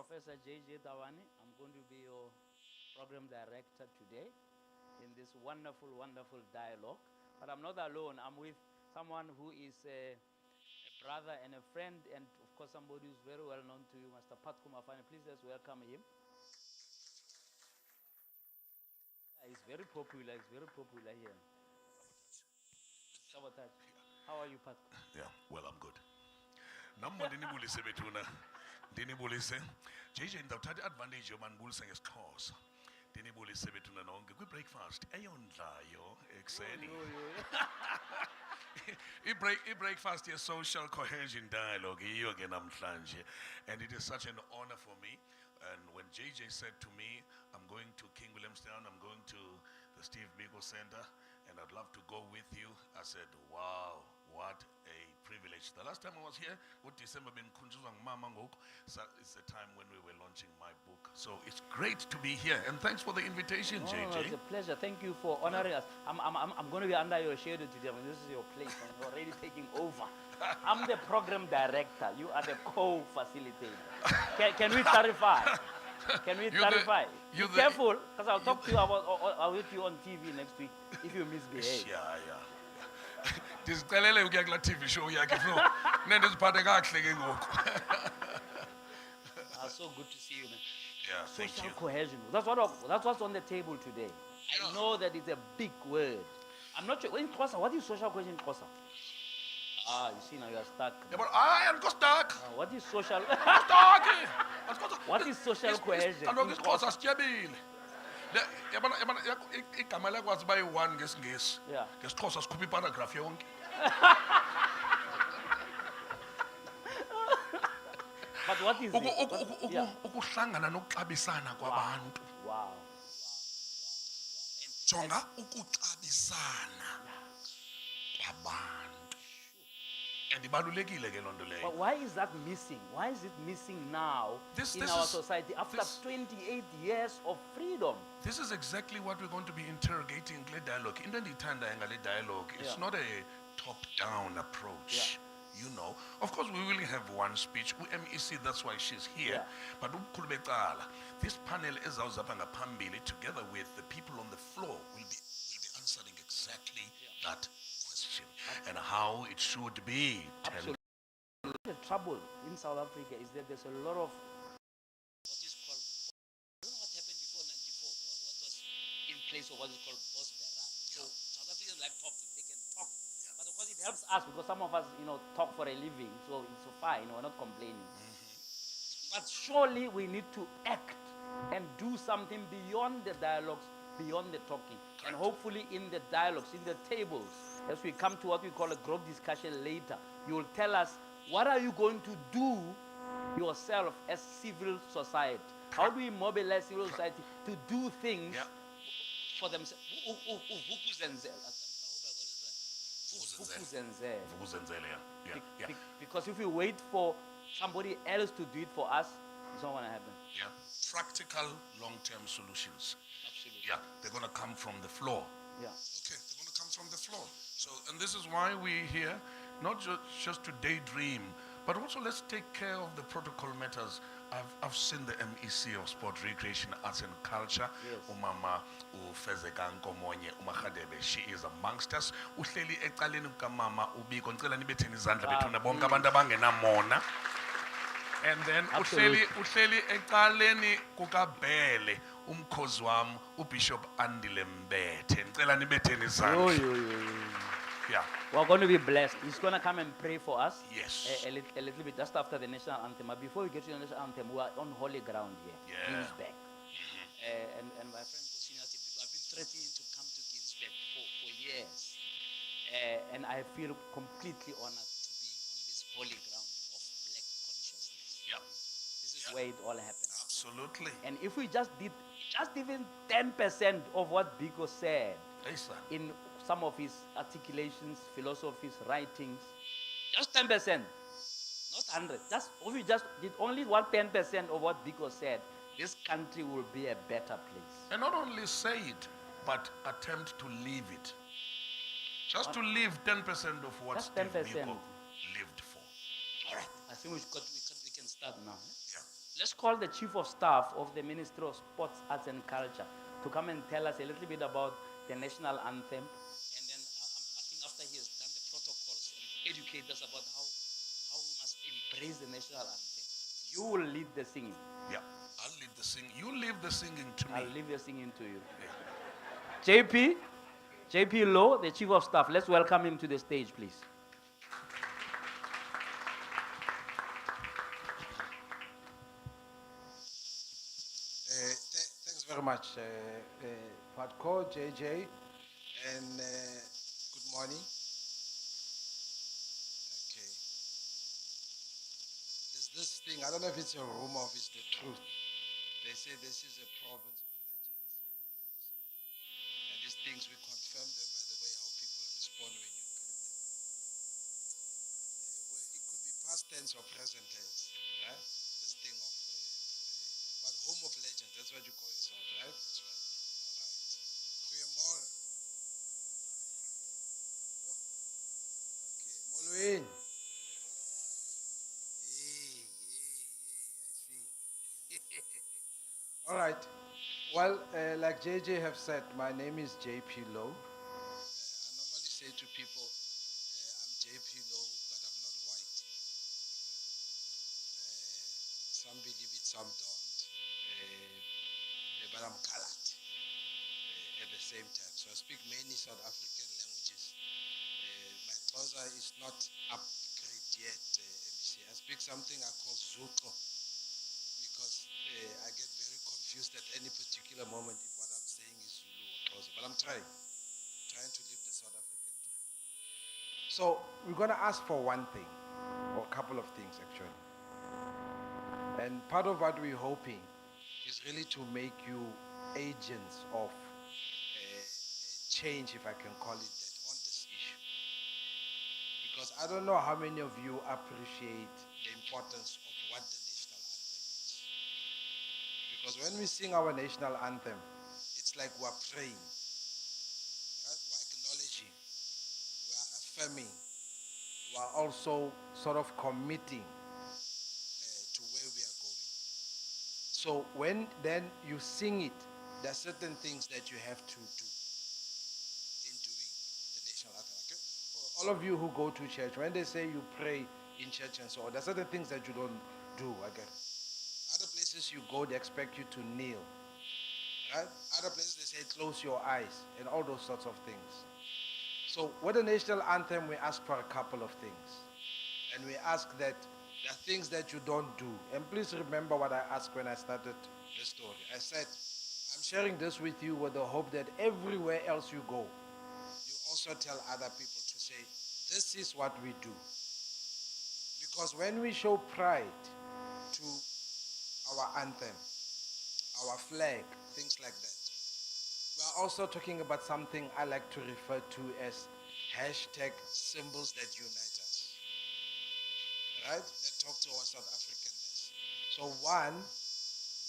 Professor J.J. Dawani. I'm going to be your program director today in this wonderful, wonderful dialogue. But I'm not alone. I'm with someone who is a brother and a friend, and of course, somebody who's very well known to you, Mr. Pat Kumafani. Please let's welcome him. Yeah, he's very popular. He's very popular here. Sabotage. How are you, Pat? Yeah, well, I'm good. Namma ndinibulise bethuna. Ndinibulise. JJ ndawuthatha advantage yomanibulisa ngesixhosa. Ndinibulise bethuna nonke kwi-breakfast eyondlayo ekuseni. I-breakfast ye-social cohesion dialogue yiyo ke namhlanje, and it is such an honor for me. And when JJ said to me, I'm going to King Williamstown, I'm going to the Steve Biko Center, and I'd love to go with you, I said, wow, what a privilege. The last time I was here, December so it's the time when we were launching my book. So it's great to be here, and thanks for the invitation, JJ. It's a pleasure. Thank you for honoring us. I'm going to be under your shadow today. I mean, this is your place. I'm already taking over. I'm the program director. You are the co-facilitator. Can we clarify? Can we clarify? Be careful, because I'll talk to you about, I'll with you on TV next week if you misbehave. Yeah. Ndizixelele ukuya kula TV show yakhe so nendiziphathe kahle ke ngoku. So good to see you, man. Yeah, thank Social you. cohesion. That's what's on the table today. I know that it's a big word. I'm not sure. In Xhosa, what is social cohesion in Xhosa? You see now you are stuck. Yeah, but I am stuck. What is social? Stuck. What is social cohesion? Kaloku isiXhosa sityebile. Yabona igama lakwazi uba yi-one ngesingesi. Yeah. NgesiXhosa sikhupha iparagraph yonke. But what is it? Yeah. Ukuhlangana nokuxabisana kwabantu. Wow. Jonga ukuxabisana kwabantu. And ibalulekile ke lonto leyo. But why is that missing? Why is it missing now in our society after 28 years of freedom? This is exactly what we're going to be interrogating in the dialogue. Into endiyithandayo ngale dialogue, it's not a top-down approach. You know, of course, we will have one speech. MEC, that's why she's here. But this panel is phambili, together with the people on the floor, will be answering exactly that question and how it should be. Absolutely. The trouble in South Africa is that there's a lot of what is called, I don't know what happened before 94, what was in place of what is called boss barrage. So South Africans like talking, they can talk. But of course it helps us because some of us, talk for a living, so it's so fine, we're not complaining. But surely we need to act and do something beyond the dialogues, beyond the talking. And hopefully in the dialogues, in the tables, as we come to what we call a group discussion later, you will tell us what are you going to do yourself as civil society? How do we mobilize civil society to do things for themselves? Because if we wait for somebody else to do it for us, it's not going to happen. Yeah, practical long-term solutions. Absolutely. Yeah, they're going to come from the floor. Yeah. Okay, they're going to come from the floor. So, and this is why we're here, not just to daydream, but also let's take care of the protocol matters. I've seen the MEC of Sport, Recreation, Arts and Culture, Umama Ufezekanko Monye Umakhadebe. She is amongst us. Uhleli eqaleni kukamama uBiko ngicela nibetheni izandla bethuna bonke abantu abangenamona. And then uhleli eqaleni kukabhele umkhozi wami uBishop Andile Mbethe. Ngicela nibetheni izandla. Yeah. We're going to be blessed. He's going to come and pray for us. Yes. A little bit just after the national anthem. But before we get to the national anthem, we are on holy ground here. Ginsberg. And my friend Cohesion, I've been threatening to come to Ginsberg for years. And I feel completely honored to be on this holy ground of black consciousness. Yeah. This is where it all happens. Absolutely. And if we just did even 10% of what Biko said in some of his articulations, philosophies, writings, just 10%, not 100. If we just did only 10% of what Biko said, this country will be a better place. And not only say it, but attempt to live it. Just to live 10% of what Steve Biko lived for. All right. I think we can start now. Yeah. Let's call the Chief of Staff of the Ministry of Sports, Arts and Culture to come and tell us a little bit about the national anthem. And then I think after he has done the protocols and educate us about how we must embrace the national anthem, you will lead the singing. Yeah, I'll lead the singing. You leave the singing to me. I'll leave the singing to you. Yeah. JP Lowe, the Chief of Staff. Let's welcome him to the stage, please. Thanks very much, Patko, JJ, and good morning. Okay. There's this thing, I don't know if it's a rumor or if it's the truth. They say this is a province of legends, and these things, we confirm them by the way how people respond when you greet them. It could be past tense or present tense, right? This thing of, but home of legends, that's what you call yourself, right? That's right. All right. Goeiemorgen. Okay, Molwin. I see. All right. Well, like JJ have said, my name is JP Lowe. I normally say to people, I'm JP Lowe, but I'm not white. Some believe it, some don't. But I'm colored at the same time. So I speak many South African languages. My Xhosa is not upgrade yet, MEC. I speak something I call Zuko, because I get very confused at any particular moment if what I'm saying is Zulu or Xhosa. But I'm trying to live the South African dream. So we're going to ask for one thing, or a couple of things actually. And part of what we're hoping is really to make you agents of change, if I can call it that, on this issue. Because I don't know how many of you appreciate the importance of what the national anthem is. Because when we sing our national anthem, it's like we're praying, right? We're acknowledging, we're affirming, we're also sort of committing to where we are going. So when then you sing it, there are certain things that you have to do in doing the national anthem. Okay? All of you who go to church, when they say you pray in church and so on, there are certain things that you don't do. Okay? Other places you go, they expect you to kneel. Right? Other places they say close your eyes and all those sorts of things. So with the national anthem, we ask for a couple of things. And we ask that there are things that you don't do. And please remember what I asked when I started the story. I said, I'm sharing this with you with the hope that everywhere else you go, you also tell other people to say, this is what we do. Because when we show pride to our anthem, our flag, things like that, we're also talking about something I like to refer to as hashtag symbols that unite us. Right? That talk to our South Africanness. So one,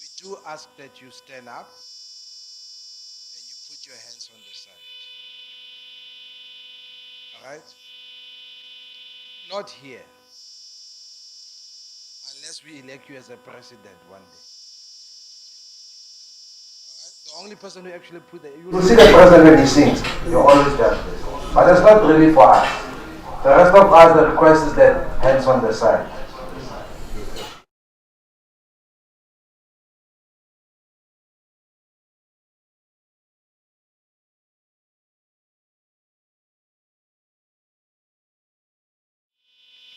we do ask that you stand up and you put your hands on the side. All right? Not here. Unless we elect you as a president one day. All right? The only person who actually put the... You see the president when he sings. You always does this. But that's not really for us. The rest of us, the request is that hands on the side.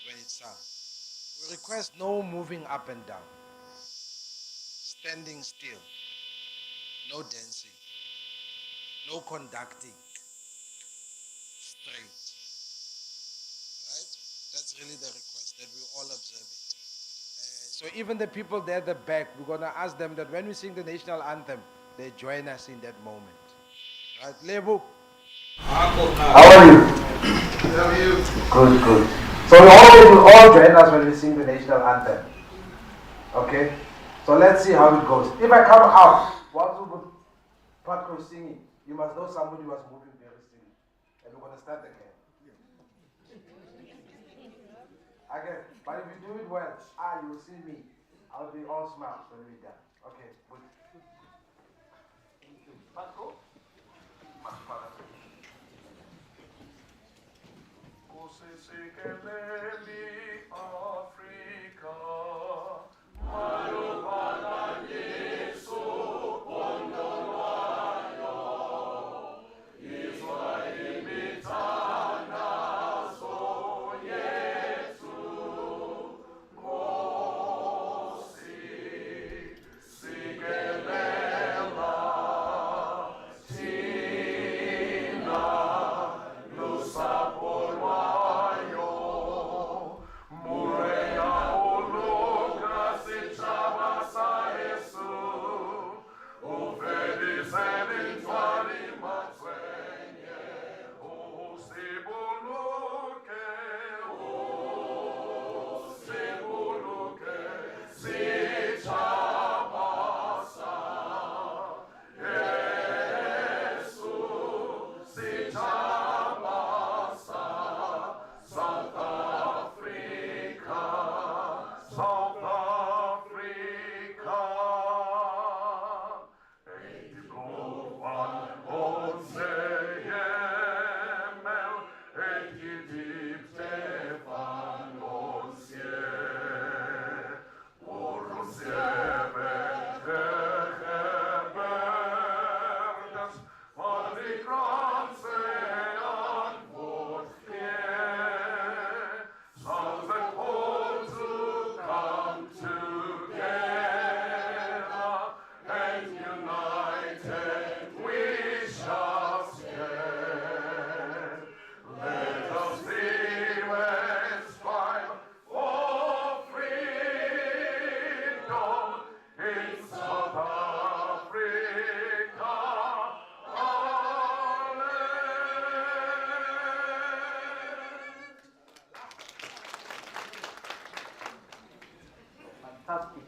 When it's sung. We request no moving up and down. Standing still. No dancing. No conducting. Straight. Right? That's really the request, that we all observe it. So even the people there at the back, we're going to ask them that when we sing the national anthem, they join us in that moment. Right? Lebu? How are you? How are you? Good, good. So we will all join us when we sing the national anthem. Okay? So let's see how it goes. If I come out, whilst Patko is singing, you must know somebody was moving very still. And we're going to start again. Again. But if you do it well, you will see me. I'll be all smiles when we're done. Okay, good. Thank you. Biko? Kusisikeleli Afrika, malubala Yesu ondolwayo, Israeli thandazo Yesu, Nkosi sikelela thina lusapho lwayo, Mureya uluka sitshaba sa Yesu, uvediseni ntwali matsenye, usibuluke, sitshaba sa Yesu, sitshaba sa South Africa, South Africa. Eindhoven, onze hemel, het gediepte van ons Heer. Voor ons geberdes, van die kranse antwoord Heer. Songs that hold to come together, and united we shall stand. Let us live and strive for freedom in South Africa, our land. Fantastic.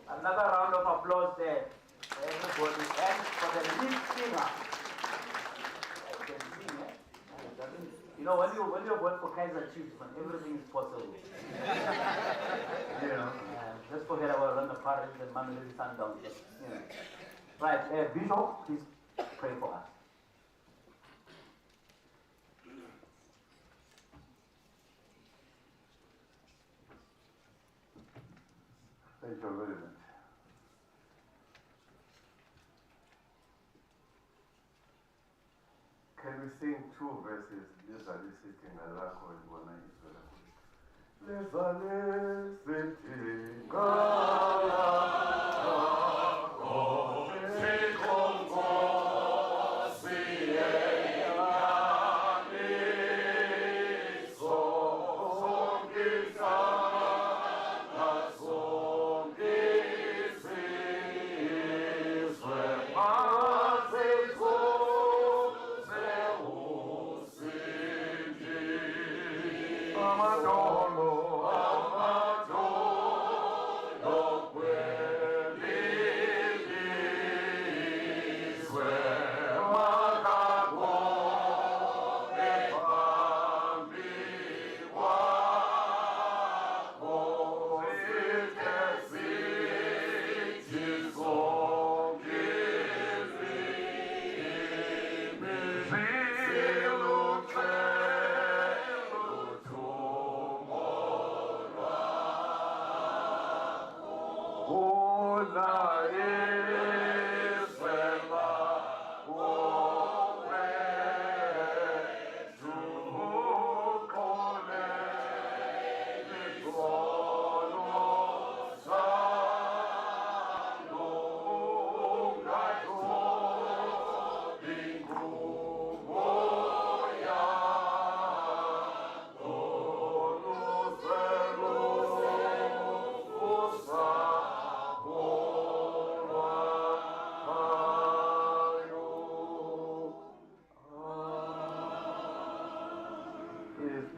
Another round of applause there for everybody and for the lead singer. You can sing, eh? It doesn't- You know, when you work for Kaiser Chiefs, man, everything is possible. Just forget about Orlando Pirates and Mamelodi Sundowns. But, you know. Right, Bishop, please pray for us. Thank you very much. Can we sing two verses? These are the sitting alako and one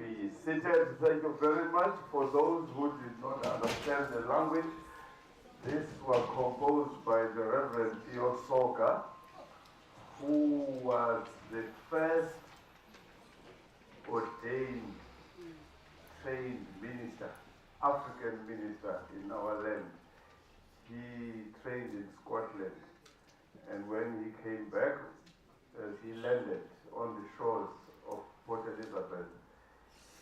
is seated. Thank you very much. For those who did not understand the language, this was composed by the Reverend Theo Soka, who was the first ordained, trained minister, African minister in our land. he trained in Scotland, and when he came back, as he landed on the shores of Port Elizabeth,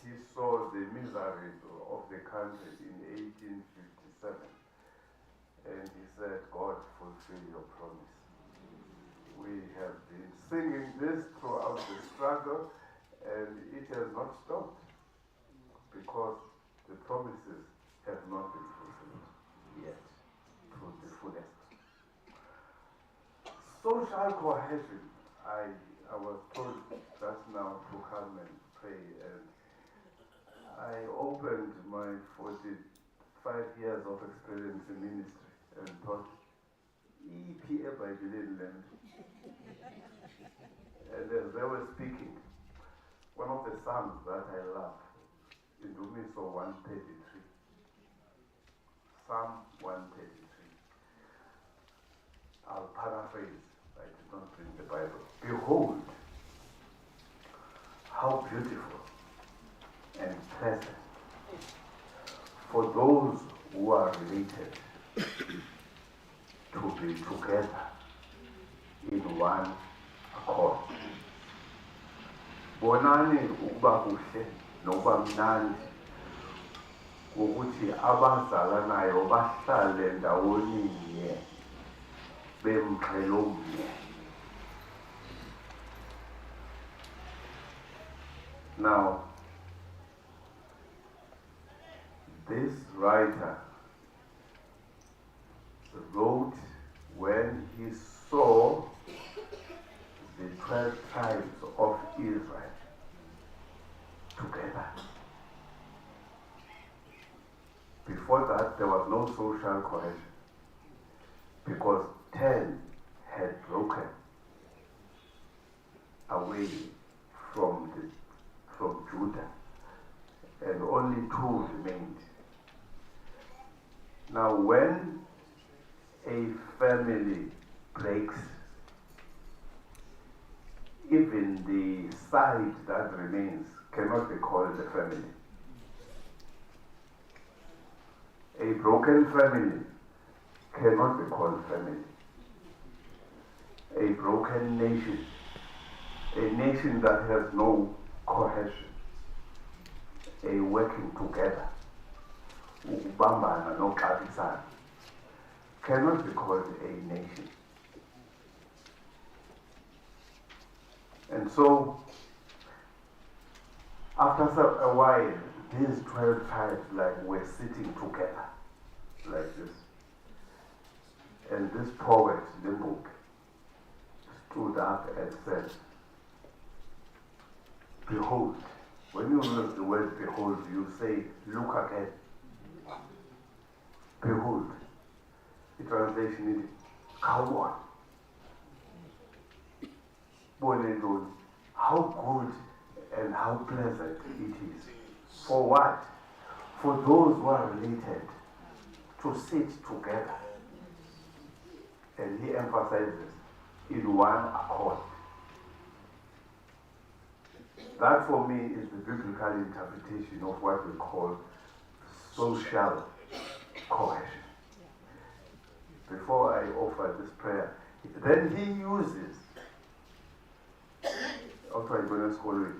he saw the misery of the country in 1857, and he said, God, fulfill your promise. We have been singing this throughout the struggle, and it has not stopped, because the promises have not been fulfilled yet to the fullest. Social cohesion, I was told just now to come and pray, and I opened my 45 years of experience in ministry and thought, EPA by land. And as they were speaking, one of the psalms that I love, in Dumiso 133, Psalm 133. I'll paraphrase, I did not bring the Bible. Behold, how beautiful and pleasant for those who are related to be together in one accord. Bonani ukuba kuhle nokuba mnandi ukuthi abazalanayo bahlale ndawoninye bemqhelomnye. Now, this writer wrote when he saw the 12 tribes of Israel together. Before that, there was no social cohesion, because 10 had broken away from Judah, and only 2 remained. Now, when a family breaks, even the side that remains cannot be called a family. A broken family cannot be called family. A broken nation, a nation that has no cohesion, a working together, ukubambana nokuxabisana, cannot be called a nation. And so, after a while, these 12 tribes were sitting together like this. And this poet, Limbuk, stood up and said, behold. When you use the word behold, you say, look again. Behold. The translation is, come on. How good and how pleasant it is. For what? For those who are related to sit together. And he emphasizes, in one accord. That for me is the biblical interpretation of what we call social cohesion. Before I offer this prayer, then he uses, also I'm going to call it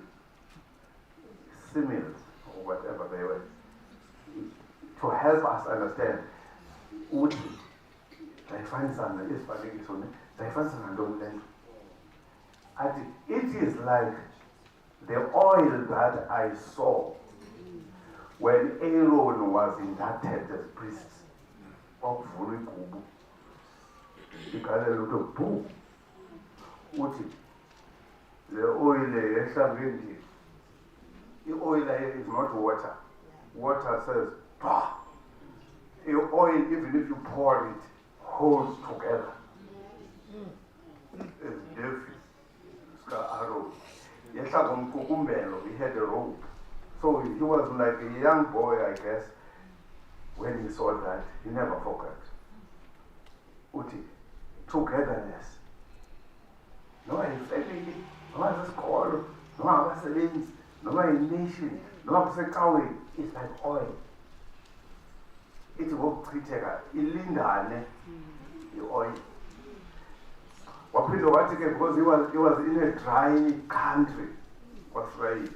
similes or whatever they were, to help us understand. It is like the oil that I saw when Aaron was inducted as priest of Vurikubu. Because a little boom. The oil the oil is not water. Water says, bah! The oil, even if you pour it, holds together. It's different. It's got arrow. He had a rope. So he was like a young boy, I guess, when he saw that. He never forgot. Togetherness. No family, no school, no siblings, no nation, no security. It's like oil. ithi ngokuchitheka ilingane i-oil. Waphinde wathi ke because he was in a dry country, afraid.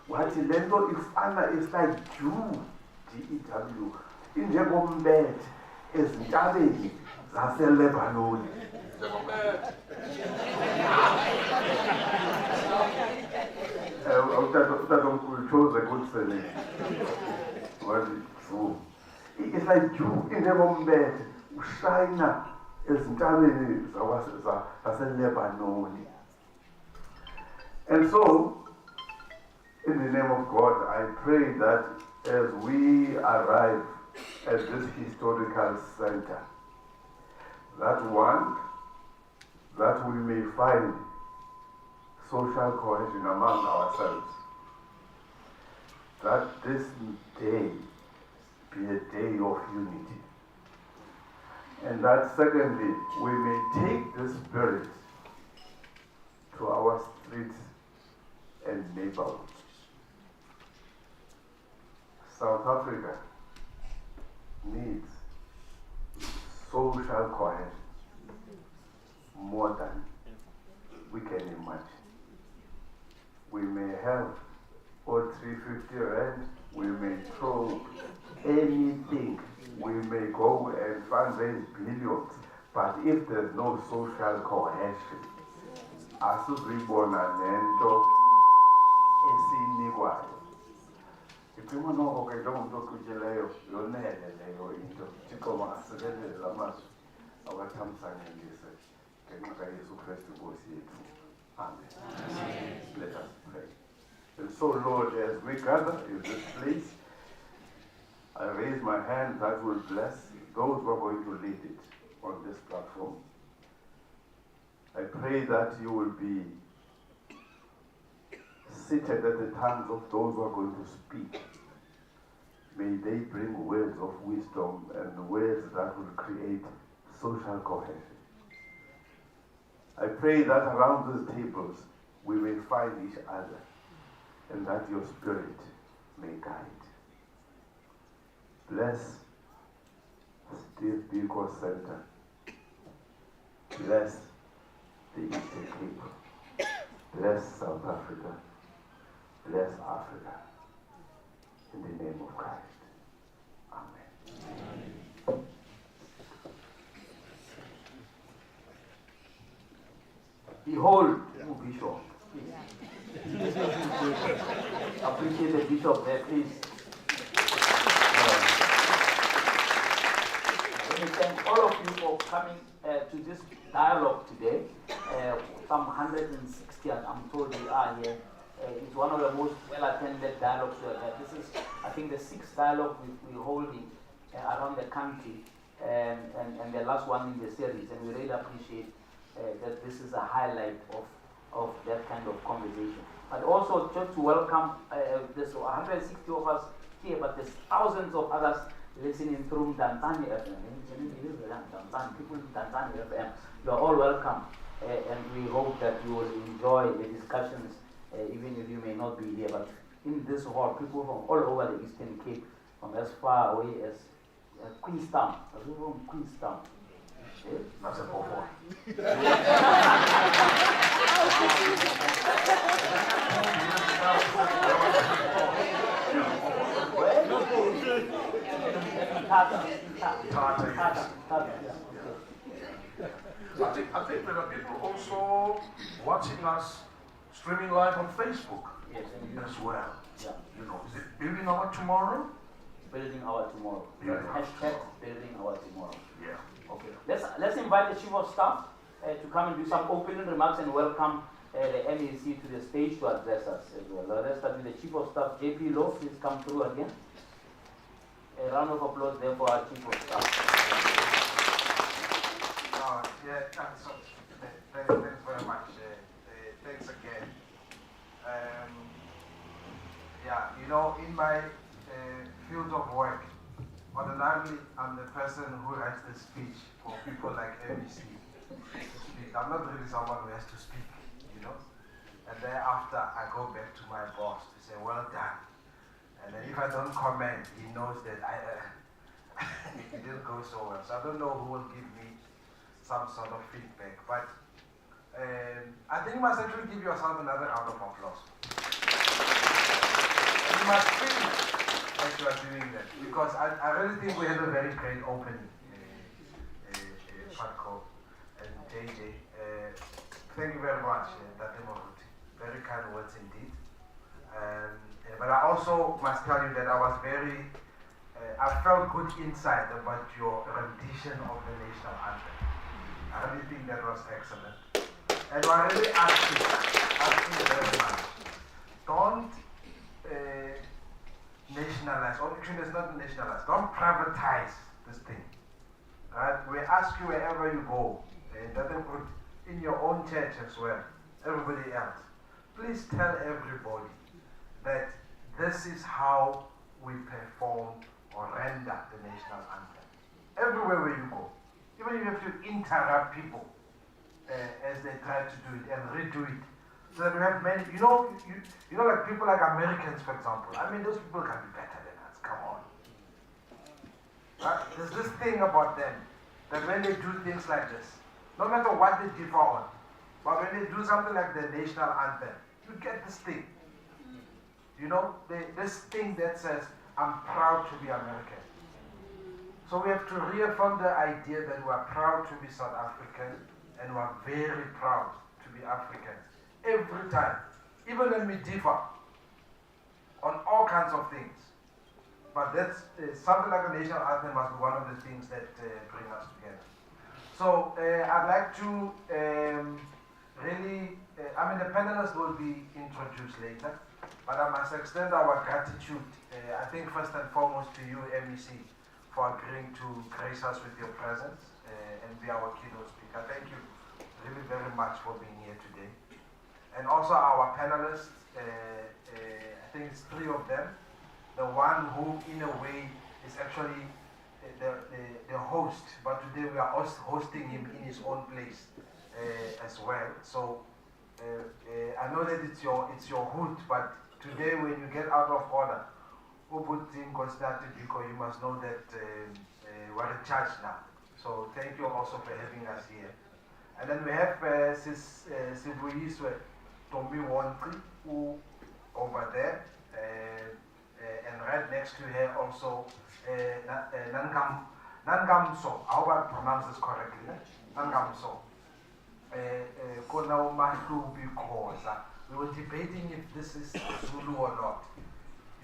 Wathi lento ifana is like dew, D-E-W, injengombethe ezintabeni zaseLebanon. Utatomkhulu chose a good spelling. It's like dew injengombethe ushayina ezintabeni zaseLebanon. And so, in the name of God, I pray that as we arrive at this historical center, that we may find social cohesion among ourselves, that this day be a day of unity, and that secondly, we may take the spirit to our streets and neighborhoods. South Africa needs social cohesion more than we can imagine. We may have all 350 rand, we may throw anything, we may go and fundraise billions, but if there's no social cohesion, asizibona nento esiyinikwayo. Iphuma noko ke njengomuntu oqhutsheleyo yonele leyo into. Thixo makasikelele lamazwi awathamsanelise ngenxa kaYesu Kristu Nkosi yethu. Amen. Let us pray. And so, Lord, as we gather in this place, I raise my hand that will bless those who are going to lead it on this platform. I pray that you will be seated at the tongues of those who are going to speak. May they bring words of wisdom and words that will create social cohesion. I pray that around these tables we may find each other and that your spirit may guide. Bless Steve Biko Center. Bless the Eastern Cape. Bless South Africa. Bless Africa. In the name of Christ. Amen. Behold, Bishop. Appreciate the Bishop there, please. Let me thank all of you for coming to this dialogue today. Some 160, I'm told we are here. It's one of the most well-attended dialogues we have had. This is, I think, the 6th dialogue we're holding around the country, and the last one in the series. And we really appreciate that this is a highlight of that kind of conversation. But also just to welcome, there's 160 of us here, but there's thousands of others listening through Tanzania FM. People in Tanzania FM, you are all welcome, and we hope that you will enjoy the discussions, even if you may not be here. But in this hall, people from all over the Eastern Cape, from as far away as Queenstown, from Queenstown. That's a poor I think there are people also watching us streaming live on Facebook as well. Yeah. You know, is it Building Our Tomorrow? Building Our Tomorrow. Hashtag Building Our Tomorrow. Yeah. Okay. Let's invite the Chief of Staff to come and do some opening remarks and welcome the MEC to the stage to address us as well. Let's start with the Chief of Staff, JP Law. Please come through again. A round of applause there for our Chief of Staff. Thanks very much. Thanks again. In my field of work, ordinarily I'm the person who writes the speech for people like MEC to speak. I'm not really someone who has to speak, And thereafter I go back to my boss to say, well done. And then if I don't comment, he knows that it didn't go so well. So I don't know who will give me some sort of feedback. But I think you must actually give yourself another round of applause. And you must feel that you are doing that. Because I really think we had a very great opening, Patko and JJ. Thank you very much, Tate Moruti. Very kind words indeed. But I also must tell you that I was very, I felt good insight about your rendition of the national anthem. I really think that was excellent. And I really ask you very much, don't nationalize, or actually it's not nationalize, don't privatize this thing. Right? We ask you wherever you go, in your own church as well, everybody else, please tell everybody that this is how we perform or render the national anthem. Everywhere where you go. Even if you have to interrupt people as they try to do it and redo it. So that we have many, you know, like people like Americans, for example. I mean, those people can be better than us. Come on. Right? There's this thing about them that when they do things like this, no matter what they differ on, but when they do something like the national anthem, you get this thing. You know, this thing that says, I'm proud to be American. So we have to reaffirm the idea that we are proud to be South African and we are very proud to be Africans. Every time. Even when we differ on all kinds of things. But that's something like a national anthem must be one of the things that bring us together. So I'd like to really, the panelists will be introduced later, but I must extend our gratitude, I think first and foremost to you, MEC, for agreeing to grace us with your presence and be our keynote speaker. Thank you really very much for being here today. And also our panelists, I think it's 3 of them. The one who, in a way, is actually the host, but today we are also hosting him in his own place as well. So I know that it's your hood, but today when you get out of order, Biko, you must know that we're in charge now. So thank you also for having us here. And then we have Sibuyiswe Tombi Wontri, who over there, and right next to her also Nangamso. I hope I pronounce this correctly. Nangamso. We were debating if this is Zulu or not.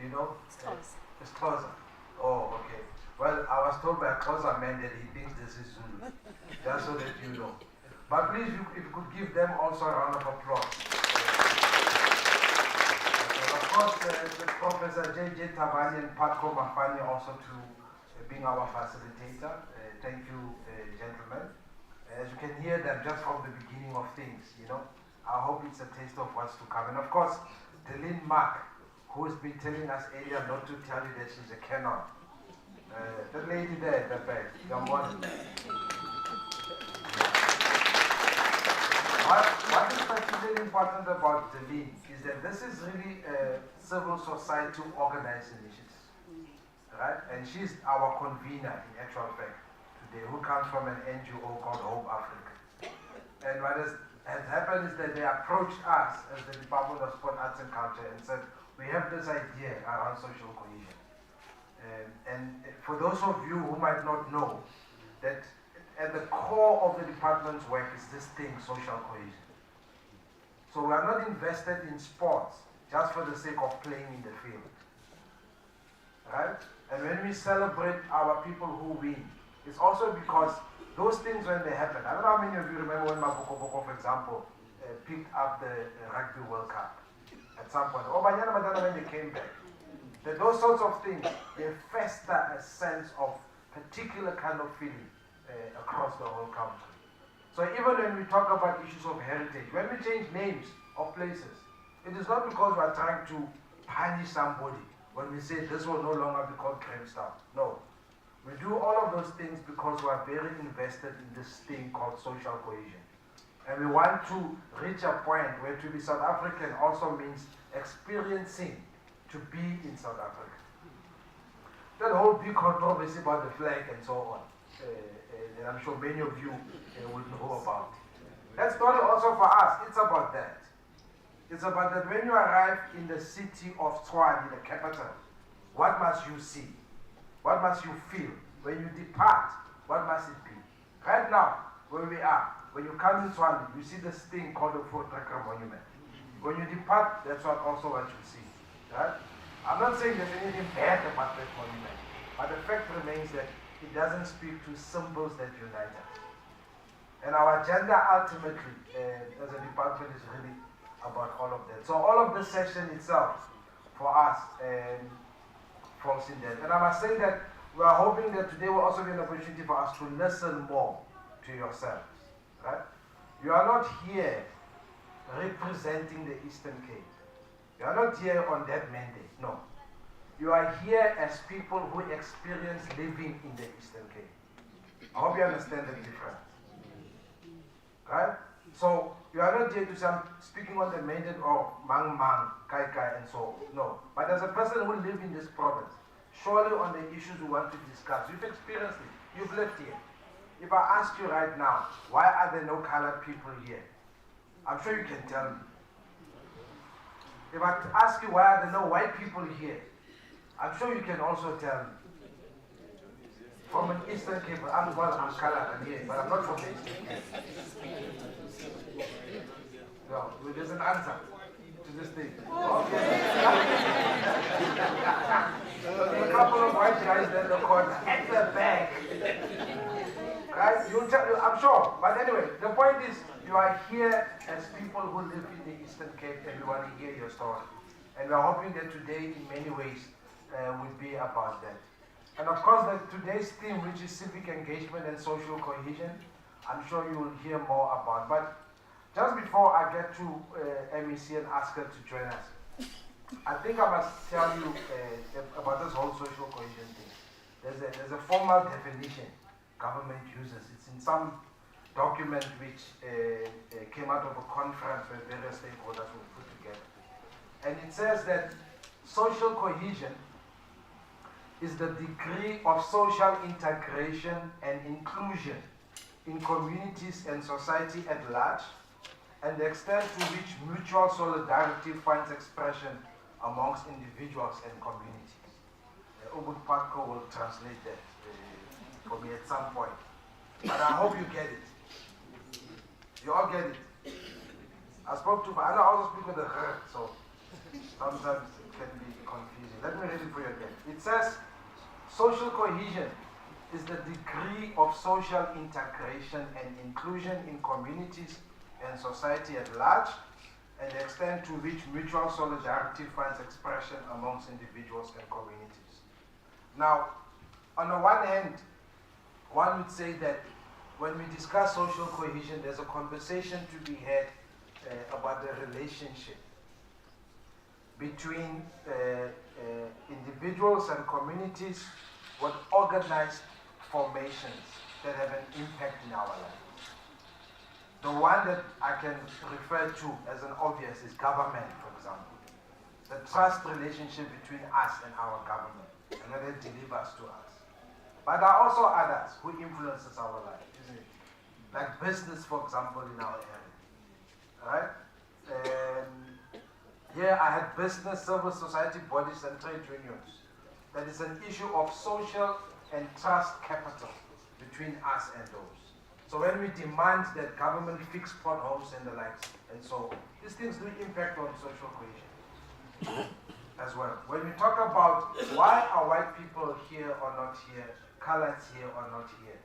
You know? It's Xhosa. Oh, okay. Well, I was told by a Xhosa man that he thinks this is Zulu. Just so that you know. But please, if you could give them also a round of applause. Of course, Professor J.J. Tabani and Patko Mafani also to being our facilitator. Thank you, gentlemen. As you can hear them just from the beginning of things, you know, I hope it's a taste of what's to come. And of course, Delene Mark, who's been telling us earlier not to tell you that she's a canon. That lady there at the back, What is particularly important about Delene is that this is really a civil society organized initiative, right? And she's our convener in actual fact today, who comes from an NGO called Hope Africa. And what has happened is that they approached us as the Department of Sport, Arts and Culture and said, we have this idea around social cohesion. And for those of you who might not know, that at the core of the department's work is this thing, social cohesion. So we are not invested in sports just for the sake of playing in the field. Right? And when we celebrate our people who win, it's also because those things when they happen, I don't know how many of you remember when Maboko Boko, for example, picked up the Rugby World Cup at some point, or when they came back. That those sorts of things, they fester a sense of particular kind of feeling across the whole country. So even when we talk about issues of heritage, when we change names of places, it is not because we are trying to punish somebody when we say this will no longer be called Grahamstown. No. We do all of those things because we are very invested in this thing called social cohesion. And we want to reach a point where to be South African also means experiencing to be in South Africa. that whole big controversy about the flag and so on, and I'm sure many of you will know about. That story also for us, it's about that. It's about that when you arrive in the city of Tshwane, the capital, what must you see? What must you feel? When you depart, what must it be? Right now, where we are, when you come in Tshwane, you see this thing called the Fort Tracker Monument. When you depart, that's also what you see. Right? I'm not saying there's anything bad about that monument, but the fact remains that it doesn't speak to symbols that unite us. And our agenda ultimately, as a department, is really about all of that. So all of this session itself, for us, falls in that. And I must say that we are hoping that today will also be an opportunity for us to listen more to yourselves. Right? You are not here representing the Eastern Cape. You are not here on that mandate, no. You are here as people who experience living in the Eastern Cape. I hope you understand the difference. Right? So, you are not here to say, I'm speaking on the mandate of Mang Mang, Kai Kai, and so on. No. But as a person who lives in this province, surely on the issues we want to discuss, you've experienced it, you've lived here. If I ask you right now, why are there no colored people here? I'm sure you can tell me. If I ask you why are there no white people here, I'm sure you can also tell me. From an Eastern Cape, I'm colored, I'm here, but I'm not from the Eastern Cape. No, there's an answer to this thing. Okay. There's a couple of white guys in the corner at the back. Guys, I'm sure. But anyway, the point is, you are here as people who live in the Eastern Cape and we want to hear your story. And we are hoping that today, in many ways, will be about that. And of course, today's theme, which is civic engagement and social cohesion, I'm sure you will hear more about. But just before I get to MEC and ask her to join us, I think I must tell you about this whole social cohesion thing. There's a formal definition government uses. It's in some document which came out of a conference where various stakeholders were put together. And it says that social cohesion is the degree of social integration and inclusion in communities and society at large, and the extent to which mutual solidarity finds expression amongst individuals and communities. Ubud Patko will translate that for me at some point. But I hope you get it. You all get it. I spoke to, I also speak with the her, so sometimes it can be confusing. Let me read it for you again. It says, social cohesion is the degree of social integration and inclusion in communities and society at large, and the extent to which mutual solidarity finds expression amongst individuals and communities. Now, on the one hand, one would say that when we discuss social cohesion, there's a conversation to be had about the relationship between individuals and communities with organized formations that have an impact in our lives. The one that I can refer to as an obvious is government, for example. The trust relationship between us and our government, and that it delivers to us. But there are also others who influences our life, isn't it? Like business, for example, in our area. Right? Here I had business, civil society bodies and trade unions. That is an issue of social and trust capital between us and those. So when we demand that government fix potholes and the likes, and so these things do impact on social cohesion as well. When we talk about why are white people here or not here, coloreds here or not here,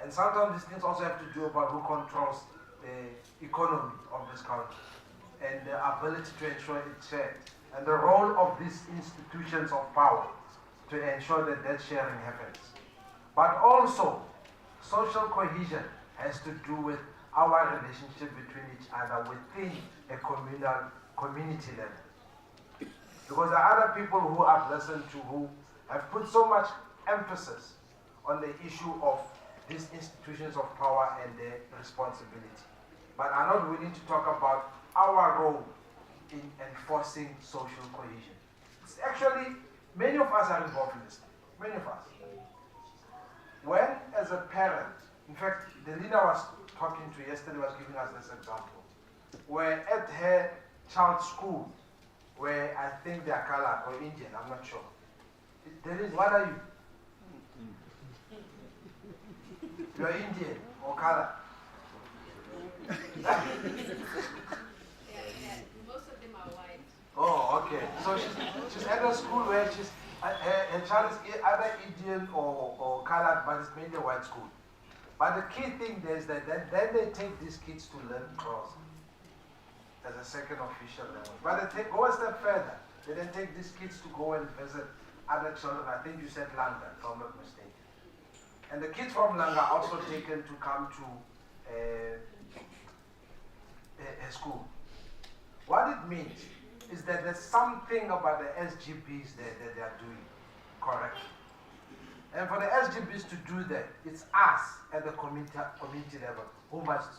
and sometimes these things also have to do about who controls the economy of this country and the ability to ensure it's shared, and the role of these institutions of power to ensure that that sharing happens. But also, social cohesion has to do with our relationship between each other within a community level. Because there are other people who I've listened to who have put so much emphasis on the issue of these institutions of power and their responsibility, but are not willing to talk about our role in enforcing social cohesion. It's actually, many of us are involved in this. Many of us. When, as a parent, in fact, the leader I was talking to yesterday was giving us this example, where at her child's school, where I think they are colored or Indian, I'm not sure. There is, what are you? You are Indian or colored? Most of them are white. Oh, okay. So she's at a school where her child is either Indian or colored, but it's mainly a white school. But the key thing there is that then they take these kids to learn Xhosa as a second official language. But they go a step further. They then take these kids to go and visit other children. I think you said Langa, if I'm not mistaken. And the kids from Langa are also taken to come to a school. What it means is that there's something about the SGBs that they are doing correctly. And for the SGBs to do that, it's us at the community level who must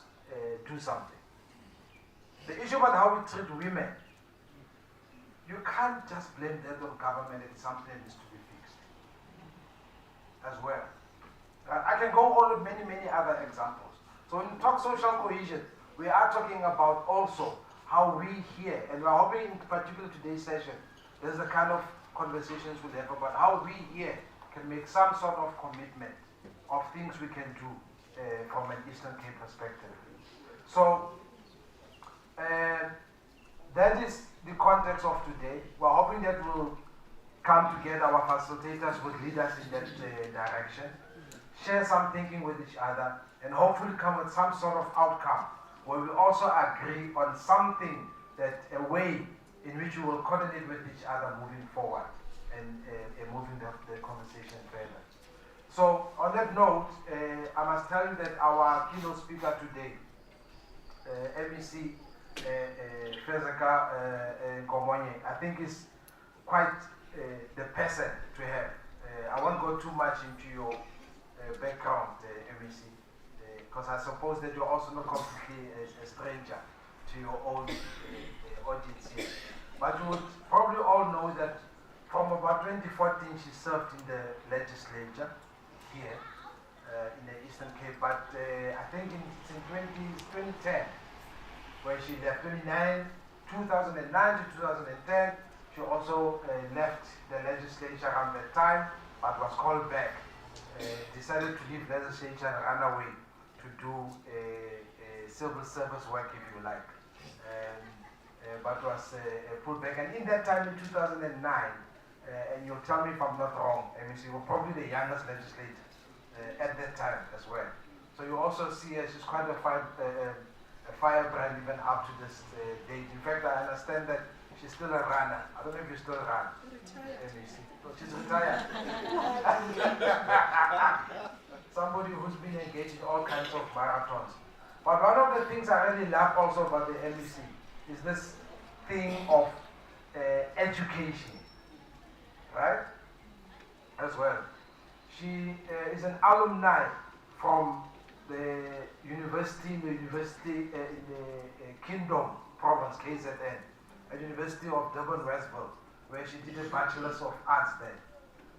do something. The issue about how we treat women, you can't just blame that on government. It's something that needs to be fixed as well. I can go on with many, many other examples. So when we talk social cohesion, we are talking about also how we here, and we're hoping in particular today's session, there's the kind of conversations we'll have about how we here can make some sort of commitment of things we can do from an Eastern Cape perspective. So that is the context of today. We're hoping that we'll come together, our facilitators will lead us in that direction, share some thinking with each other, and hopefully come with some sort of outcome where we also agree on something, that a way in which we will coordinate with each other moving forward and moving the conversation further. So on that note, I must tell you that our keynote speaker today, MEC Fezeka Komonye, I think is quite the person to have. I won't go too much into your background, MEC, because I suppose that you're also not completely a stranger to your own audience here. But you would probably all know that from about 2014 she served in the legislature here in the Eastern Cape, but I think it's in 2010 where she left, 2009 to 2010. She also left the legislature around that time, but was called back, decided to leave legislature and run away to do civil service work, if you like. But was pulled back. And in that time, in 2009, and you'll tell me if I'm not wrong, MEC, you were probably the youngest legislator at that time as well. So you also see she's quite a firebrand even up to this date. In fact, I understand that she's still a runner. I don't know if you still run. MEC. So she's retired. Somebody who's been engaged in all kinds of marathons. But one of the things I really love also about the MEC is this thing of education, right? As well. She is an alumni from the university in the Kingdom province, KZN, at the University of Durban Westville, where she did a Bachelor's of Arts there.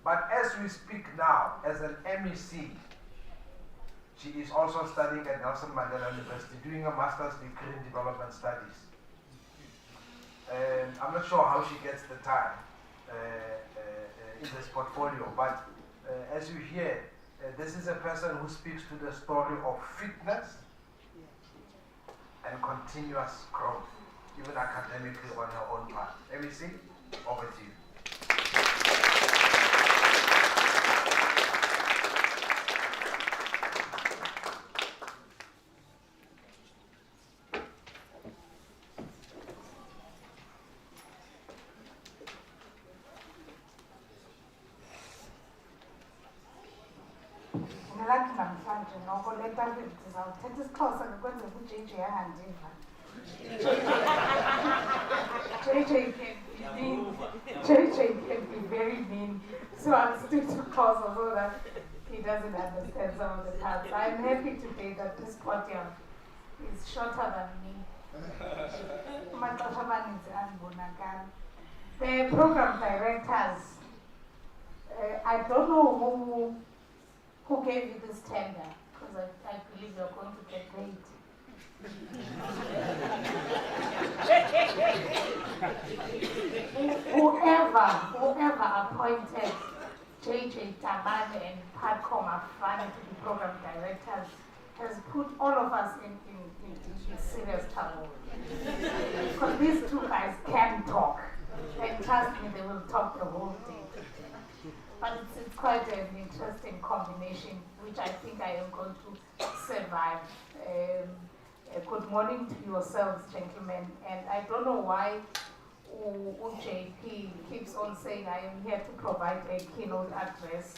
But as we speak now, as an MEC, she is also studying at Nelson Mandela University, doing a master's degree in development studies. I'm not sure how she gets the time in this portfolio, but as you hear, this is a person who speaks to the story of fitness and continuous growth, even academically on her own part. MEC, over to you. namhlanje noko le nto ndizawuthetha isiXhosa kwenzeka uJJ angandiva. JJ can be very mean, so I'll stick to Xhosa so that he doesn't understand some of the parts. I'm happy today that this podium is shorter than me. The program directors, I don't know who gave you this tender, because I believe you're going to get paid. whoever appointed JJ Tamane and Padco Mafane to be program directors has put all of us in serious trouble. Because these two guys can talk. And trust me, they will talk the whole day. But it's quite an interesting combination, which I think I am going to survive. Good morning to yourselves, gentlemen. And I don't know why JP keeps on saying I am here to provide a keynote address,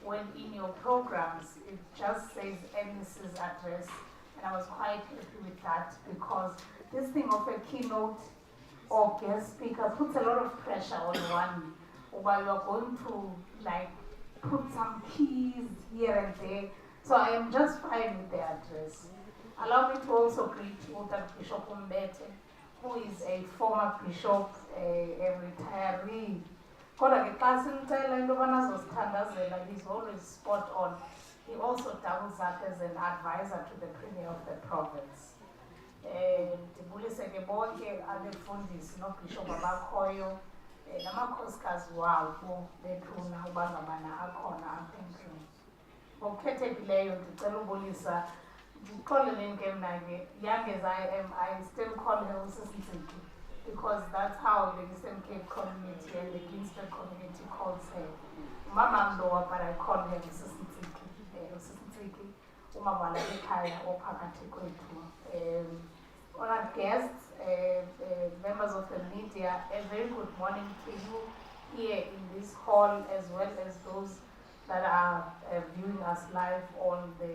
when in your programs it just says MEC's address. And I was quite happy with that, because this thing of a keynote or guest speaker puts a lot of pressure on one, while you're going to like put some keys here and there. So I am just fine with the address. Allow me to also greet Bishop Umbete, who is a former bishop, a retiree. He's always spot on. He also doubles up as an advisor to the Premier of the province. Ndibuliseke bonke abefundisi noBishop abakhoyo namakhosikazi wabo bethuna uba ngabana akhona apha endlini. Ngokukhethekileyo ndicela ubulisa, ndiqoleleni ke mna ke, young as I am, I still call her uSisitsiki, because that's how the Eastern Cape community and the Ginsberg community calls her. Mama Mlowa, but I call her uSisitsiki. uSisitsiki umama lasekhaya ophakathi kwethu. Honored guests, members of the media, a very good morning to you here in this hall, as well as those that are viewing us live on the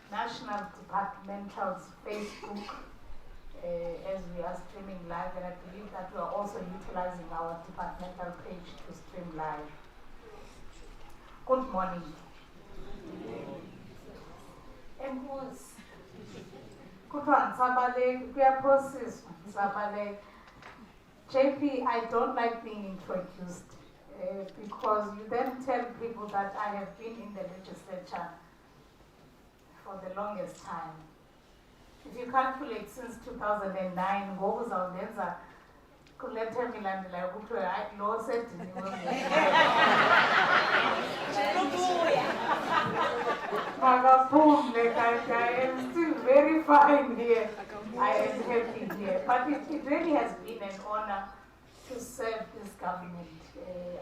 National Departmental's Facebook, as we are streaming live, and I believe that we are also utilizing our departmental page to stream live. Good morning. JP, I don't like being introduced, because you then tell people that I have been in the legislature for the longest time. If you calculate since 2009, ngokuzawundenza kulethe milandela ukuthi hayi lo sediniwe. I am still very fine here. I am happy here. But it really has been an honor to serve this government.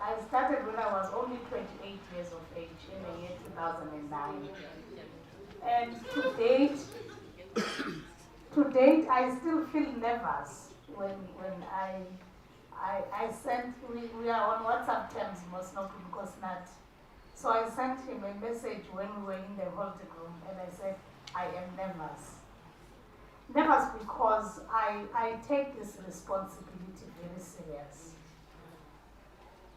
I started when I was only 28 years of age in the year 2009. And to date, I still feel nervous when I sent, we are on WhatsApp terms, Mosnoku Nkosnat. So I sent him a message when we were in the holding room, and I said, I am nervous. Nervous because I take this responsibility very serious.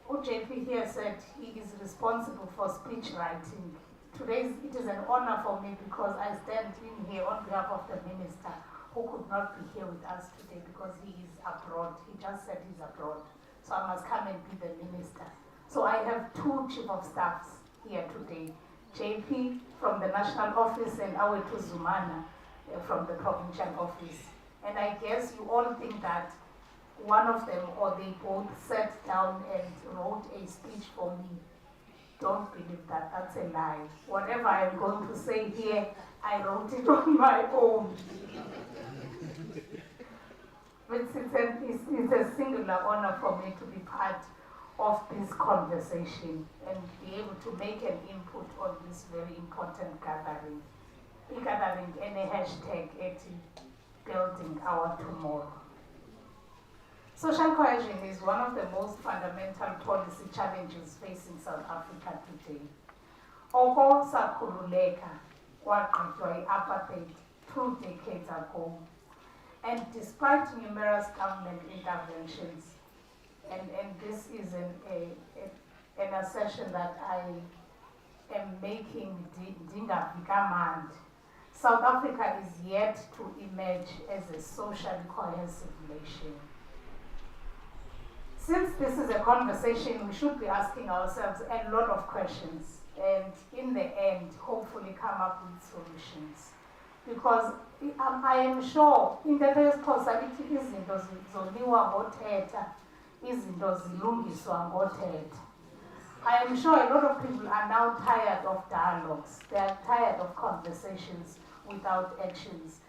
JP here said he is responsible for speech writing. Today it is an honor for me, because I stand in here on behalf of the minister, who could not be here with us today because he is abroad. He just said he's abroad. So I must come and be the minister. So I have two chief of staffs here today. JP from the national office and Awetu Zumana from the provincial office. And I guess you all think that one of them or they both sat down and wrote a speech for me. Don't believe that, that's a lie. Whatever I'm going to say here, I wrote it on my own. It's a singular honor for me to be part of this conversation and be able to make an input on this very important gathering. Gathering and a hashtag building our tomorrow. Social cohesion is one of the most fundamental policy challenges facing South Africa today. Oko sakhululeka kwaqedwa i-apartheid 2 decades ago, and despite numerous government interventions, and this is an assertion that I am making dingavikamand, South Africa is yet to emerge as a socially cohesive nation. since this is a conversation, we should be asking ourselves a lot of questions and in the end, hopefully come up with solutions. Because I am sure in the first causality izinto zoliwa ngothetha, izinto zilungiswa ngothetha. I am sure a lot of people are now tired of dialogues. They are tired of conversations without actions.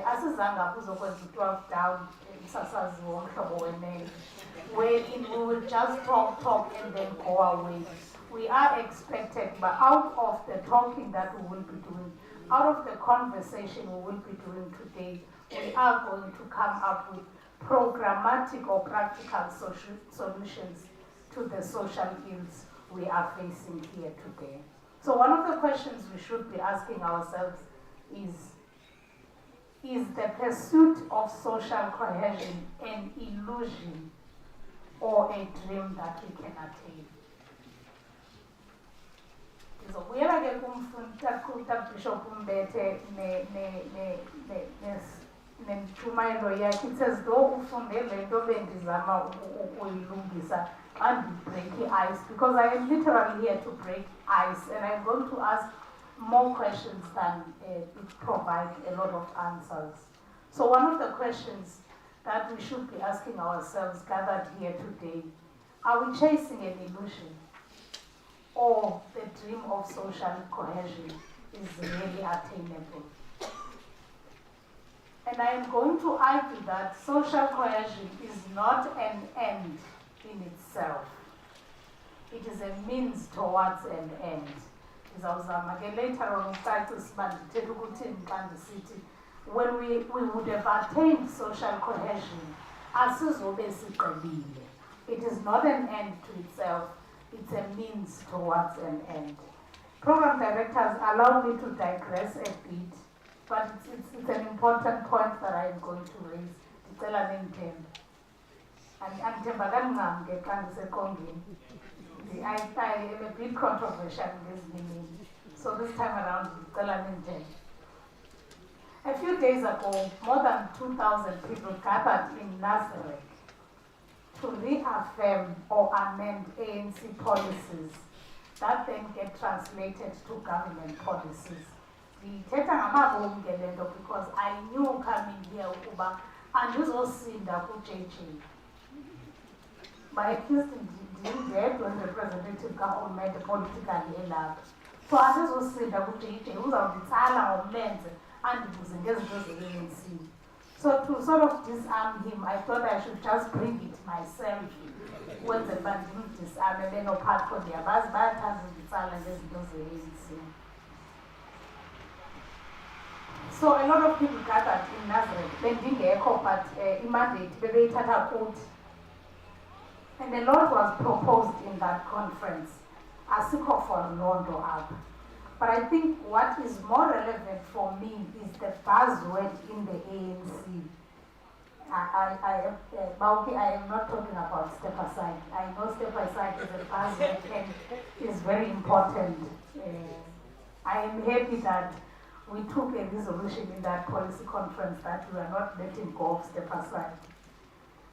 Asizanga kuzokwenza u-12 down umsasazi womhlobo wenene, wherein we will just talk and then go away. We are expected, but out of the talking that we will be doing, out of the conversation we will be doing today, we are going to come up with programmatic or practical solutions to the social ills we are facing here today. So one of the questions we should be asking ourselves is the pursuit of social cohesion an illusion or a dream that we can attain? Ngizobuyela ke kumfundisi Bishop Mbete nemtshumayelo yakhe. It says though ufunde lento bendizama ukuyilungisa and break ice, because I am literally here to break ice and I'm going to ask more questions than it provides a lot of answers. So one of the questions that we should be asking ourselves gathered here today, are we chasing an illusion? Or the dream of social cohesion is really attainable? And I am going to argue that social cohesion is not an end in itself. It is a means towards an end. Later on, when we would have attained social cohesion, it is not an end to itself, it's a means towards an end. Program directors, allow me to digress a bit, but it's an important point that I am going to raise. It's an Anthem. And Anthem, I am a bit controversial in this meaning. So this time around, a few days ago, more than 2,000 people gathered in Nazareth to reaffirm or amend ANC policies that then get translated to government policies. Because I knew coming here and this was seen that JJ. But at least the representative government politically allowed. So I just was saying that JJ who's on the Tala or Men's and it was in this ANC. So to sort of disarm him, I thought I should just bring it myself when the band didn't disarm and then apart from the Abbas by the time the Tala and this was the ANC. So a lot of people gathered in Nazareth, bending echo, but mandate, they had court. And a lot was proposed in that conference, as for Londo up. But I think what is more relevant for me is the buzzword in the ANC. I am not talking about step aside. I know step aside is a buzzword and is very important. I am happy that we took a resolution in that policy conference that we are not letting go of step aside.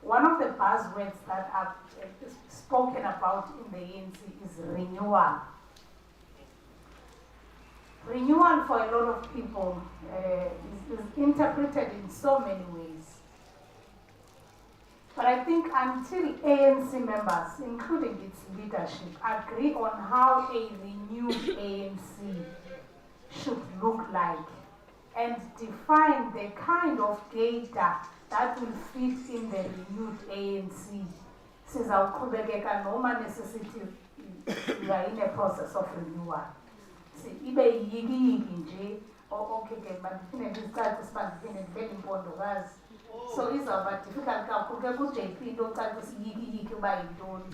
One of the buzzwords that are spoken about in the ANC is renewal. Renewal for a lot of people is interpreted in so many ways. But I think until ANC members, including its leadership, agree on how a renewed ANC should look like and define the kind of data that will fit in the renewed ANC, sizawuqhubekeka noma necessity we are in a process of renewal. Ibe yiki nje okay ke mandifine ngicace sibandifine ngibele impondokazi. So izawuba difficult kakhulu ke ku-JP into ocacisa yiki uba yintoni.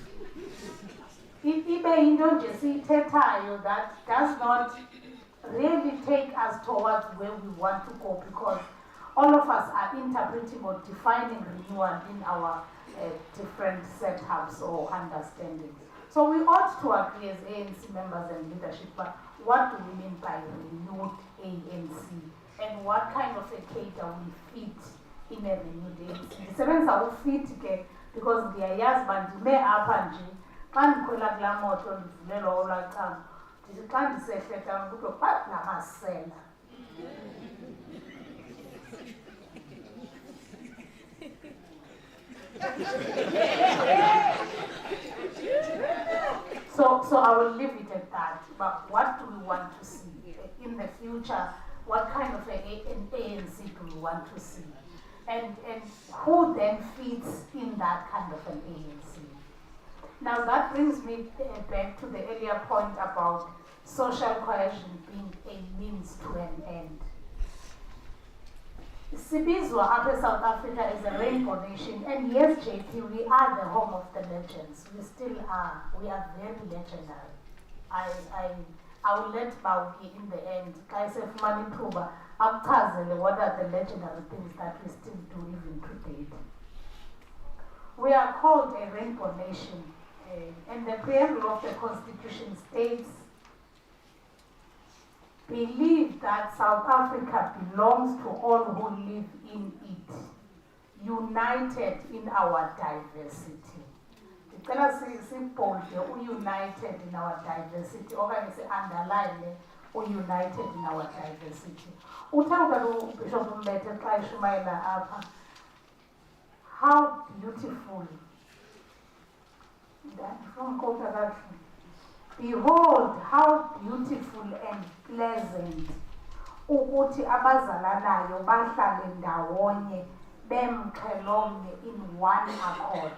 Ibe into nje siyithethayo that does not really take us towards where we want to go, because all of us are interpreting or defining renewal in our different setups or understandings. So we ought to agree as ANC members and leadership, but what do we mean by renewed ANC? And what kind of a cater will fit in a renewed ANC? The seven will fit because ndiyayazi uba ndime apha nje xa ndikhwela kulaa moto ndivulelwa olwaa cama ndithi xa ndisehleka kuthiwa phaa namasela. So I will leave it at that. But what do we want to see in the future? What kind of an ANC do we want to see? And who then fits in that kind of an ANC? Now that brings me back to the earlier point about social cohesion being a means to an end. Sibizwa apha South Africa is a rainbow nation, and yes, JP, we are the home of the legends. We still are. We are very legendary. I will let Bauki in the end. Kaisef Manituba, Abtazele, what are the legendary things that we still do even today? We are called a rainbow nation, and the preamble of the Constitution states, believe that South Africa belongs to all who live in it, united in our diversity. Ndicela sibhonde united in our diversity, okanye si-underline united in our diversity. Uthanda uBishop Mbete xa eshumayela apha, how beautiful, ndandifuna kakuhle. Behold, how beautiful and pleasant ukuthi abazalanayo bahlale ndawonye bemqhelomnye in one accord.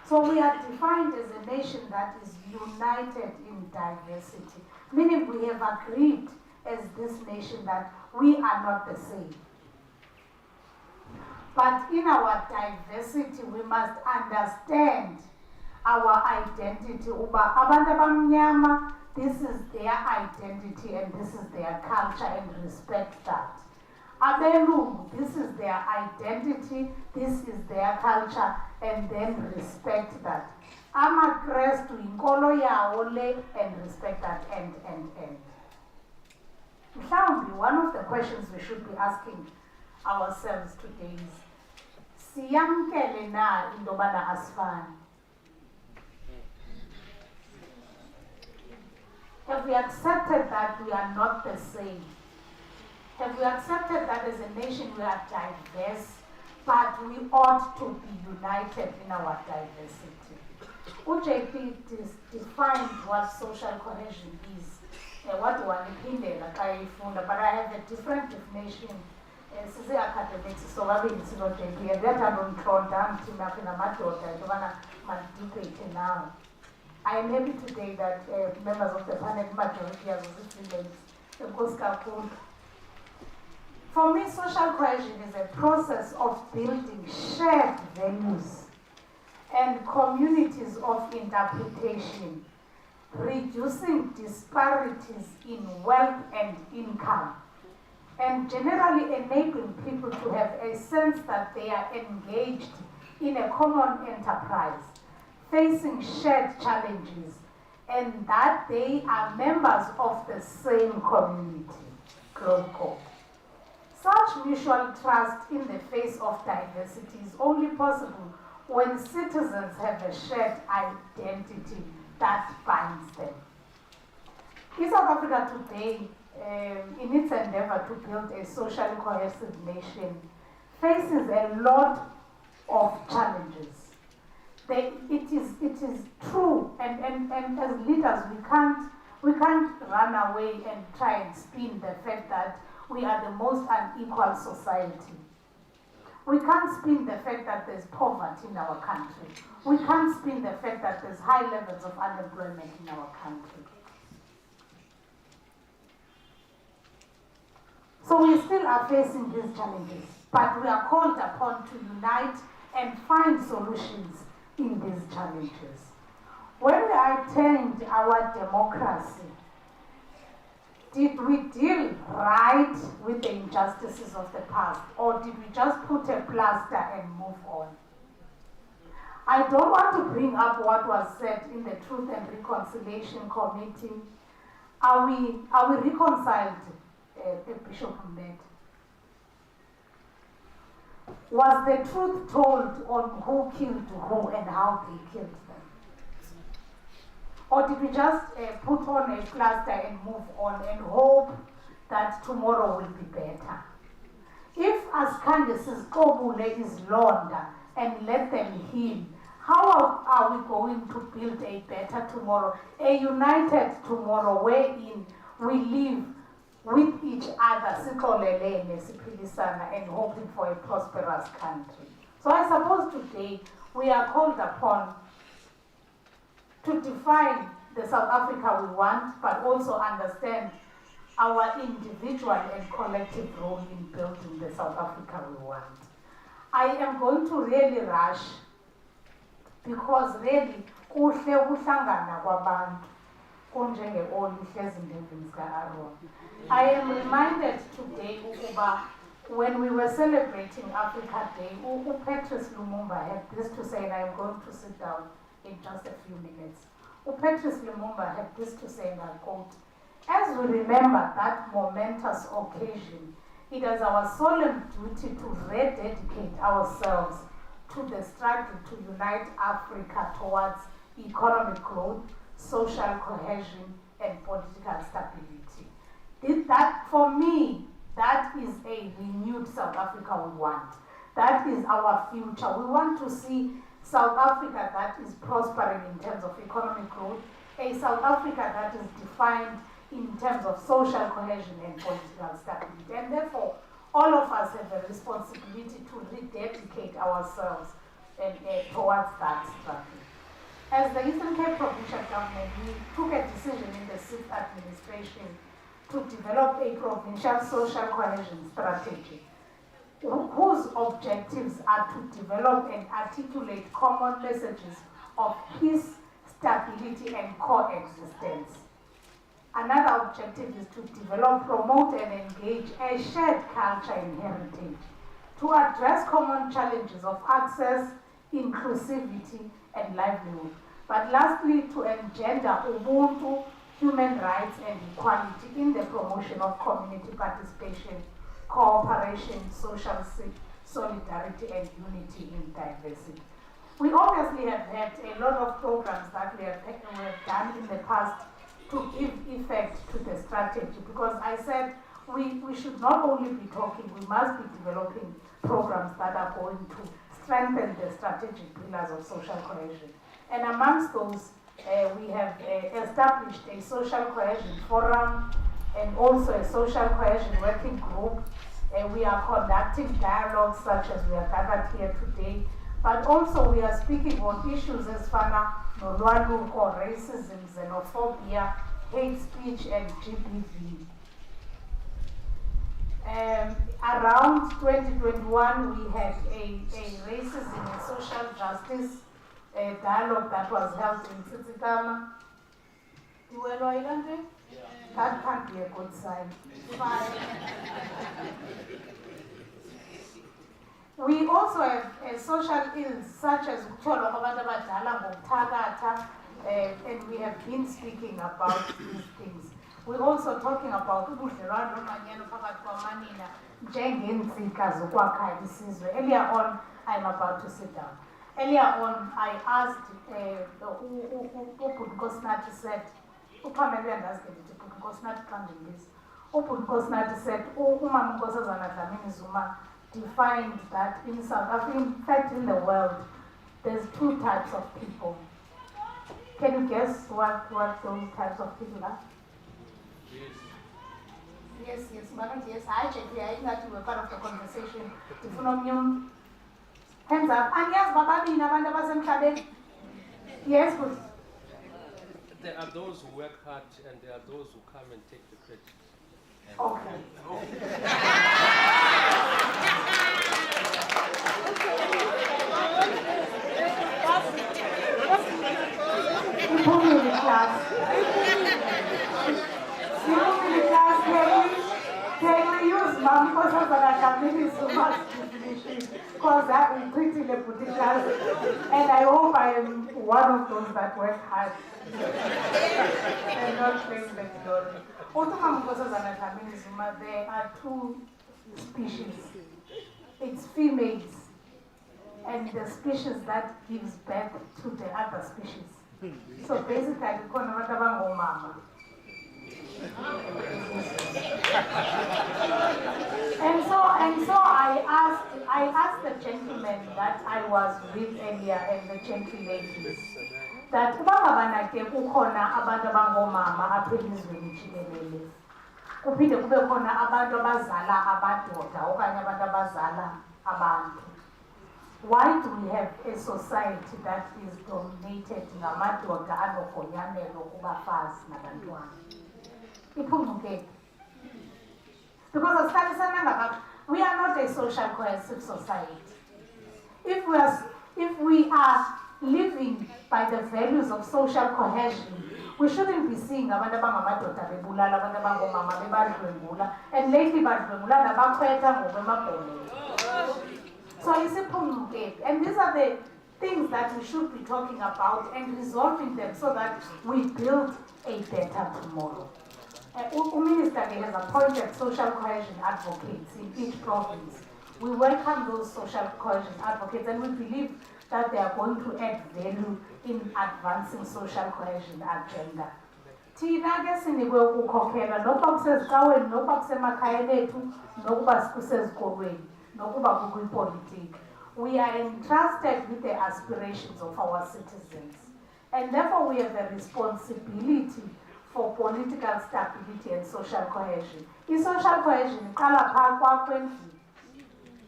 So we are defined as a nation that is united in diversity, meaning we have agreed as this nation that we are not the same. But in our diversity, we must understand our identity. Uba abantu abamnyama, this is their identity and this is their culture, and respect that. Abelungu, this is their identity, this is their culture, and then respect that. AmaKrestu inkolo yawo le, and respect that, and. Mhlawumbi, one of the questions we should be asking ourselves today is, siyamkele na into yobana asifani? Have we accepted that we are not the same? Have we accepted that as a nation we are diverse, but we ought to be united in our diversity? UJP defined what social cohesion is. What do I mean? But I have a different definition. Size academics, so I mean, it's not JP. And that I don't throw down to my daughter. I don't want to debate now. I am happy today that members of the panel majority are Muslims. For me, social cohesion is a process of building shared values and communities of interpretation, reducing disparities in wealth and income, and generally enabling people to have a sense that they are engaged in a common enterprise, facing shared challenges, and that they are members of the same community. Close quote. Such mutual trust in the face of diversity is only possible when citizens have a shared identity that binds them. In South Africa today, in its endeavor to build a socially cohesive nation, faces a lot of challenges. It is true, and as leaders we can't run away and try and spin the fact that we are the most unequal society. We can't spin the fact that there's poverty in our country. We can't spin the fact that there's high levels of unemployment in our country. So we still are facing these challenges, but we are called upon to unite and find solutions in these challenges. When we attained our democracy, did we deal right with the injustices of the past, or did we just put a plaster and move on? I don't want to bring up what was said in the Truth and Reconciliation Committee. Are we reconciled, Bishop Mbete? Was the truth told on who killed who and how they killed them? Or did we just put on a plaster and move on and hope that tomorrow will be better? If Askange's Kobule is Londa and let them heal, how are we going to build a better tomorrow, a united tomorrow wherein we live with each other, and hoping for a prosperous country? So I suppose today we are called upon to define the South Africa we want, but also understand our individual and collective role in building the South Africa we want. I am going to really rush because really kuhle ukuhlangana kwabantu kunjenge all ihlezi endlini zika-Aaron. I am reminded today ukuba when we were celebrating Africa Day, Patrice Lumumba had this to say, and I am going to sit down in just a few minutes. Patrice Lumumba had this to say, and I quote, "As we remember that momentous occasion, it is our solemn duty to rededicate ourselves to the struggle to unite Africa towards economic growth, social cohesion, and political stability." That, for me, that is a renewed South Africa we want. That is our future. We want to see South Africa that is prospering in terms of economic growth, a South Africa that is defined in terms of social cohesion and political stability. And therefore, all of us have a responsibility to rededicate ourselves towards that struggle. As the Eastern Cape Provincial Government, we took a decision in the 6th administration to develop a provincial social cohesion strategy whose objectives are to develop and articulate common messages of peace, stability, and coexistence. Another objective is to develop, promote, and engage a shared culture and heritage to address common challenges of access, inclusivity, and livelihood. But lastly, to engender Ubuntu, human rights, and equality in the promotion of community participation, cooperation, social solidarity, and unity in diversity. We obviously have had a lot of programs that we have done in the past to give effect to the strategy, because I said we should not only be talking, we must be developing programs that are going to strengthen the strategic pillars of social cohesion. And amongst those, we have established a social cohesion forum and also a social cohesion working group. We are conducting dialogues such as we are gathered here today, but also we are speaking on issues as fana nolwaluko, racism, xenophobia, hate speech, and GBV. Around 2021, we had a racism and social justice dialogue that was held in Tsitsikamma. You were Loyland? Yeah. That can't be a good sign. We also have social ills such as and we have been speaking about these things. We're also talking about earlier on. I'm about to sit down. Earlier on, I asked Kosnati said, said, defined that in South Africa, in fact in the world, there's two types of people. Can you guess what those types of people are? Yes, I checked here. I think that you were part of the conversation. Hands up. And yes, Baba, yes, good. There are those who work hard and there are those who come and take the credit. Okay. People in the class. Can we use mom because of the community so much definition? Because that will quickly put the class. And I hope I am one of those that work hard and not claim the glory. There are two species. it's females and the species that gives birth to the other species. So basically, khona abantu abangomama. And so I asked the gentleman that I was with earlier and the gentle ladies that bangabanake kukhona abantu abangomama apha elizweni jikelele. Kuphinde kube khona abantu abazala amadoda okanye abantu abazala abantu. Why do we have a society that is dominated ngamadoda anogonyamelo kubafazi nabantwana? Iphungukile. Because we are not a social cohesive society. If we are living by the values of social cohesion, we shouldn't be seeing abantu abangamadoda bebulala abantu abangomama bebadlwengula, and lately badlwengula nabakhwetha ngokwemabhoneni. So isiphungukile. And these are the things that we should be talking about and resolving them so that we build a better tomorrow. Minister has appointed social cohesion advocates in each province. We welcome those social cohesion advocates and we believe that they are going to add value in advancing social cohesion agenda. Thina ke sinikwe ukukhokhela nokuba kusezikaweni nokuba kusemakhaya lethu nokuba kusezikolweni nokuba kukwipolitiki. We are entrusted with the aspirations of our citizens, and therefore we have a responsibility for political stability and social cohesion. I-social cohesion iqala phaa kwakho endlini.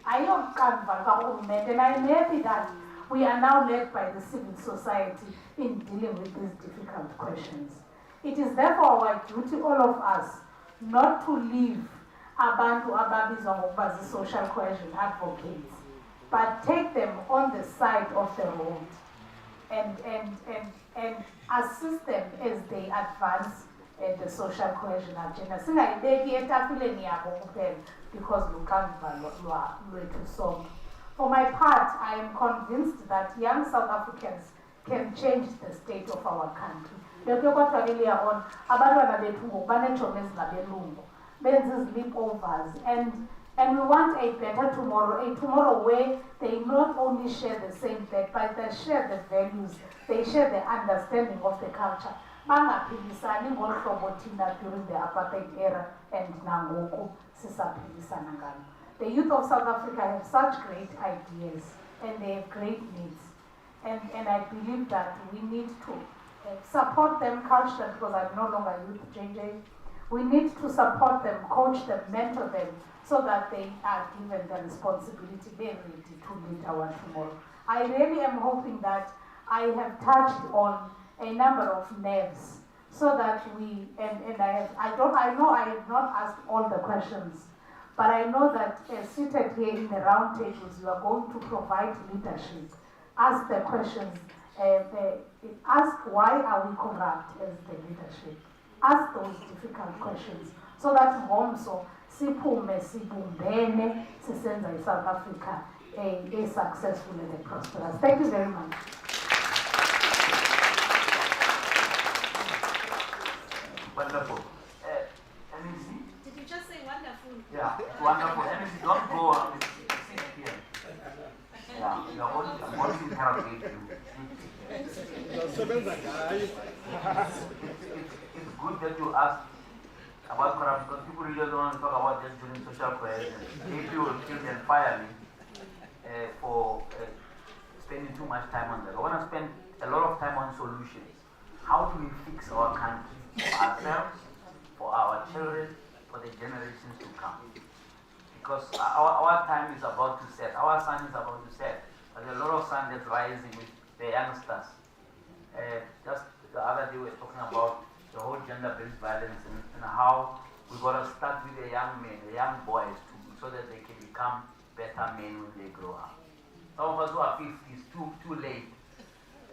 Ayiyoqanduva lukarhulumente, and I'm happy that we are now led by the civil society in dealing with these difficult questions. It is therefore our duty, all of us, not to leave abantu ababizwa ngokuba zi-social cohesion advocates, but take them on the side of the road and assist them as they advance the social cohesion agenda. Singayibeki etafuleni yabo kuphela because luxanduva lwethu sonke. For my part, I am convinced that young South Africans can change the state of our country. Bekuyokwathwa earlier on, abantwana bethu ngoku baneetshomi ezingabelungu, benza sleepovers, and we want a better tomorrow, a tomorrow where they not only share the same bed, but they share the values, they share the understanding of the culture. Bangaphilisani ngolu hlobo thina during the apartheid era and nangoku sisaphilisana ngalo. The youth of South Africa have such great ideas and they have great needs. And I believe that we need to support them, coach them, because I'm no longer youth JJ. We need to support them, coach them, mentor them, so that they are given the responsibility, they're ready to lead our tomorrow. I really am hoping that I have touched on a number of nerves, so that we, and I know I have not asked all the questions, but I know that seated here in the round tables, you are going to provide leadership. Ask the questions, ask why are we corrupt as the leadership? Ask those difficult questions, so that ngomso siphume sibumbene sisenza iSouth Africa a successful and a prosperous. Thank you very much. Wonderful. MEC? Did you just say wonderful? Yeah, wonderful. MEC, don't go sit here. Yeah, you're only interrogate you. It's good that you asked about corruption, because people really don't want to talk about just during social cohesion. Maybe you will kill and fire me for spending too much time on that. I want to spend a lot of time on solutions. How do we fix our country for ourselves, for our children, for the generations to come? Because our time is about to set, our sun is about to set. There's a lot of sun that's rising with the youngsters. Just the other day we were talking about the whole gender-based violence and how we got to start with the young men, the young boys, so that they can become better men when they grow up. Some of us who are 50 is too late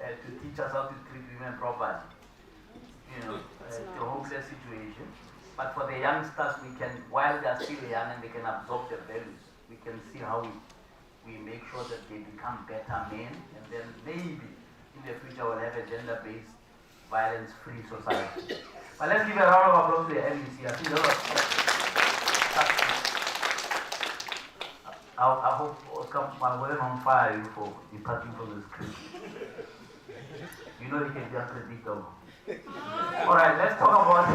to teach us how to treat women properly. You know, the hopeless situation. But for the youngsters, we can, while they are still young and they can absorb the values, we can see how we make sure that they become better men, and then maybe in the future we'll have a gender-based, violence-free society. But let's give a round of applause to the MEC. I think that was I hope Oscar wasn't on fire for departing from the script. You know he can be unpredictable. Alright, let's talk about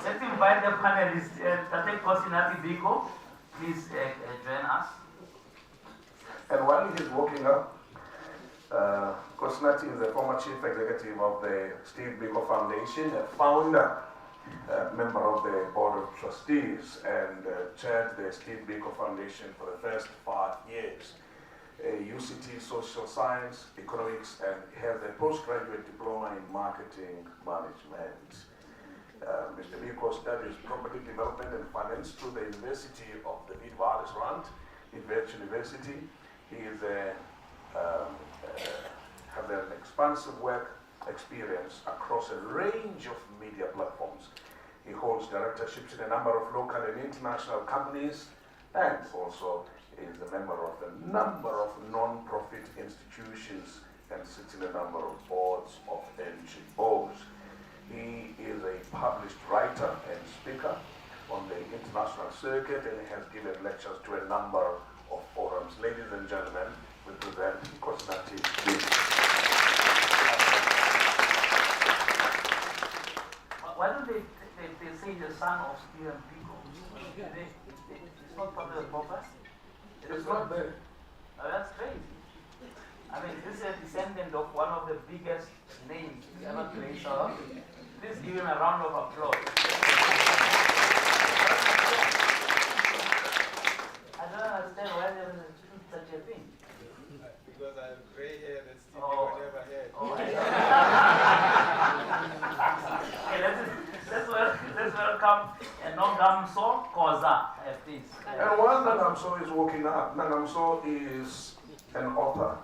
let's invite the panelists. Tate Kosinati Biko, please join us. And while he's walking up, Kosinati is the former chief executive of the Steve Biko Foundation, a founder, member of the board of trustees, and chaired the Steve Biko Foundation for the first 5 years. UCT Social Science, Economics, and has a postgraduate diploma in Marketing Management. Mr. Biko studies property development and finance through the University of the Witwatersrand, Wits University. He is has an expansive work experience across a range of media platforms. He holds directorships in a number of local and international companies, and also is a member of a number of non-profit institutions and sits in a number of boards of NGOs. He is a published writer and speaker on the international circuit, and he has given lectures to a number of forums. Ladies and gentlemen, we present Kosinati Biko. Why don't they say the son of Stephen Biko? It's not part of the purpose? It's not there. Oh, that's crazy. I mean, this is a descendant of one of the biggest names ever to in South Africa. Please give him a round of applause. I don't understand why there is such a thing. Because I have gray hair that Steve Oh. never had. Oh, okay, let's welcome Nangamso Koza, please. And while Nangamso is walking up, Nangamso is an author,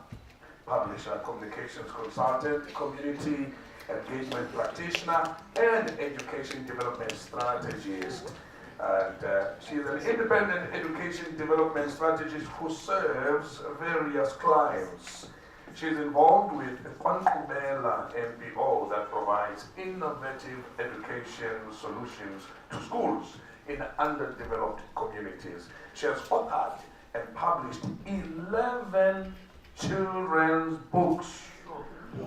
publisher, communications consultant, community engagement practitioner, and education development strategist. And she is an independent education development strategist who serves various clients. She is involved with the Kwankubela NPO that provides innovative education solutions to schools in underdeveloped communities. She has authored and published 11 children's books,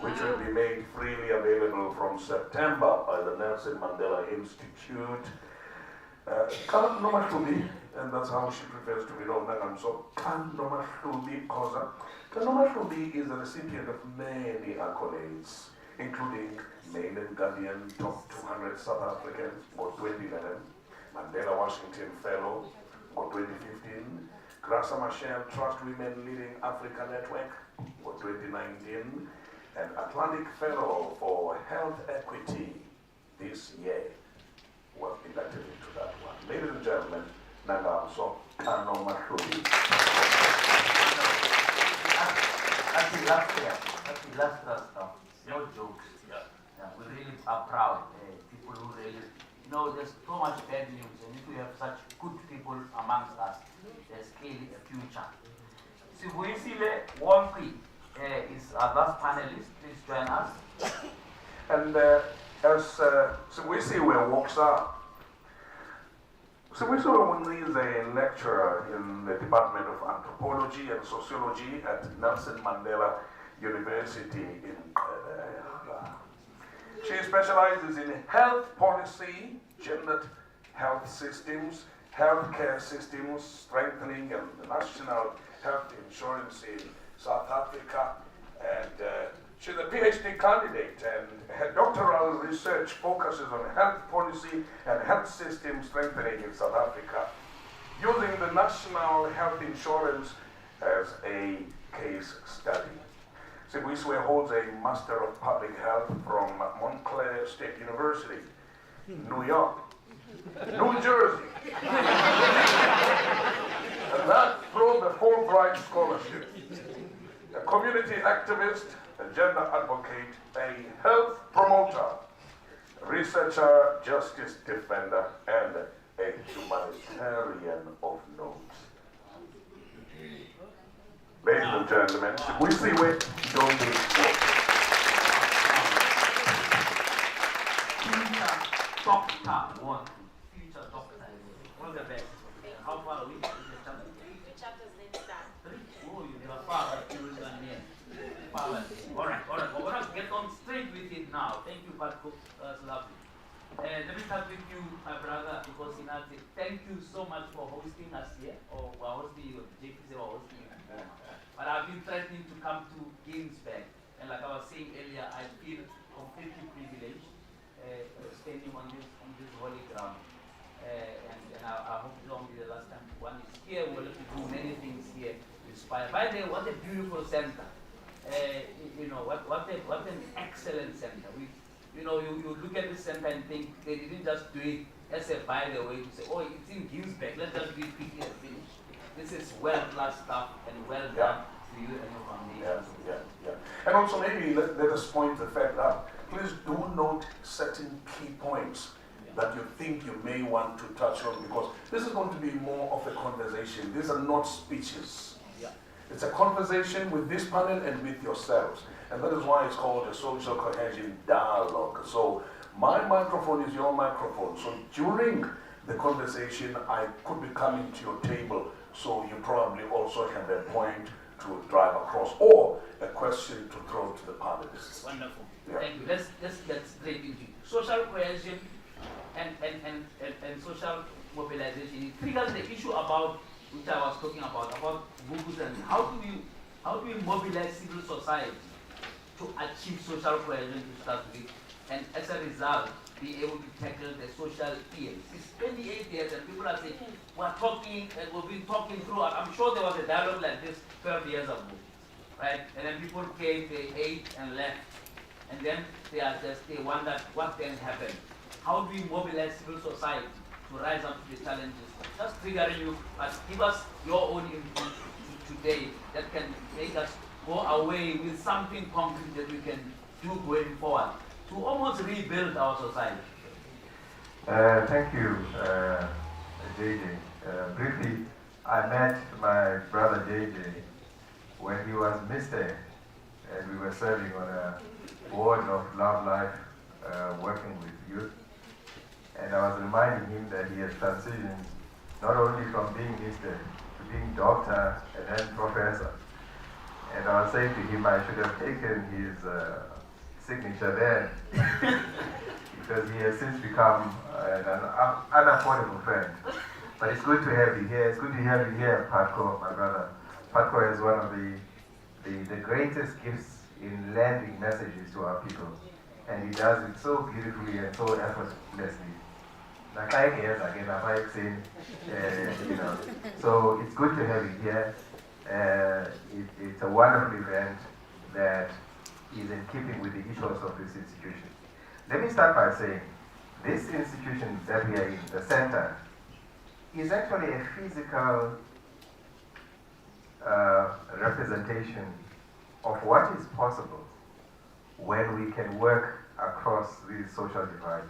which will be made freely available from September by the Nelson Mandela Institute. Kanomahlubi, and that's how she prefers to be known, Nangamso. Kanomahlubi Koza. Kanomahlubi is a recipient of many accolades, including Mail and Guardian Top 200 South Africans for 2011, Mandela Washington Fellow for 2015, Grasa Machel Trust Women Leading Africa Network for 2019, and Atlantic Fellow for Health Equity this year. Was inducted into that one. Ladies and gentlemen, Nangamso Kanomahlubi. That's illustrious stuff. No jokes. Yeah, we really are proud. People who really, there's so much bad news, and if we have such good people amongst us, there's clearly a future. Sibuisile Wonki is our last panelist. Please join us. And as Sibuisiwe walks up, Sibuisiwe is a lecturer in the Department of Anthropology and Sociology at Nelson Mandela University in She specializes in health policy, gendered health systems, healthcare systems, strengthening and the national health insurance in South Africa, and she's a PhD candidate, and her doctoral research focuses on health policy and health system strengthening in South Africa, using the national health insurance as a case study. Sibuisiwe holds a Master of Public Health from Montclair State University, New York, New Jersey, and that through the Fulbright Scholarship. A community activist, a gender advocate, a health promoter, researcher, justice defender, and a humanitarian of note. Ladies and gentlemen, Sibuisiwe don't need Future doctor, one. Future doctor. All the best. How far are we? hosting us here, or we're hosting you, JPC were hosting you before. But I've been threatening to come to Ginsberg, and like I was saying earlier, I feel completely privileged standing on this holy ground. And I hope it won't be the last time one is here. We'll have to do many things here. Inspired. By the way, what a beautiful center. You know, what an excellent center. You look at this center and think they didn't just do it as a by the way to say, oh, it's in Ginsberg, let's just do it quickly and finish. This is well-class stuff and well done to you and your foundation. Yeah. And also maybe let us point the fact out. Please do note certain key points that you think you may want to touch on, because this is going to be more of a conversation. These are not speeches. Yeah. It's a conversation with this panel and with yourselves. And that is why it's called a social cohesion dialogue. So my microphone is your microphone. So during the conversation, I could be coming to your table, so you probably also have a point to drive across or a question to throw to the panelists. Wonderful. Yeah. Thank you. Let's get straight into it. Social cohesion and social mobilization. It triggers the issue about which I was talking about Bukus, and how do we mobilize civil society to achieve social cohesion to start with, and as a result be able to tackle the social ills. It's 28 years and people are saying, we're talking and we've been talking through. I'm sure there was a dialogue like this 12 years ago, right? And then people came, they ate and left. And then they wondered what then happened. How do we mobilize civil society to rise up to the challenges? Just triggering you, but give us your own input today that can make us go away with something concrete that we can do going forward to almost rebuild our society. Thank you, JJ. Briefly, I met my brother JJ when he was Mr. and we were serving on a board of Love Life, working with youth. And I was reminding him that he has transitioned not only from being Mr. to being doctor and then professor. And I was saying to him I should have taken his signature then, because he has since become an unaffordable friend. But it's good to have you here. It's good to have you here, Patko, my brother. Patko is one of the greatest gifts in lending messages to our people. And he does it so beautifully and so effortlessly. Like I guess, again, I'm saying, So it's good to have you here. It's a wonderful event that is in keeping with the ethos of this institution. Let me start by saying, this institution that we are in, the center, is actually a physical representation of what is possible when we can work across these social divides.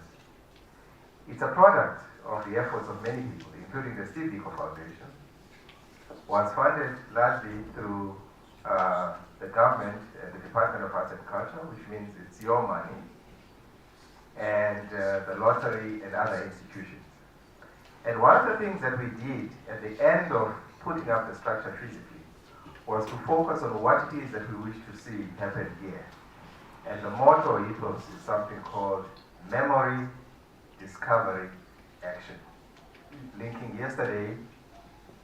It's a product of the efforts of many people, including the Biko Foundation. Was funded largely through the government and the Department of Arts and Culture, which means it's your money, and the lottery and other institutions. And one of the things that we did at the end of putting up the structure physically was to focus on what it is that we wish to see happen here. And the motto ethos is something called memory, discovery, action. Linking yesterday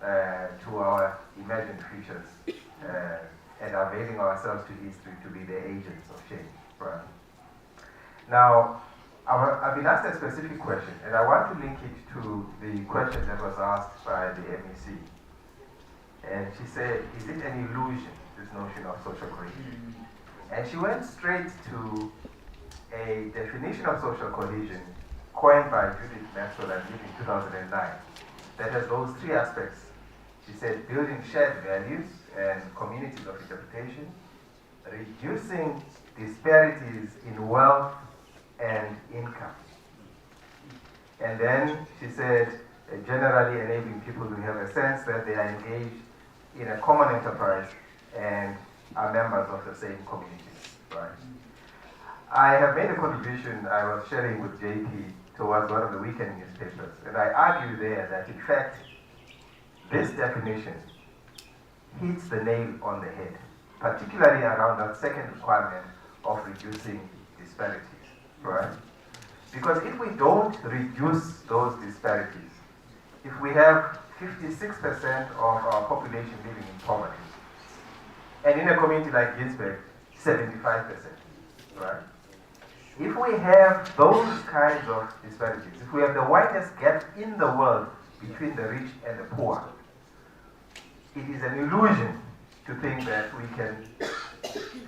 to our imagined futures and availing ourselves to history to be the agents of change. Right? Now, I've been asked a specific question, and I want to link it to the question that was asked by the MEC. And she said, is it an illusion, this notion of social cohesion? And she went straight to a definition of social cohesion coined by Judith Maxwell, I believe, in 2009, that has those three aspects. She said building shared values and communities of interpretation, reducing disparities in wealth and income. And then she said generally enabling people to have a sense that they are engaged in a common enterprise and are members of the same communities. Right? I have made a contribution I was sharing with JP towards one of the weekend newspapers, and I argue there that in fact this definition hits the nail on the head, particularly around that second requirement of reducing disparities, right? Because if we don't reduce those disparities, if we have 56% of our population living in poverty. And in a community like Ginsberg, 75%, right? If we have those kinds of disparities, if we have the widest gap in the world between the rich and the poor, it is an illusion to think that we can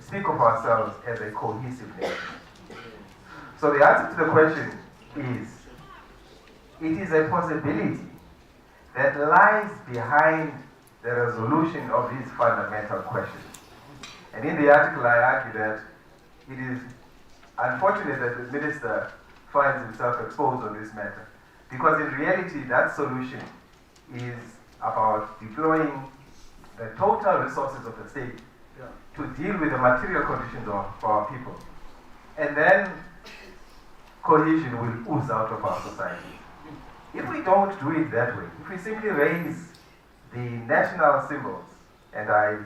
speak of ourselves as a cohesive nation. So the answer to the question is, it is a possibility that lies behind the resolution of these fundamental questions. And in the article I argue that it is unfortunate that the minister finds himself exposed on this matter, because in reality that solution is about deploying the total resources of the state to deal with the material conditions of our people. And then cohesion will ooze out of our society. If we don't do it that way, if we simply raise the national symbols, and I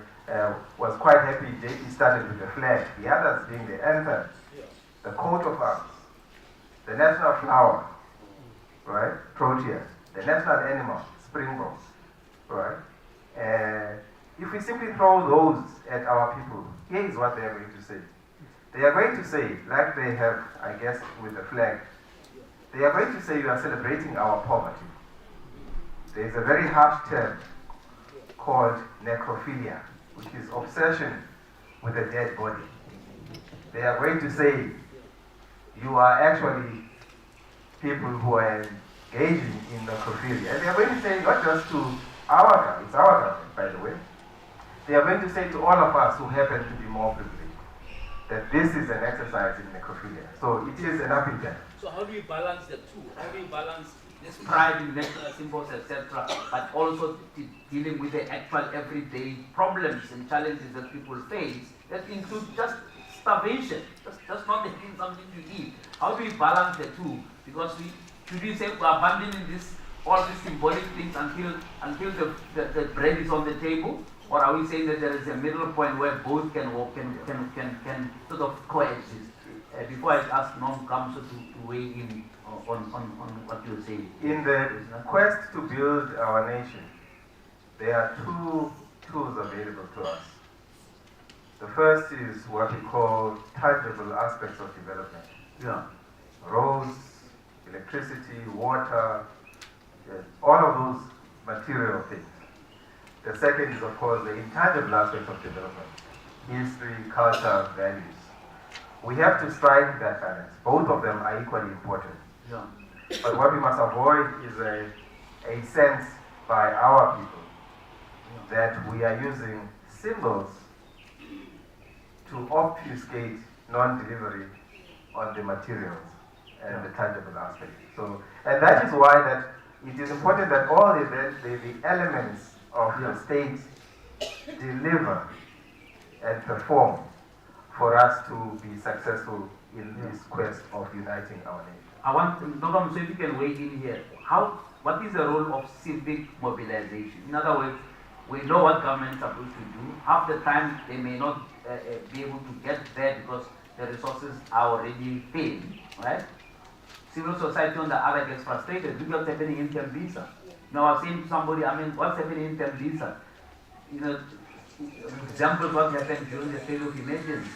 was quite happy JP started with the flag, the others being the anthem, the coat of arms, the national flower, right, protea, the national animal, springbok, right? If we simply throw those at our people, here is what they are going to say. They are going to say, like they have, I guess, with the flag, they are going to say you are celebrating our poverty. There is a very harsh term called necrophilia, which is obsession with a dead body. They are going to say you are actually people who are engaging in necrophilia. And they are going to say not just to our government, it's our government, by the way. They are going to say to all of us who happen to be more privileged that this is an exercise in necrophilia. So it is an epidemic. So how do you balance the two? How do you balance this pride in national symbols, etc., but also dealing with the actual everyday problems and challenges that people face that include just starvation, just not having something to eat? How do we balance the two? Because should we say we're abandoning all these symbolic things until the bread is on the table? Or are we saying that there is a middle point where both can sort of coexist? Before I ask Nom Kamso to weigh in on what you're saying. In the quest to build our nation, there are two tools available to us. The first is what we call tangible aspects of development. Yeah. Roads, electricity, water, all of those material things. The second is, of course, the intangible aspects of development. History, culture, values. We have to strike that balance. Both of them are equally important. Yeah. But what we must avoid is a sense by our people that we are using symbols to obfuscate non-delivery on the materials and the tangible aspects. So, and that is why that it is important that all the elements of the state deliver and perform for us to be successful in this quest of uniting our nation. I want Nogam, so if you can weigh in here. What is the role of civic mobilization? In other words, we know what government is supposed to do. Half the time they may not be able to get there because the resources are already paid, right? Civil society on the other gets frustrated. Look what's happening in Tembisa. Now I was saying to somebody, what's happening in Tembisa? Examples what happened during the state of emergency.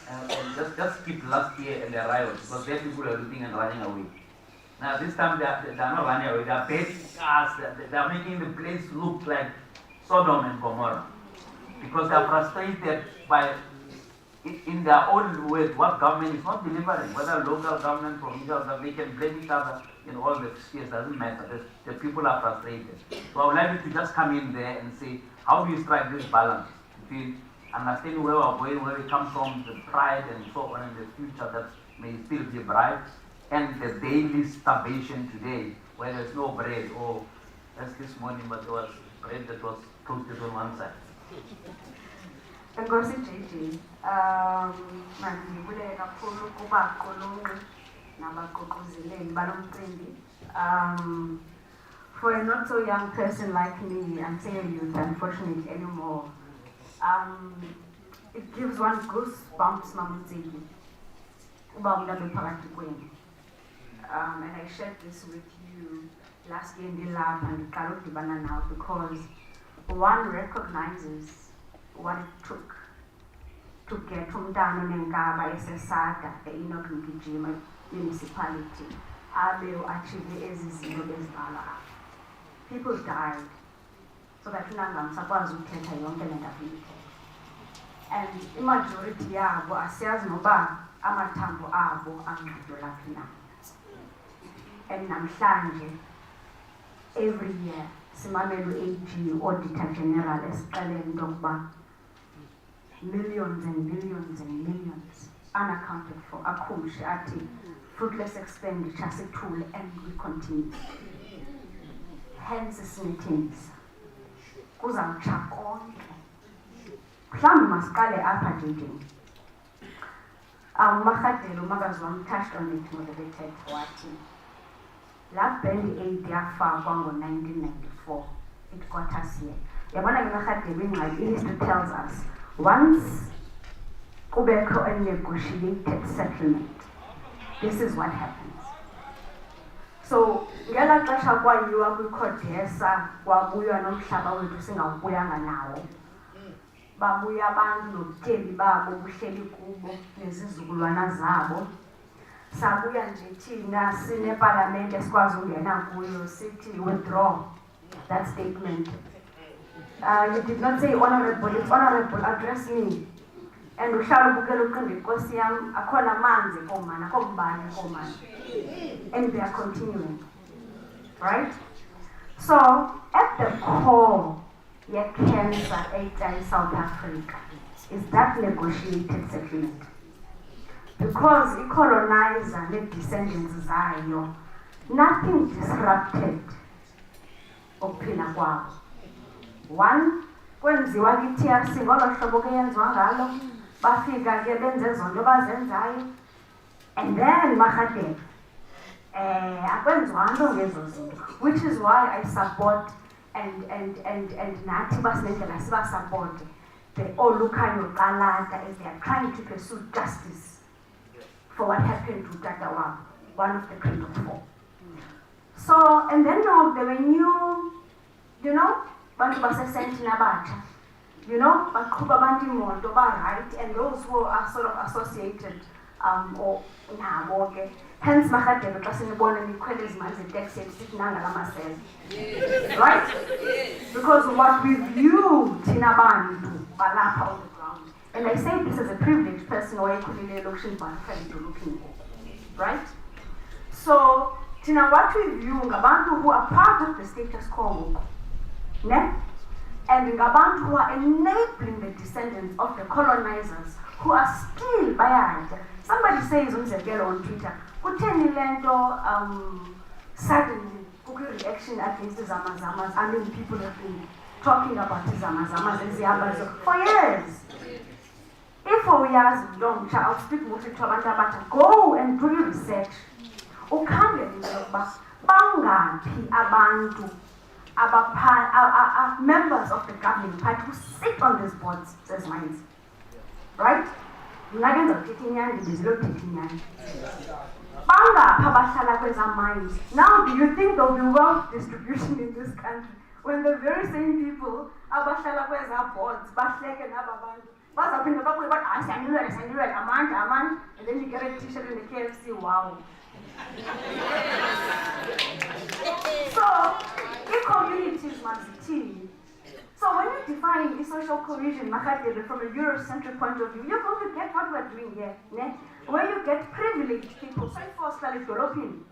And just keep last year and the riots, because there people are looting and running away. Now this time they are not running away, they are baiting cars, they are making the place look like Sodom and Gomorrah. Because they are frustrated by, in their own words, what government is not delivering, whether local government, provincial government, they can blame each other in all the spheres, doesn't matter. The people are frustrated. So I would like you to just come in there and say, how do you strike this balance between understanding where we're going, where we come from, the pride and so on in the future that may still be bright, and the daily starvation today, where there's no bread, or as this morning, but there was bread that was toasted on one side. Enkosi JJ, mandibule kakhulu kubakho lo nabagqugquzeleli balomcimbi. For a not so young person like me, I'm saying youth, unfortunately anymore, it gives one goosebumps, Mamutini, about the phakathi kwenu. And I shared this with you last year ndilapha ndiqala ukudibana nawo because one recognizes what it took to get umntana onenkaba esesada e-Enoch Mgijima municipality abe achieve ezi zinto bezibhalwa apha. People died so that unangam sakwazi ukuthetha yonke le nto afuyithetha. And imajority yabo asiyazi noba amathambo abo angcedolaphi na. And namhlanje every year simamele u-AG Auditor General esixelela into yokuba millions and millions and millions unaccounted for. Akhumshe athi fruitless expenditure sithule and we continue. Hence sinethembisa kuzawutsha konke. Mhlawumbi masiqale apha JJ. Umarhadelo umakazi wam touched on it motivated wathi la band aid yafakwa ngo-1994 it got us here. Yabona ke Marhadelo ingxaki history tells us once kubekho a negotiated settlement, this is what happens. So ngela xesha kwayiwa kwiCodesa kwabuywa nomhlaba wethu singawubuyanga nawo. Babuya abantu nobutyebi babo buhleli kubo nezizukulwana zabo. Sabuya nje thina sineparlamente esikwazi ungena kuyo sithi withdraw that statement. You did not say honorable, it's honorable, address me. And uhlala ubukela uqinga inkosi yam akhona amanzi komana kombane komana. And they are continuing. Right? So at the core cancer in South Africa is that negotiated settlement. Because the colonizer and the descendants zayo, nothing disrupted ukuphila kwabo. One, kwenziwa ki-TRC ngolo hlobo ke yenziwa ngalo, bafika ke benze zonto bazenzayo, and then Marhadelo akwenziwa nto ngezo zinto, which is why I support and nathi basinendlela siba-support the olukhanyo qalata as they are trying to pursue justice for what happened to Tata Wabo, one of the Creed of Four. So, and then there were new, bantu basesenti nabatsha, baqhuba abantu imoto right, and those who are sort of associated or nabo ke. Hence Marhadelo xa sinibona nikhwele izimali ze-taxi sithi nangala masela. Right? Because what we view thina bantu balapha on the ground. And I say this as a privileged person owayekhulile elokishini bafela edolophini. Right? So thina what we view ngabantu who are part of the status quo. Ne? And ngabantu who are enabling the descendants of the colonizers who are still bayadla. Somebody says umzekelo on Twitter, kutheni lento suddenly kukho reaction against izamazamas. I mean, people have been talking about izamazamas ezihamba for years. If uyazi ntomtsha, I'll speak mostly to abantu abatsha, go and do your research. Ukhangele into yokuba bangaphi abantu members of the governing party who sit on these boards zezimines. Right? Now, do you think there will be wealth distribution in this country when the very same people are boards, and then you get a t-shirt in the KFC, wow. So, the communities must be. So when you define the social cohesion Marhadelo from a Eurocentric point of view, you're going to get what we're doing here. Ne? Where you get privileged people, so for Slali Dolopin,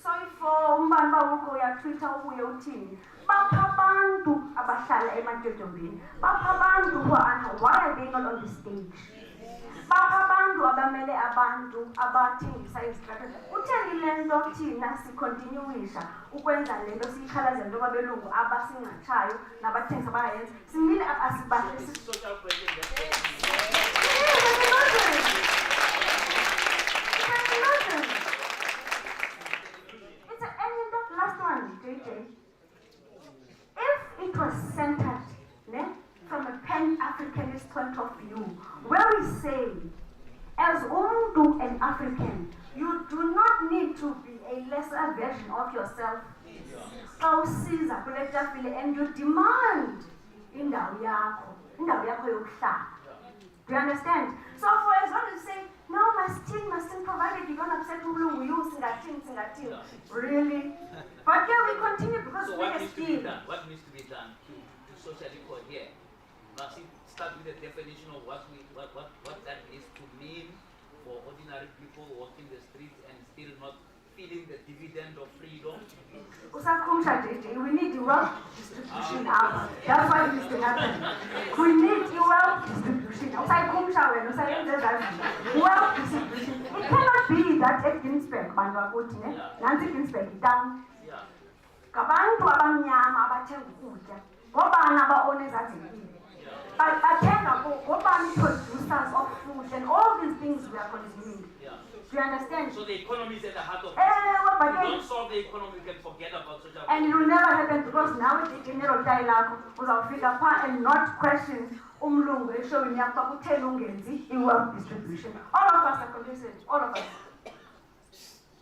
so for Mbamba Uko ya Twitter Uyo team, Bapabandu Abashala Emajojombin, Bapabandu why are they not on the stage? Bapabandu abamele abantu abathengisa izistrategy. Utheni lento thina sicontinuisha ukwenza lento siyikhalaza njengoba belungu abasingatshayo nabathengisa bayenza. Simile asibahle social cohesion. It's an end of last one, JJ. If it was centered, from a pan-Africanist point of view, where we say, as Umdu and African, you do not need to be a lesser version version of yourself. Xa usiza kule tafile and you demand indawo yakho yokuhlala. Do you understand? So for as long as you say, no, must provided you don't upset umlungu, you singating. Really? But yeah, we continue because so we what are needs to be still. done? What needs to be done to socially cohere? Must it start with the definition of what that is to mean for ordinary people walking the streets and still not feeling the dividend of freedom? We need wealth distribution now. That's what needs to happen. We need wealth distribution. Wealth distribution. It cannot be that at Ginsberg, Nancy Ginsberg, down. Kabantu abamnyama abathenga ukutya. Ngobani aba-owners azempilo. Bathenga ngobani producers of food and all these things we are consuming. Do you understand? So the economy is at the heart of it. If you don't solve the economy, you can forget about social policy. And it will never happen because now it's the general dialogue without figure part and not question umlungu showing up ungenzi wealth distribution. All of us are complicit. All of us.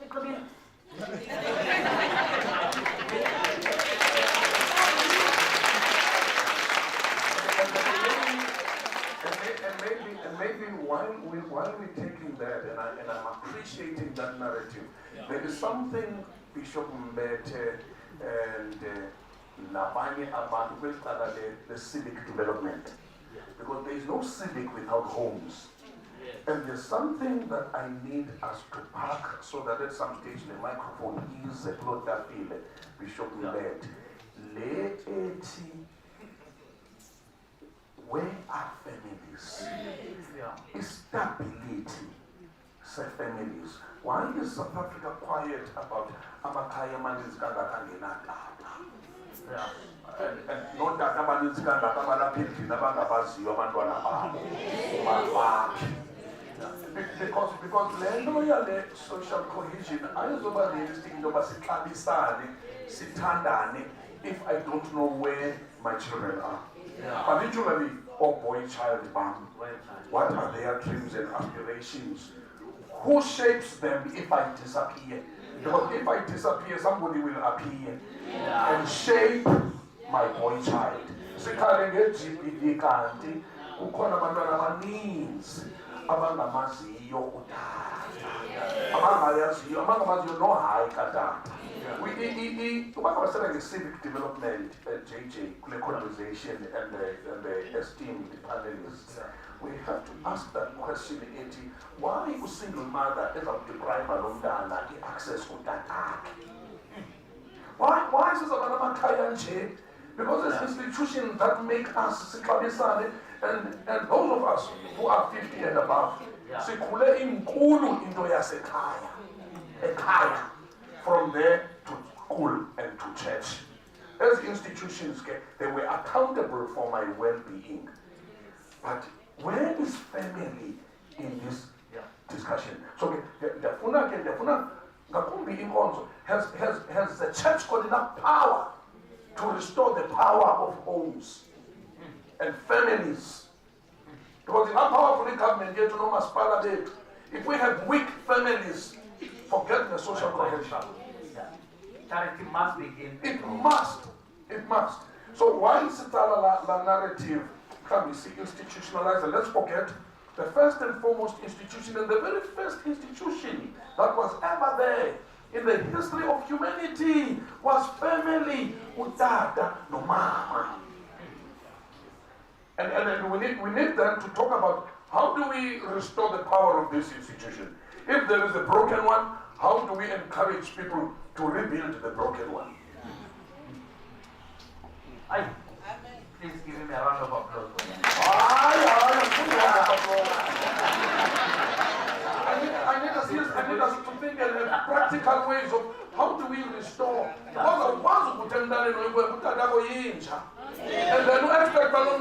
It could be. And maybe while we're taking that, and I'm appreciating that narrative, there is something Bishop Mbete and Nabanye Abantu will start the civic development. Because there is no civic without homes. And there's something that I need us to pack so that at some stage the microphone is a plot that feel Bishop Mbete. Where are families? Stability. Say families. Why is South Africa quiet about Amakaya Manizkanga Kangenata? And not that Amanizkanga Kamalapiti, Nabangabasi, Yomandwana. Because the social cohesion, I was over realistic, Sitandani, if I don't know where my children are. Particularly, boy, child, man. What are their dreams and aspirations? Who shapes them if I disappear? Because if I disappear, somebody will appear and shape my boy child. Sikalenge GPD kanti, ukona bantwana abaninzi abangamaziyo kudala. Abangamaziyo no high kadala. We civic development, JJ, conversation, and the esteemed panelists. We have to ask that question, Eti, why a single mother ever deprive Alondana access to that ark? Why is this about Makayanje? Because it's institutions that make us and those of us who are 50 and above, Sikule inkulu into yasekaya. Ekaya. From there to school and to church. As institutions, they were accountable for my well-being. But where is family in this discussion? So has the church got enough power to restore the power of homes and families? Because in our powerful government, yet to know masipala, if we have weak families, forget the social cohesion. Charity must begin. It must. So why is it la narrative can be institutionalized? And let's forget the first and foremost institution and the very first institution that was ever there in the history of humanity was family, udada, no mama. And we need then to talk about how do we restore the power of this institution. If there is a broken one, how do we encourage people to rebuild the broken one? Please give him a round of applause. I need us to think in practical ways of how do we restore. And then you expect down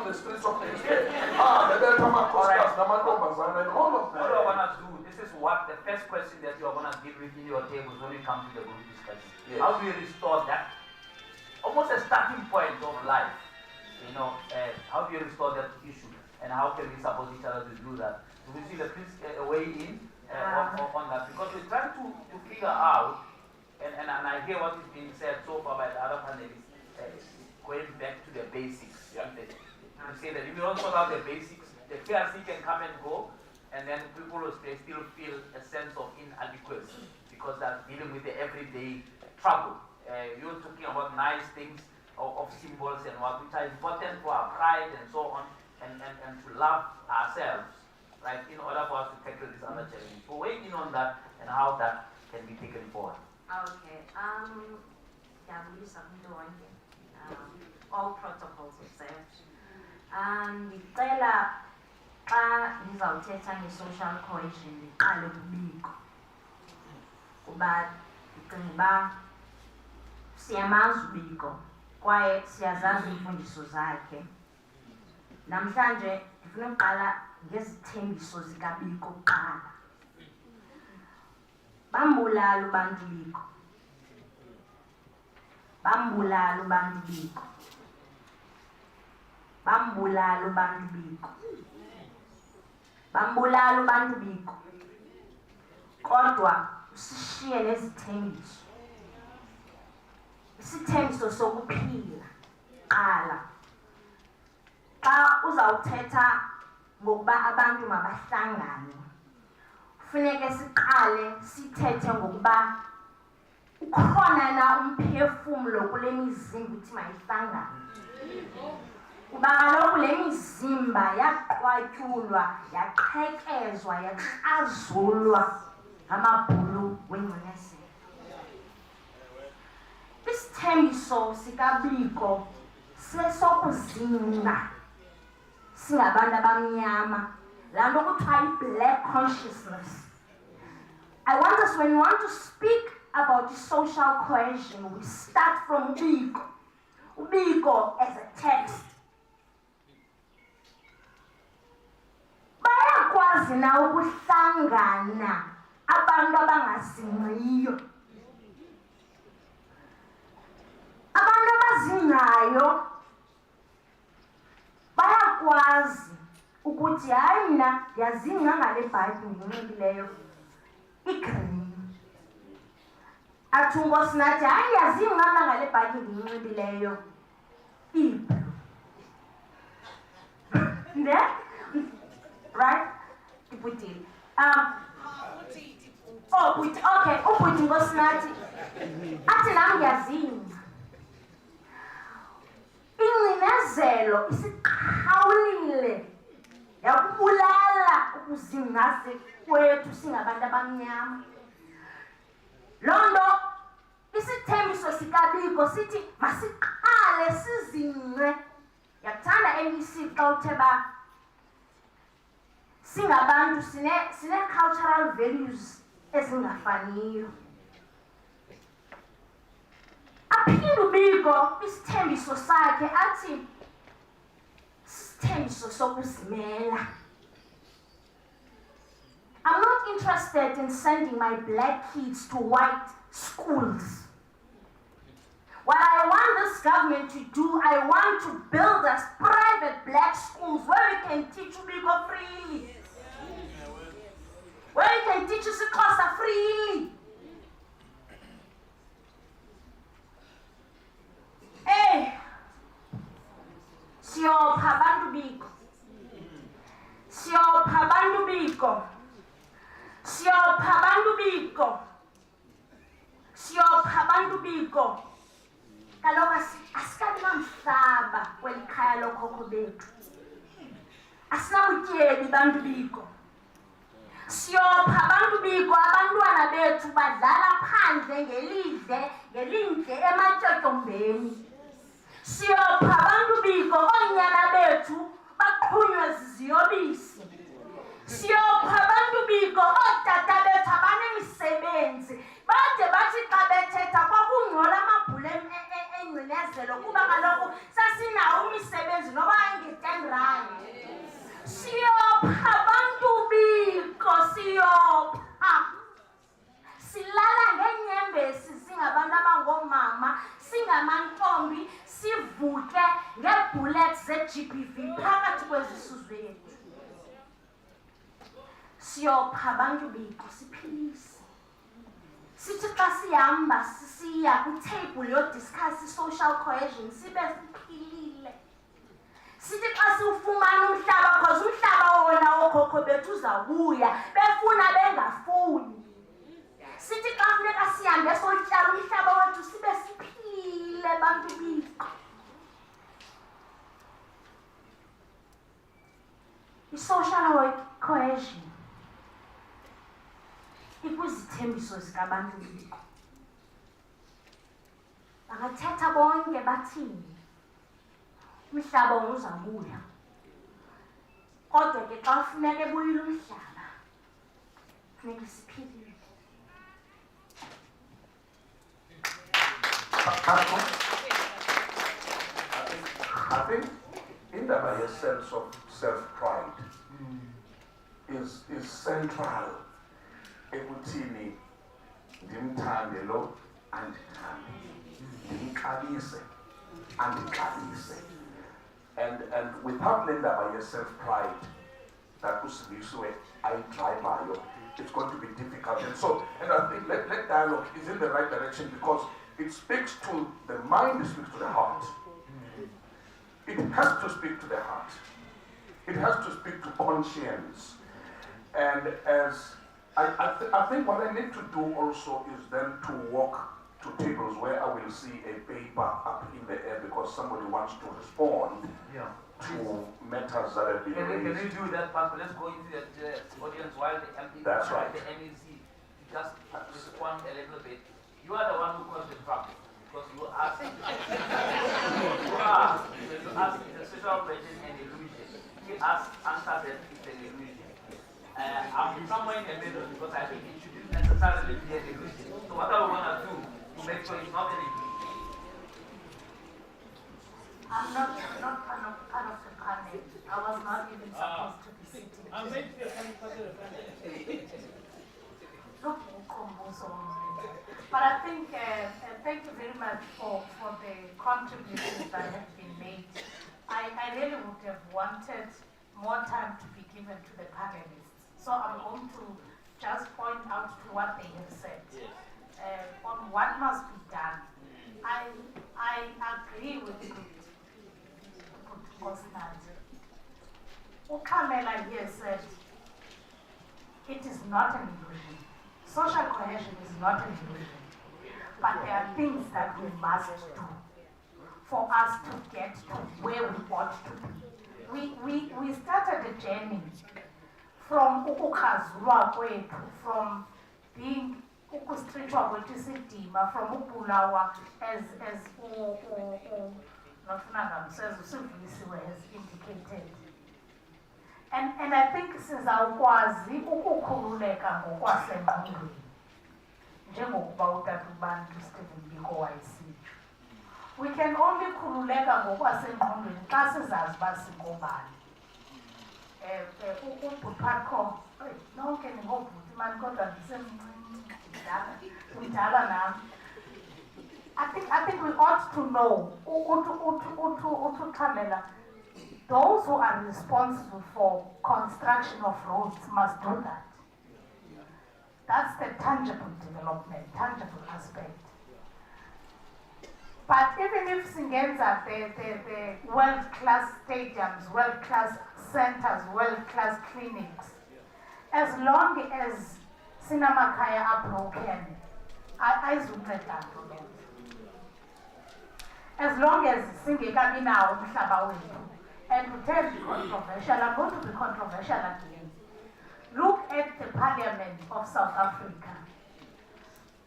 the streets of the state. And all of that. What I want to do, this is what the first question that you are going to deal with in your tables when we come to the group discussion. Yes. How do you restore that? Almost a starting point of life. How do you restore that issue? And how can we support each other to do that? Do we see the way in? on that, because we're trying to figure out, and I hear what is being said so far by the other panelists, going back to the basics. Yeah. To say that if you don't sort out the basics, the KRC can come and go, and then people will still feel a sense of inadequacy because they're dealing with the everyday trouble. You're talking about nice things of symbols and what, which are important for our pride and so on, and to love ourselves, right, in order for us to tackle these other challenges. So weigh in on that and how that can be taken forward. Okay. All protocols observed. Ndicela xa ndizawuthetha nge-social cohesion ndiqale kuBiko kuba ndicinga uba siyamazi uBiko kwaye siyazazi iimfundiso zakhe. Namhlanje ndifuna uqala ngezithembiso zikaBiko kuqala. Bambulala ubantu Biko. Bambulala ubantu Biko. Bambulala ubantu Biko. Bambulala ubantu Biko. Kodwa usishiye nezithembiso. Isithembiso sokuphila qala. Xa uzawuthetha ngokuba abantu mabahlangane, kufuneka siqale sithethe ngokuba ukhona na umphefumlo kule mizimba uthi mayihlangane. Kuba kaloku le mizimba yaqwatyulwa, yaqhekezwa, yaxazulwa ngamabhulu wengcinezelo. Isithembiso sikaBiko sesokuzingca singabantu abamnyama, laa nto kuthiwa yi-black consciousness. I want us, when we want to speak about social cohesion, we start from Biko. Biko as a text. Bayakwazi na ukuhlangana abantu abangazingciyo. Abantu abazingcayo bayakwazi ukuthi hayi mna ndiyazingca ngale bhayibhile ndiyinxibileyo igreen. Athi uNkosi nathi hayi ndiyazingca mna ngale bhayibhile ndiyinxibileyo iblue. Ne? Right? Ibhutile. Oh, bhuti, okay, ubhuti Nkosi nathi athi nam ndiyazingca. Ingcinezelo isiqhawulile yakubulala ukuzingca kwethu singabantu abamnyama. Loo nto isithembiso sikaBiko sithi masiqale sizingce. Yakuthanda MEC xa uthe ba singabantu sine-cultural values ezingafaniyo. Aphinde uBiko isithembiso sakhe athi isithembiso sokuzimela. I'm not interested in sending my black kids to white schools. What I want this government to do, I want to build us private black schools where we can teach Biko freely. Where we can teach isiXhosa freely. Hey, siyopha abantu Biko. Siyopha abantu Biko. Siyopha abantu Biko. Siyopha abantu Biko. Kaloku asikabi namhlaba kweli khaya lokhokho bethu. Asinabutyebi bantu Biko. Siyopha abantu Biko, abantwana bethu badlala phandle ngelindle ematyotyombeni. Siyopha abantu Biko, oonyana bethu baqhunywa ziziyobisi. Siyopha abantu Biko, ootata bethu abanemisebenzi. Bade bathi xa bethetha kwakungcola amabhulu engcinezelo kuba kaloku sasinawo imisebenzi noba enge-R10. Siyopha abantu Biko, siyopha. Silala ngeenyembezi singabantu abangoomama, singamantombi, sivuke ngeebullets ze-GBV phakathi kwezisu zethu. siyopha abantu bethu siphilise. Sithi xa sihamba sisiya kwitable yodiscuss i-social cohesion sibe siphilile. Sithi xa siwufumana umhlaba because umhlaba wona okhokho bethu uzawubuya befuna bengafuni. Sithi xa funeka sihambe sotyala umhlaba wethu sibe siphilile bantu Biko. I-social cohesion ikwizithembiso zikabantu Biko. Bangathetha bonke bathini umhlaba uzabuya. Kodwa ke xa funeka ebuyile umhlaba funeka siphilile. I think in the sense of self-pride is central. Ekuthini ndimthande lo andithande, ndimxabise andixabise. And without the self-pride that uSibiswe ayidrivayo, it's going to be difficult. And I think let dialogue is in the right direction because it speaks to the mind, it speaks to the heart. It has to speak to the heart. It has to speak to conscience. And as I think what I need to do also is then to walk to tables where I will see a paper up in the air because somebody wants to respond to matters that have been raised. Can we do that part? Let's go into the audience while the MP, That's right. the MEC just respond a little bit. You are the one who caused the problem because you asked. You asked the social question and illusion. He answered that it's an illusion. I'm somewhere in the middle because I think it shouldn't necessarily be an illusion. So what I want to do to make sure it's not an illusion? I'm not part of the panel. I was not even supposed to be sitting. I'm going to be part of the panel. But I think, thank you very much for the contributions that have been made. I really would have wanted more time to be given to the panelists. So I'm going to just point out to what they have said. On what must be done. I agree with you. Ukamela here said, it is not an illusion. Social cohesion is not an illusion. But there are things that we must do for us to get to where we want to be. We started a journey from ukukazulwa kwethu, from being ukustrithwa kwethu isidima, from ubulawa as has indicated. And I think sizawukwazi ukukhululeka ngokwasengqondweni njengokuba utata ubantu Stephen Biko wayesitsho. We can only khululeka ngokwasengqondweni xa sizazi uba singobani. Ubhuthwakho nonke ningobhuti mani kodwa ndisemncinci ndala nami. I think we ought to know those who are responsible for construction of roads must do that. That's the tangible development, tangible aspect. But even if Singenza, the world-class stadiums, world-class centers, world-class clinics, as long as Sinamakaya are broken, I zoom that down. As long as Singekabina Umhlaba wethu. And to tell you controversial, I'm going to be controversial again. Look at the Parliament of South Africa.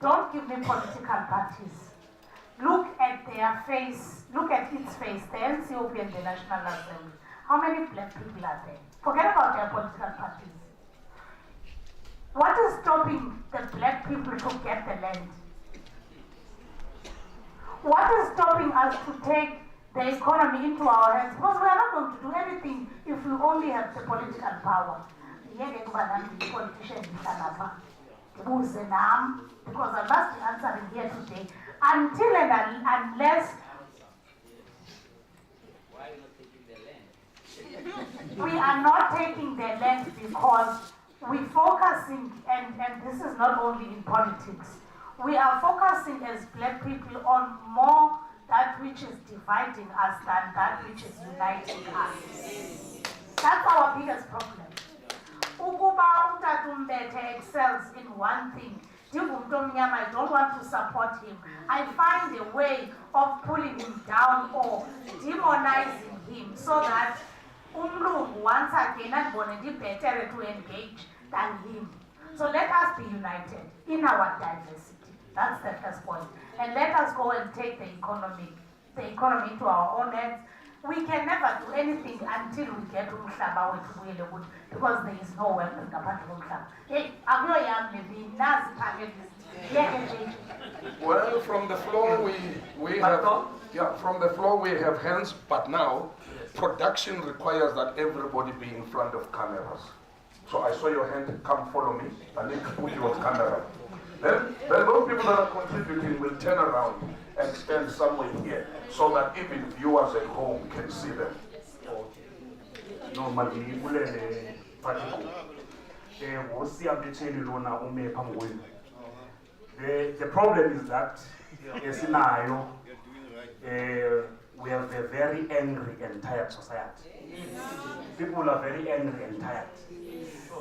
Don't give me political parties. Look at their face, look at its face, the NCOP and the National Assembly. How many black people are there? Forget about their political parties. What is stopping the black people to get the land? What is stopping us to take the economy into our hands? Because we are not going to do anything if we only have the political power. Because I must be answering here today. Until and unless Why are you not taking the land? we are not taking the land because we're focusing, and this is not only in politics, we are focusing as black people on more that which is dividing us than that which is uniting us. That's our biggest problem. Ukuba uTatumbete excels in one thing, I don't want to support him. I find a way of pulling him down or demonizing him so that once again I'm going to be better to engage than him. So let us be united in our diversity. That's the first point. And let us go and take the economy to our own hands. We can never do anything until we get to Umhlaba because there is no way to get to Umhlaba. Hey, well, from the floor we have hands, but now production requires that everybody be in front of cameras. So I saw your hand, come follow me, I need to put you on camera. Then those people that are contributing will turn around and stand somewhere here so that even viewers at home can see them. The problem is that we have a very angry and tired society. People are very angry and tired.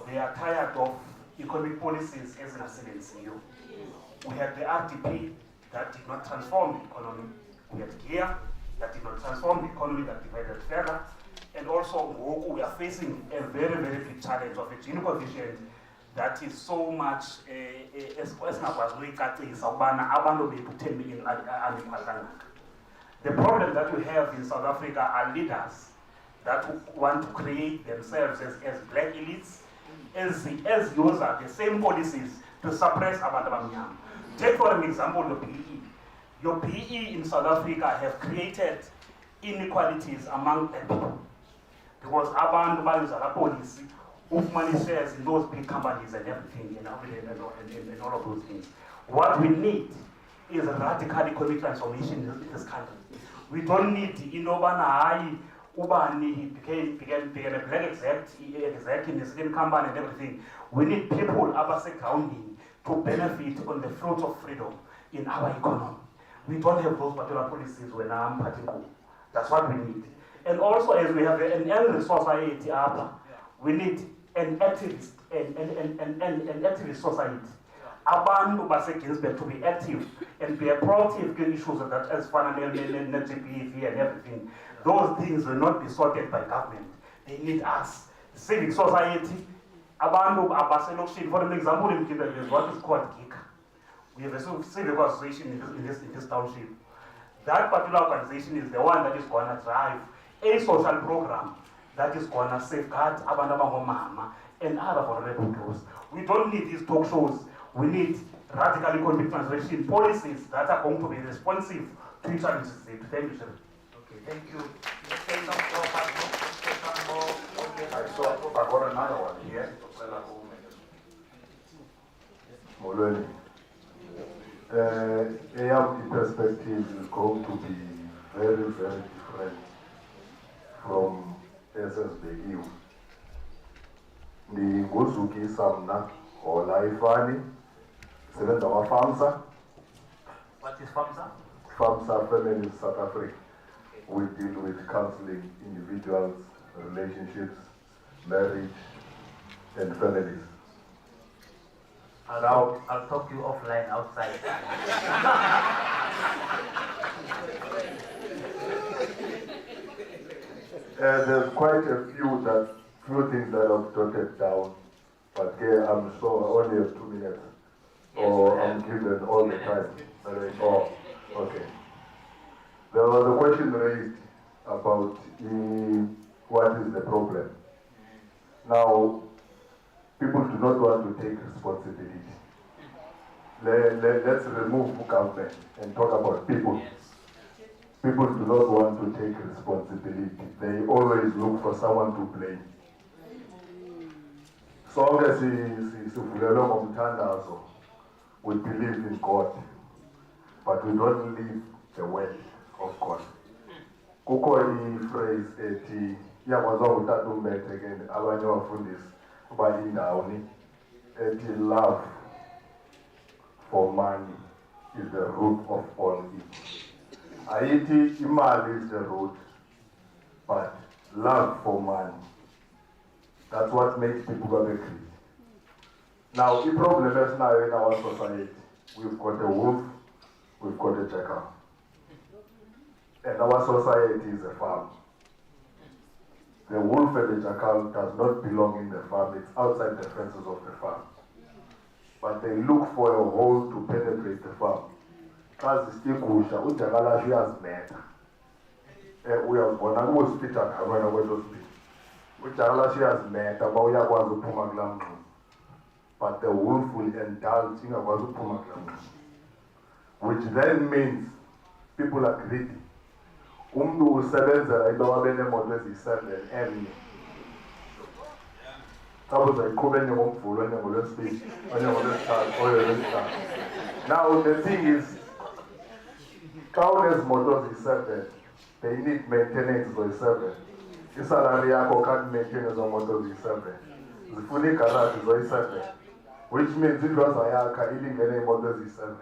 They are tired of economic policies as an CEO. We had the RDP that did not transform the economy. We had GEAR that did not transform the economy, that divided further. And also, we are facing a very, very big challenge of a Gini coefficient that is so much the problem that we have in South Africa are leaders that want to create themselves as black elites, as users, the same policies to suppress abantu abamnyama. Take for an example the PE. Your PE in South Africa have created inequalities among people because abantu bayuza la policy of money shares in those big companies and everything and all of those things. What we need is a radical economic transformation in this country. We don't need Inobana Ubani became a black exec in the same company and everything. We need people grounding to benefit on the fruits of freedom in our economy. We don't have those particular policies when I'm particular. That's what we need. And also, as we have an angry society, we need an activist society. Abantu baseGinsberg to be active and be proactive in issues that as fundamental and everything. Those things will not be sorted by government. They need us. Civic society. Abantu abaselokishini, for an example, in Kimberley, is what is called GIC. We have a civic association in this township. That particular organization is the one that is going to drive a social program that is going to safeguard abantu abangomama and other vulnerable groups. We don't need these talk shows. We need radical economic transformation policies that are going to be responsive to each other. Thank you, sir. Okay, thank you. Let's take some more. I got another one here. Molweni. AMD perspective is going to be very, very different from SSBU. Nguzukisa mna hola ifani sebenza FAMSA. What is FAMSA? FAMSA Feminist South Africa. We deal with counseling individuals, relationships, marriage, and families. I'll talk to you offline outside. There's quite a few things that I've jotted down, but I'm sure I only have 2 minutes, or I'm given all the time. Okay. There was a question raised about what is the problem. Now, people do not want to take responsibility. Let's remove government and talk about people. People do not want to take responsibility. They always look for someone to blame. So we believe in God, but we don't live the way of God. Kuko phrase eti yakwaza utatumbete again abanye wafundisi by indawo ethi love for money is the root of all evil. Ayithi imali is the root, but love for money, that's what makes people go crazy. Now, the problem is now in our society, we've got a wolf, we've got a jackal. And our society is a farm. The wolf and the jackal does not belong in the farm, it's outside the fences of the farm. But they look for a hole to penetrate the farm. Because the kusha, ujakala uyazimeta. Uyazibona kuwusifitha ngabona kwetosipiti. Ujakala uyazimeta bawuyakwazi ukuphuma kula mngxuma. But the wolf will indulge ingakwazi ukuphuma kula mngxuma. Which then means people are greedy. Umuntu usebenzela into wabe nemoto eziyi-7 emnye. Sabuza iqhube ngomvulo ngolwesibili, ngolwesithathu, oyolwesihlanu. Now the thing is, xa unezimoto eziyi-7, they need maintenance zoyi-7. Isalary yakho can't maintain ezo moto eziyi-7. Zifuna igaraji zoyi-7. Which means indloza yakha ilingene imoto eziyi-7.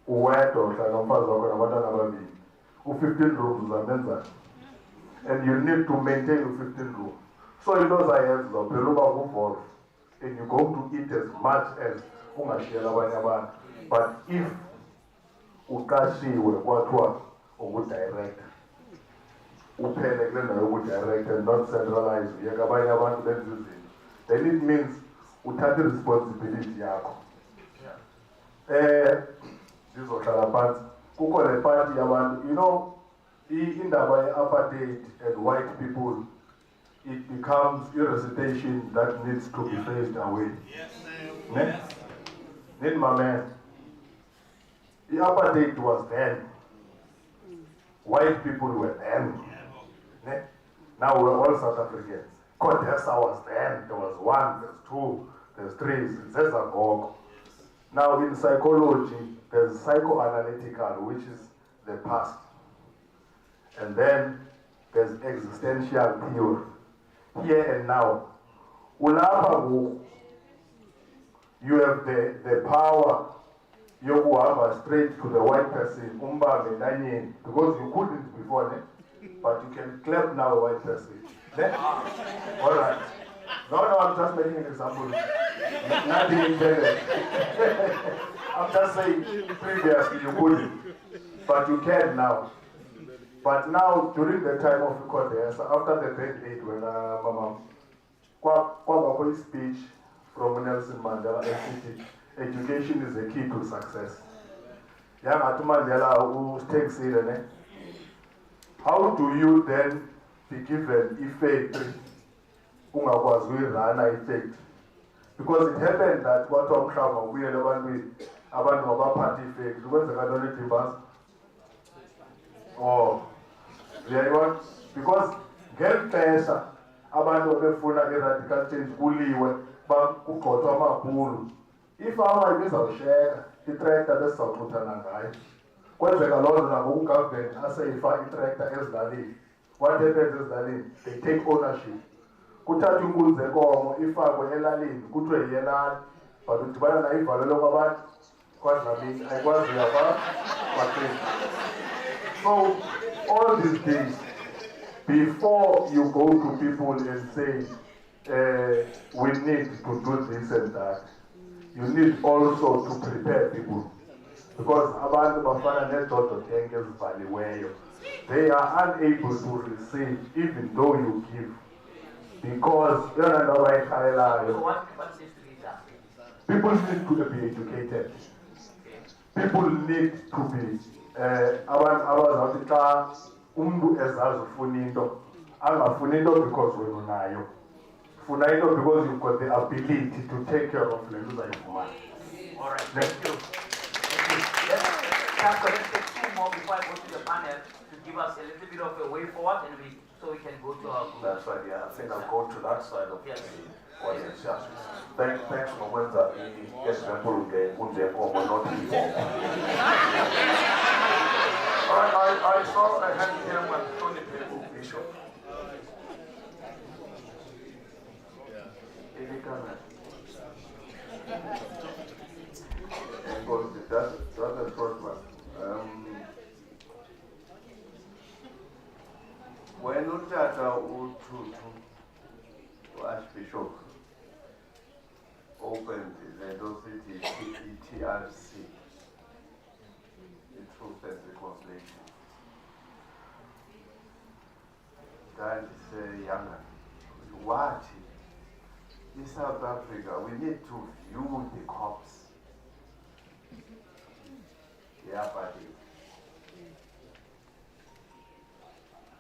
Uwedwa uhlala nomfazi wakho nabantwana ababili. U-15 rooms uzamenza. And you need to maintain u-15 rooms. So you know that and you're going to eat as much as but if ukashiwe kwathiwa ukudirect uphelekele nayo ukudirect and not centralize uyeka abanye abantu benza izinto, then it means uthatha responsibility yakho. Ndizohlala phansi kukho le party yabantu, you know, indaba ye-apartheid and white people, it becomes a recitation that needs to be phased away. Yes, Then my man, the apartheid was then. White people were then. Now we're all South Africans. Contessa was then. There was 1, there's 2, there's 3. There's a go. Now in psychology, there's psychoanalytical, which is the past. And then there's existential theory. Here and now. You have the power. You have straight to the white person, because you couldn't before, but you can clap now a white person. All right. No, I'm just making an example. Nothing intended. I'm just saying previously you couldn't, but you can now. But now, during the time of the contest, after the Great Eight, when Kwabakoi speech from Nelson Mandela, education is the key to success. Young Mandela who takes it, how do you then be given effect? Effect? Because it happened that what Tom Trump, we had about party effect, because the minority bus. Oh. Because get pesa abantu befuna i-radical change kuliwe kugxothwa amabhulu. If our izawusheka i-tractor besizawuxuthana ngayo, kwenzeka loo nto nangoku ugovernment aseyifa i-tractor ezilalini. What happens ezilalini? They take ownership. Kuthathwa inkunzi enkomo ifakwe elalini kuthiwe yelali, but udibana nayo ivalelwe kwabantu kwadlamini ayikwazi uyava kwathini. So all these things, before you go to people and say, we need to do this and that, you need also to prepare people. Because abantu bafana nejojo tank ezivaliweyo, they are unable to receive even though you give. Because yona nto abayirhalelayo. So what needs to be done? People need to be educated. People need to be abazawuthi xa umuntu ezazi ufuna into angafuni into because wena unayo, funa into because you've got the ability to take care of le nto uzayifumana. All right, thank you. Let's take 2 more before I go to the panel to give us a little bit of a way forward, and so we can go to our group. That's right, yeah. I think I'll go to that side of yes. the audience. Yeah. Thanks for when that example not informed. All right, I saw a hand here with Tony Bishop. when Utata Archbishop opened the Edo City ETRC, the Truth and Reconciliation, God is younger. What? In South Africa, we need to view the corpse. Yeah, buddy.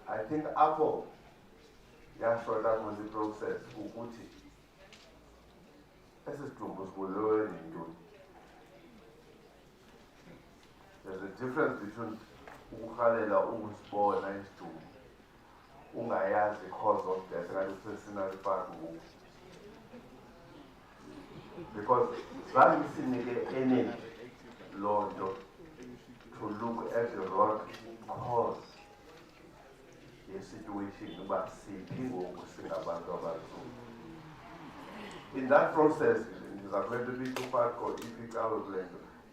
I think Apple, showed up on the process. Ukuti, this is learn and do. There's a difference between ukhalela ukusibona isithungu, ungayazi the cause of death, and the personal part. Because that is the energy, Lord, to look at the root cause. The situation about in that process,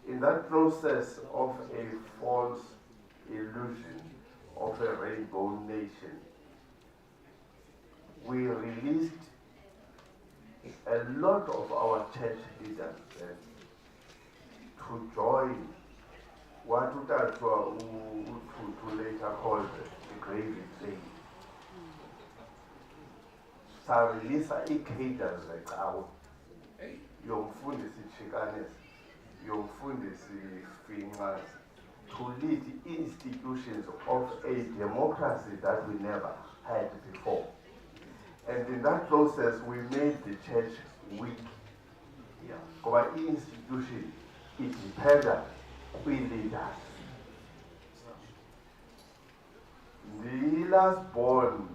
in that process of a false illusion of a rainbow nation, we released a lot of our church leaders to join what to later called the grave thing. So release cadres like our Yomfundisi Chikanes, Yomfundisi Fingers, to lead institutions of a democracy that we never had before. And in that process, we made the church weak. Our institution, it depended on leaders. The last born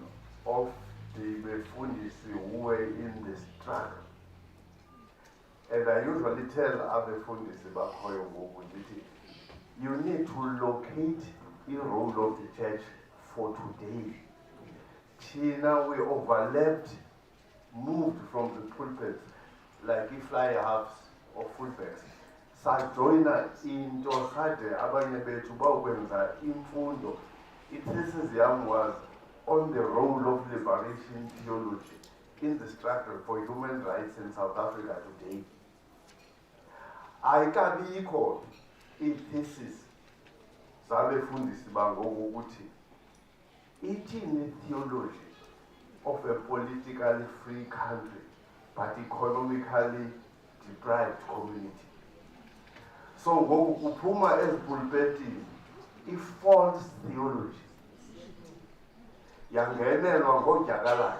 of the Befundisi who were in the struggle. And I usually tell other Fundisi about you need to locate the role of the church for today. China, we overlapped, moved from the pulpit, like if fly halves or fullbacks. Sajoina into Sade, Abanye Betu Bauwenza, Imfundo. It says Yam was on the role of liberation theology in the struggle for human rights in South Africa today. I can be called a thesis. Sabe Fundisi Bango Uti. It is the theology of a politically free country, but economically deprived community. So, Upuma as pulpiti, if false theology. Yangenelwa ngoJakalala,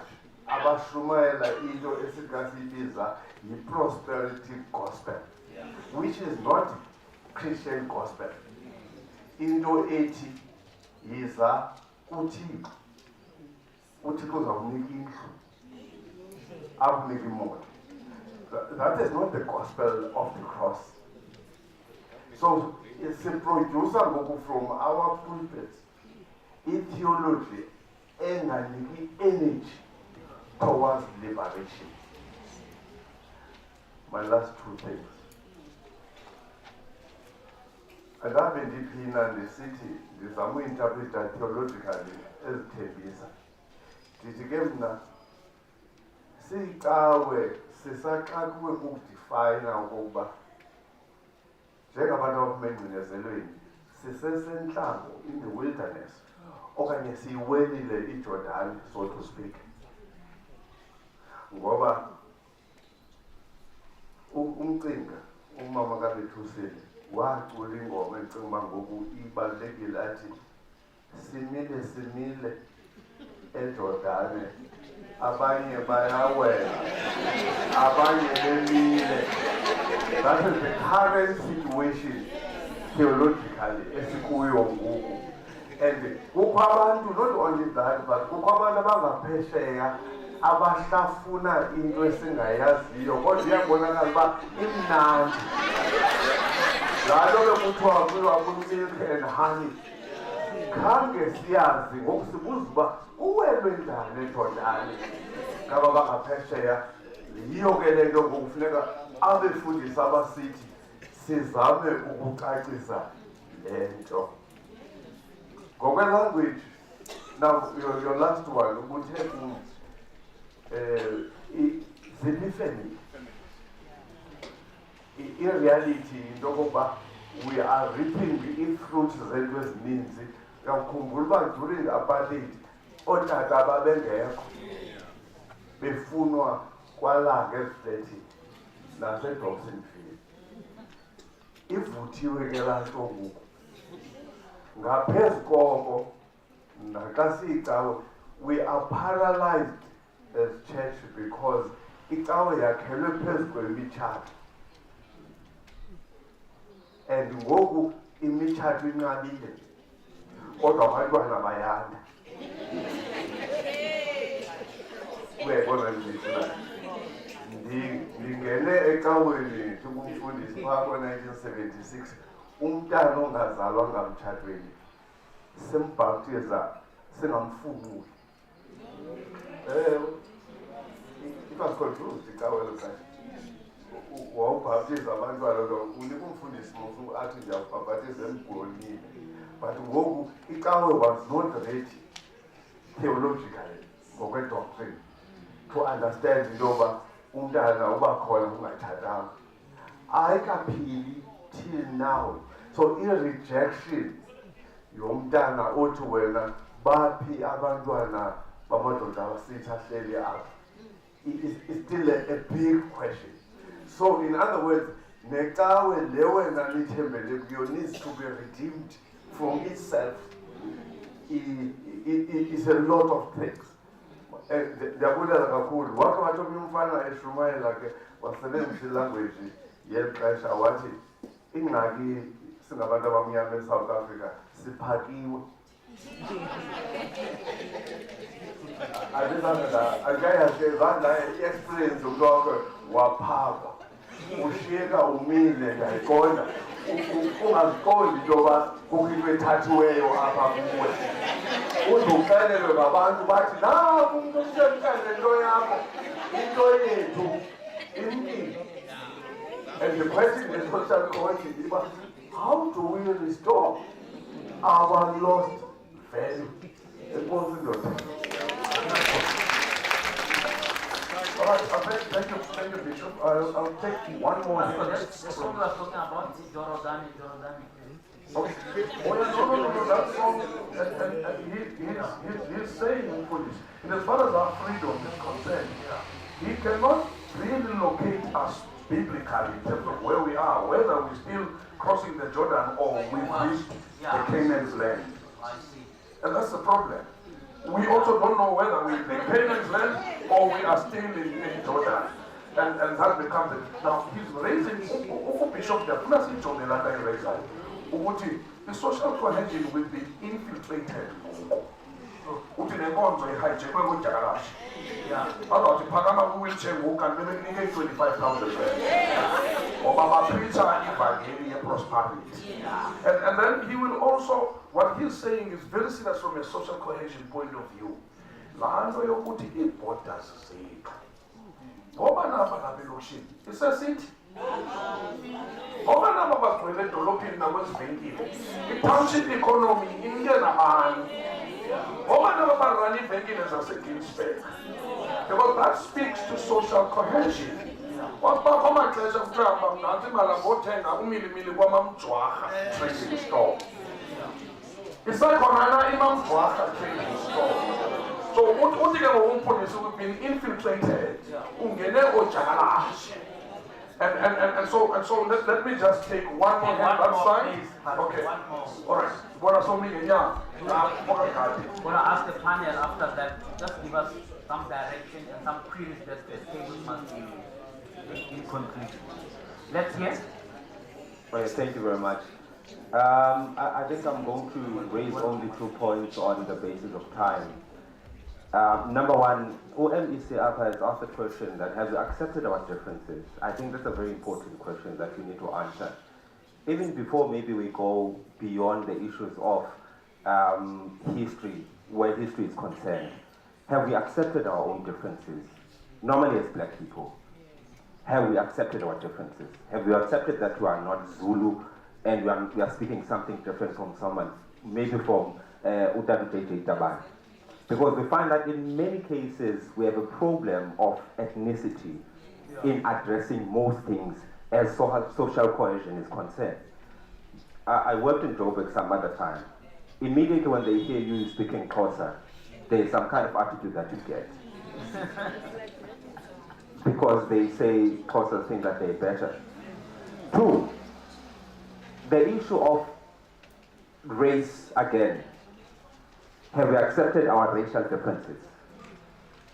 abashumayela into esikasibiza the prosperity gospel, which is not Christian gospel. Into 80 is a uThixo uzawunika indlu, akunika imoto. That is not the gospel of the cross. So it's a producer from our pulpits, theology and energy towards liberation. My last two things. And I've been deep in the city, the Samu interpreted theologically as Tebisa. Tijigemna, sikawe, sisakakuwe kukudefine ukuba njengabantu abamenyezelweni sisesenhlango in the wilderness okanye siyiwelile iJordan, so to speak. Ngoba umcinga umama kaBethusile wacula ingoma engicinga uba ngoku ibalulekile athi simile eJordan, abanye bayawela, abanye bemile. That is the current situation theologically esikuyo ngoku. And kukho abantu, not only that, but kukho abantu abangaphesheya abahlafuna into esingayaziyo kodwa iyabonakala uba imnandi. Njalo ke kuthiwa milk and honey. Khange siyazi ngoku sibuza uba uwelwe njani eJordan ngaba bangaphesheya. Yiyo ke le nto ngokufuneka abefundisi abasithi sizame ukucacisa le nto. Ngokwe-language Now, your last one would have the family. In reality, we are reaping the fruits that means during apartheid, otata babengekho befunwa kwalanga eziflethi nasedobsonville. Ivuthiwe ke laa nto ngoku. Ngaphezu koko, nakasiyicawe, we are paralyzed as church because icawe yakhelwe phezu kwemitshato. And ngoku imitshato inqabile. Kodwa abantwana bayanda. Uyayibona nje. Ndingene ecaweni kumfundisi phaa ngo-1976, umntana ongazalwa ngamtshatweni simbhaptiza singamfunuli. It was confused icawelo kahle. Wawubhaptiza abantwana unika umfundisi mosu athi ndiyakubhaptiza emgonini. But ngoku icawe was not ready theologically ngokwe-doctrine to understand into yoba umntana uba khona ungatshatanga. Ayikaphili till now. So i-rejection yomntana othi wena baphi abantwana bamadoda abasithi ahleli apha is still a big question. So in other words, necawe le wena nithembele kuyo needs to be redeemed from itself. It is a lot of things. Ndiyabulela kakhulu. Wakhe wathi omnye umfana eshumayela ke wasebenzisa ilanguage yeli xesha wathi ingxaki singabantu abamnyama eSouth Africa siphakiwe. Akayazezanga i-experience umntu wakhe waphakwa. Ushiyeka umile ndiyayiqonda. Ungaziqondi into yoba kukho into ethathiweyo apha kuwe. Uzuxelelwe ngabantu bathi naku umntu umsebenzele nto yakho, into yethu imkile. And the question is social cohesion is how do we restore our lost value? All right, thank you, Bishop. I'll take one more. That's the song we are talking about, Jordan. Okay. Oh, no, that song, and he's saying for this, in as far as our freedom is concerned, he cannot really locate us biblically in terms of where we are, whether we're still crossing the Jordan or we've reached the Canaan's land. And that's the problem. We also don't know whether we're in the Canaan's land or we are still in Jordan. And that becomes it. Now, he's raising, Bishop, the social cohesion will be infiltrated. Uthi nenkonzo ihijackwe ngoJagalashi. Bazothi phakama ku-wheelchair ngoku kanti bebekunike i-25,000 ngoba bapreacha ivangeli ye-prosperity. And then he will also, what he's saying is very serious from a social cohesion point of view. Laa nto yokuthi ii-borders zethu ngoba naba lapha elokishini isesithi ngoba naba bagcwele edolophini nakwezivenkile i-township economy inike nabani ngoba naba barana iivenkile zaseGinsberg, because that speaks to social cohesion. Kwakubakho amaxesha kuthiwa mnantsi imali ngothenga umilimili kwamamjwarha trading store. Isekhona na imamjwarha trading store. So uthi ke ngokumfundisi we've been infiltrated ungene oJagalashi. And so let me just take one more hand that side. Okay. All right. What are so many? Yeah. I'm going to ask the panel after that, just give us some direction and some queries that the table must be in conclusion. Let's hear. Well, thank you very much. I think I'm going to raise only 2 points on the basis of time. Number one, OMEC has asked a question that have you accepted our differences? I think that's a very important question that we need to answer. Even before maybe we go beyond the issues of history, where history is concerned, have we accepted our own differences? Normally as black people, have we accepted our differences? Have we accepted that we are not Zulu and we are speaking something different from someone, maybe from Utabi J. Taban? Because we find that in many cases we have a problem of ethnicity in addressing most things as social cohesion is concerned. I worked in Joburg some other time. Immediately when they hear you speaking Xhosa, there's some kind of attitude that you get. Because they say Xhosa think that they're better. Two, the issue of race again. Have we accepted our racial differences?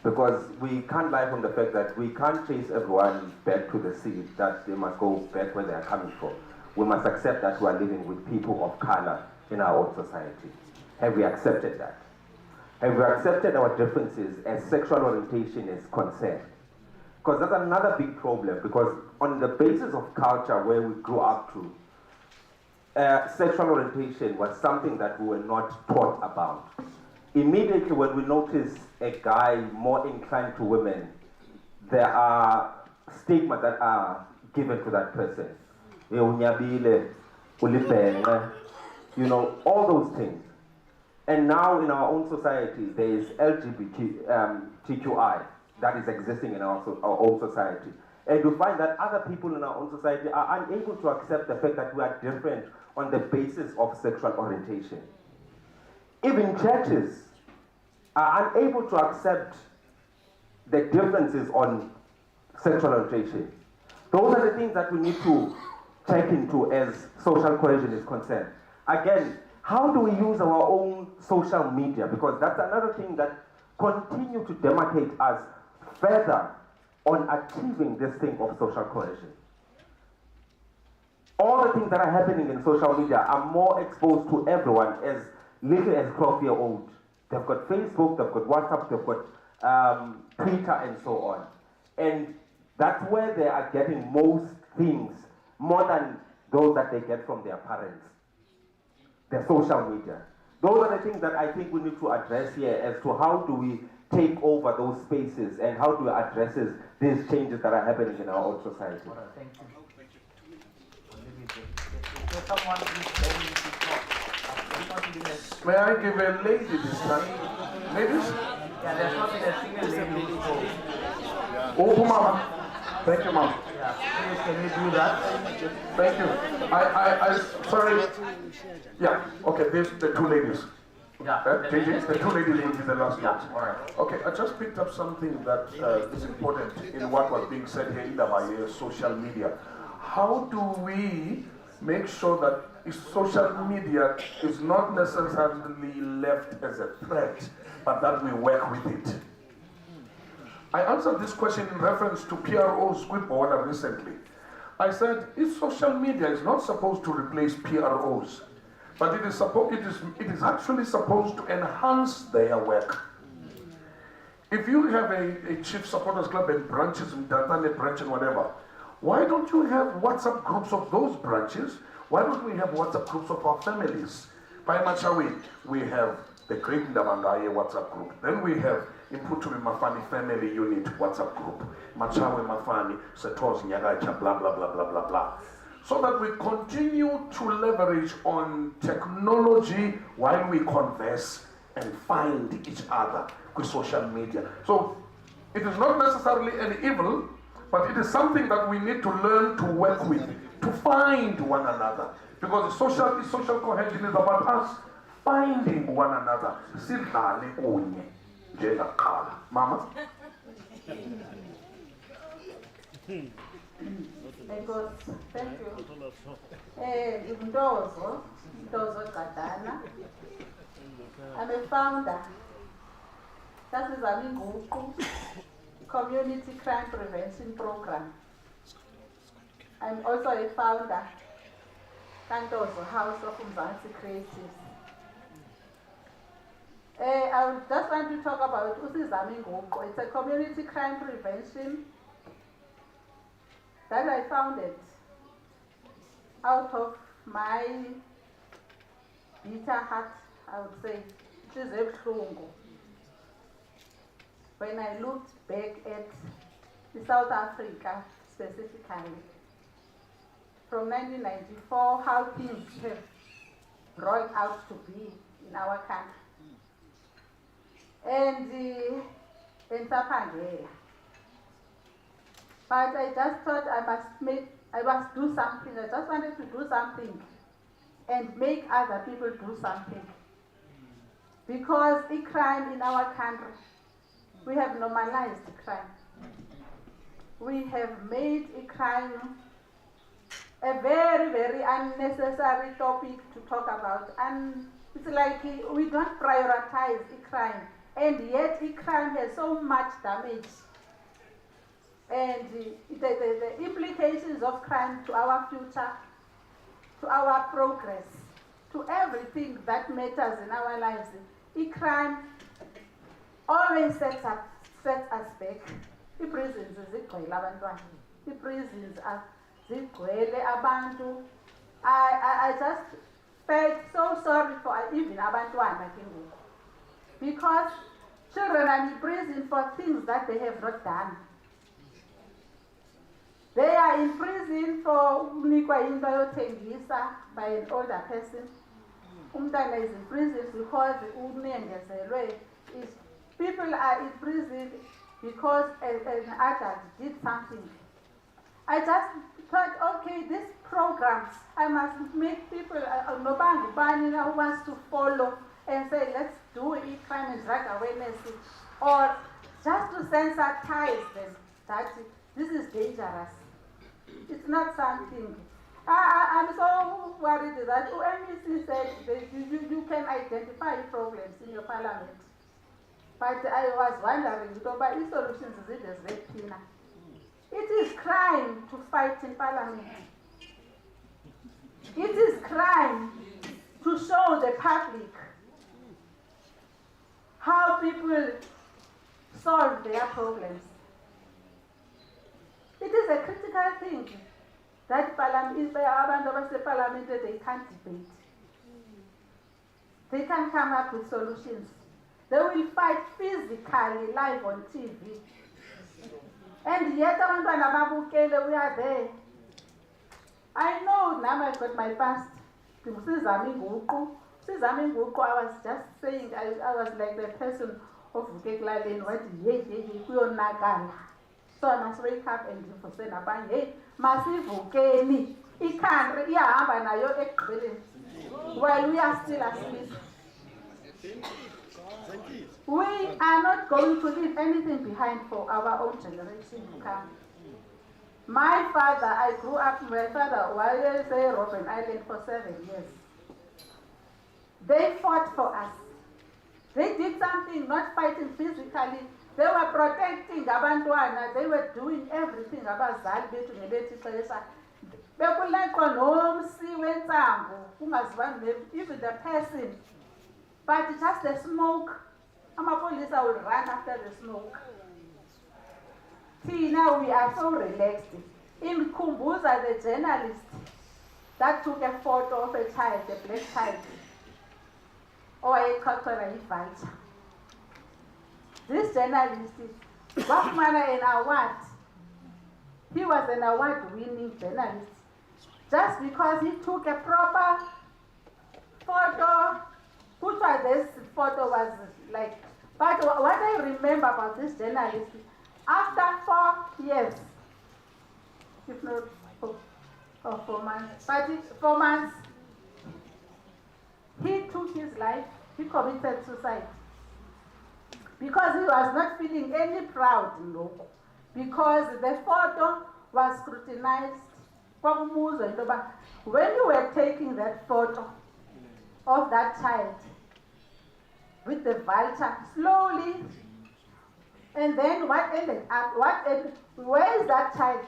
Because we can't lie from the fact that we can't chase everyone back to the sea, that they must go back where they are coming from. We must accept that we are living with people of color in our own society. Have we accepted that? Have we accepted our differences as sexual orientation is concerned? Because that's another big problem, because on the basis of culture where we grew up to, sexual orientation was something that we were not taught about. Immediately when we notice a guy more inclined to women, there are stigmas that are given to that person. You know, all those things. And now in our own society, there is LGBTQI that is existing in our own society. And you find that other people in our own society are unable to accept the fact that we are different on the basis of sexual orientation. Even churches are unable to accept the differences on sexual orientation. Those are the things that we need to check into as social cohesion is concerned. Again, how do we use our own social media? Because that's another thing that continues to demarcate us further on achieving this thing of social cohesion. All the things that are happening in social media are more exposed to everyone as little as 12-year-old. They've got Facebook, they've got WhatsApp, they've got Twitter and so on. And that's where they are getting most things, more than those that they get from their parents. The social media. Those are the things that I think we need to address here as to how do we take over those spaces and how do we address these changes that are happening in our own society. All right, thank you. Someone May I give a lady this time? Ladies? Yeah, there's not been a single lady who spoke. Oh, Mama. Thank you, Mom. Yeah, please, can you do that? Thank you. Sorry. Yeah, okay, there's the two ladies. Yeah. The two ladies in the last Yeah, box. all right. Okay, I just picked up something that is important in what was being said here in the social media. How do we make sure that social media is not necessarily left as a threat, but that we work with it? I answered this question in reference to PRO's Squidwater recently. I said, social media is not supposed to replace PROs, but it is actually supposed to enhance their work. If you have a chief supporters club and branches, Mdatane branch and whatever, why don't you have WhatsApp groups of those branches? Why don't we have WhatsApp groups of our families? By Machawi, we have the Great Ndavangaye WhatsApp group. Then we have Imputumi Mafani Family Unit WhatsApp group. Machawe Mafani, Setos Nyagacha, blah, blah, blah, blah, blah, blah. So that we continue to leverage on technology while we converse and find each other with social media. So it is not necessarily an evil, but it is something that we need to learn to work with, to find one another. Because social cohesion is about us finding one another. Mama? Because, thank you. Ndozo Gadana. I'm a founder. That is Aminguku Community Crime Prevention Program. I'm also a founder, Kantozo House of Mzansi Creatives. I just want to talk about Usizami Nguko. It's a community crime prevention that I founded out of my bitter heart, I would say, which is Ebuhlungu. When I looked back at South Africa specifically, from 1994, how things have brought out to be in our country. and Sapangea. But I just thought I must do something. I just wanted to do something and make other people do something. Because the crime in our country, we have normalized crime. We have made a crime a very, very unnecessary topic to talk about. And it's like we don't prioritize the crime. And yet the crime has so much damage. And the implications of crime to our future, to our progress, to everything that matters in our lives. The crime always sets us back. The prisons zigcwele abantwana. The prisons are zigcwele abantu. I just felt so sorry for even abantwana because children are in prison for things that they have not done. They are in prison for unikwa into yothengisa by an older person. Umntana is in prison because people are in prison because an adult did something. I just thought, okay, these programs, I must make people, who wants to follow and say, let's do crime and drug awareness, or just to sensitize them that this is dangerous. It's not something. I'm so worried that MEC said that you can identify problems in your parliament. But I was wondering, but these solutions is it as Tina? It is crime to fight in parliament. It is crime to show the public how people solve their problems. It is a critical thing that parliament, they can't debate. They can come up with solutions. They will fight physically live on TV. And yet, we are there. I know now I've got my past. I was just saying, I was like the person of Vukeklalen, what so I must wake up and say, hey, Masivukeni, while we are still asleep. We are not going to leave anything behind for our own generation to come. My father, I grew up, my father, while they say Robben Island for 7 years. They fought for us. They did something, not fighting physically. They were protecting abantwana. They were doing everything abazali bethu ngelethi ixesha. Bekulekwa nomsi wensango, even the person. But just the smoke, amapolisa will run after the smoke. See, now we are so relaxed. In Kumbuza, the journalist that took a photo of a child, a black child, or a cultural vulture. This journalist was an award. He was an award-winning journalist just because he took a proper photo. Which was this photo was like. But what I remember about this journalist, after 4 years, if not 4 months, but 4 months, he took his life. He committed suicide. Because he was not feeling any proud, because the photo was scrutinized. When you were taking that photo of that child with the vulture, slowly, and then what ended up, where is that child?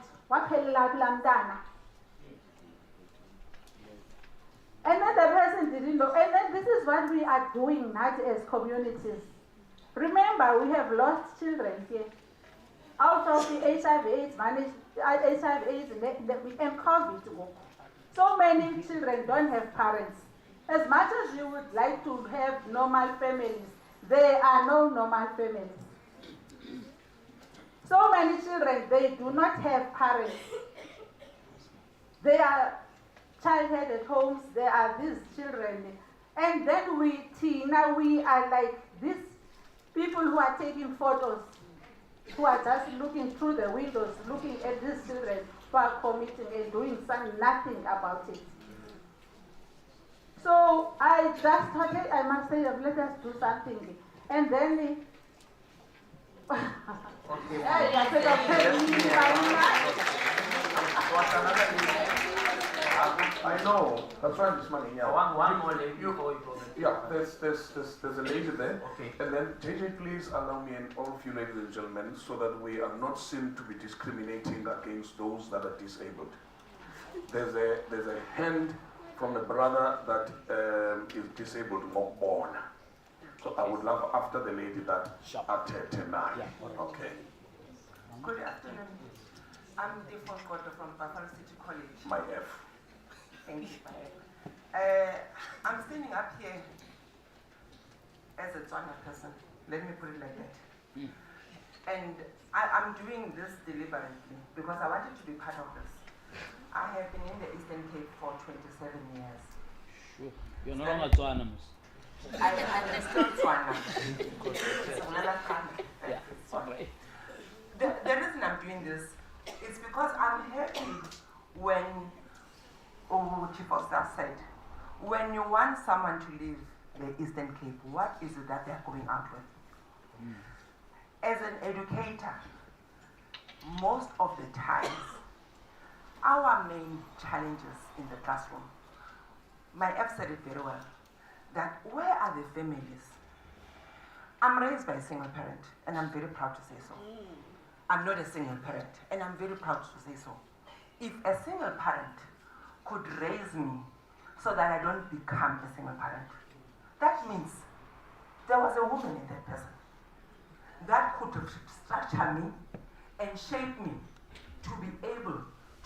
And then the person didn't know. And then this is what we are doing now as communities. Remember, we have lost children here. Out of the HIV/AIDS managed, HIV/AIDS and COVID. So many children don't have parents. As much as you would like to have normal families, there are no normal families. So many children, they do not have parents. They are child-headed homes, there are these children. And then we are like these people taking photos, who are just looking through the windows, looking at these children who are committing and doing nothing about it. So I just thought, hey, I must say, let us do something. And then I know. That's right, Miss Money. Yeah. One more lady before you go. Yeah, there's a lady there. Okay. And then JJ, please allow me and all of you ladies and gentlemen, so that we are not seen to be discriminating against those that are disabled. There's a hand from a brother that is disabled or born. So I would love after the lady that at 10 9. Yeah, okay. Good afternoon. I'm Defon Koto from Buffalo City College. My F. Thank you. I'm standing up here as a Tswana person. Let me put it like that. And I'm doing this deliberately because I wanted to be part of this. I have been in the Eastern Cape for 27 years. Sure. You're no longer Tswana. I'm still Tswana. It's another country. Yeah, sorry. The reason I'm doing this is because I'm happy when Chief of Staff said, when you want someone to leave the Eastern Cape, what is it that they're going out with? As an educator, most of the times, our main challenges in the classroom, my F said it very well, that where are the families? I'm raised by a single parent, and I'm very proud to say so. I'm not a single parent, and I'm very proud to say so. If a single parent could raise me so that I don't become a single parent, that means there was a woman in that person that could structure me and shape me to be able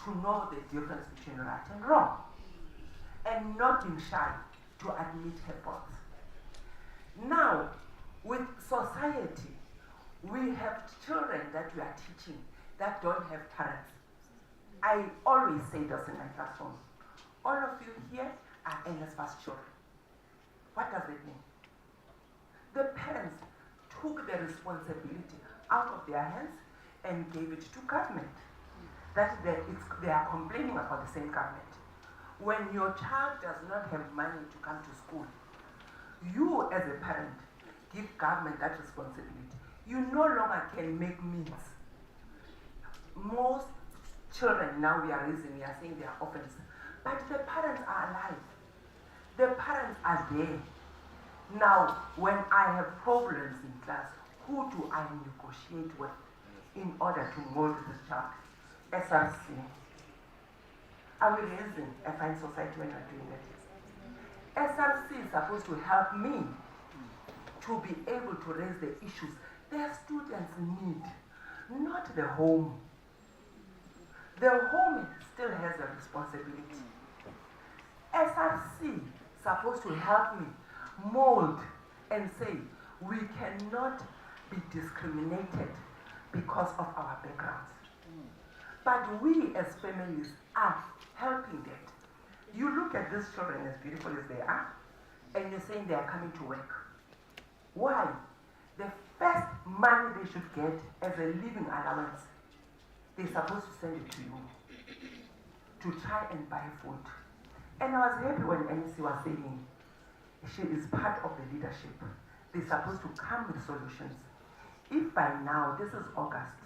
to know the difference between right and wrong, and not being shy to admit her faults. Now, with society, we have children that we are teaching that don't have parents. I always say this in my classroom. All of you here are NSFAS children. What does it mean? The parents took the responsibility out of their hands and gave it to government. That they are complaining about the same government. When your child does not have money to come to school, you as a parent give government that responsibility. You no longer can make means. Most children now we are raising, we are saying they are orphans, but the parents are alive. The parents are there. Now, when I have problems in class, who do I negotiate with in order to mold this child? SRC. Are we raising a fine society when we're doing that? SRC is supposed to help me to be able to raise the issues their students need, not the home. The home still has a responsibility. SRC is supposed to help me mold and say we cannot be discriminated because of our backgrounds. But we as families are helping that. You look at these children as beautiful as they are, and you're saying they are coming to work. Why? The first money they should get as a living allowance, they're supposed to send it to you to try and buy food. And I was happy when NEC was saying she is part of the leadership. They're supposed to come with solutions. If by now, this is August,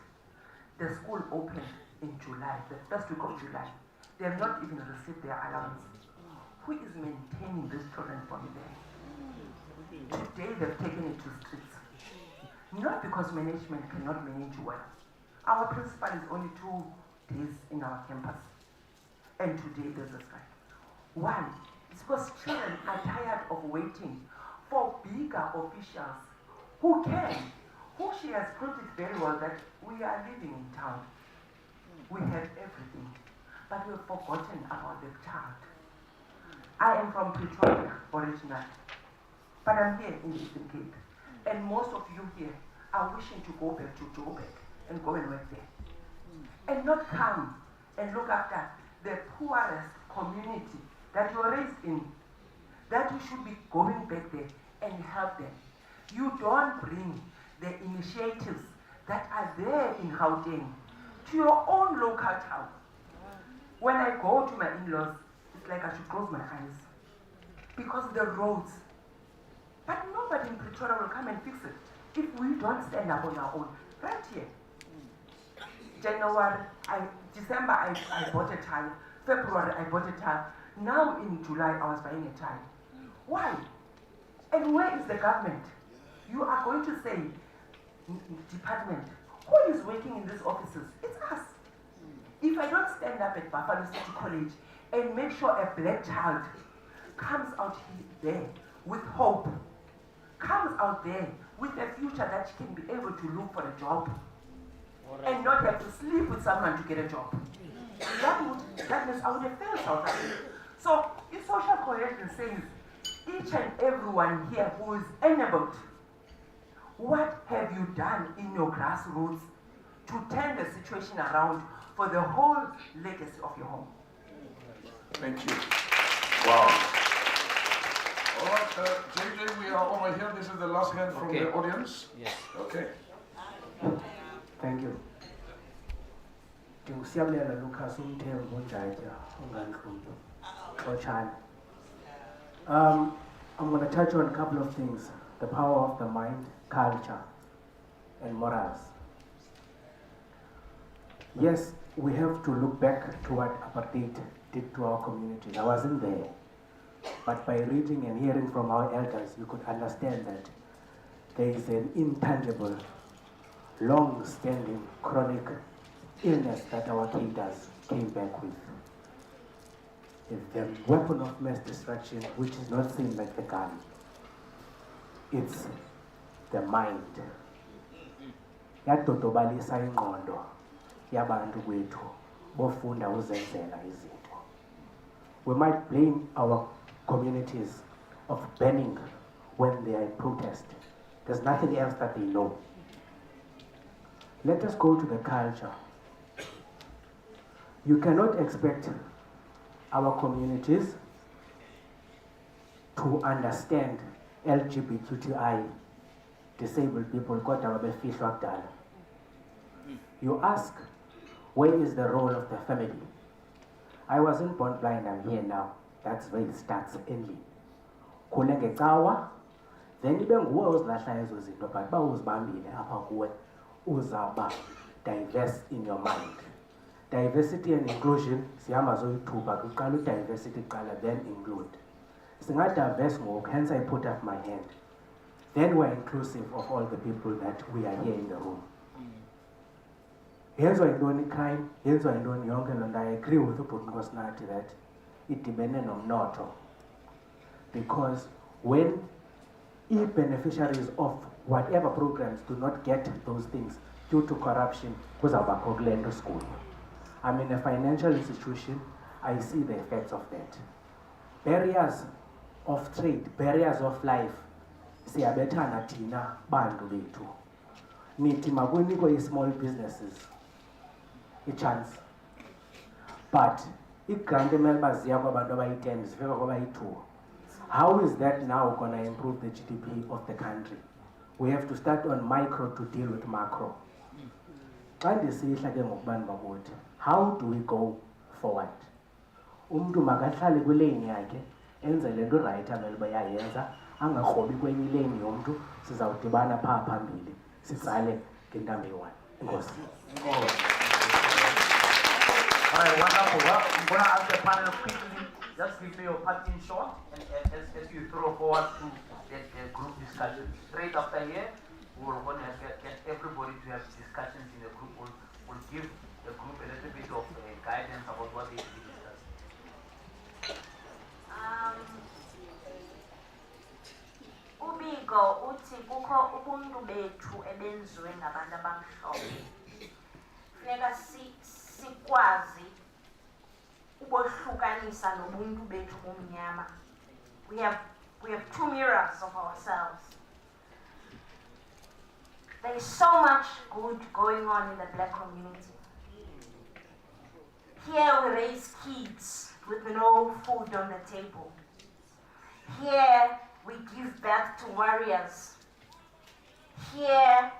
the school opened in July, the first week of July, they have not even received their allowance. Who is maintaining these children for me there? Today they've taken it to streets. Not because management cannot manage well. Our principal is only 2 days in our campus. And today there's a strike. Why? It's because children are tired of waiting for bigger officials who she has put it very well that we are living in town. We have everything, but we've forgotten about the child. I am from Pretoria originally, but I'm here in the Eastern Cape. And most of you here are wishing to go back to Joburg and go and work there. And not come and look after the poorest community that you are raised in. That you should be going back there and help them. You don't bring the initiatives that are there in Gauteng to your own local town. When I go to my in-laws, it's like I should close my eyes because of the roads. But nobody in Pretoria will come and fix it if we don't stand up on our own. Right here. December I bought a tire. February I bought a tire. Now in July I was buying a tire. Why? And where is the government? You are going to say, department, who is working in these offices? It's us. If I don't stand up at Buffalo City College and make sure a black child comes out there with hope, comes out there with a future that she can be able to look for a job and not have to sleep with someone to get a job. That means I would have failed South Africa. So if social cohesion says each and everyone here who is enabled, what have you done in your grassroots to turn the situation around for the whole legacy of your home? Thank you. Wow. All right, JJ, we are over here. This is the last hand from the audience. Yes. Okay. Thank you. Ndikusiyabulela Lucas umthembu unjaja unganhluphi Ochana. I'm going to touch on a couple of things: the power of the mind, culture, and morals. Yes, we have to look back to what apartheid did to our communities. I wasn't there, but by reading and hearing from our elders, you could understand that there is an intangible, long-standing, chronic illness that our cadres came back with. The weapon of mass destruction, which is not seen like the gun. It's the mind. Yadodobalisa ingqondo yabantu kwethu bofunda uzenzela izinto. We might blame our communities of banning when they are in protest. There's nothing else that they know. Let us go to the culture. You cannot expect our communities to understand LGBTQI disabled people. You ask, where is the role of the family? I wasn't born blind, I'm here now. That's where it starts early. Then ibe nguwe ozilahla ezo zinto, but bawuzibambile apha kuwe uzaba diverse in your mind. Diversity and inclusion sihamba zoyithuba kuqala diversity kuqala then include. Singa-diverse ngoku, hence I put up my hand. Then we're inclusive of all the people that we are here in the room. Yenziwa yintoni crime, yenziwa yintoni yonke loo nto. I agree with ubhuti Nkosinathi that idibene nomnotho. Because when beneficiaries of whatever programs do not get those things due to corruption, kuzawubakho kule nto school. I'm in a financial institution, I see the effects of that. Barriers of trade, barriers of life, siyabethana thina bantu bethu. Nithi makunikwe small businesses a chance. But i-grant emele uba ziya kwabantu abayi-10 zifika kwabayi-2. How is that now going to improve the GDP of the country? We have to start on micro to deal with macro. How do we go forward? Umntu makahlale kwilane yakhe enze le nto right amele uba yayenza, angarhobi kwenye ilane yomntu, sizawudibana phaa phambili sitsale ngentambo eyi-1. Enkosi. All right, wonderful. Well, I'm going to ask the panel quickly, just give me your parting shot and as you throw forward to the group discussion. Straight after here, we're going to get everybody to have discussions in the group. We'll give the group a little bit of guidance about what they should be discussing. Biko uthi kukho ubuntu bethu ebenziwe ngabantu abamhlophe. Funeka sikwazi ubohlukanisa nobuntu bethu bomnyama. We have two mirrors of ourselves. There is so much good going on in the black community. Here we raise kids with no food on the table. Here we give back to warriors. here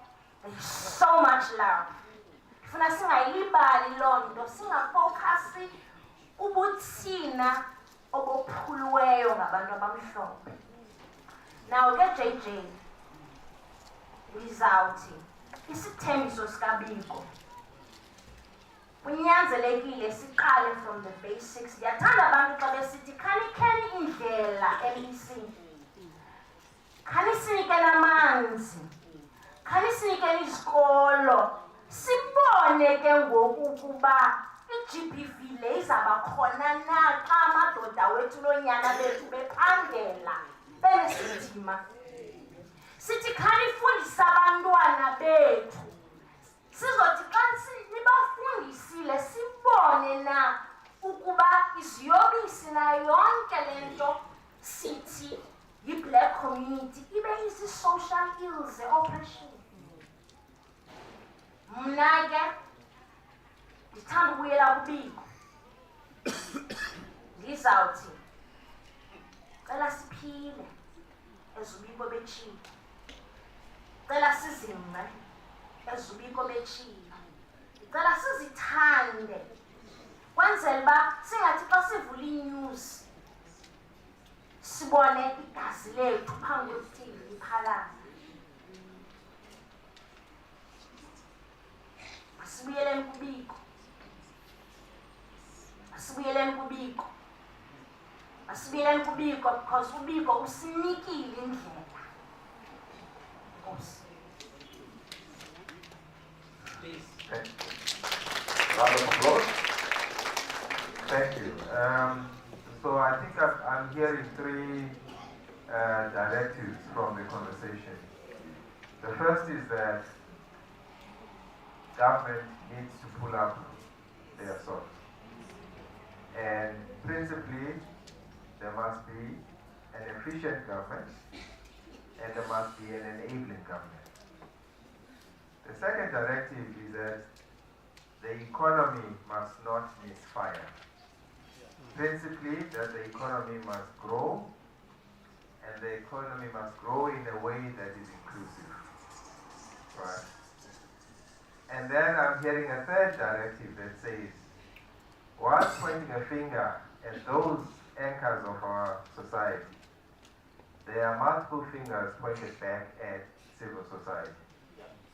there's so much love. Funa singayilibali loo nto, singafocasi ubuthina obuphuluweyo ngabantu abamhlophe. Now ke JJ, ndizawuthi isithembiso sikaBiko kunyanzelekile siqale from the basics. Ndiyathanda abantu xa besithi khanikheni indlela MEC, khanisinike namanzi, khanisinike izikolo, sibone ke ngoku ukuba i-GBV le izaba khona na xa amadoda wethu noonyana bethu bephangela benesidima. Sithi khanifundisa abantwana bethu, sizothi xa nibafundisile sibone na ukuba iziyobisi nayo yonke le nto sithi yi-black community ibe isi-social ills oppression. Mna ke ndithanda ukubuyela kuBiko. Ndizawuthi cela siphile ezuBiko betshile, cela sizingce ezuBiko betshile, ndicela sizithande kwenzela uba singathi xa sivula inews sibone igazi lethu phambi kwe-TV liphalaza. Masibuyeleni kuBiko, masibuyeleni kuBiko, masibuyeleni kuBiko, because uBiko usinikile indlela. Round of applause. Thank you. So I think I'm hearing three directives from the conversation. The first is that government needs to pull up their socks. And principally, there must be an efficient government and there must be an enabling government. The second directive is that the economy must not misfire. Principally, that the economy must grow, and the economy must grow in a way that is inclusive. Right? And then I'm hearing a third directive that says, whilst pointing a finger at those anchors of our society, there are multiple fingers pointed back at civil society.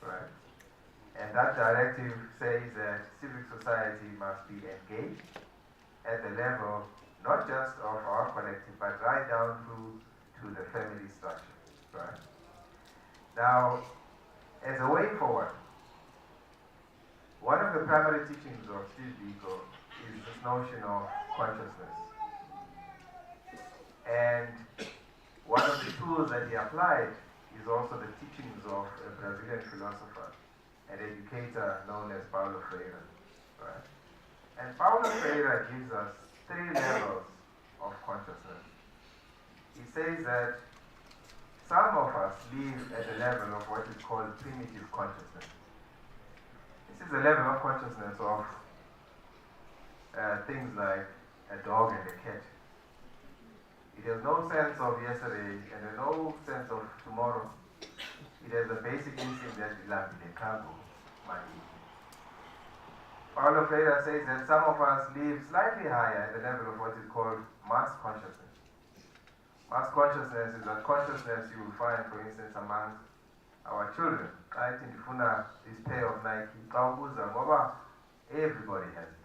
Right? And that directive says that civic society must be engaged at the level not just of our collective, but right down through to the family structure. Right? Now, as a way forward, one of the primary teachings of Steve Biko is this notion of consciousness. And one of the tools that he applied is also the teachings of a Brazilian philosopher, an educator known as Paulo Freire. Right? And Paulo Freire gives us three levels of consciousness. He says that some of us live at the level of what is called primitive consciousness. This is a level of consciousness of things like a dog and a cat. It has no sense of yesterday and no sense of tomorrow. It has a basic instinct that it can't go. Paulo Freire says that some of us live slightly higher at the level of what is called mass consciousness. Mass consciousness is a consciousness you will find, for instance, among our children. Right? In Funa, this pair of Nike, everybody has it.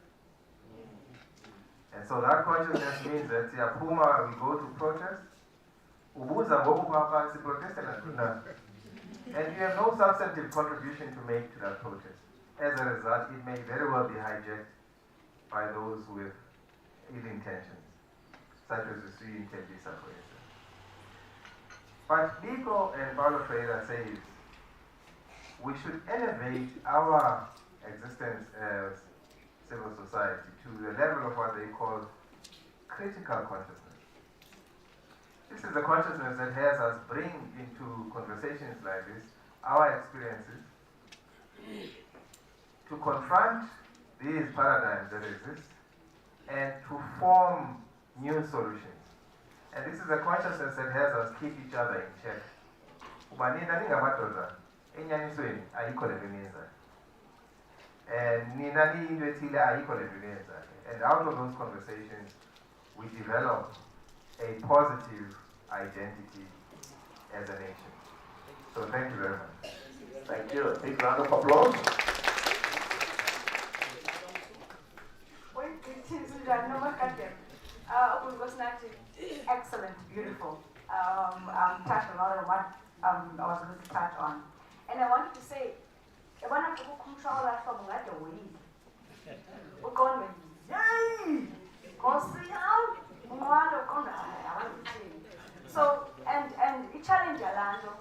And so that consciousness means that Puma, we go to protest, and you have no substantive contribution to make to that protest. As a result, it may very well be hijacked by those with ill intentions, such as we see in Tembisa, for instance. But Biko and Paulo Freire says we should elevate our existence as civil society to the level of what they call critical consciousness. This is the consciousness that has us bring into conversations like this our experiences, to confront these paradigms that exist, and to form new solutions. And this is a consciousness that has us keep each other in check. enyanisweni ayikho le nto niyenzayo. Nina niyinto ethile ayikho le nto niyenzayo. And out of those conversations, we develop a positive identity as a nation. So thank you very much. Thank you. A big round of applause. Excellent, beautiful. Touched a lot of what I was going to touch on. And I wanted to say, I wanted to control that from like a week. We're going with, yay! So, and it challenged Yalando,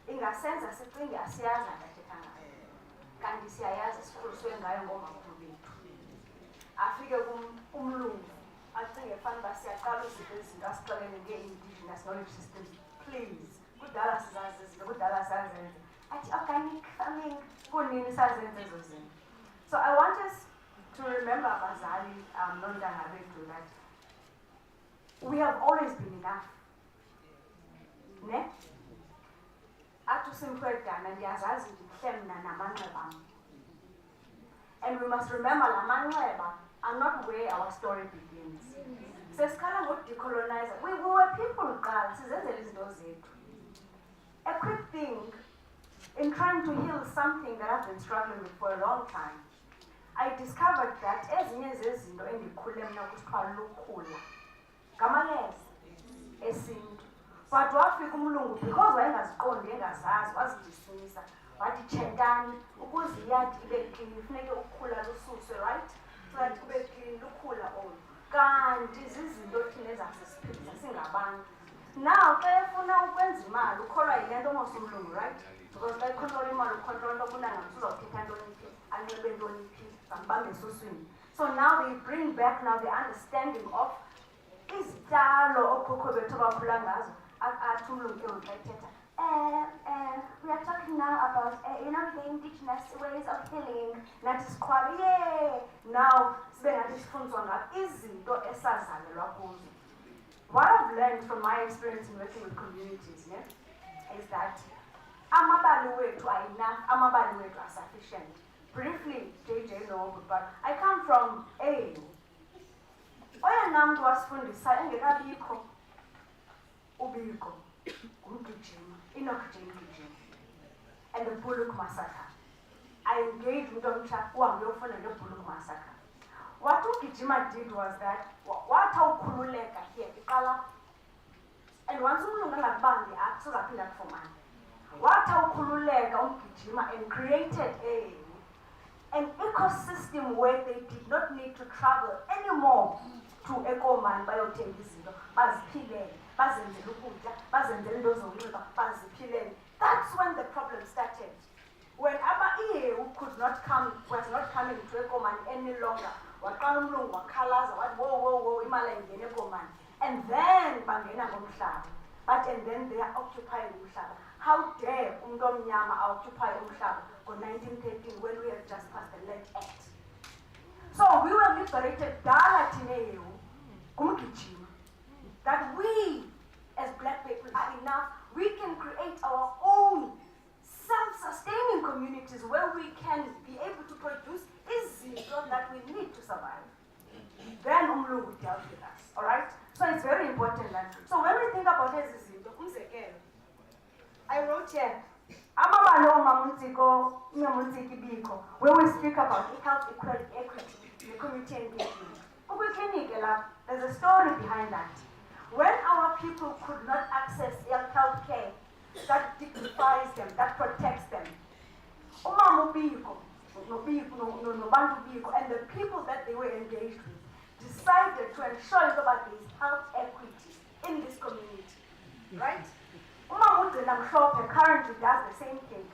in a sense, I said, I see as I siyayazi sikhulisiwe ngayo ngomakhulu bethu. Afike kumlungu acinge fanele siyaqala izinto ezinto asixelele nge-indigenous knowledge systems. Please, kudala sizazi izinto, kudala sazenze. Athi organic farming, kunini sazenze ezo zinto. So I want us to remember abazali nontanga bethu that we have always been enough. Ne? And we must remember la are not where our story begins. Says kind of decolonizer. We were people, girls. A quick thing in trying to heal something that I've been struggling with for a long time. I discovered that as izinto endikhule mina kusithwala lukhula. Gamayes esintu. But wafika umlungu because wayengaziqondi engazazi wazidismisa wathi tshentani ukuze iyadi ibe clean kufuneke ukhula lususwe, right? So that kube clean lukhula all. Kanti izinto thina ezasisiphilisa singabantu. Now xa efuna ukwenza imali ukholwa yile nto mos umlungu, right? Because xa icontrol imali ucontrol into kunanga uzawuthetha ntoni phi anxibe ntoni phi bambambe esuswini. So now they bring back now the understanding of izityalo okhokho bethu abakhula ngazo. We are talking now about the indigenous ways of healing. That is called now what I've learned from my experience in working with communities is that amabali wethu are enough, amabali wethu are sufficient. Briefly, JJ no, but I come from A. Oyena mntu wasifundisa engekabikho Biko, and the Bullock massacre. I engaged with them and the Bullock massacre. What Ukijima did was that what how Kululeka here, and once we look at Bandi, I took a pillar for man. What how Kululeka Ukijima and created an ecosystem where they did not need to travel anymore to Echo Man by Otengisido, that's when the problem started. When Abba who could not come, was not coming to Ekoman any longer. And then Bangena Umshab. And then they are occupying Umshab. How dare Nyama occupy Umshab for 1913 when we have just passed the Land Act? So we were liberated that we as black people are enough. We can create our own self-sustaining communities where we can be able to produce izinto that we need to survive. Then Umlungu dealt with us, all right? So it's very important that. So when we think about izinto, I wrote here, Biko, where we speak about health equity, the community engagement. There's a story behind that. When our people could not access health care that dignifies them, that protects them, and the people that they were engaged with decided to ensure about these health equity in this community, right? Currently does the same thing.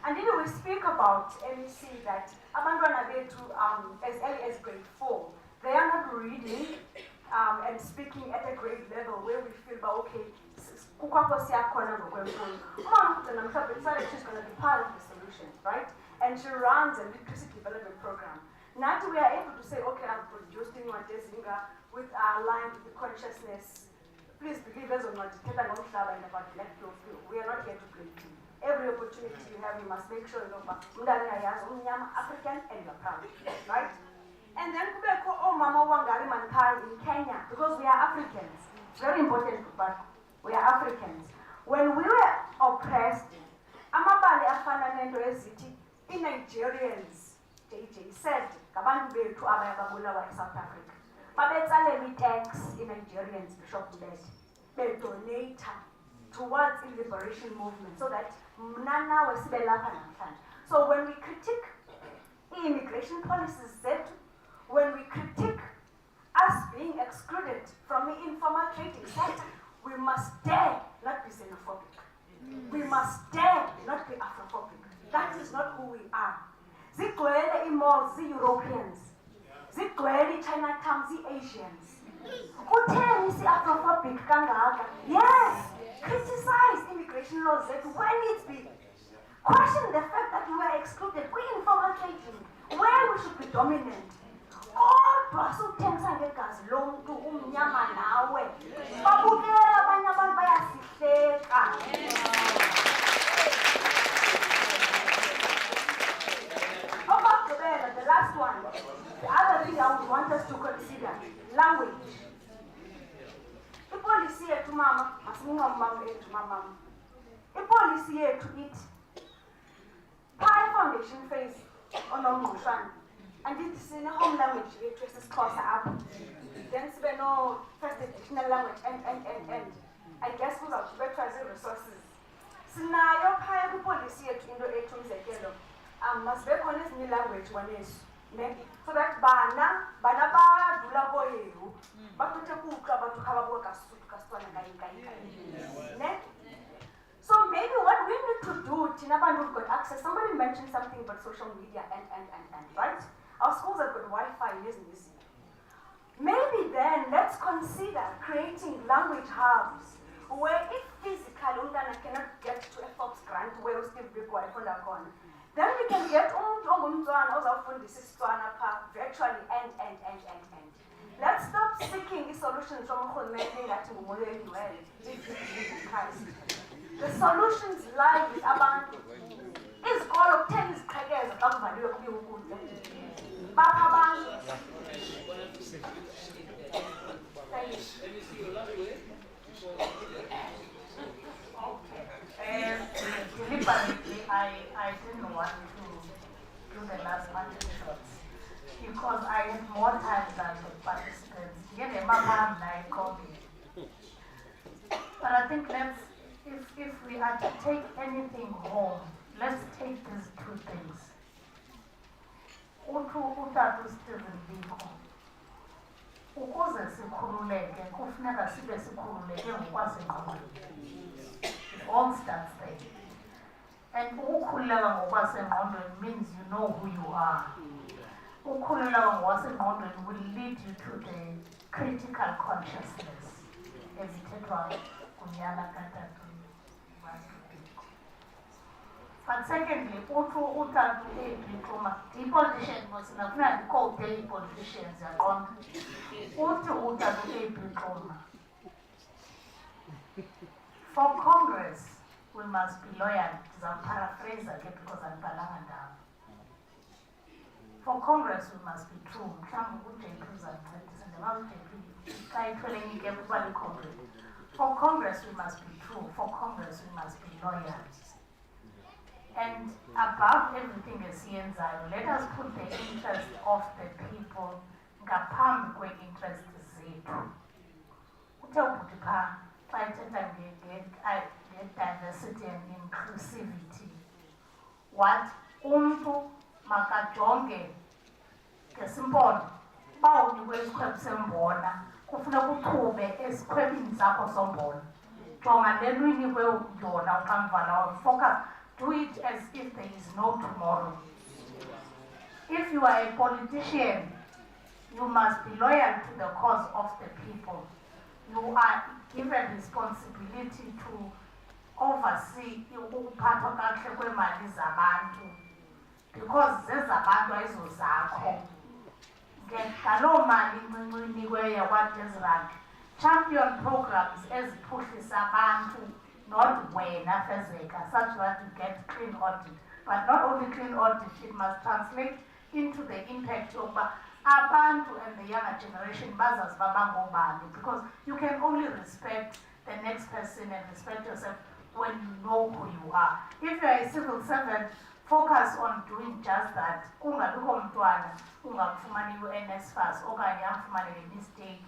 And then we speak about MEC that as early as grade 4, they are not reading and speaking at a grade level where we feel, okay, she's going to be part of the solution, right? And she runs a literacy development program. Now we are able to say, okay, I've produced in one with aligned with the consciousness. Please believe us or not, we are not here to play team. every opportunity you have, you must make sure you know African and you're proud, right? And then oh Mama Wangari Mankai in Kenya, because we are Africans. It's very important, but we are Africans. When we were oppressed, amabali afana nento ezithi i-Nigerians, JJ said, ngabantu bethu ababulawa eSouth Africa. Babetsaleli tax i-Nigerians, Bishop Mbete, bedonate towards the liberation movement, so that mnana wesibelapha namhlanje. So when we critique immigration policies zethu, when we critique us being excluded from the informal trading sector, we must dare not be xenophobic. We must dare not be Afrophobic. That is not who we are. Zigwele imals, the Europeans. Zigwele Chinatown, the Asians. Kutheni is Afrophobic kangaka? Yes! Criticize immigration laws that when it's big. Question the fact that we were excluded. We informal trading, where we should be dominant. Kodwa suthengisa ngegazi lomuntu umnyama nawe. Babukela abanye abantu bayasihleka. The last one, the other thing I would want us to consider, language. Ipolicy yethu mama, masiningomama ethu mama. Ipolicy yethu ithi Pi foundation phase onomngqushwana. And it's in a home language, we trace this course up. Then we know first additional language and. I guess we have better resources. So now your higher policy at Indo Etum must be honest new language one is. So that bana dula boyu, but to take but to have a work as so maybe what we need to do, Tinabandu got access. Somebody mentioned something about social media and right? Our schools have got Wi-Fi, isn't this? Maybe then let's consider creating language hubs where if physically Ungana cannot get to a Fox grant where we still require for Wi-Fi, then we can get virtually and. Let's stop seeking solutions from the solutions lie with abantu. Is all of 10 is kageza bakuvaliwe kubi ukudla. Bapha abantu. Deliberately, I didn't want to do the last 100 shots because I had more time than the participants. But I think if we are to take anything home, let's take these two things. Utatu Stephen Biko. Ukuze sikhululeke, kufuneka sibe sikhululeke ngokwasengqondweni. It all starts there. And ukukhululeka ngokwasengqondweni means you know who you are. Ukukhululeka ngokwasengqondweni will lead you to the critical consciousness. Ezithethwa kunyana katatu. But secondly, utatu diploma. The politician was not called the politicians. Utatu diploma. For Congress, we must be loyal. I'm paraphrasing again because I'm down. For Congress, we must be true. For Congress, we must be true. For Congress, we must be loyal. And above everything as let us put the interest of the people ngaphambi kwe-interest zethu. Uthe ukuthi pha xa ithetha nge-diversity and inclusivity, what umntu makajonge ngesimpondo uba unikwe isikhwebu sembona kufuneka uqhube esikhwebini sakho sombona. Jonga le nto uyinikwe yona uxamva focus. Do it as if there is no tomorrow. If you are a politician, you must be loyal to the cause of the people. You are given responsibility to oversee ukuphathwa kakuhle kwemali zabantu, because zezabantu ayizozakho. Ngaloo mali incinci inikweyo kwaDesirag, champion programs eziphuhlisa abantu not wena fezeka, such that you get clean audit. But not only clean audit, it must translate into the impact of abantu and the younger generation, because you can only respect the next person and respect yourself when you know who you are. If you are a civil servant, focus on doing just that. Ungabikho umntwana ungamfumani u-NSFAS okanye amfumane le mistake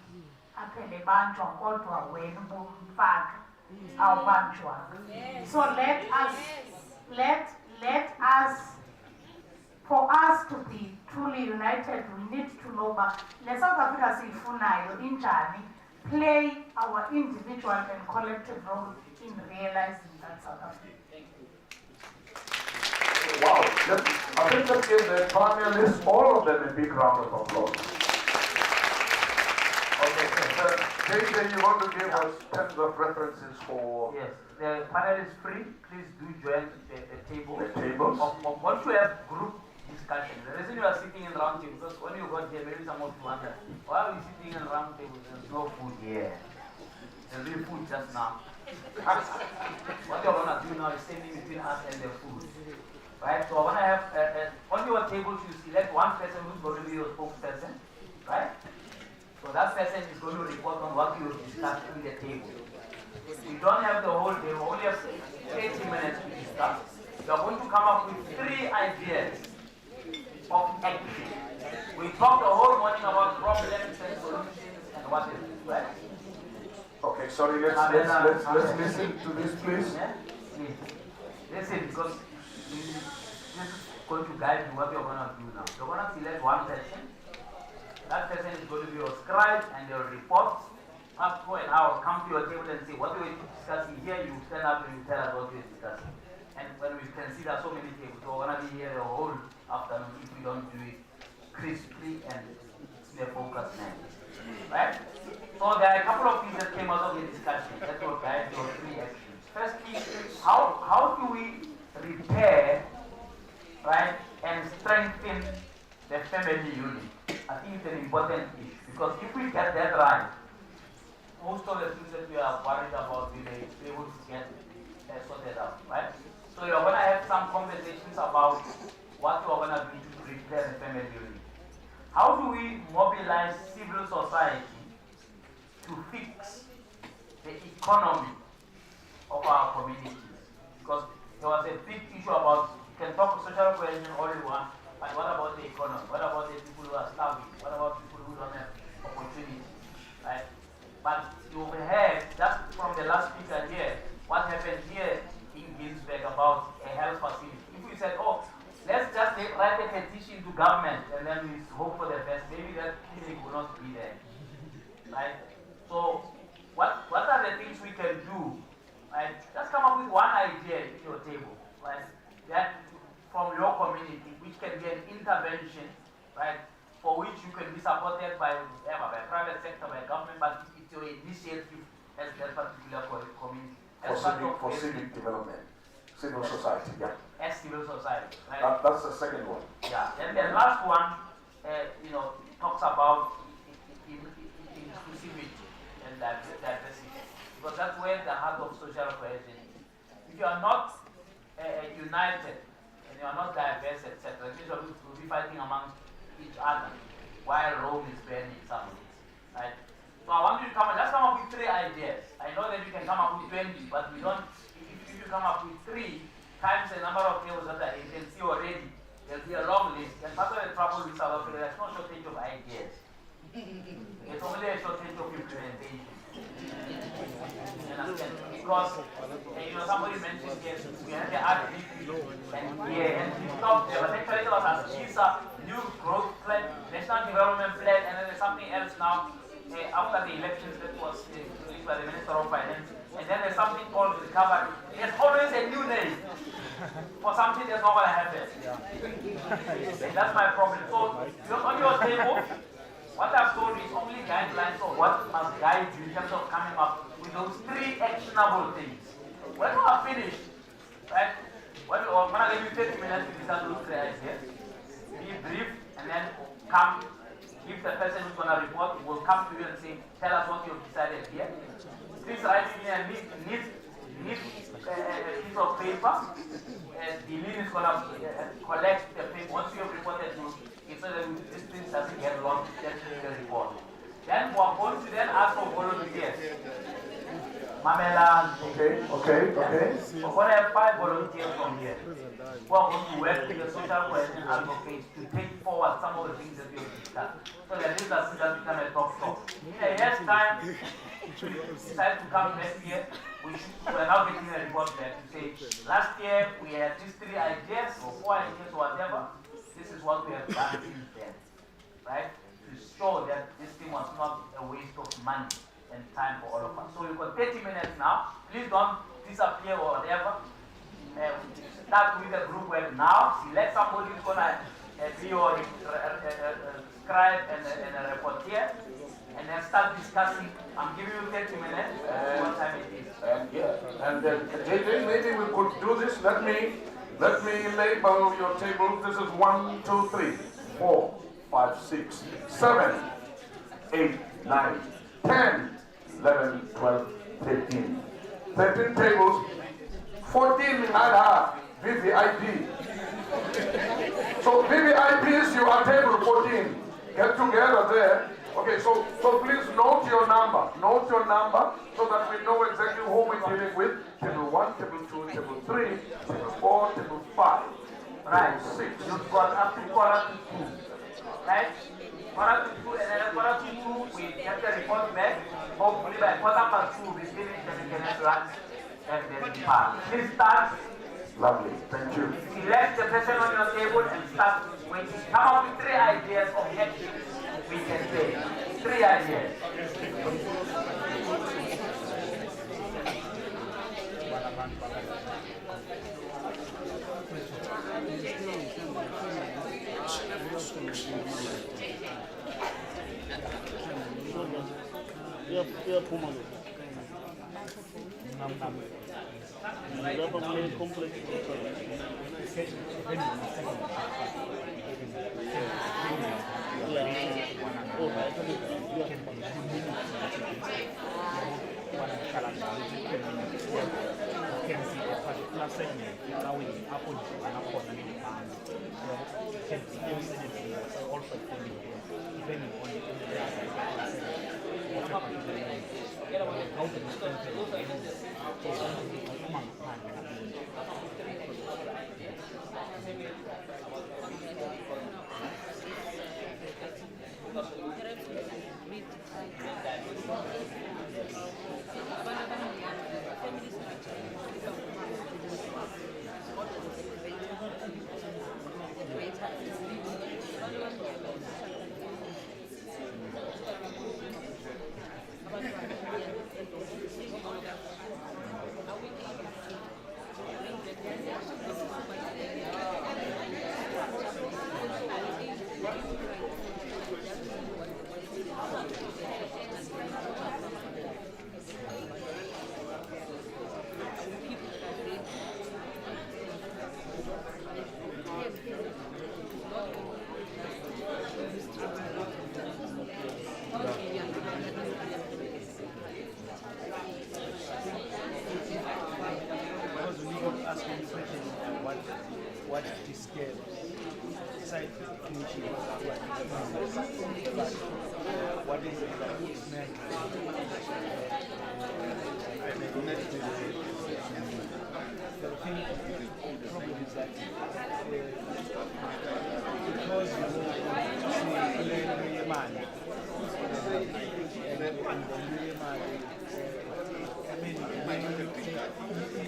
aphele banjwa kodwa wena ubumfaka awubanjwa. So let us, for us to be truly united, we need to know that le South Africa siyifunayo injani, play our individual and collective role in realizing that South Africa. Wow, I think let's give the panelists, all of them, a big round of applause. Okay, JJ, you want to give us tons of references for... Yes, the panel is free. Please do join the table. The tables? Once you have group discussion, the reason you are sitting in round table, because when you got here, maybe some of you wonder, why are we sitting in round table? There's no food here. There's no food just now. What you're going to do now is standing between us and the food. Right? So I want to have, on your table, you select one person who's going to be your spokesperson. Right? So that person is going to report on what you discussed in the table. We don't have the whole day, we only have 30 minutes to discuss. You are going to come up with 3 ideas of action. We talked the whole morning about problems and solutions and what is it, right? Okay, sorry, let's listen to this, please. Yeah? Please. Listen, because this is going to guide you what you're going to do now. You're going to select one person. That person is going to be your scribe and your report. After an hour, come to your table and say what we were discussing here. You stand up and you tell us what we were discussing. And when we can see there are so many tables, so we're going to be here the whole afternoon if we don't do it crisply and in a focused manner. Right? So there are a couple of things that came out of the discussion that will guide your 3 actions. Firstly, how do we repair, right, and strengthen the family unit? I think it's an important issue because if we get that right, most of the things that we are worried about will be able to get sorted out, right? So you're going to have some conversations about what you're going to do to repair the family unit. How do we mobilize civil society to fix the economy of our communities? Because there was a big issue about, you can talk social cohesion all you want, but what about the economy? What about the people who are starving? What about people who don't have opportunity? Right? But you heard, just from the last speaker here, what happened here in Ginsberg about a health facility. If we said, oh, let's just write a petition to government and then we hope for the best, maybe that clinic will not be there. Right? So, what are the things we can do? Right? Just come up with one idea in your table, right? That from your community, which can be an intervention, right? For which you can be supported by whoever, by private sector, by government, but it's your initiative as that particular community. For civic development, civil society, yeah. As civil society, right? That's the second one. Yeah, and the last one, talks about inclusivity and diversity, because that's where the heart of social cohesion is. If you are not united and you are not diverse, etc., it means you'll be fighting amongst each other while Rome is burning some of it, right? So I want you to come up with 3 ideas. I know that you can come up with 20, but we don't. If you come up with 3 times the number of tables that you can see already, there'll be a long list. And part of the trouble with South Africa, there's no shortage of ideas. It's only a shortage of implementation. Because somebody mentioned yes, we had the RDP and we stopped there. But actually there was a CISA, new growth plan, national development plan, and then there's something else now. After the elections that was released by the Minister of Finance, and then there's something called recovery. There's always a new name for something that's not going to happen. That's my problem. So on your table, what I've told you is only guidelines of what must guide you in terms of coming up with those 3 actionable things. When we are finished, right, when I give you 30 minutes to discuss those 3 ideas, be brief, and then come. If the person who's going to report will come to you and say, tell us what you've decided here. Please write it in a neat give a piece of paper, and the lead is going to collect the paper. Once you have reported to it, so that this thing doesn't get lost, just the report. Then we are going to then ask for volunteers. Mamela. Okay. We're going to have 5 volunteers from here who are going to work with the social cohesion advocates to take forward some of the things that we have discussed. So that this doesn't just become a talk shop. In a year's time, decide to come next year, we're now getting a report back to say, last year we had these 3 ideas or 4 ideas or whatever. This is what we have done since then, right? To show that this thing was not a waste of money and time for all of us. So we've got 30 minutes now. Please don't disappear or whatever. Start with the group work now. Select somebody who's going to be your scribe and a reporter. And then start discussing. I'm giving you 30 minutes. What time it is? And JJ, maybe we could do this. Let me label your table. This is 1, 2, 3, 4, 5, 6, 7, 8, 9, 10, 11, 12, 13. 13 tables. 14 are VVIP. So VVIPs, you are table 14. Get together there. Okay, so please note your number. Note your number so that we know exactly who we're dealing with. Table 1, table 2, table 3, table 4, table 5. Right. Table 6. You've got up to quarter to 2. Right? Quarter to 2, and then quarter to 2, we get the report back. Hopefully by quarter past 2, we finish and we can have lunch and then depart. Please start. Lovely. Thank you. Select the person on your table and start waiting. Come up with 3 ideas of action we can take. 3 ideas. What this game side finishing what is it that is meant the thing, the problem is that because you see man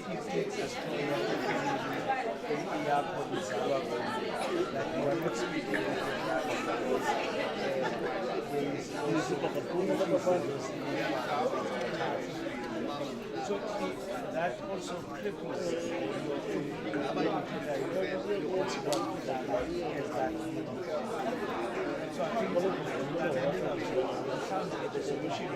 it takes us to that you are not speaking so that also cripples so I think the solution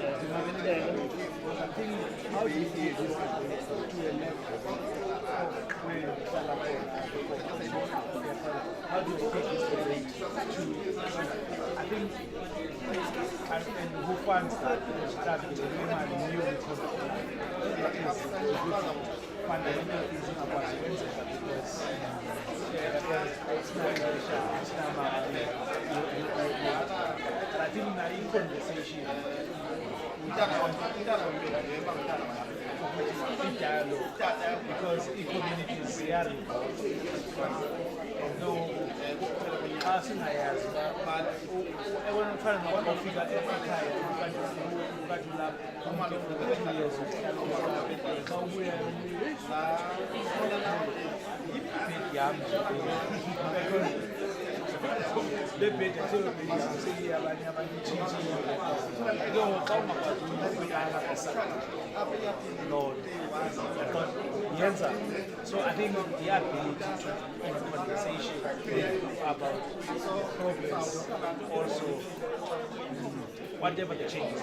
I think, how do you see this to a level how do you take this debate I think, and who funds that start with the human new because it is fundamental things about Wednesday because I think in a conversation dialogue because communities are involved. No, asinayazi but ebona ufana nokufika ekhaya ukadlula kuma-2 years xa ubuya ibhedi yami le bhedi aseyobeyisile abanye abanyitshintshile ke xa ungakwazi ukuyala Lord yenza so I think the ability to in conversation about problems also whatever the changes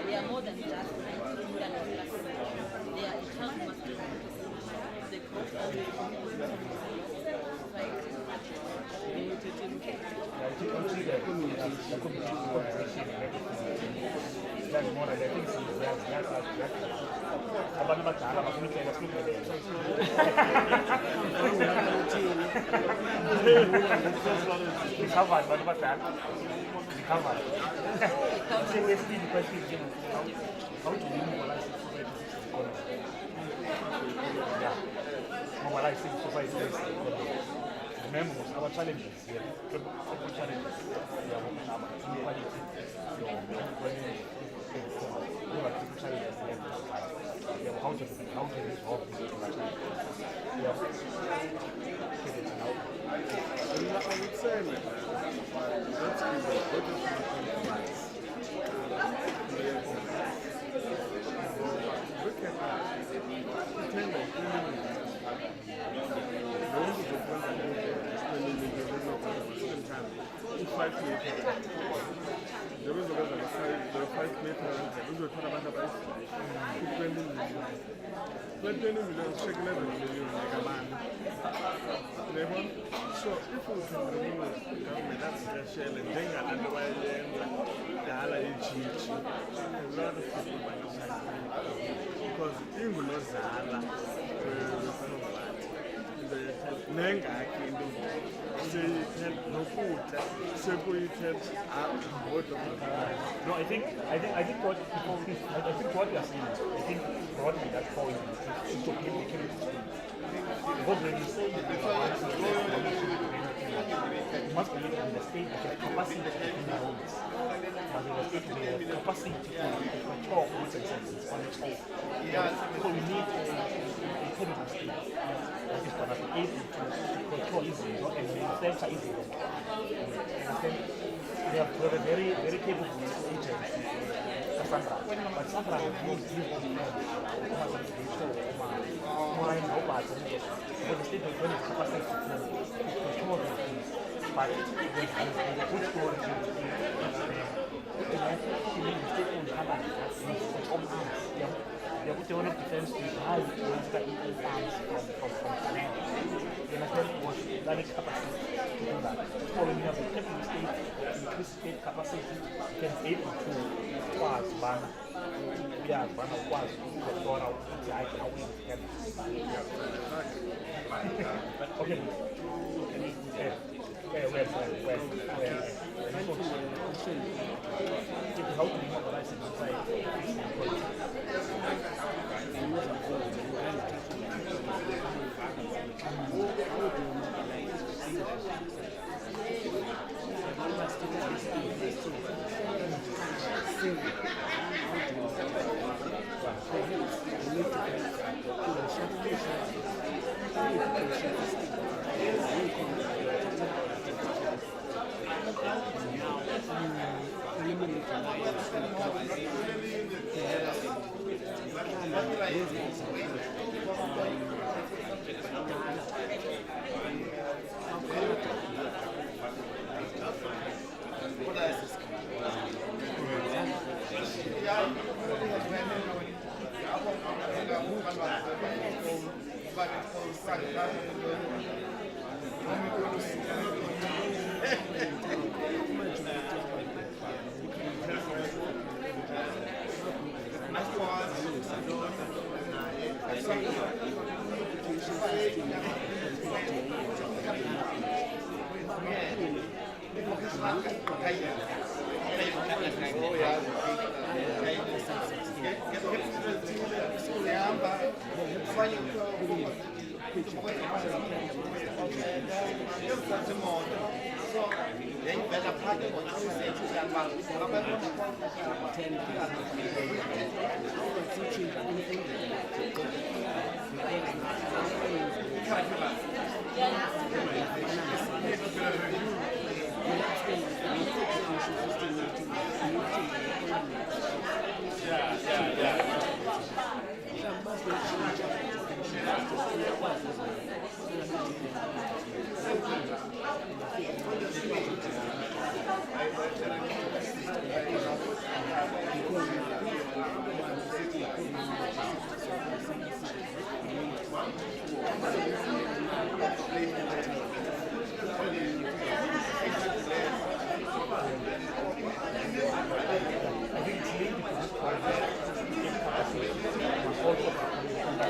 They are more than just they are a child they grow from the abantu abadala bakunikela sinikele recovered abantu abadala recovered sewesibili kwesibili ke how do you mobilize mobilize society remember our challenges here our challenges inequality how to resolve this I would say let's give a better compromise. Look at pretend like there was a 5 meter, there was a 20 million. 20 million, check 11 million, like a man. So if we can remove the government, that's the shell and then otherwise, the ally cheat. A lot of people might decide because even though Zala, nengakho into seyithe nokutya sekuyithe no, I think what you are saying, I think broadly that point is to keep the chemistry. Because when you say you must believe in the state of the capacity to do the roles. But in the state of the capacity to control goods and services on its own. So we need a credible state that is going to be able to control easily and manufacture easily. We have a very, very capable agency, Cassandra. But Cassandra will use because the state of the capacity to control the things. But there's a good story to they put one of defense to high in arms from Canada. They must have that capacity to do that. So when you have a capable state, increased state capacity, you can be able to pass ban. Yeah, ban of course, to go out the eye how we can. Okay. Where? How to mobilize in society?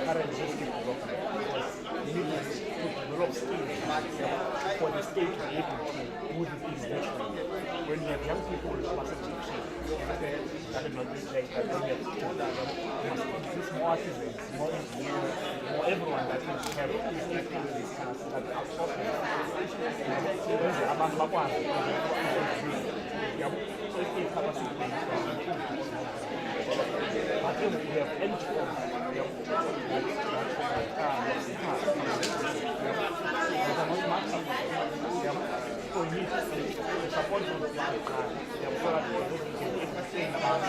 current system development. Because you need to develop skills for the state to be able to do the things naturally. When you have young people who are teaching, that is not this like that you have to introduce more artisans, more engineers, more everyone that can have these activities that are appropriate. Abantu bakwazi so it takes capacity but then we have NGOs so we need to support them so that we can get the same about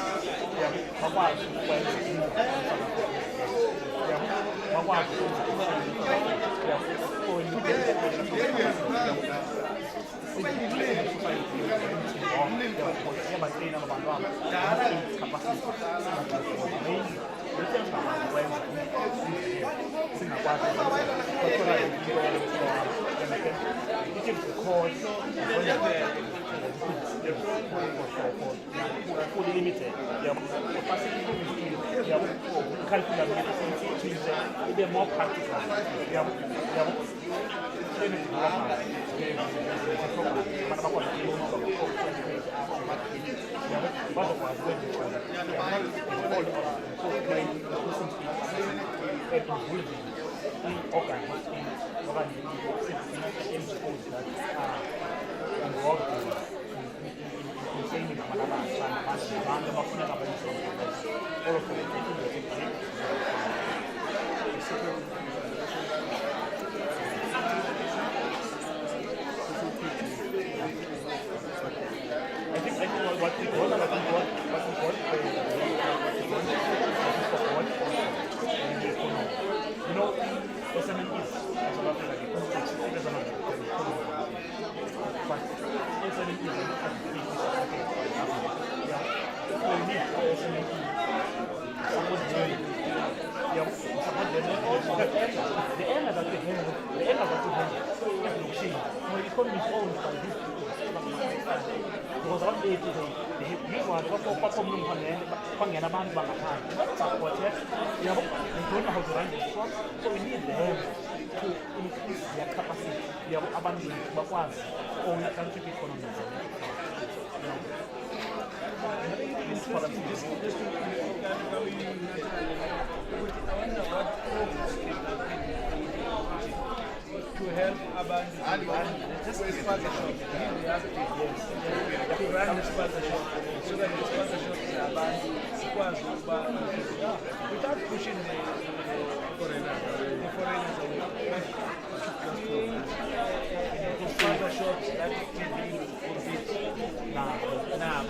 fully limited. Curriculum to be more practical. So we need them to increase their capacity, their abundance, or country economies. To help abandon just this partnership, we have to run this partnership so that this partnership is abandoned without pushing the foreigners away. Those partnerships that can be compete now.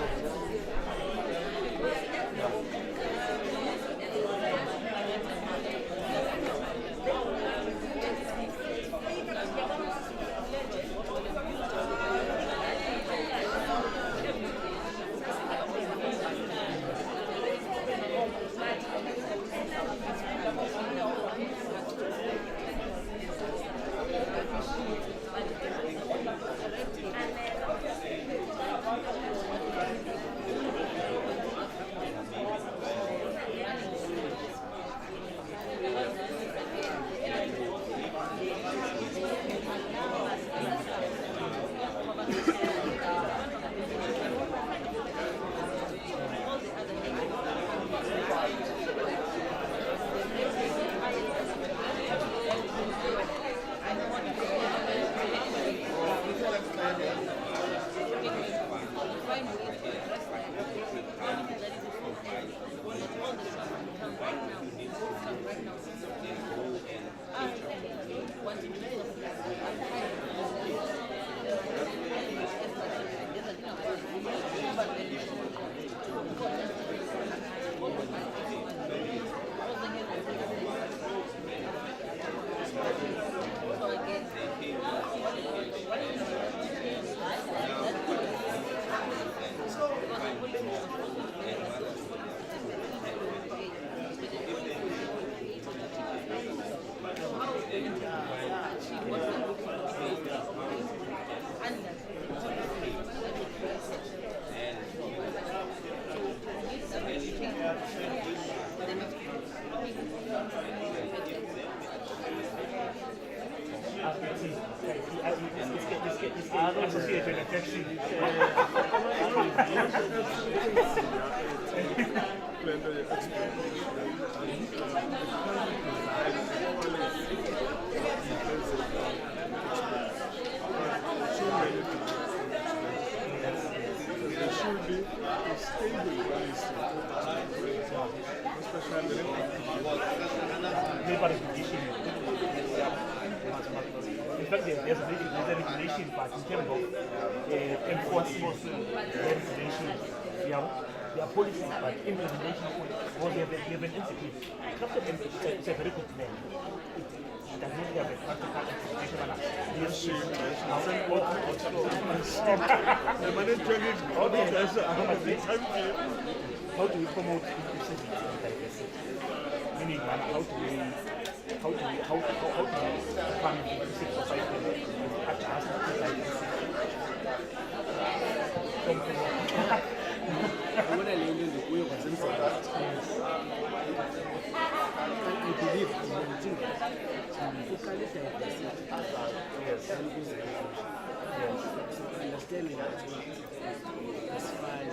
associated affection. There should be a stable policy, especially labor regulation. In fact, there's a regulation, but in terms of enforcing the regulation, there are policies, but implementation because they have an institute. It's a very good plan. It doesn't have a practical implementation. How do we promote inclusivity and diversity? Meaning, how do we become an inclusive society and adjust to diversity? What I learned in the way was inside. I believe in one thing. Focally diversity. Yes. So understanding that is fine.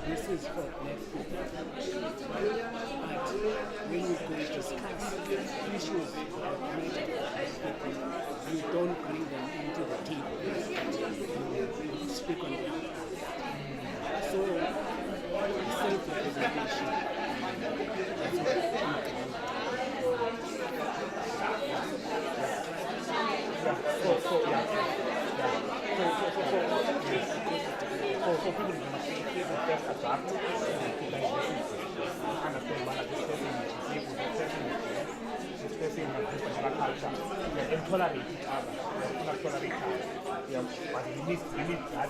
This is for black people. But when you go to discuss issues that matter for black people, you don't bring them into the table. You speak on them. So, self-representation. That's what So people must first adapt to diversity. Understand what this person is disabled, this person has this particular culture. And tolerate each other. Not tolerate each other. But you need that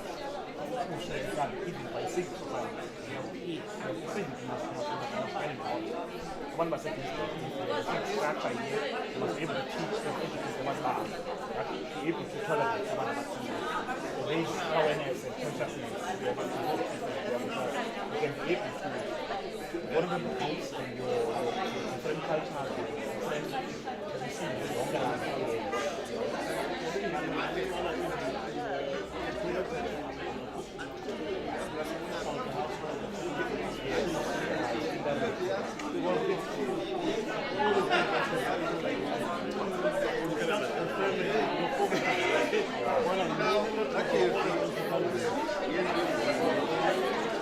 social example, even by civil society. Civic must understand out. One must say structure here, you must be able to teach and educate the one love. Be able to tolerate the one raise awareness and consciousness. You can be able to work with groups and your different cultures, different traditions, longer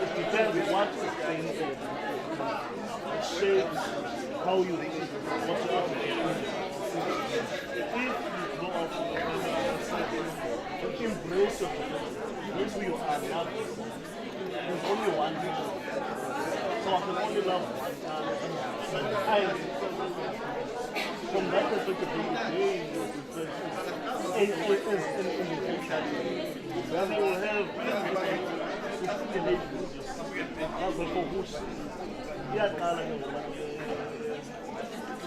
it depends what it shapes how you think, what you have to do. If you go out to embrace your who you are loved, there's only one people. So I can only love one time. From that perspective, it is an individual. Then you will have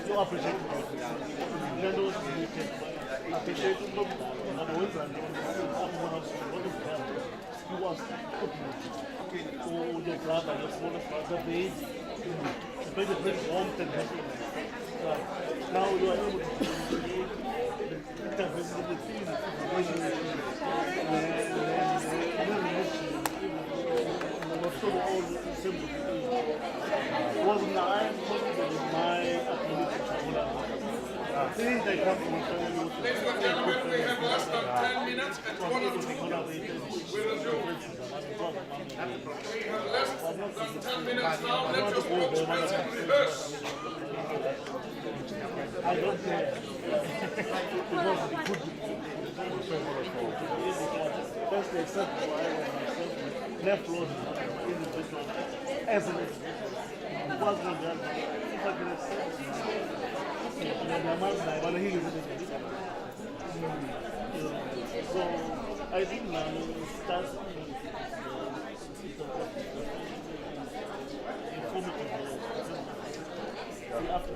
you appreciate now you are able wasn't I'm confident in my ability to things that come from Ladies and gentlemen, we have less than 10 minutes at 1 o'clock. We resume. We have less than 10 minutes now. Let your spokesperson rehearse. I don't care. Because it could be. First they said why left road in the business as an it was not done. If I can accept then the man I want to hear so I think now it starts after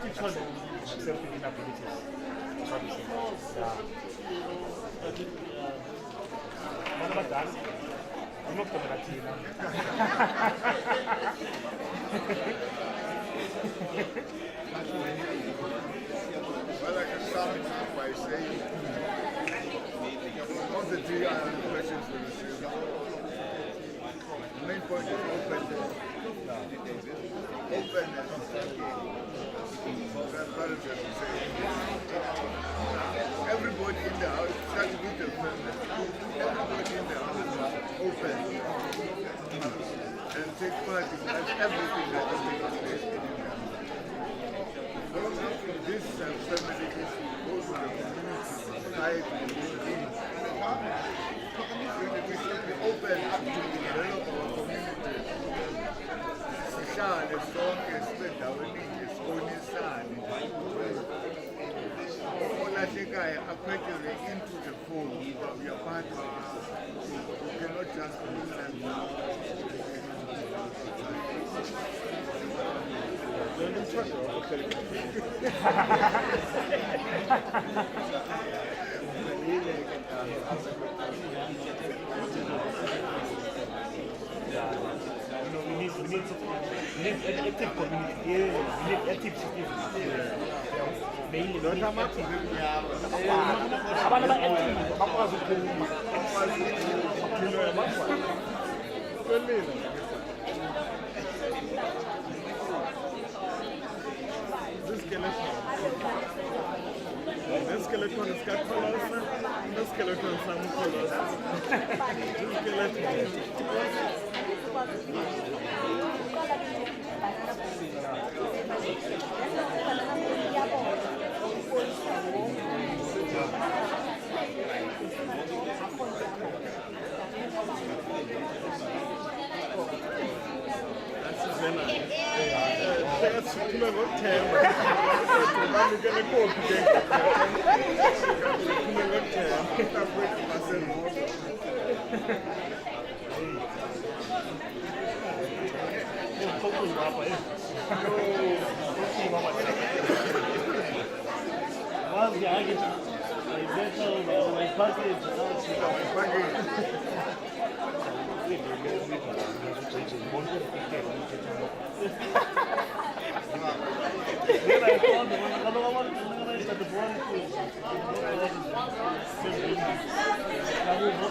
each one accepting inabilities. I think I'm not going to well, I can sum it up by saying of the three questions we received, the main point is openness. Openness, transparency, as we say. Everybody in the house, starting with the family, everybody in the house is open and take part in everything that is taking place in the house. This family issue goes to the community, society, we should be open to develop our community. Sihlale sonke sibendaweni sibonisane. Olahlekayo akhwethelwe into the fold. We are part of it. We cannot just lose them. We need active community. Yeah, we need active citizens. Mainly, we need active. This skeleton is got colors, this skeleton is some colors. This skeleton.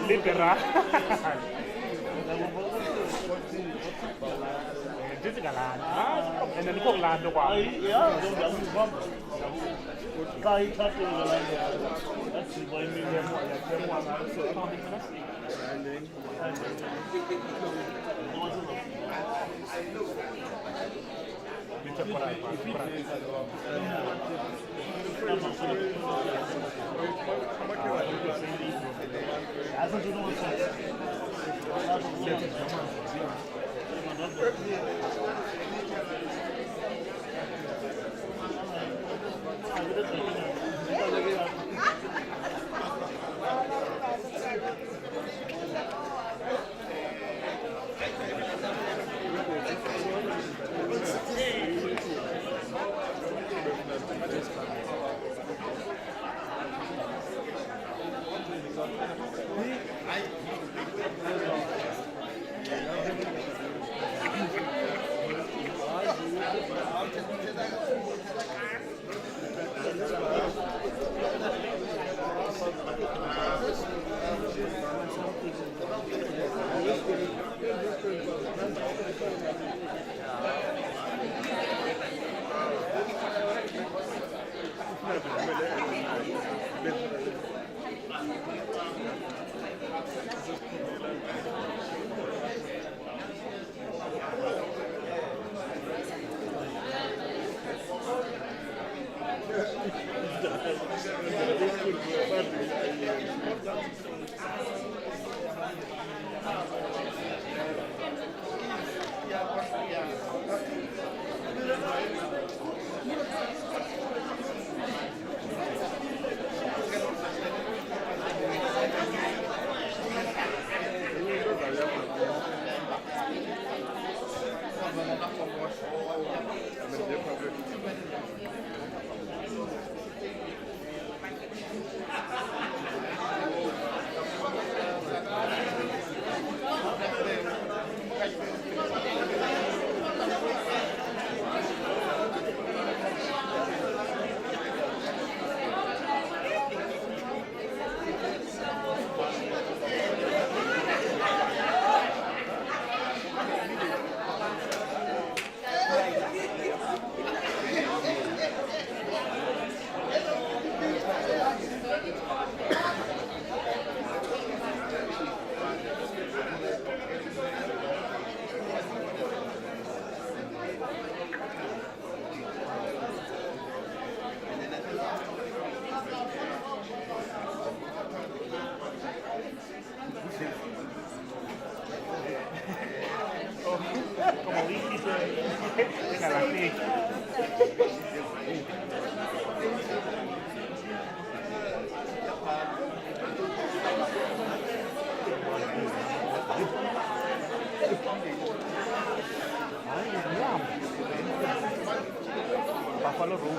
Libera. And then go land the one. Yeah, that's why we have Buffalo Road.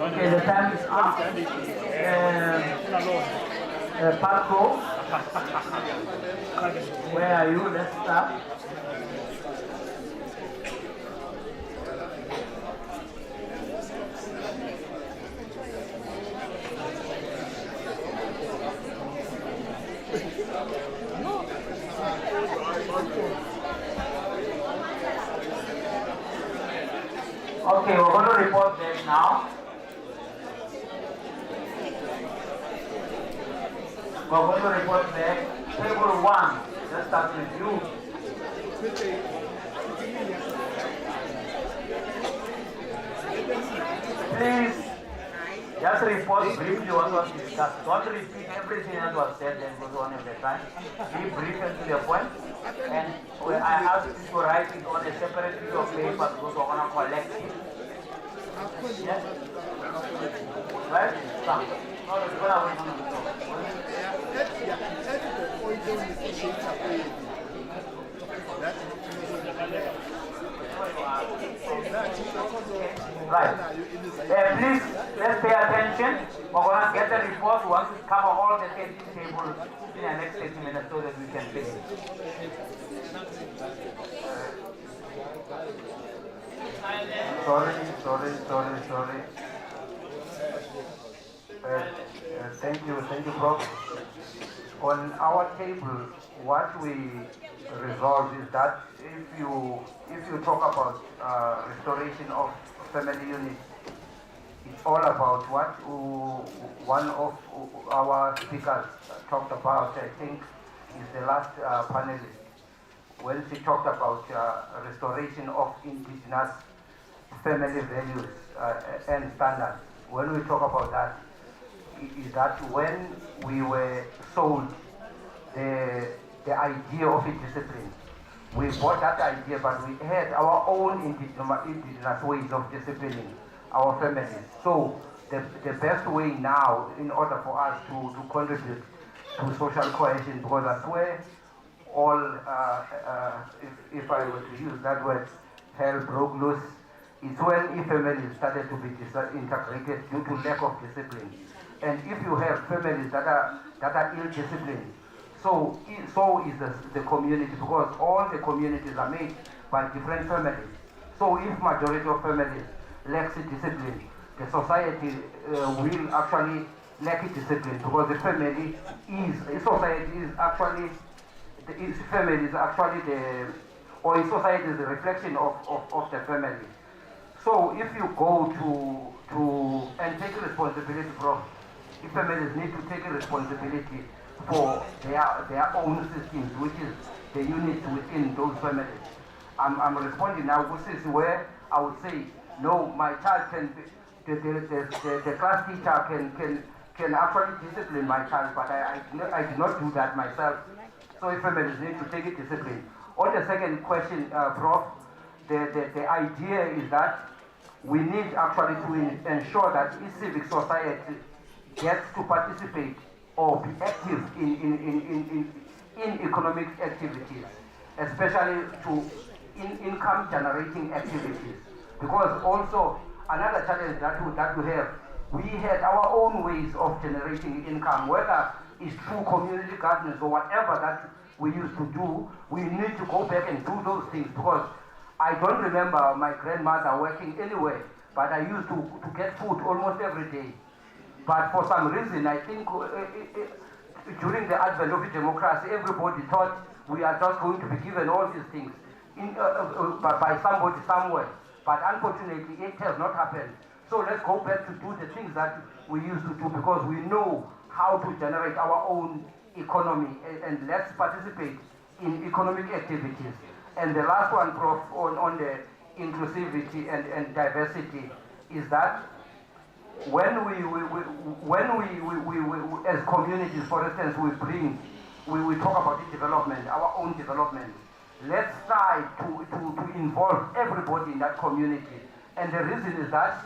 Okay, the time is up. Biko, where are you? Let's start. Okay, we're going to report back now. We're going to report back. Table 1, let's start with you. Please, just report briefly what was discussed. Don't repeat everything that was said and go on at a time. Be brief and to the point. And I ask you to write it on a separate piece of paper because we're going to collect it. Yes? Right? Come. No, it's going Right. Please, let's pay attention. We're going to get the report. We want to cover all the 13 tables in the next 30 minutes so that we can finish. Sorry. Thank you, Prof. On our table, what we resolved is that if you talk about restoration of family units, It's all about what one of our speakers talked about, I think, is the last panelist, when she talked about restoration of indigenous family values and standards. When we talk about that, is that when we were sold the idea of a discipline, we bought that idea, but we had our own indigenous ways of disciplining our families. So the best way now, in order for us to contribute to social cohesion, because I swear all, if I were to use that word, hell broke loose, it's when families started to be disintegrated due to lack of discipline. And if you have families that are ill-disciplined, so is the community, because all the communities are made by different families. So if majority of families lacks discipline, the society will actually lack discipline, because the family is, society is actually, family is actually or society is the reflection of the family. So if you go to and take responsibility from, if families need to take responsibility for their own systems, which is the units within those families. I'm responding now. This is where I would say, no, my child can, the class teacher can actually discipline my child, but I did not do that myself. So if families need to take it discipline. On the second question, Prof, the idea is that we need actually to ensure that civic society gets to participate or be active in economic activities, especially to income generating activities. Because also another challenge that we have, we had our own ways of generating income, whether it's through community gardens or whatever that we used to do. We need to go back and do those things, because I don't remember my grandmother working anywhere, but I used to get food almost every day. But for some reason, I think during the advent of democracy, everybody thought we are just going to be given all these things by somebody somewhere. But unfortunately, it has not happened. So let's go back to do the things that we used to do, because we know how to generate our own economy, and let's participate in economic activities. And the last one, Prof, on the inclusivity and diversity, is that when we as communities, for instance, we talk about the development, our own development. Let's try to involve everybody in that community. And the reason is that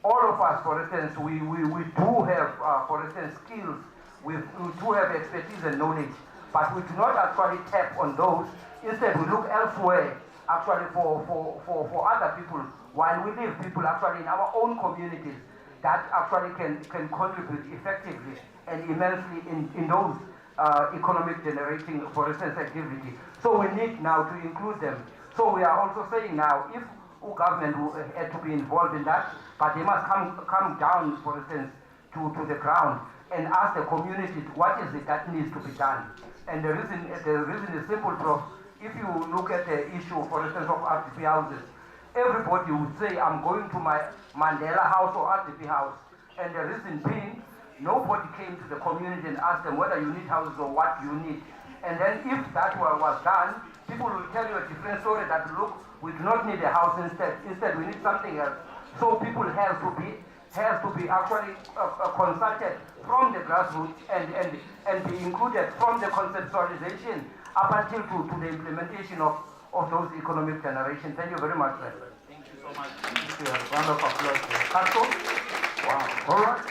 all of us, for instance, we do have, for instance, skills, we do have expertise and knowledge, but we do not actually tap on those. Instead, we look elsewhere, actually, for other people, while we leave people actually in our own communities that actually can contribute effectively and immensely in those economic generating, for instance, activity. So we need now to include them. So we are also saying now, if government had to be involved in that, but they must come down, for instance, to the ground and ask the communities what is it that needs to be done. And the reason is simple, Prof. If you look at the issue, for instance, of RDP houses, everybody would say, I'm going to my Mandela house or RDP house. And the reason being, nobody came to the community and asked them whether you need houses or what you need. And then if that was done, people will tell you a different story that, look, we do not need a house instead we need something else. So people have to be actually consulted from the grassroots and be included from the conceptualization up until to the implementation of those economic generation. Thank you very much, sir. Thank you so much. Round of applause for Kato. Wow. All right.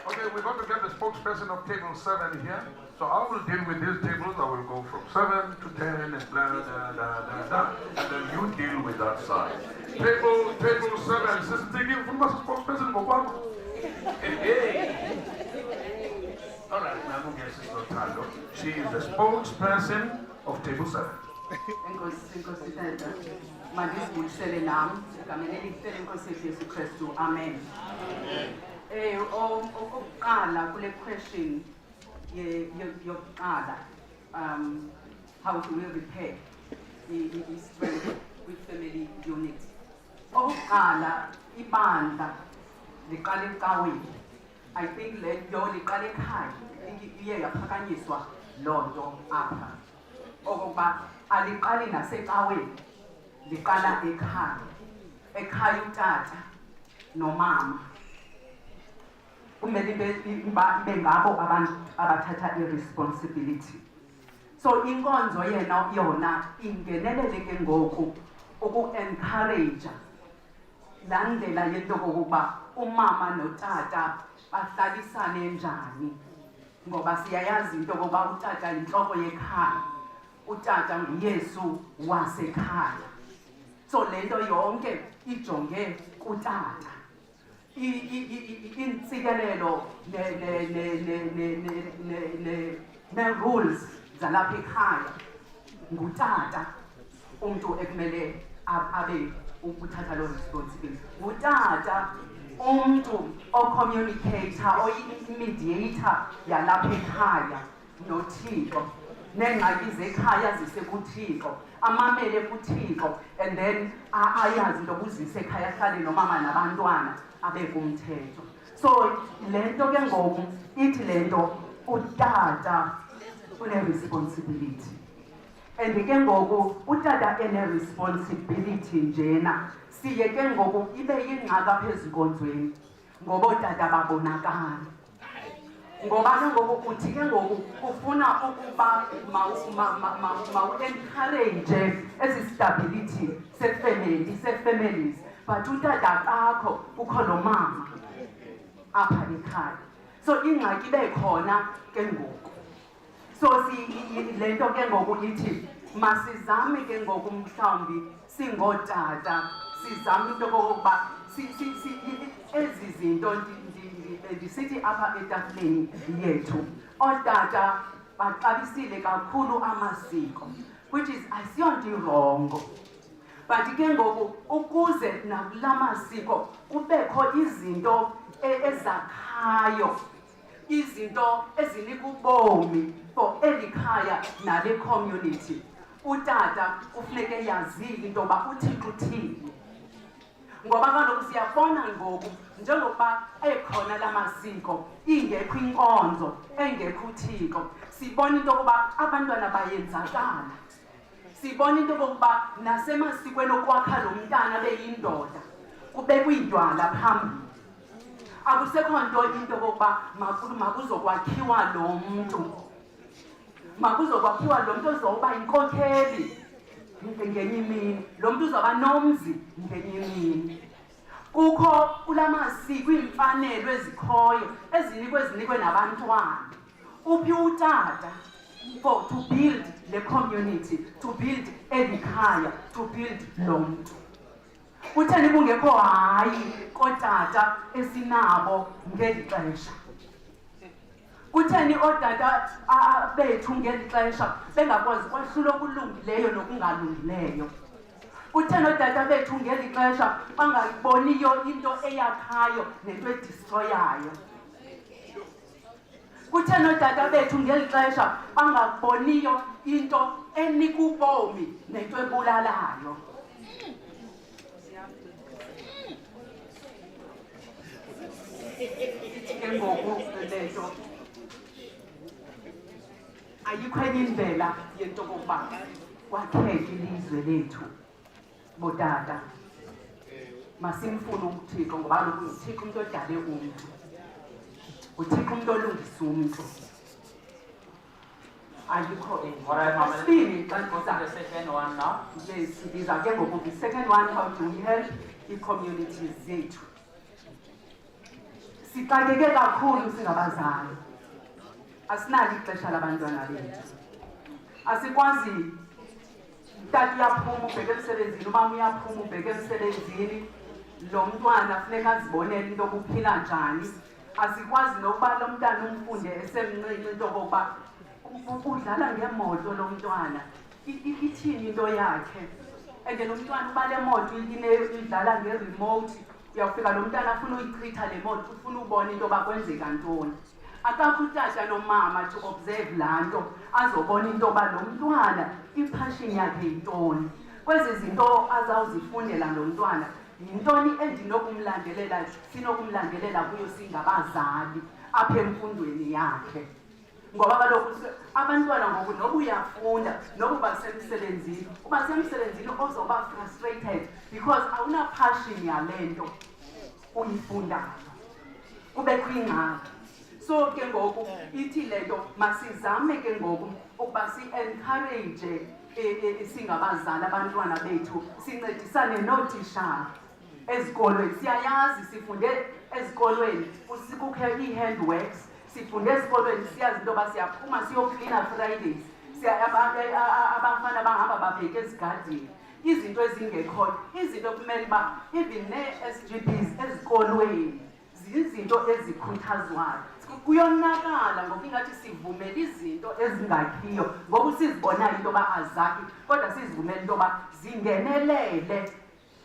Okay, we're going to get the spokesperson of table 7 here. So I will deal with these tables. I will go from 7 to 10 and blah, blah, blah, blah, blah. And then you deal with that side. Table 7. This is taking from the spokesperson for one. Hey. All right, now who guesses the title? She is the spokesperson of table 7. Mandisibulisele nami egameni elihle lenkosi yethu Yesu Kristu. Amen. Okokuqala kule question yokuqala, how do we repair the strength with family units? Okokuqala, ibandla liqala ecaweni. I think le nto liqala ekhaya iye yaphakanyiswa loo nto apha okokuba aliqali nasecaweni, liqala ekhaya utata nomama kumele ibe ngabo abantu abathatha i-responsibility. So inkonzo yona ingenelele ke ngoku uku-encourage laa ndlela yento kokuba umama notata bahlalisane njani, ngoba siyayazi into kokuba utata yintloko yekhaya, utata nguYesu wasekhaya. So le nto yonke ijonge kutata. Iintsikelelo ne-rules zalapha ekhaya ngutata umntu ekumele abe ukuthatha loo responsibility. Ngutata umntu ocommunicator, oyi-mediator yalapha ekhaya noThixo, neengxaki zekhaya zisekuThixo, amamele kuThixo, and then ayazi into buzise ekhaya, ahlale nomama nabantwana abe kumthetho. So le nto ke ngoku ithi le nto utata une-responsibility, and ke ngoku utata ene-responsibility njena siye ke ngoku ibe yingxaki apha ezinkonzweni ngoba ootata babonakala. Ngoba ke ngoku uthi ke ngoku ufuna ukuba mawu-encourage esi stability see-families, but utata kakho kukho lo mama apha ekhaya. So ingxaki ibe khona ke ngoku. So le nto ke ngoku ithi masizame ke ngoku mhlawumbi singootata sizame into kokuba ezi zinto ndisithi apha etafuleni yethu ootata baxabisile kakhulu amasiko, which is asiyonto irongo, but ke ngoku ukuze nakula masiko kubekho izinto ezakhayo, izinto ezinika ubomi for eli khaya nale community, utata kufuneke yazile into yoba uThixo uthini. Ngoba kaloku siyabona ngoku njengokuba ekhona la masiko ingekho inkonzo engekho uThixo, sibona into yokuba abantwana bayenzakala, sibona into yokuba nasemasikweni okwakha lo mntana beyindoda kubekwa iintywala phambili. Akusekho nto into yokuba makuzokwakhiwa lo mntu, makuzokwakhiwa lo mntu ozoba yinkokheli ngenye imini, lo mntu uzawuba nomzi ngenye imini. Kukho kula masiko iimfanelo ezikhoyo ezinikwe nabantwana. Uphi utata for to build the community, to build eli khaya, to build lo mntu? Kutheni kungekho hayi kootata esinabo ngeli xesha? Kutheni ootata bethu ngeli xesha bengakwazi ukwahlula okulungileyo nokungalungileyo? Kutheni ootata bethu ngeli xesha bangayiboniyo into eyakhayo nento edistroyayo? Kutheni ootata bethu ngeli xesha bangaboniyo into enika ubomi nento ebulalayo? Ke ngoku le nto ayikho enye indlela yento kokuba kwakheke ilizwe lethu. Botata masimfune uThixo, ngoba kaloku uThixo umntu odale umntu, uThixo umntu olungisa umntu, ayikho enye. Sibini xa the second one now. Yes, ndiza ke ngoku the second one, how do we help ii-communities zethu? Sixakeke kakhulu singabazali, asinalo ixesha labantwana bethu, asikwazi. Utata uyaphuma ubheke emsebenzini, umama uyaphuma ubheke emsebenzini, lo mntwana funeka azibonele into yokuphila njani. Asikwazi nokuba lo mntana umfunde esemncinci into yokokuba udlala ngemoto lo mntwana, ithini into yakhe, and lo mntwana uba le moto idlala ngeremote, uyawufika lo mntana afuna uyichitha le moto, ufuna ubona into yoba kwenzeka ntoni. Akakho utata nomama to observe laa nto azobona into yoba lo mntwana ipashini yakhe yintoni, kwezi zinto azawuzifundela lo mntwana yintoni endinokumlandelela sinokumlandelela kuyo singabazali apha emfundweni yakhe. Ngoba kaloku abantwana ngoku noba uyafunda noba uba semsebenzini uba semsebenzini ozoba frustrated because awunapassion yale nto uyifundayo kubekho ingxaki. So ke ngoku ithi le nto masizame ke ngoku ukuba si-encourage singabazali abantwana bethu sincedisane nootishara ezikolweni. Siyayazi sifunde ezikolweni kukho ii-handworks, sifunde esikolweni siyazi into yoba siyaphuma siyoklina Fridays, abafana bahamba babheke ezigadini. Izinto ezingekhoyo, izinto kumele uba even nee-SGBs ezikolweni zizinto ezikhuthazwayo. Kuyonakala ngoku ingathi sivumela izinto ezingakhiyo ngoku sizibonayo into yoba azakhi, kodwa sizivumela into yoba zingenelele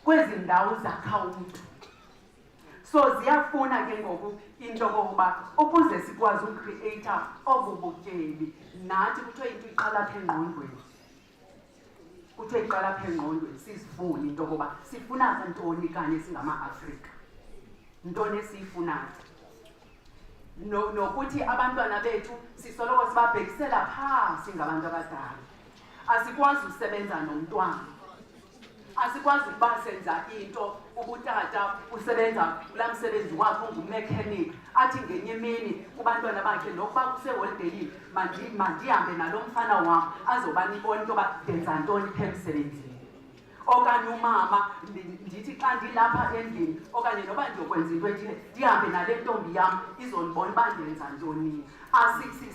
kwezi ndawo zakha umntu. So ziyafuna ke ngoku into yokokuba ukuze sikwazi ucreata obu butyebi, nathi kuthiwe into iqala apha engqondweni. Kuthiwe iqala apha engqondweni, sizifune into yokokuba sifuna ntoni kanye singama-Afrika, ntoni esiyifunayo. Nokuthi abantwana bethu sisoloko sibabhekisela phasi ngabantu abadala. Asikwazi usebenza nomntwana, asikwazi ukuba senza into ubutata usebenza kulaa msebenzi wakhe ungumechanic athi ngenye imini kubantwana bakhe nokuba kuseholideyini mandihambe nalo mfana wam azoba nibona into yoba ndenza ntoni pha emsebenzini. Okanye umama ndithi xa ndilapha endlini okanye noba ndiyokwenza into ethile ndihambe nale ntombi yam izondibona uba ndenza ntoni.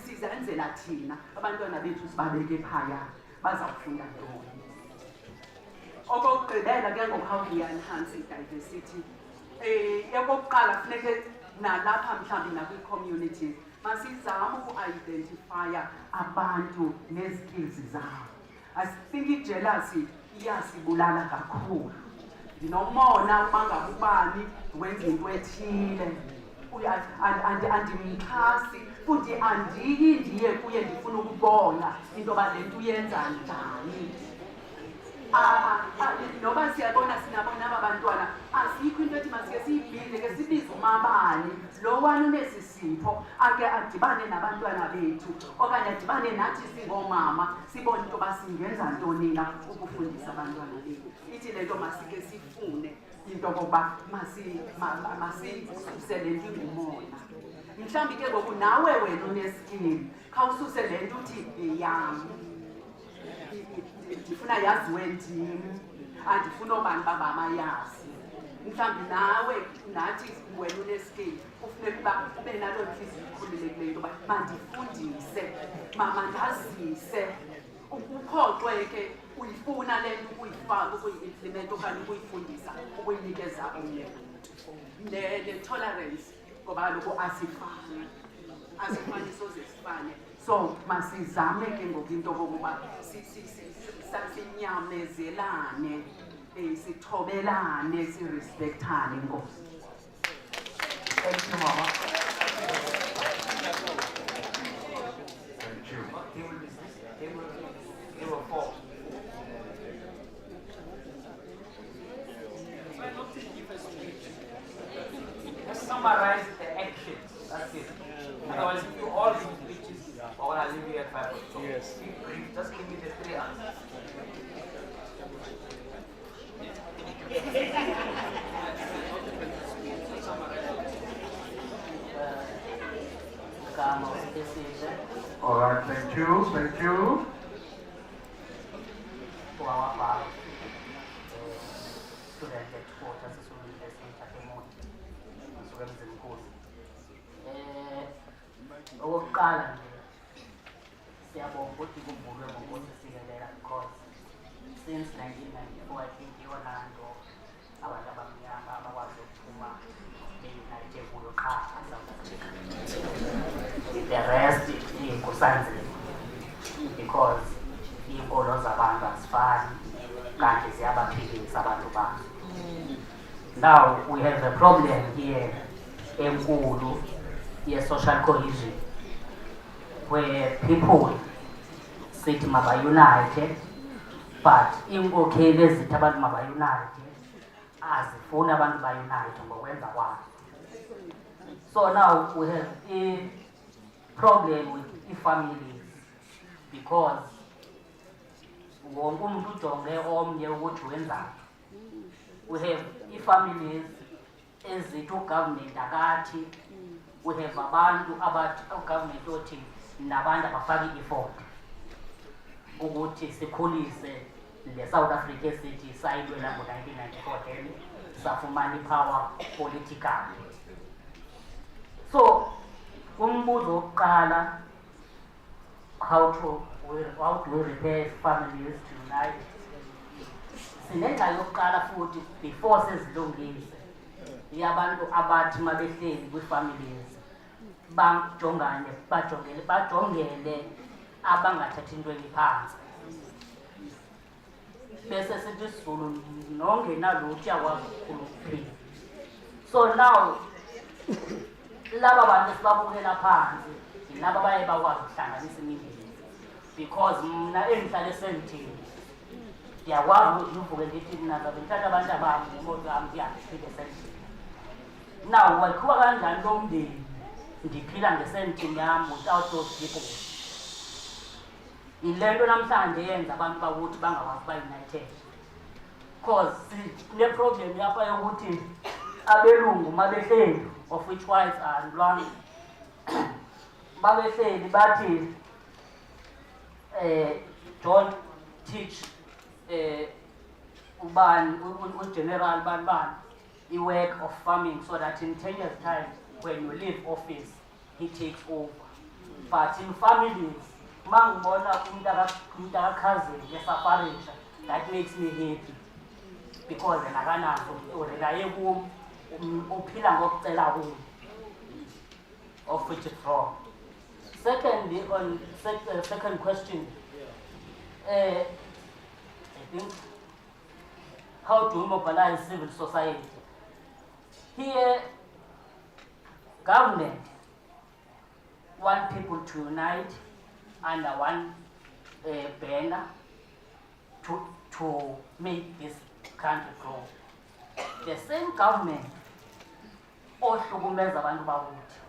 Sizenzela thina abantwana bethu sibabeke phaya bazawufunda ntoni. Okokugqibela ke ngoku how do we enhance i-diversity? Okokuqala funeke nalapha mhlawumbi nakwi-communities masizame uku-identifya abantu nezikills zabo. I think ijealousy iyasibulala kakhulu. Ndinomona uba ngabe ubani wenza into ethile andimxhasi futhi andiyi ndiye kuye ndifuna ukubona into yoba le nto uyenza njani. Noba siyabona sinabona aba bantwana asikho into ethi masike siyibhile ke sibize umabani lo wani unesi sipho ake adibane nabantwana bethu okanye adibane nathi singoomama sibone into yoba singenza ntoni na ukufundisa abantwana bethu. Ithi le nto masike sifune into yokokuba masisuse le nto ingumona. Mhlawumbi ke ngoku nawe wena uneskili khawususe le nto uthi yeyam, ndifuna yaziwe ndim, andifuna obani babamayazi. Mhlawumbi nawe nathi wena uneskili kufuneka uba ube naloo ntliziyo ikhululekileyo into yoba mandifundise, mandazise, ukuphoxwe ke uyifuna le nto ukuyifaka ukuyi-implimenta okanye ukuyifundisa ukuyinikeza omnye umntu. Le-tolerance ngoba kaloku asifani soze sifane. So masizame ke ngoku into yokokuba sinyamezelane, sithobelane, sirespekthane. Nkosi. Thank you, Mama. Thank you. Table 4. Just summarize the actions. That's it. Otherwise, if you all give speeches, I want to leave you at 5 o'clock. Yes. Be brief. Just give me the 3 answers. All right, thank you, thank you. Student headquarters asuke emzimkhulu. Okokuqala nje siyabonga ukuthi kuvulwe ngokusikelela because since 1994 I think iyona nto abantu abamnyama abakwazi ukuphuma be-unite kuyo qha eSouth Africa. The rest iyinkusanzima because iy'nkolo zabantu azifani kanti ziyabaphilisa abantu bazo. Now we have a problem here enkulu ye-social cohesion where people sithi mabayunite but inkokheli ezithi abantu mabayunite azifuna abantu bayunite ngokwenza kwabo. So now we have a problem with families because wonke umuntu ujonge omnye ukuthi wenzani. We have families ezithi ugovernment akathi, we have abantu abathi ugovernment othi nabantu abafaki i-effort ukuthi sikhulise le South Africa esithi sayilwela ngo-1994 then safumana ipower politically. So umbuzo wokuqala, how do we repair families tonight? Sinenga yokuqala futhi before sezilungise yabantu abathi mabehleli kwi-families bajongele abangathathi into engiphansi. Bese sithi isizulu nongenalutho uyakwazi ukukhulu ukuphila. So now laba bantu esibabukela phansi yilaba abaye bakwazi ukuhlanganisa imindeni, because mna engihlala esendithini ndiyakwazi ukuthi uvuke ndithi mina zabe ngithatha abantu abami nemoto yami ndiyaphila esendithini. Now wayiqhuba kanjani lo mndeni ndiphila ngesendithini yami without those people? Yile nto namhlanje yenza abantu bakuthi bangakwazi ba-united, because sine-problem yapha yokuthi abelungu mabehleli, of which whites are wrong, babehleli bathi don't teach ugeneral bani i-work of farming so that in 10 years time when you leave office he takes over. But in families, mangibona umuntu akakhazini esafarisha, that makes me happy because akanazo urelaye kum uphila ngokucela kum, of which is wrong. Secondly, on second question, I think, how to mobilize civil society? Here, government want people to unite under one banner to make this country grow. The same government ohlukumeza abantu bakuthi.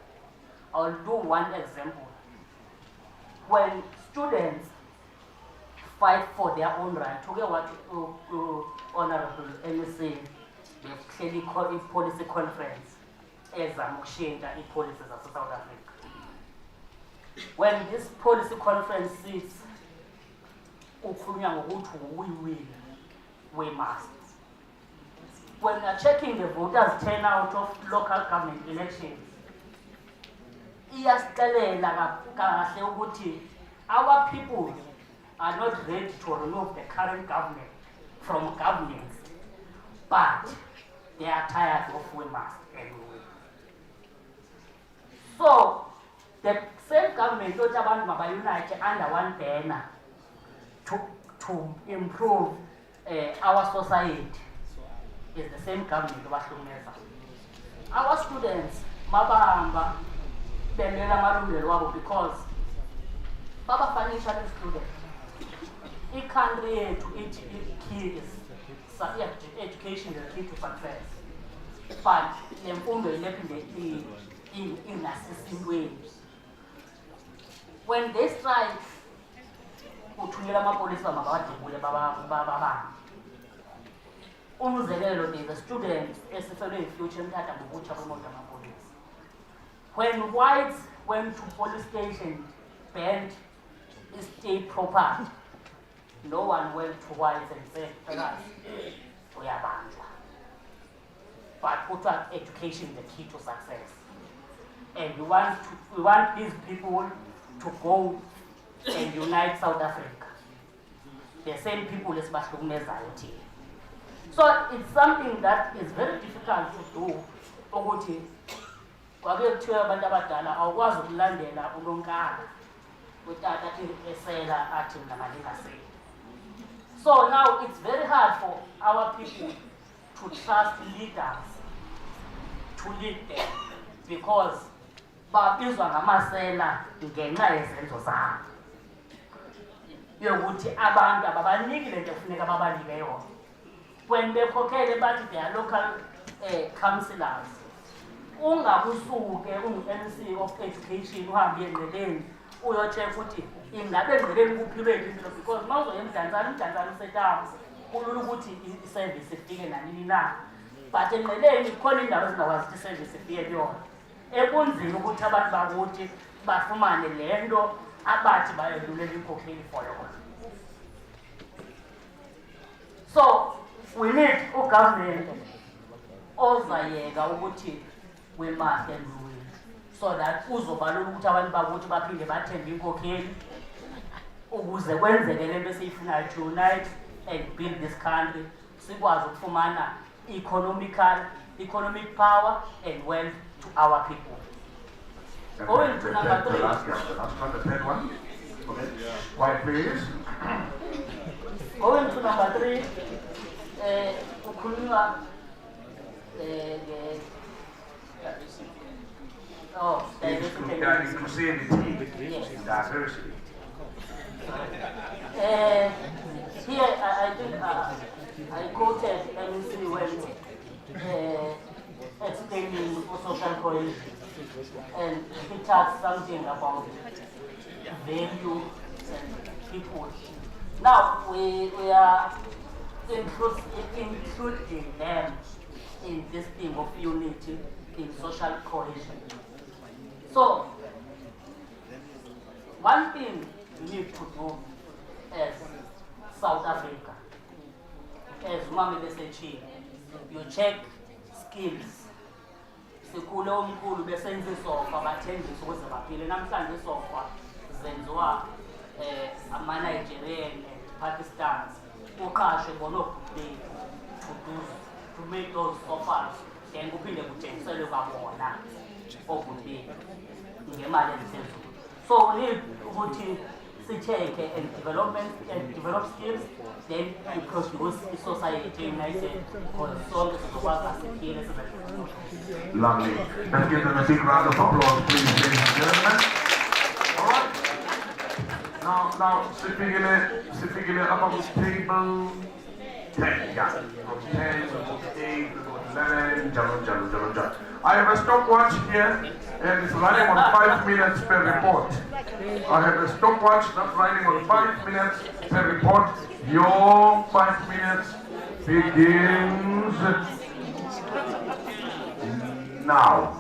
I'll do one example. When students fight for their own right, to get what Honorable MEC, they've clearly called a policy conference as a policies of South Africa. When this policy conference sits, we must. When they're checking the voters' turnout of local government elections, our people are not ready to remove the current government from governance, but they are tired of we must anyway. So the same government united under one banner to improve our society is the same government. Our students mabahamba bemela amalungelo wabo because baba financial students. The country education is the key to success. But in assisting ways. When they strike, there's a student in future. When whites went to police station, banned state property, no one went to whites and said, we are banned. But put education is the key to success. And we want these people to go and unite South Africa. The same people as Bashumezayoti. So it's something that is very difficult to do. So now it's very hard for our people to trust leaders to lead them because babizwa ngamasela ngenxa yezenzo zabo yokuthi abantu ababaniki lento efuneka babanike yona. when they khokele bathi they are local councillors, ungabusuke ungu-MC of education uhambe endleleni uyocheck ukuthi ingabe endleleni kuphileke impilo, because uma uzoya emdantsane usetamu kulula ukuthi i-service ifike nanini na, but endleleni khona indawo ezingakwazi ukuthi i-service ifike kuyona, ekunzima ukuthi abantu bakuthi bafumane le nto abathi bayodlulela inkokheli for yona. So we need ugovernment ozayeka ukuthi we must and we will, so that uzobalula ukuthi abantu bakuthi baphinde bathembe inkokheli ukuze kwenzeke le nto esiyifunayo to unite and build this country, sikwazi ukufumana economic power and wealth to our people. Going to number 3. The last one, the third one. Okay. Quiet, please. Going to number 3, ukhulunywa inclusivity, diversity. Here, I think I quoted MEC when explaining social cohesion, and he talked something about value and people. Now we are including them in this thing of unity, in social cohesion. So one thing we need to do as South Africa, as Mami Besechi, you check skills. Sikhule omkhulu besenza isofa bathengisa ukuze baphile. Namhlanje isofa zenziwa ama-Nigerian and Pakistans. Uqashwe bona obhuteki to make those sofas, then kuphinde kuthengiselwe kwabona obhuteki ngemali eziphezulu. So we need ukuthi si-check-e and develop skills, then we produce i-society united because sonke sizokwazi asiphile sibe. Lovely. Let's give them a big round of applause, please, ladies and gentlemen. All right. Now, sitting up on the table, 10, yeah. From 10 to 8 to 11, jalo. I have a stopwatch here, and it's running on 5 minutes per report. I have a stopwatch that's running on 5 minutes per report. Your 5 minutes begins now.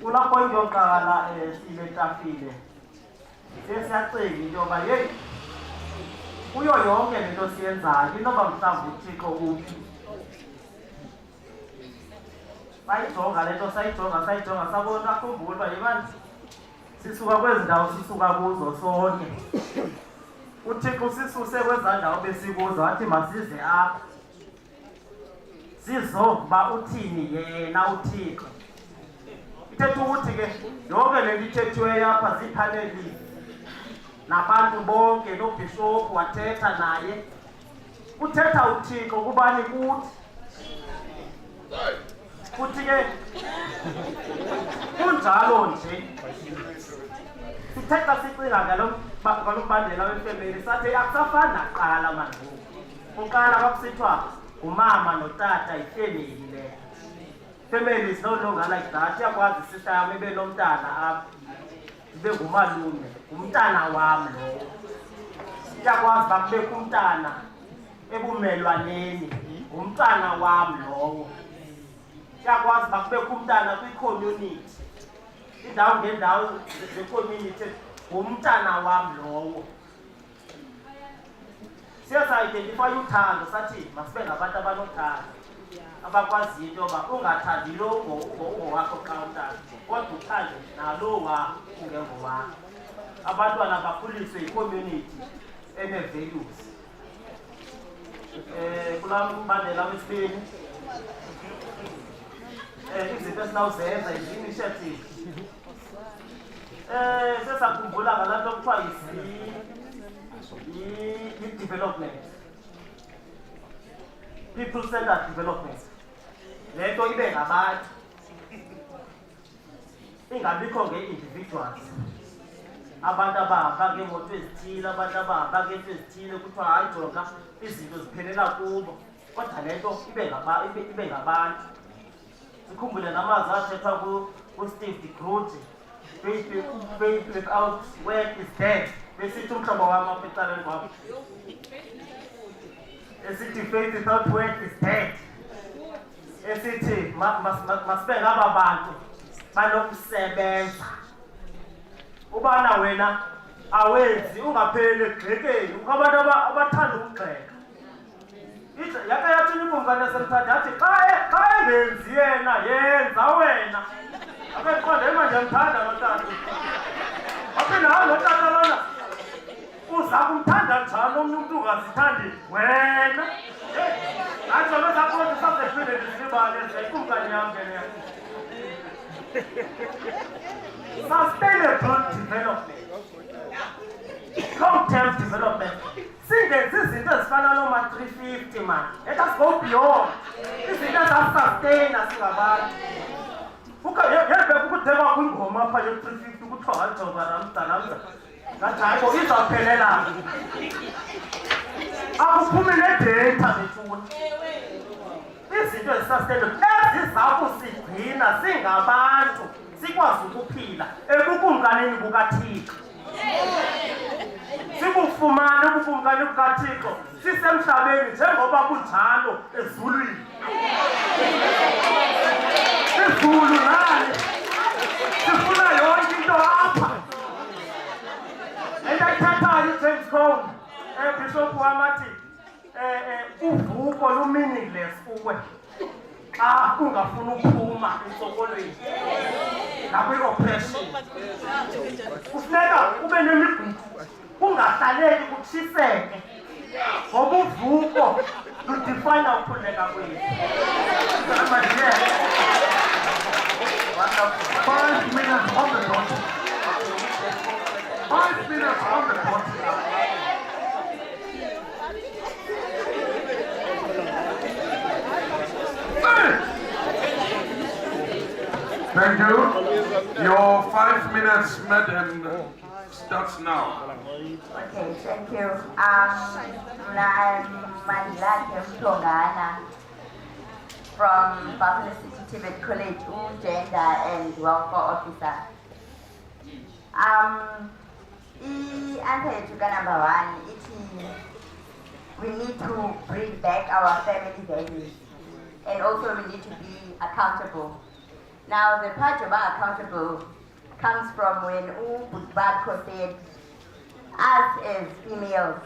Kulapho ngiyoqala siletafile sesiyacinga into yoba yeyi kuyo yonke lento siyenzayo inoba mhlawumbi uthixo uphi. Sayijonga lento sayijonga sabona akhumbula uba yibani sisuka kwezi ndawo sisuka kuzo sonke. uThixo sisuse kweza ndawo besikuzo wathi masize apha sizova uthini yena uThixo. Ithetha ukuthi ke yonke le nto ithethiweyo apha ziiphaneli nabantu bonke nobhishophu wathetha naye. Uthetha uThixo kubani kuthi. Futhi ke kunjalo nje sithetha sicinga ngalo mbandela wefemeli sathi akusafani naqala manje. Uqala kwakusithiwa umama notata ifemeli le. Family is no longer like that. Iyakwazi sister yami ibe nomntana apha ibe ngumalume umntana wami lo. Iyakwazi bakubekho umntana ebumelwaneni umntana wami lowo. Iyakwazi bakubekho umntana kwi-community indawo ngendawo ze-community umntana wami lowo. Siyasa-identify uthando sathi masibe ngabantu abanothando abakwaziyo into yoba ungathandi lo ungowakho xa umntana kodwa uthande nalo wakho ungengowakho. Abantwana bakhuliswe yi-community ene-values. Kulaa mbandela wesibini izinto esinawuzenza yi-initiative. Sesakhumbula ngalaa nto kuthiwa yi-development, people-centered development. Le nto ibe ngabantu ingabikho nge-individuals. Abantu abahamba ngeemoto ezithile, abantu abahamba ngeento ezithile, kuthiwa hayi jonga izinto ziphelela kubo. Kodwa le nto ibe ngabantu. Sikhumbule namazwi athethwa nguSteve de Groot. Faith without work is dead. Besithi umhlobo wam apha ecaleni kwam. Esithi faith without work is dead. Esithi masibe ngaba bantu banokusebenza. Ubana wena awenzi ungapheli egxekeni, ukabantu abathanda ukugxeka. Yaka yathi ikumkani yasemthatha yathi xa engenzi yena yenza wena. Abeqonda manje ngimthanda notata. Aphinde hayi notata lona uza kumthanda njani omnye umntu ungazithandi wena. Hayi zona zakhona sazephinde ndizibale ikumkani yam ngene. Sustainable development, long-term development. Singenzi izinto ezifana nooma-350 man. Let us go beyond. Izinto ezasustaina singabantu. Yebeka ukuthekwa kwingoma apha ye-350 kuthiwa hayijoga namdala. Ngathi hayi bo izawuphelela. Akuphumi nedata bethuna. Izinto ezisustainable eziza kusigcina singabantu. Sikwazi ukuphila ebukumkanini bukaThixo. Sikufumane ubukumkani bukaThixo sisemhlabeni njengoba kunjalo ezulwini. Izulu nani sifuna yonke into apha. Endayithathayo uJames Cone, Bishop wam athi uvuko lu-meaningless kuwe xa ungafuni uphuma entsokolweni nakwi-oppression. Kufuneka ube nemigudu, kungahlaleki kutshiseke, ngoba uvuko ludifayina ukukhululeka kwethu. 5 minutes on the dot. 5 minutes on the dot. Thank you. Your 5 minutes, madam, starts now. Okay, thank you. I'm Mandlake Mtongana from Buffalo City Civic College, Gender and Welfare Officer. Answer to number 1, we need to bring back our family values, and also we need to be accountable. Now, the part about accountable comes from when Biko said, us as females,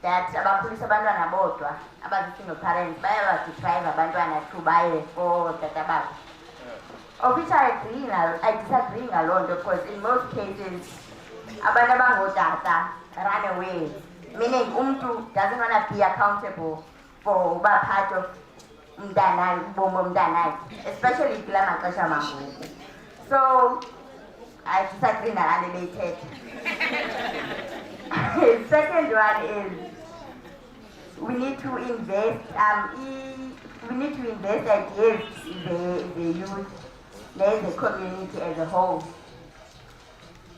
that abakhulisa abantwana bodwa abazi-single parents bayabadeprive abantwana to buy for tatababo. Of which I disagree ngaloo nto, because in most cases abantu abangootata run away, meaning umntu doesn't want to be accountable for uba part of ubomi omntanakhe, especially kula maxesha mangoku. So I disagree nalaa nto beyithetha. Second one is we need to invest ideas in the youth, the community as a whole.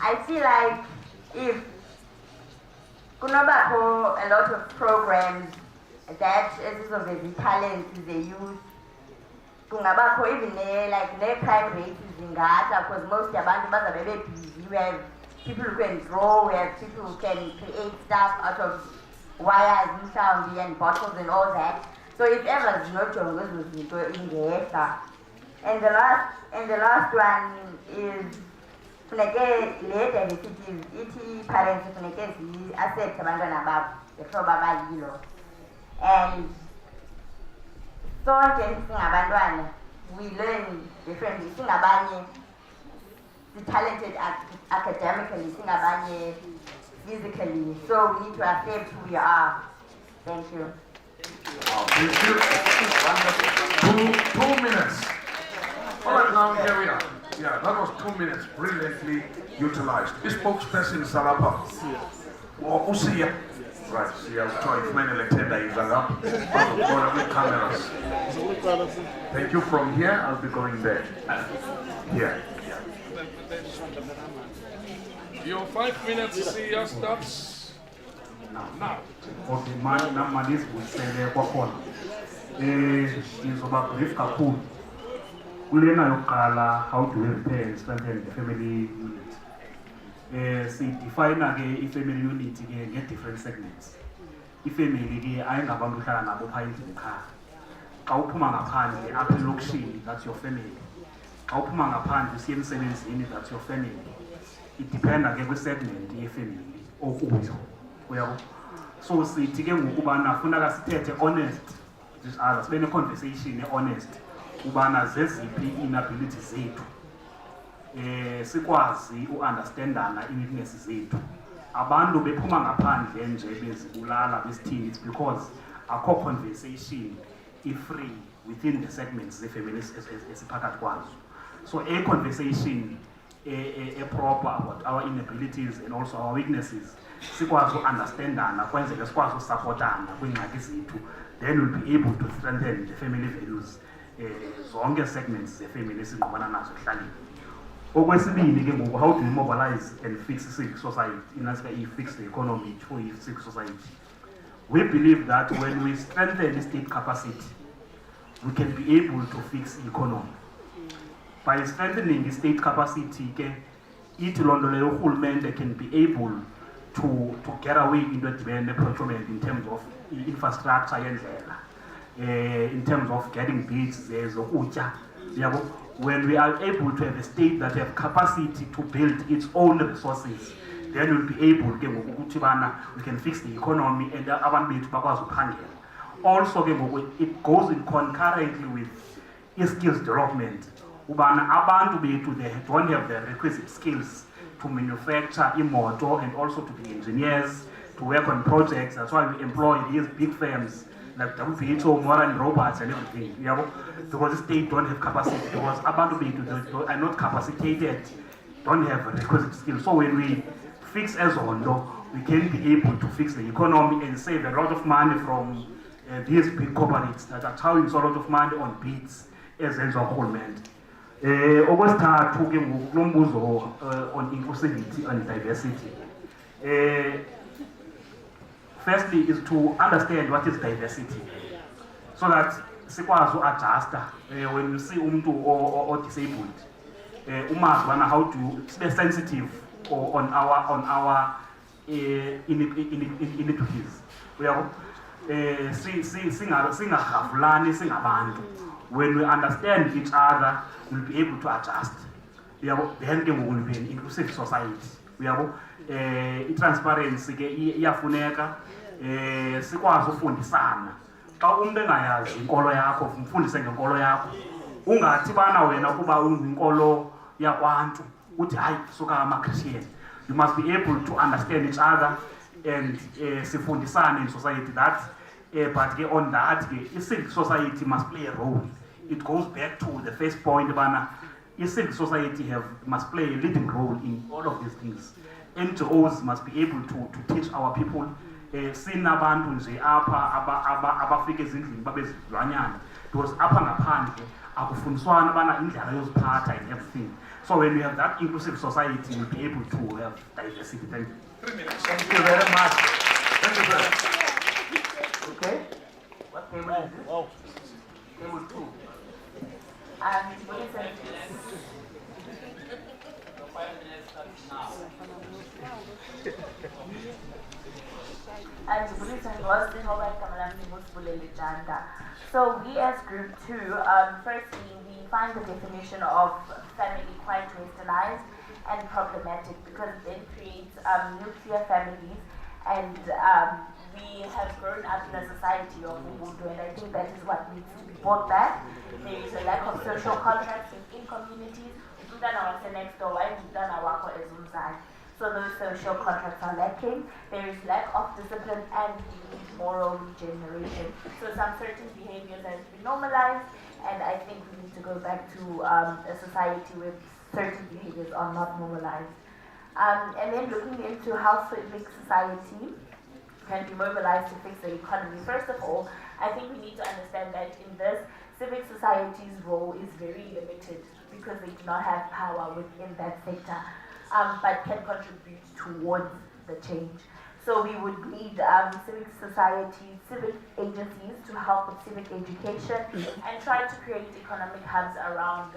I feel like if kunobakho a lot of programs that ezizoveza talents the youth, kungabakho even ne-crime rates zingahla, because most abantu bazabe be-busy. We have people who can draw, we have people who can create stuff out of wires, mhlawumbi, and bottles and all that. So if ever zinojongo ezo zinto ingehla. And the last one is funeke le diversities, ithi parents funeke zi-accept abantwana babo ngehlobo abayilo. And sonke singabantwana, we learn differently. Singabanye talented academically, singabanye physically. So we need to accept who we are. Thank you. Thank you. 2 minutes. All right, now here we are. Yeah, that was 2 minutes, brilliantly utilized. Spokesperson Salapa. Usiya. Right, siya utoifumene tender izanga. Bazobona kwi-cameras. Thank you. From here, I'll be going there. Here. Your 5 minutes here starts now. Okay, manje isivusele kwakhona. Ngizoba brief kakhulu. Kulena yokuqala, how do we repair and strengthen the family unit? Define i-family unit nge-different segments. I-family ayingabantu uhlala nabo phaya endlini ekhaya. Xa uphuma ngaphandle apha elokishini, that's your family. Xa uphuma ngaphandle usiya emsebenzini, that's your family. Idependa kwi-segment ye-family okuyo. Uyabo? So sithi ke ngokubana funeka sithethe honest with each other, sibe ne-conversation honest ubana zeziphi inabilities zethu. Sikwazi uunderstandana i-weaknesses zethu. Abantu bephuma ngaphandle nje bezibulala besithini, it's because akho conversation free within the segments ze-family esiphakathi kwazo. So a conversation a proper about our inabilities and also our weaknesses, sikwazi uunderstandana kwenzeke sikwazi usupportana kwiingxaki zethu, then we'll be able to strengthen the family values zonke segments ze-family esingqubana nazo ehlaleni. Okwesibini ke ngoku, how do we mobilize and fix the civic society? Fix the economy for the civic society. We believe that when we strengthen the state capacity, we can be able to fix the economy. By strengthening the state capacity, each London urhulumente can be able to get away into the procurement in terms of infrastructure in terms of getting bids, when we are able to have a state that have capacity to build its own resources, then we'll be able we can fix the economy and abantu bethu bakwazi uphangela. Also it goes in concurrently with skills development. Ubana abantu bethu, they don't have the requisite skills to manufacture imoto and also to be engineers, to work on projects. That's why we employ these big firms like Biko, modern robots and everything. Because the state don't have capacity, because abantu bethu are not capacitated, don't have requisite skills. So when we fix Ezondo, we can be able to fix the economy and save a lot of money from these big corporates that are throwing so lot of money on bids as urhulumente. Okwesithathu ke ngokulombuzo on inclusivity and diversity. Firstly is to understand what is diversity, so that sikwazi uadjusta when you see umuntu or disabled, umazi how to be sensitive on our inequities. Singahafulani singabantu. When we understand each other, we'll be able to adjust. Then we will be an inclusive society. Transparency iyafuneka, sikwazi ufundisana. Xa umuntu engayazi inkolo yakho, mfundise ngenkolo yakho. Ungathi bana wena kuba unginkolo yakwantu uthi hayi suka ama-Christian. You must be able to understand each other and sifundisane in society that. But on that, civic society must play a role. It goes back to the first point, civic society must play a leading role in all of these things. NGOs must be able to teach our people. Sinabantu nje apha abafika ezindlini babezilwanyana, because apha ngaphandle akufundiswana bana indlela yoziphatha and everything. So when we have that inclusive society, we'll be able to have diversity. Thank you. 3 minutes. Thank you very much. Thank you very much. Okay. What table is this? Oh. Table 2. So we as group 2, firstly we find the definition of family quite westernized and problematic, because it creates nuclear families, and we have grown up in a society of Ubuntu, and I think that is what needs to be brought back. There is a lack of social contracts within communities. We've done our next door, we've done our work as Umzai. So those social contracts are lacking. There is lack of discipline and moral regeneration. So some certain behaviors have been normalized, and I think we need to go back to a society where certain behaviors are not normalized. And then looking into how civic society can be mobilized to fix the economy. First of all, I think we need to understand that in this, civic society's role is very limited because they do not have power within that sector, but can contribute towards the change. So we would need civic society, civic agencies to help with civic education and try to create economic hubs around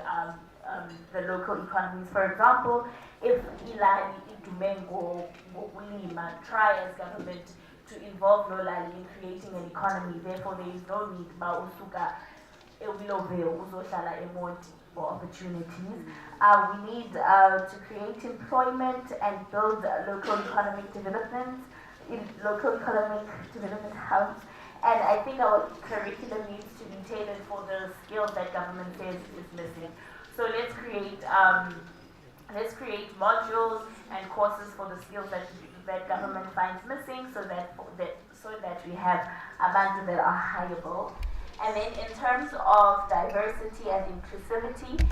the local economies. For example, if Ilani, Idumengo, Ulima try as government to involve Lolali in creating an economy, therefore there is no need Usuka for opportunities. We need to create employment and build local economic development, local economic development hubs. And I think our curriculum needs to be tailored for the skills that government says is missing. So let's create modules and courses for the skills that government finds missing, so that we have abantu that are hireable. And then in terms of diversity and inclusivity,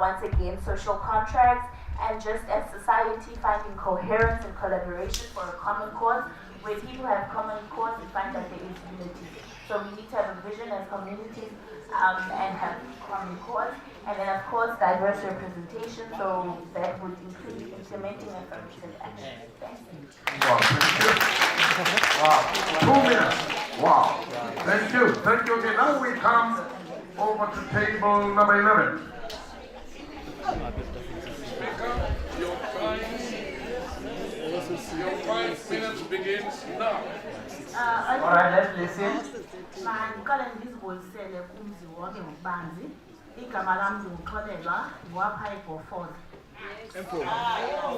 once again, social contracts, and just as society finding coherence and collaboration for a common cause, where people have common cause, we find that there is unity. So we need to have a vision as communities and have common cause. And then of course, diverse representation, so that would include implementing affirmative action. Thank you. Wow, thank you. Wow, 2 minutes. Wow. Thank you. Thank you again. Now we come over to table number 11. Speaker, your 5 minutes begins now. All right, let's listen. Mangiqale ngizibuyisele kumzi wonke ngokubanzi. Igama lami ngixolelwa ngwapha eGofoza.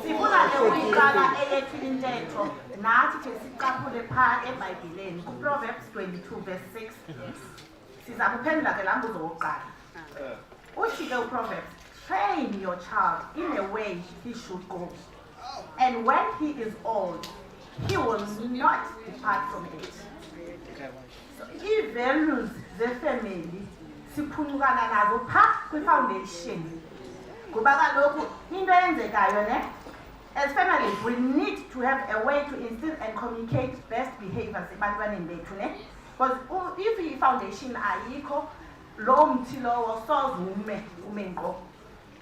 Sifuna ke ukuqala eyethu intetho nathi nje siqaphule pha eBhayibhelini kuProverbs 22 verse 6. Siza kuphendula ke lambuzo wokuqala. Uthi ke uProverbs, train your child in a way he should go, and when he is old he will not depart from it. So i-values ze-family siphunukana nazo pha kwi-foundation. Kuba kaloku into eyenzekayo ne, as families we need to have a way to instill and communicate best behaviors ebantwaneni bethu ne, because if i-foundation ayikho lo mthi lowo soze ume nkqo.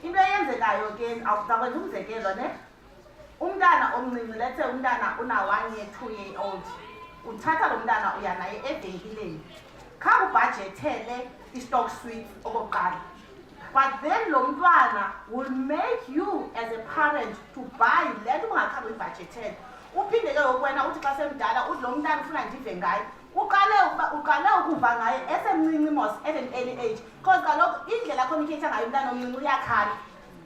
Into eyenzekayo ke awuzakwenza umzekelo ne, umntana omncinci, let's say umntana una 1 year 2 year old, uthatha lo mntana uya naye evenkileni, kha ubhajethele i-stock sweets okokuqala. But then lo mntwana will make you as a parent to buy le nto ungakhange uyibhajetele. Uphinde ke wena uthi xa semdala uthi lo mntana ufuna ndive ngaye. Uqale ukuva ngaye esemncinci mos at an early age, because kaloku indlela communicate ngayo umntana omncinci uyakhala.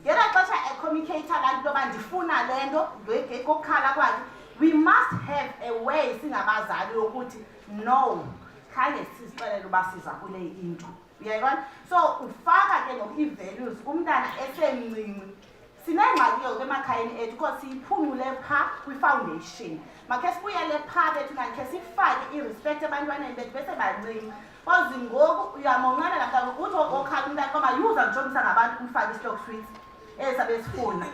Ngela xesha ecommunicate laa nto yoba ndifuna le nto ngekokukhala kwakhe, we must have a way singabazali yokuthi no, khange sizixelele uba siza kule into. Uyayibona? So ufaka ke ngoku i-values umntana esemncinci. Sinengxaki ke emakhayeni ethu because siyiphungule pha kwi-foundation. Makhe sibuyele pha bethu nakhe sifake i-respect ebantwaneni bethu bese bancinci. Because ngoku uyamonqena la mntana uthi okhala umntana koma yuza njongisa ngabantu umfake i-stock sweets esabe sifuna.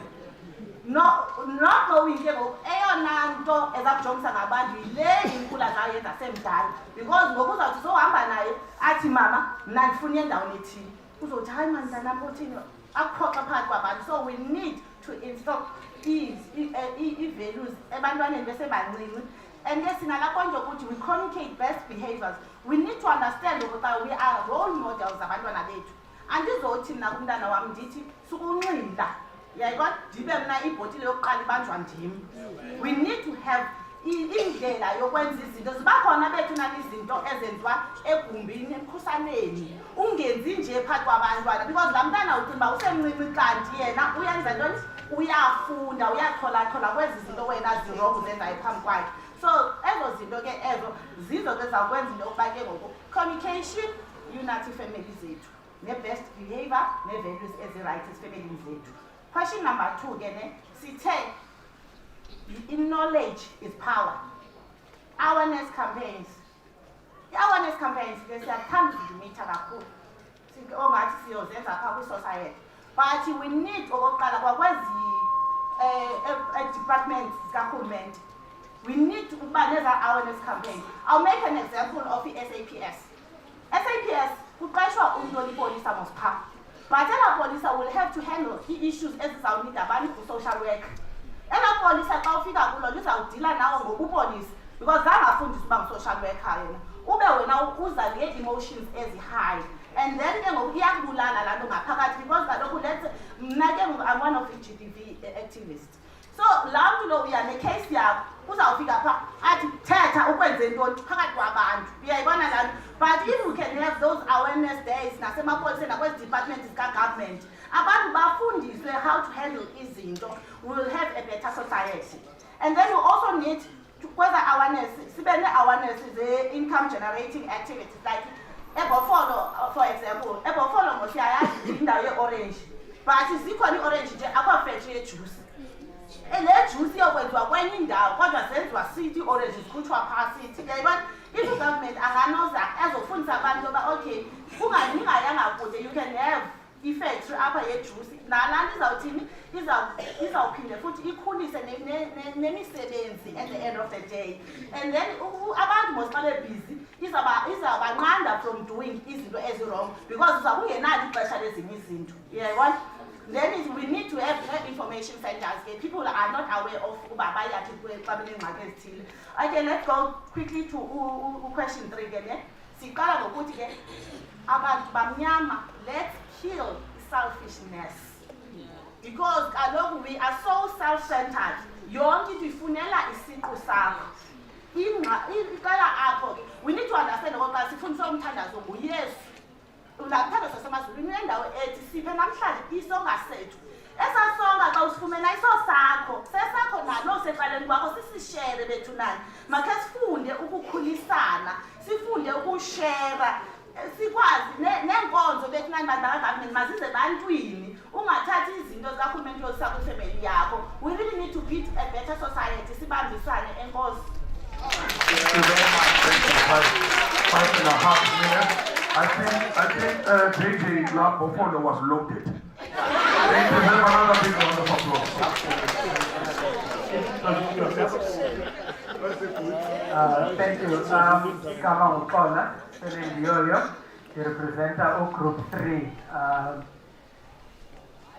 Not knowing ke ngoku eyona nto ezakujongisa ngabantu yile inkula zayo yenza semdala, because ngoku uzawuthi sohamba naye athi mama mna ndifuna endaweni ethile, uzothi hayi mani mntanam uthini, akuphoxa phakathi kwabantu. So we need to install i-values ebantwaneni besebancinci. And yes, sinalapho nje ukuthi we communicate best behaviors. We need to understand ukuthi we are role models abantwana bethu. Andizothi mna kumntana wam ndithi sukunxila, yayibona ndibe mna ibhotile yokuqala ibanjwa ndim. We need to have indlela yokwenza izinto. Ziba khona bethu nalizinto ezenziwa egumbini emkhusaneni, ungenzi nje phakathi kwabantwana, because laa mntana ucinga uba usemncinci kanti yena uyenza ntoni, uyafunda, uyacholachola kwezi zinto wena zirongo zenzayo phambi kwakhe. So ezo zinto ke ezo zizo ke zawukwenza into yokuba ke ngoku communication unity family zethu ne-best behavior ne-values ezi-right ezifemelini zethu. Question number 2 ke ne, sithe knowledge is power. Awareness campaigns. I-awareness campaigns ke siyathanda uzidimitha kakhulu. Ongathi siyozenza phaa kwi-society. But we need okokuqala kwakwezi departments government. We need to manage our awareness campaign. I'll make an example of the SAPS. SAPS, police but police will have to handle the issues as our need for social work. And police are deal now with police because they are funded by social worker. Ube now the emotions as high. And then because I'm one of the GDV activists. So now we are in a case here, but if we can have those awareness days, department is government, about how to handle izinto, we will have a better society. And then we also need to awareness is the income generating activities like for example, orange, but it's equally orange, juice. And that juice when in down, city orange is good to a past city. If the government knows that as a fund okay, you can have effects upper juice. Now, is our team is our opinion, equally at the end of the day. And then about most busy is about from doing is wrong because it's a specialist in this into. Yeah, then we need to have information centers. People are not aware of public markets. Okay, let's go quickly to question 3 again. Let's kill selfishness. Because we are so self-centered. We need to understand what yes. Ulaphatha sasemazulwini indawo ethi siphe namhlanje isonga sethu esasonga xa usifumena isosakho sesakho nalo seqaleni kwakho sisishare bethu nani makhe sifunde ukukhulisana sifunde ukushare sikwazi nenkonzo bethu nani bantu government mazize ebantwini ungathathi izinto zikahulumeni yosakho ifamily yakho. We really need to build a better society sibambisane enkosi. Thank you very much. Thank you. 5.5 minutes. I think JJ Lapofono was loaded. Thank you very much. Another big round of applause. Thank you. Kama Ukona, Selen Dioyo, the representative of Group 3.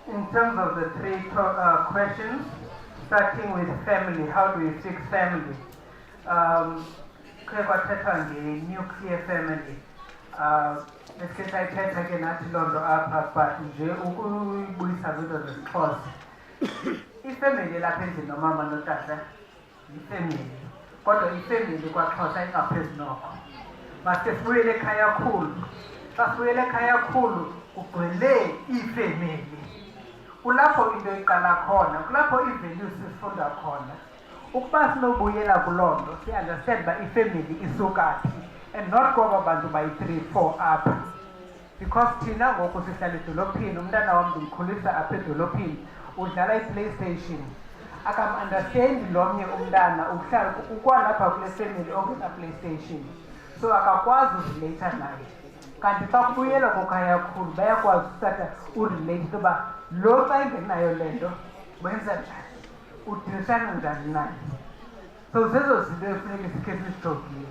In terms of the 3 questions, starting with family, how do we fix family? Nuclear family. Esikhe sayithetha ke nathi loo nto apha but nje ukuyibuyisa zinto zesiXhosa. Ifemeli lapha endlini nomama notata yifemeli, kodwa ifemeli kwaXhosa ingaphezu noko. Maske sibuyele ekhaya khulu. Xa sibuyele ekhaya khulu kugcwele iifemeli. Kulapho into iqala khona, kulapho ii-values sifunda khona. Ukuba sinobuyela kuloo nto si-understand uba ifemeli isuka phi. And not kwaba bantu bayi 3-4 apha. Because thina ngoku sihlala edolophini, umntana wam ndimkhulisa apha edolophini, udlala iPlayStation. Akam-understand lomnye umntana uhlala ukwalapha kule family okuna PlayStation. So akakwazi urelate naye. Kanti xa kubuyela kokhaya khulu bayakwazi ukuthatha urelate uba lo xa engenayo le nto wenza njani, udilisana njani naye. So zezo zinto efuneka sikhe sizijogile.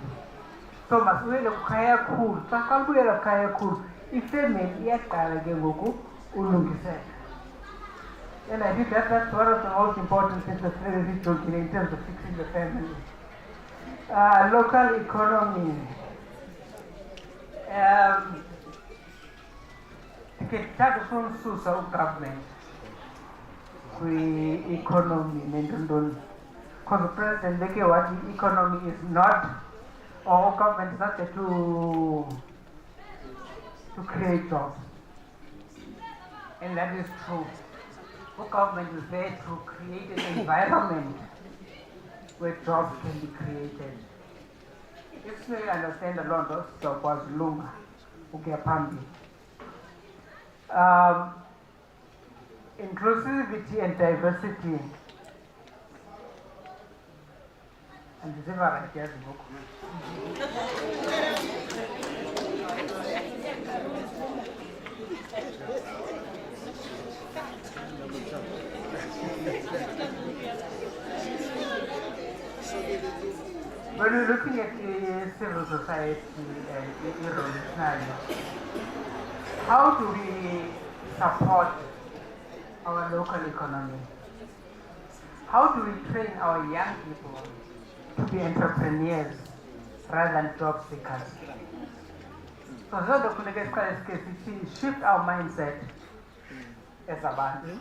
So masibuyele kukhaya khulu. Xa kabuyela kukhaya khulu ifamily iyaqala ke ngoku ulungisela. And I think that's one of the most important things that really joking in terms of fixing the family. Local economy. Tiketaka from Susa government. We economy nendondoni. Because the president leke what the economy is not, or government is not there to create jobs. And that is true. The government is there to create an environment where jobs can be created. If you understand a lot of stuff was lunga, inclusivity and diversity. And this is what I guess. When we're looking at the civil society and the role scenario, how do we support our local economy? How do we train our young people to be entrepreneurs rather than job seekers? So that's the next shift our mindset as a band.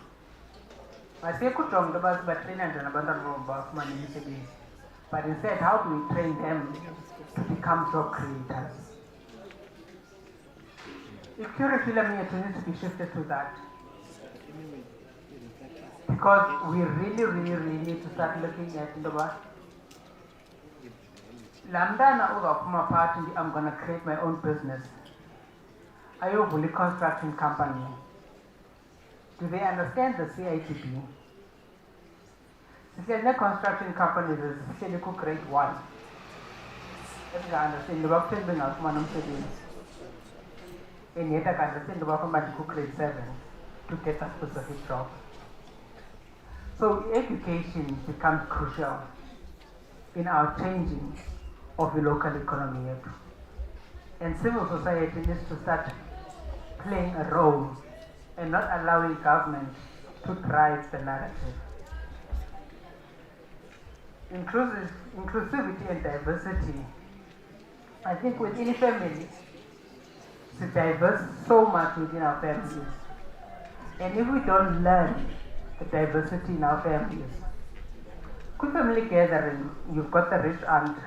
I say could talk about train and about money, but instead, how do we train them to become job creators? If curriculum needs to be shifted to that, because we really need to start looking at the what. Lamdana over from a part in the I'm gonna create my own business. I have a construction company. Do they understand the CITB? The construction companies is especially grade 1. If you understand the work being out one and yet I can understand the work of grade 7 to get a specific job. So education becomes crucial in our changing of the local economy. And civil society needs to start playing a role and not allowing government to drive the narrative. Inclusivity and diversity. I think within families, it's diverse so much within our families. And if we don't learn the diversity in our families, good family gathering, you've got the rich aunt,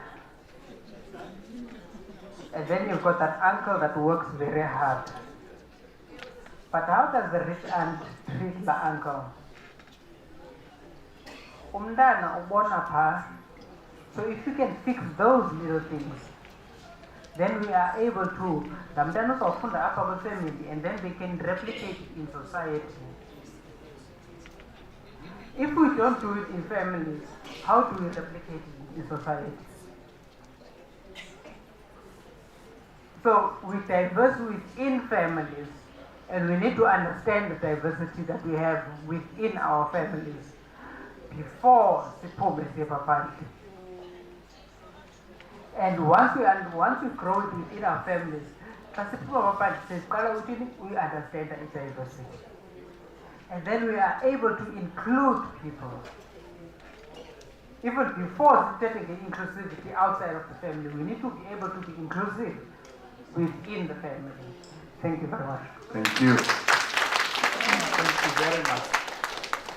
and then you've got that uncle that works very hard. But how does the rich aunt treat the uncle? So if you can fix those little things, then we are able to family, and then they can replicate it in society. If we don't do it in families, how do we replicate it in society? So we diverse within families, and we need to understand the diversity that we have within our families before the party. And once we grow it within our families, we understand the diversity. And then we are able to include people. Even before setting the inclusivity outside of the family, we need to be able to be inclusive within the family. Thank you very much. Thank you. Thank you very much.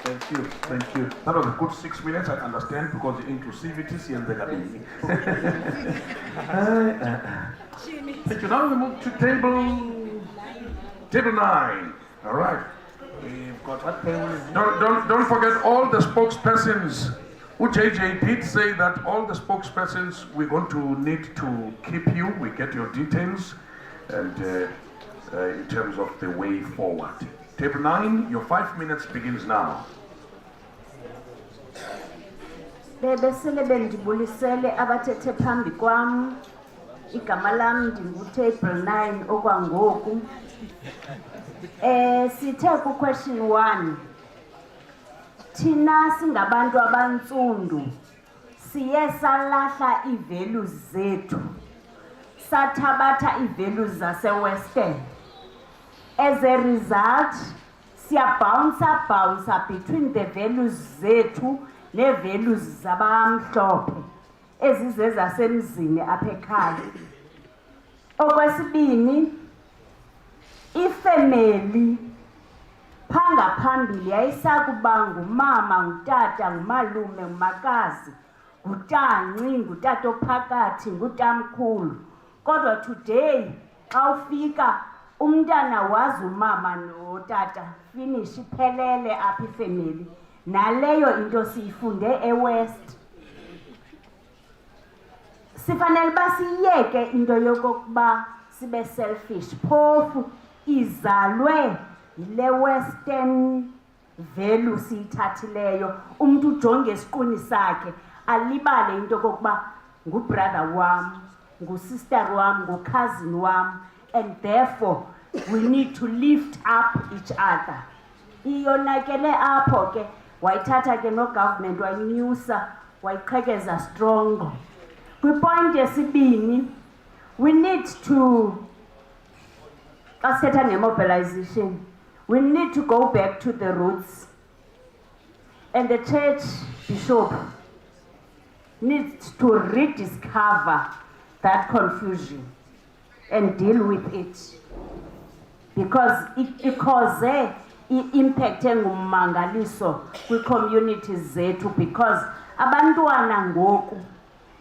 Thank you, thank you. That was a good 6 minutes, I understand, because the inclusivity is in the cabin. Thank you. Now we move to table 9. All right. We've got what? Don't forget all the spokespersons. JJ did say that all the spokespersons, we're going to need to keep you. We get your details and in terms of the way forward. Table 9, your 5 minutes begins now. Bebesele bendibulisele abathethe phambi kwam. Igama lam ndingu-table 9 okwangoku. Sithe ku-question 1. Thina singabantu abantsundu siye salahla ii-values zethu. Sathabatha ii-values zase-Western. As a result, siya bounce between the values zethu ne-values zabamhlophe ezizezasemzini apha ekhaya. Okwesibini, ifemeli phaa ngaphambili yayisakuba ngumama, ngutata, ngumalume, ngumakazi, ngutanci, ngutata ophakathi, ngutamkhulu. Kodwa today, xa ufika umntana wazi umama notata, finish iphelele apha ifemeli. Naleyo into siyifunde eWest. Sifanele uba siyeke into yokokuba sibe selfish. Phofu izalwe yile Western value siyithathileyo. Umntu ujonge esiqwini sakhe alibale into yokokuba ngubrother wam, ngusister wam, ngucousin wam, and therefore we need to lift up each other. Iyonakele apho ke wayithatha ke no government wayinyusa wayiqhekeza strong. Kwipoint yesibini, we need to mobilization. We need to go back to the roots. And the church bishop needs to rediscover that confusion and deal with it. Because it causes impact engumangaliso kwi-communities zethu, because abantwana ngoku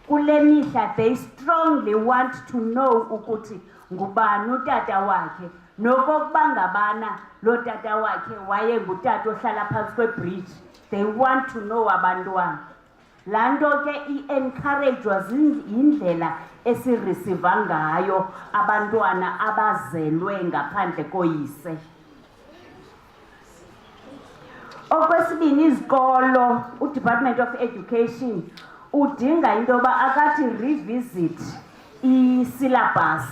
kule mihla they strongly want to know ukuthi ngubani utata wakhe, nokokuba ngabana lo tata wakhe waye ngutata ohlala phansi kwebridge. They want to know abantwana. Laa nto ke i-encouragewa yindlela esireceiva ngayo abantwana abazelwe ngaphandle koyise. Okwesibini, izikolo, uDepartment of Education udinga into yoba akathi revisit i-syllabus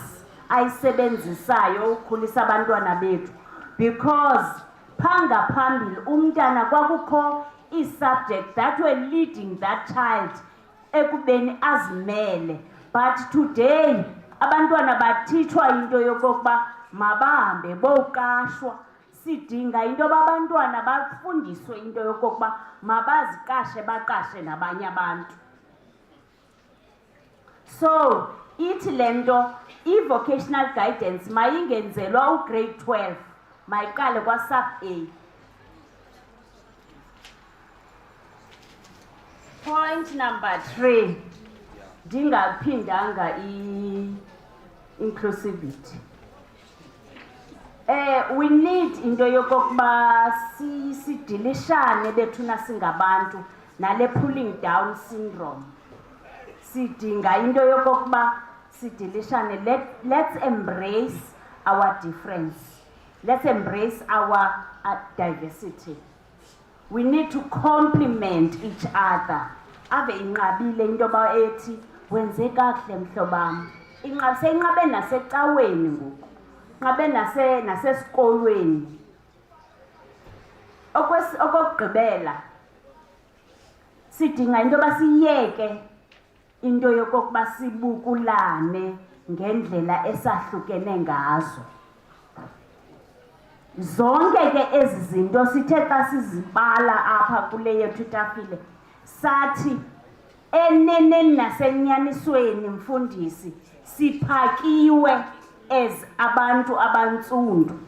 ayisebenzisayo ukhulisa abantwana bethu, because phaa phambili umntana kwakukho i-subject that were leading that child ekubeni azimele. But today abantwana bathithwa into yokokuba mabahambe boqashwa. Sidinga into yoba abantwana bafundiswe into yokokuba mabazikashe baqashe nabanye abantu. So ithi le nto i-vocational guidance mayingenzelwa ugrade 12, mayiqale kwa-sub A. Point number 3, ndingaphindanga i-inclusivity. We need into yokokuba sidilishane bethuna singabantu nale pulling down syndrome. Sidinga into yokokuba sidilishane. Let's embrace our difference. Let's embrace our diversity. We need to complement each other. Ave inqabile into yoba ethi wenze kakuhle mhlobam. Seyinqabe nasecaweni ngoku. Ngabe nasesikolweni. Okokugqibela, sidinga into yoba siyeke into yokokuba sibukulane ngendlela esahlukene ngazo. Zonke ke ezi zinto sithe xa sizibala apha kule yethu itafile, sathi eneneni nasenyanisweni mfundisi siphakiwe as abantu abantsundu,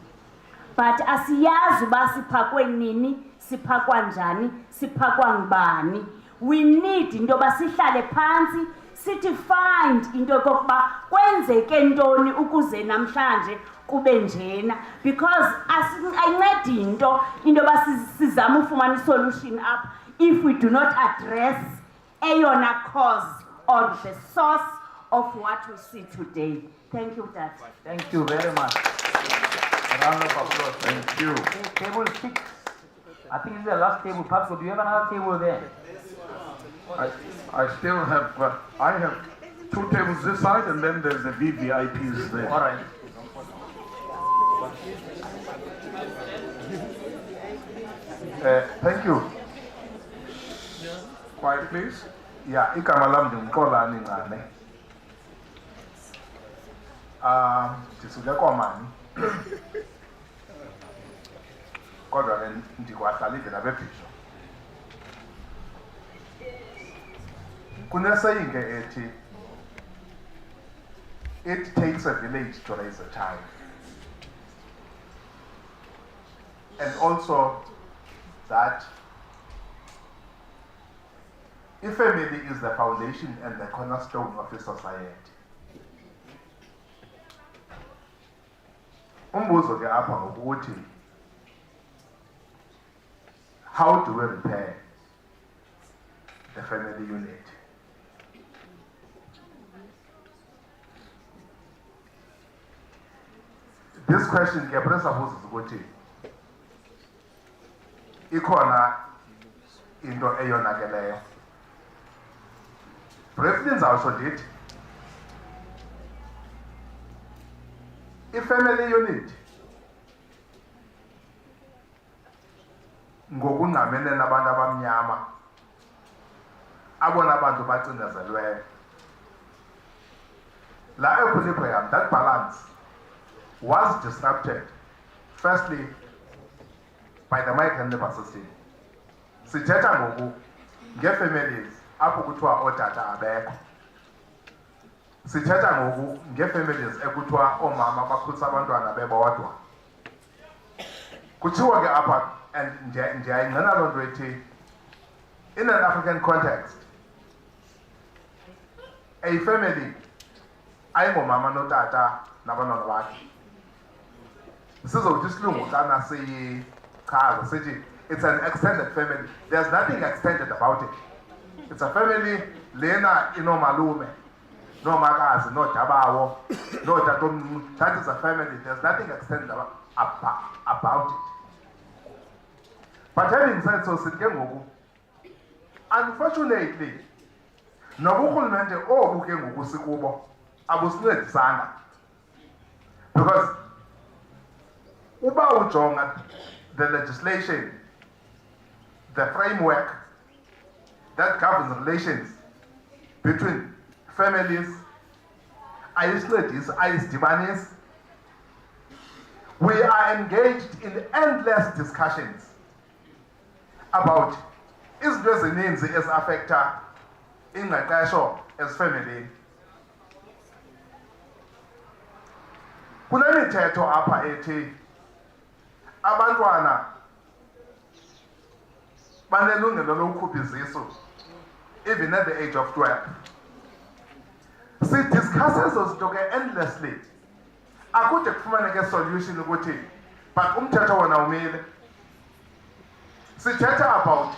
but asiyazi uba siphakwe nini, siphakwa njani, siphakwa ngubani. We need into yoba sihlale phantsi sithi find into yokokuba kwenzeke ntoni ukuze namhlanje kube njena, because ayincedi into yoba sizame ufumana isolution up if we do not address eyona cause or the source of what we see today. Thank you, Dad. Thank you very much. A round of applause. Thank you. Okay, table 6. I think this is the last table. Perhaps, do you have another table there? I still have, I have 2 tables this side, and then there's the VVIPs there. All right. Thank you. Quiet, please. Yeah, igama lam ndimxolani Ncane. Ndisuke koMani. Kodwa ke ndikwahlalile nabebhisho. Kunesaying ke ethi, it takes a village to raise a child. And also that if family is the foundation and the cornerstone of a society. Umbuzo ke apha ngokuthi, how do we repair the family unit? This question ke presupposes ukuthi ikhona into eyonakeleyo. Briefly ndizawutsho ndithi, i-family unit ngokungqamene nabantu abamnyama abona bantu bacinezelweyo. La equilibrium, that balance was disrupted firstly by the migrant labor system. Sithetha ngoku ngee-families apho kuthiwa ootata abekho. Sithetha ngoku ngee-families ekuthiwa oomama bakhulisa abantwana bebodwa. Kutshiwo ke apha, and ndiyayingqina loo nto ethi, in an African context, a family ayingomama notata nabantwana bakhe. Sizokuthi isilungu xana siyichaza sithi it's an extended family. There's nothing extended about it. It's a family lena inomalume, nomakazi, nodabawo, notatomncinci. That is a family. There's nothing extended about it. But having said so, sithi ke ngoku, unfortunately, noburhulumente obu ke ngoku sikubo abusincedisanga, because uba ujonga the legislation, the framework that governs relations between families, ayisidibanisi. We are engaged in endless discussions about izinto ezininzi ezi-affecta ingqeqesho ezifemelini. Kunemithetho apha ethi abantwana banelungelo lokukhupha izisu even at the age of 12. Sidiscuss ezo zinto ke endlessly. Akude kufumaneke solution ukuthi but umthetho wona umile. Sithetha about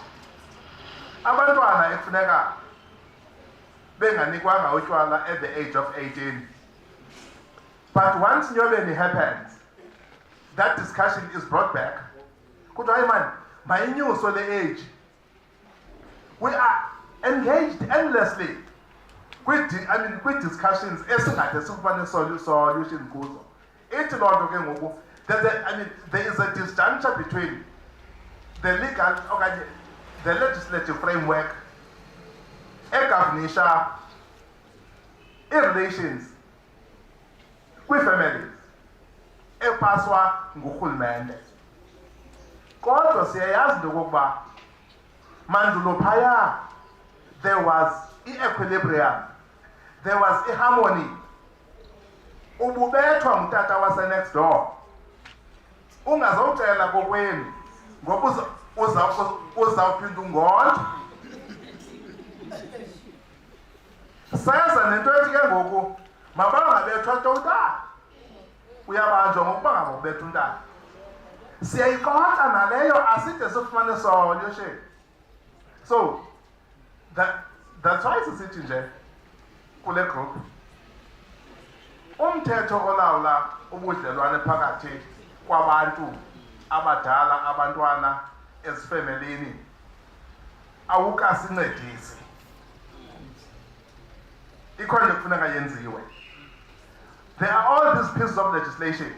abantwana ekufuneka benganikwanga utywala at the age of 18. But once Nyobeni happens, that discussion is brought back. Kuthiwa hayi man, mayinyuswe le age. We are engaged endlessly kwi-discussions esingade sifumane solution kuzo. Ithi loo nto ke ngoku, there is a disjuncture between the legal okanye the legislative framework egovernisha i-relations kwii-families epaswa ngurhulumente. Kodwa siyayazi into okokuba mandulo phaya there was i-equilibrium, there was i-harmony. Ububethwa ngutata wase-next door, ungazowucela kokwenu ngoba uzawuphinda ungondle. Seza nento ethi ke ngoku mabangabethwa tota, uyabanjwa ngokuba ngaba ubetha untana. Siyayixoxa naleyo, aside sifumane solution. So that's why sisithi nje kule group umthetho olawula ubudlelwane phakathi kwabantu abadala, abantwana ezifemelini awukasincedisi. Ikhona kufuneka yenziwe. There are all these pieces of legislation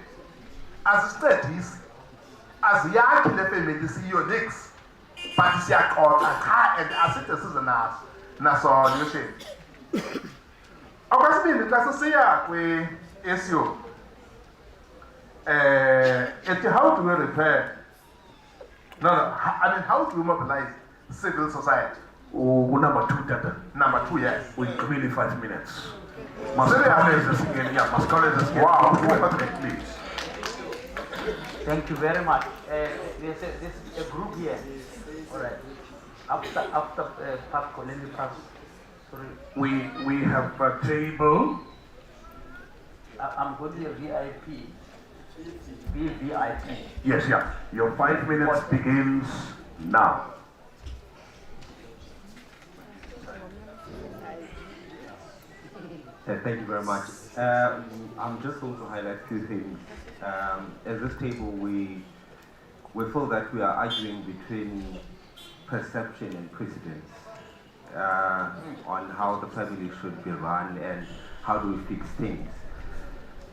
azisincedisi, aziyakhi le family siyo nix, but siyaxoxa cha and aside size na-solution. Okwesibini, xa sisiya kwi-issue how do we repair? How do we mobilize civil society? Number 2, Tata. Number 2, yes. We really 5 minutes. Wow. Please. Thank you very much. This is a group here. All right. After Pasco, let me pass. Sorry. We have a table. I'm going to be a VIP. VVIP. Yes, yeah. Your 5 minutes begins now. Thank you very much. I'm just going to highlight a few things. At this table, we feel that we are arguing between perception and precedence on how the family should be run and how do we fix things.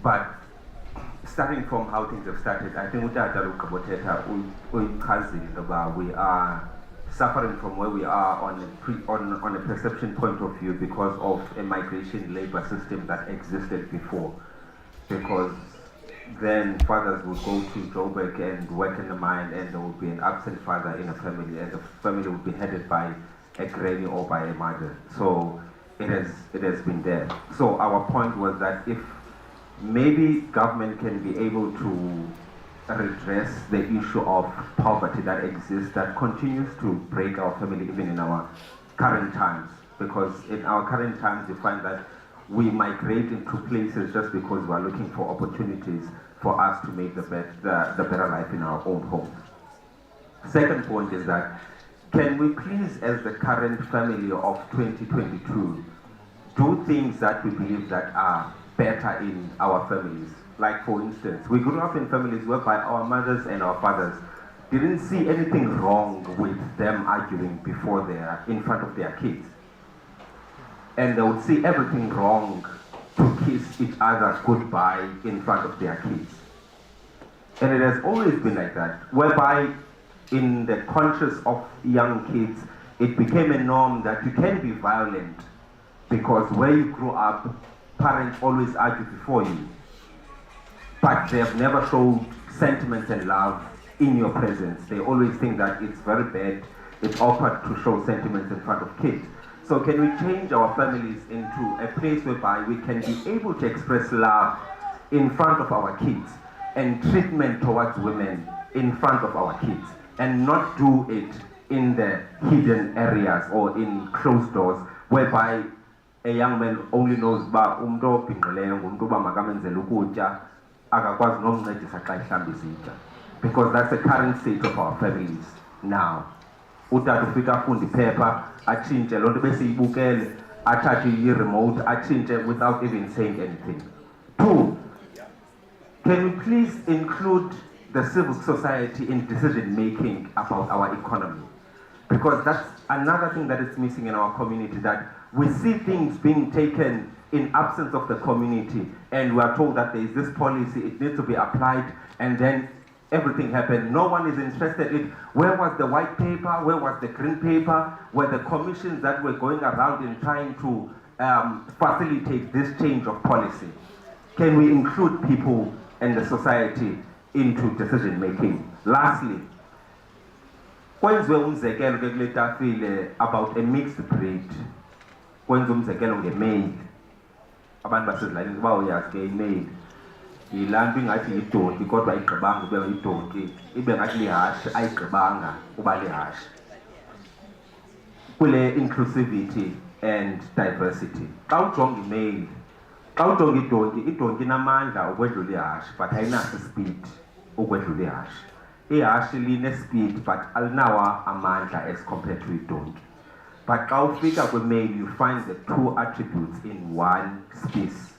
But starting from how things have started, I think we are suffering from where we are on a perception point of view because of a migration labor system that existed before. Because then fathers would go to Joburg and work in the mine, and there would be an absent father in a family, and the family would be headed by a granny or by a mother. So it has been there. So our point was that if maybe government can be able to redress the issue of poverty that exists, that continues to break our family even in our current times. Because in our current times, you find that we migrate into places just because we are looking for opportunities for us to make the better life in our own homes. Second point is that, can we please, as the current family of 2022, do things that we believe that are better in our families? Like, for instance, we grew up in families whereby our mothers and our fathers didn't see anything wrong with them arguing before they are in front of their kids. And they would see everything wrong to kiss each other goodbye in front of their kids. And it has always been like that, whereby in the conscience of young kids, it became a norm that you can be violent because where you grew up, parents always argue before you. But they have never showed sentiments and love in your presence. They always think that it's very bad, it's awkward to show sentiments in front of kids. So can we change our families into a place whereby we can be able to express love in front of our kids and treatment towards women in front of our kids, and not do it in the hidden areas or in closed doors, whereby a young man only knows about because that's the current state of our families now. Utata ufika fundi paper, achinje lonto bese ibukele, athathe i-remote, achinje without even saying anything. 2, can we please include the civil society in decision making about our economy? Because that's another thing that is missing in our community, that we see things being taken in absence of the community, and we are told that there is this policy, it needs to be applied, and then everything happened. No one is interested in where was the white paper, where was the green paper, where the commissions that were going around and trying to facilitate this change of policy. Can we include people and the society into decision making? Lastly, kwenziwe umzekelo ke kule tafile about a mixed breed. Kwenziwe umzekelo nge-mail. Abantu basezilalini kuba uyazi ke i-mail yilanto ingathi yidonki kodwa ayigqibanga ube yidonki, ibe ngathi lihashi ayigqibanga uba lihashi. Kule inclusivity and diversity, xa ujonga i-mail, xa ujonga idonki inamandla ukwedlula ihashi but ayinaso speed ukwedlula ihashi. Ihashi line-speed but alinawo amandla as compared to idonki. But xa ufika kwi-mail, you find the 2 attributes in one space.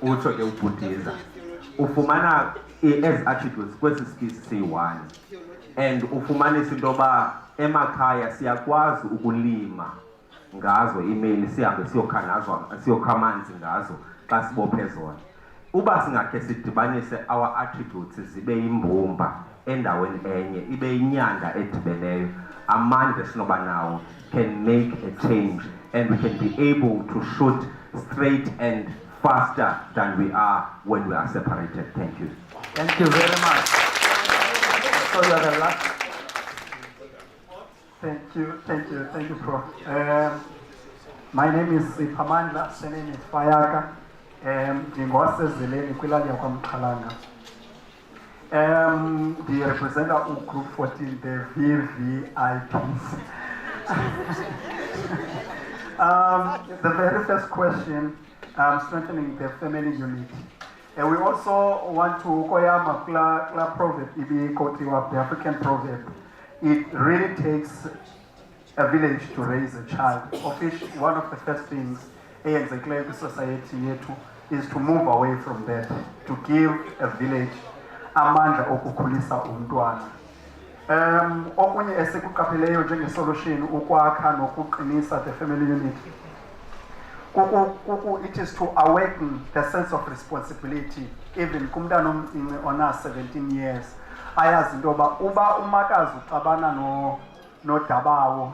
Utsho ke ubhutiza ufumana as attributes kwesi space siyi-1, and ufumanisa into yoba emakhaya siyakwazi ukulima ngazo email, sihambe siyokha amanzi ngazo xa sibophe zona. Uba singakhe sidibanise our attributes zibe yimbumba endaweni enye, ibe yinyanda edibeneyo, amandla esinoba nawo can make a change, and we can be able to shoot straight and faster than we are when we are separated. Thank you. Thank you very much. So you are the last. Thank you, Prof. My name is Pamandla, surname is Fayaka. Ndingwasezeleni kwilali yakwaMxhalanga. The representative of Group 14, the VVIPs. The very first question, strengthening the family unit. And we also want to koyama kla proverb ibi kotiwa, the African proverb. It really takes a village to raise a child, of which one of the first things in the society is to move away from that, to give a village amandla okukhulisa umntwana. Okunye esikuqapheleyo njengesolution ukwakha nokuqinisa the family unit. it is to awaken the sense of responsibility, even kumntana ona 17 years. Ayazi into yoba uba umakazi uxabana nodabawo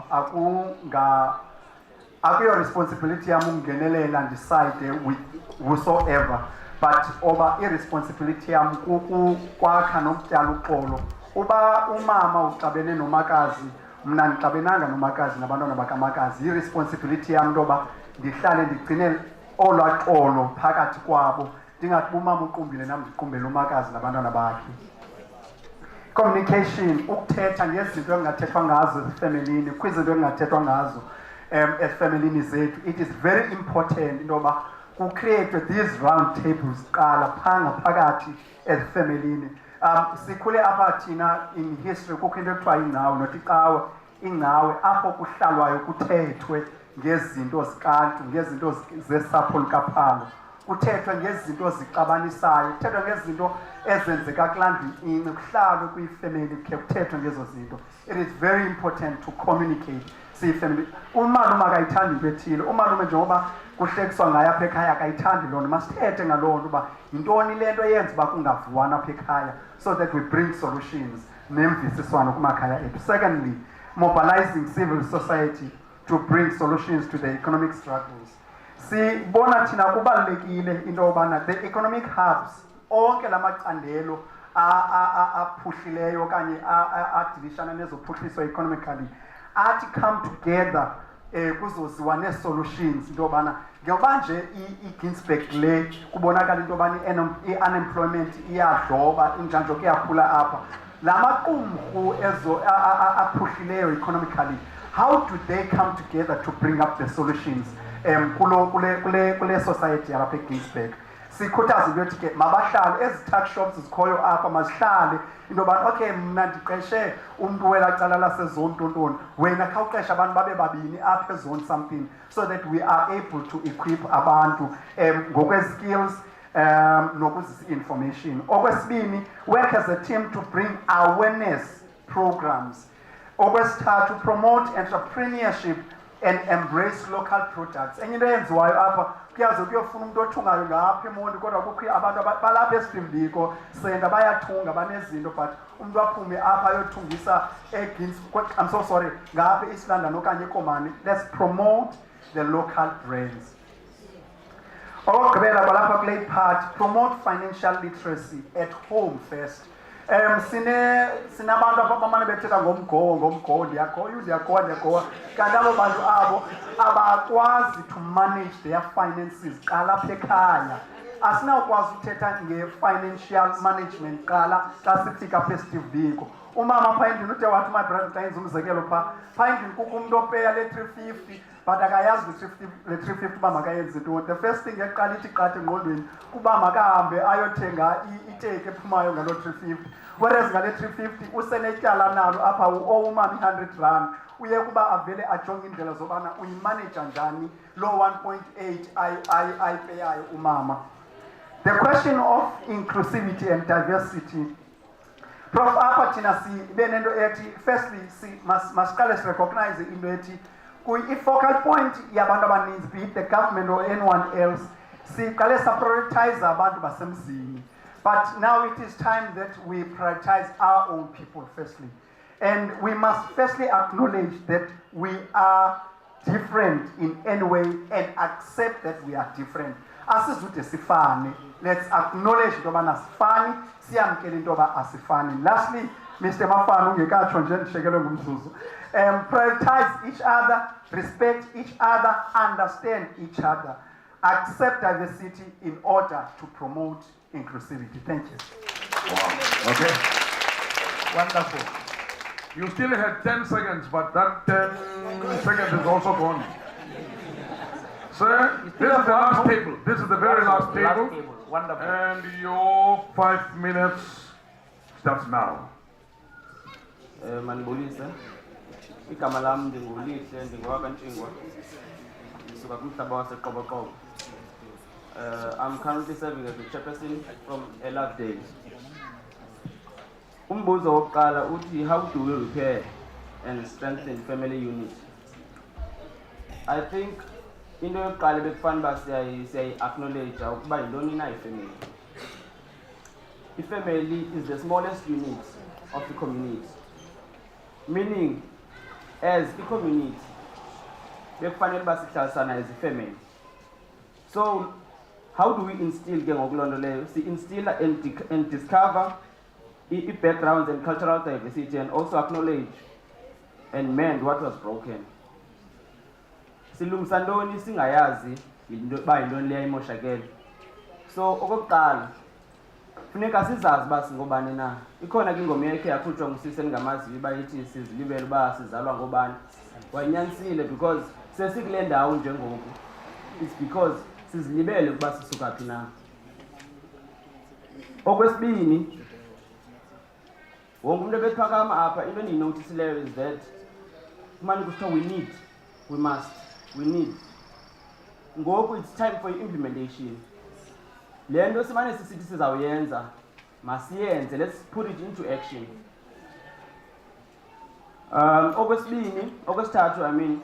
akuyo responsibility yam ukungenelela ndisayide with whosoever, but oba irresponsibility yam kukwakha nokutyala uxolo. Uba umama uxabene nomakazi, mna ndixabenanga nomakazi nabantwana bakamakazi, irresponsibility yam into yoba ndihlale ndigcine olwaa xolo phakathi kwabo, ndingathi umama uqumbile nam ndiqumbele umakazi nabantwana bakhe. Communication, ukuthetha ngezinto engingathethwa ngazo efamilini, kwizinto engingathethwa ngazo efamilini zethu. It is very important into yoba kucreate these round tables qala phanga phakathi efamilini. Sikhule apha thina in history kukho into ekuthiwa ingcawe, not icawe, ingcawe apho kuhlalwayo kuthethwe ngezinto zikantu, ngezinto zesapho likaphalo, kuthethwe ngezinto zixabanisayo, kuthethwe ngezinto ezenzeka kulandini, kuhlalwe kwifamily khe kuthethwe ngezo zinto. It is very important to communicate siyifamily. Umalume akayithandi into ethile, umalume njengoba kuhlekiswa ngayo apha ekhaya akayithandi loo nto, masithethe ngaloo nto uba yintoni le nto eyenza uba kungavuwana apha ekhaya, so that we bring solutions nemvisiswano kumakhaya ethu. Secondly, mobilizing civil society to bring solutions to the economic struggles. Sibona thina kubalulekile into yobana the economic hubs, onke la macandelo aphuhlileyo okanye adilishana nezophuhliso economically, athi come together kuzoziwa nee-solutions into yobana njengoba nje i-Ginsberg le kubonakala into yobana i-unemployment iyadloba, injanjo kuyakhula apha. La maqumrhu aphuhlileyo economically, how do they come together to bring up the solutions kule society yalapha eGinsberg? Sikhuthaza into yothi ke mabahlale ezi tuck shops zikhoyo apha, mazihlale into yobana okay, mna ndiqeshe umntu wela cala lasezone tontoni, wena khawuqeshe abantu babe babini apha ezone something, so that we are able to equip abantu ngokwe-skills nokuzisi-information. Okwesibini, work as a team to bring awareness programs. Okwesithathu, promote entrepreneurship and embrace local products. Enye into eyenziwayo apha kuyaze kuyofuna umuntu othungayo ngapha eMonti, kodwa kukho abantu balapha eSpringbok senda bayathunga banezinto, but umuntu aphume apha ayothungisa I'm so sorry, ngapha eEast London okanye eKomani. Let's promote the local brands. Okugqibela kwalapha kule part, promote financial literacy at home first. Sinabantu apha bamane bethetha ngomgowo, ndiyagowa, kanti abo bantu abo abakwazi to manage their finances qala apha ekhaya. Asinawukwazi uthetha nge-financial management qala xa sifika apha eSteve Biko. Umama phaa endlini ude wathi my brother xa yenza umzekelo phaa endlini kukho umntu opeya le 350, but akayazi le 350 uba makayenze ntoni. The first thing eqala ithi qatha engqondweni kuba makahambe ayothenga iteki ephumayo ngaloo 350, whereas ngale 350 usenetyala nalo apha umama i-100 uye kuba avele ajonge indlela zobana uyimaneja njani loo 1.8 ayipeyayo umama. The question of inclusivity and diversity, Prof, apha thina sibe nento ethi, firstly masiqale sirecognize into ethi i-focal point yabantu abaninzi, be it the government or anyone else, siqale saprioritize abantu basemzini. But now it is time that we prioritize our own people firstly. And we must firstly acknowledge that we are different in any way and accept that we are different. Asizute sifane, let's acknowledge into yobana sifani, siyamkele into yoba asifani. Lastly, Mr. Mafano ungekatsho nje ndishekelwe ngumzuzu, prioritize each other, respect each other, understand each other, accept diversity in order to promote inclusivity. Thank you. Wow. Okay. Wonderful. You still had 10 seconds, but that 10 seconds is also gone. Sir, this is the last table. This is the very last table. Wonderful. And your 5 minutes starts now. Manibulisa. Igama lami ndingulihle, ndingowakantshingwa. Ndisuka kumhlaba waseQoboqobo. I'm currently serving as a chairperson from Lovedale. Umbuzo wokuqala uthi, how do we repair and strengthen family unity? I think into yokuqala bekufana uba siyayi-acknowledge ukuba yintoni na ifamily. Ifamily is the smallest unit of the community, meaning as a community bekufanele uba sihlalisana as ifamily. So how do we instill ke ngoku loo nto leyo? Si-instill and discover backgrounds and cultural diversity, and also acknowledge and mend what was broken. Silungisa ntoni singayazi uba yintoni leyo imoshakele. So okokuqala funeka sizazi uba singobani na. Ikhona ke ingoma yakhe yakhutshwa ngusisi engamaziyo uba ithi sizilibele uba sizalwa ngobani. Wanyanisile because sesikule ndawo njengoku. It's because sizilibele ukuba sisuka phi na. Okwesibini, wonke umuntu ebephakama apha into endiyinothisileyo is that kumane kusithiwa we need. Ngoku it's time for implementation. Le nto simane sisithi sizawuyenza masiyenze, let's put it into action. Okwesithathu, I mean,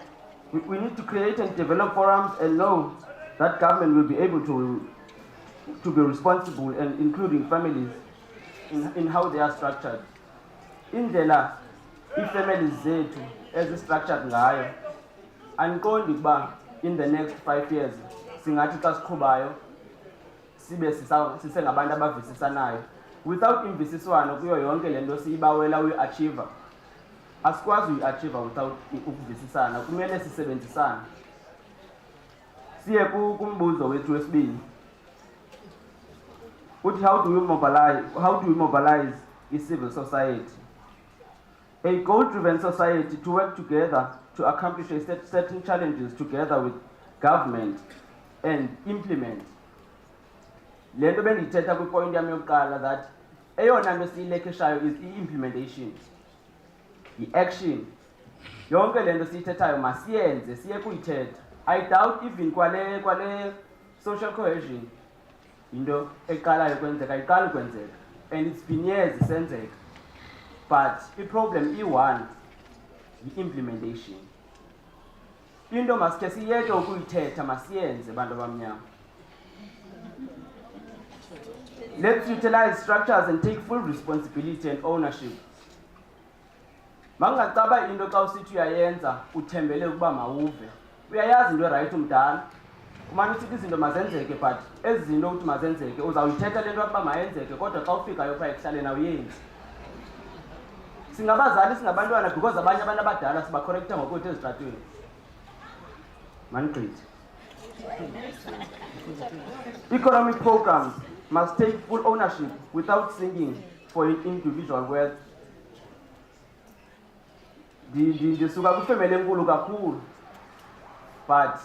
we need to create and develop forums and know that government will be able to be responsible and including families in how they are structured. Indlela ii-families zethu ezi-structured ngayo, andiqondi ukuba in the next 5 years singathi xa siqhubayo sibe sisengabantu abavisisanayo. Without imvisiswano kuyo yonke le nto siyibawela uyi-achieva, asikwazi uyi-achieva without ukuvisisana. Kumele sisebenzisane. Siye kumbuzo wethu wesibini uthi how do we mobilize civil society, a goal-driven society, to work together to accomplish certain challenges together with government and implement. Le nto bendiyithetha kwipoint yam yokuqala that eyona nto siyilekeshayo is i-implementation, i-action. Yonke le nto siyithethayo masiyenze, siye kuyithetha. I doubt even kwale social cohesion into eqalayo kwenzeka, iqala ukwenzeka, and it's been years isenzeka. But the problem i-one, yi-implementation. Into masike siyeke ukuyithetha masiyenze bantu abamnyama. Let's utilize structures and take full responsibility and ownership. Mangacaba into xa usithi uyayenza uthembele ukuba mawuve. Uyayazi into right umdala. Kumane usithi izinto mazenzeke, but ezi zinto uthi mazenzeke uzawuyithetha le nto ukuba mayenzeke, kodwa xa ufikayo phaa ekuhlaleni awuyenzi. Singabazali singabantwana because abanye abantu abadala sibacorrecta ngokuthi ezitratweni. Manigqithi. Economic programs must take full ownership without singing for individual wealth. Ndisuka kwifemeli enkulu kakhulu, but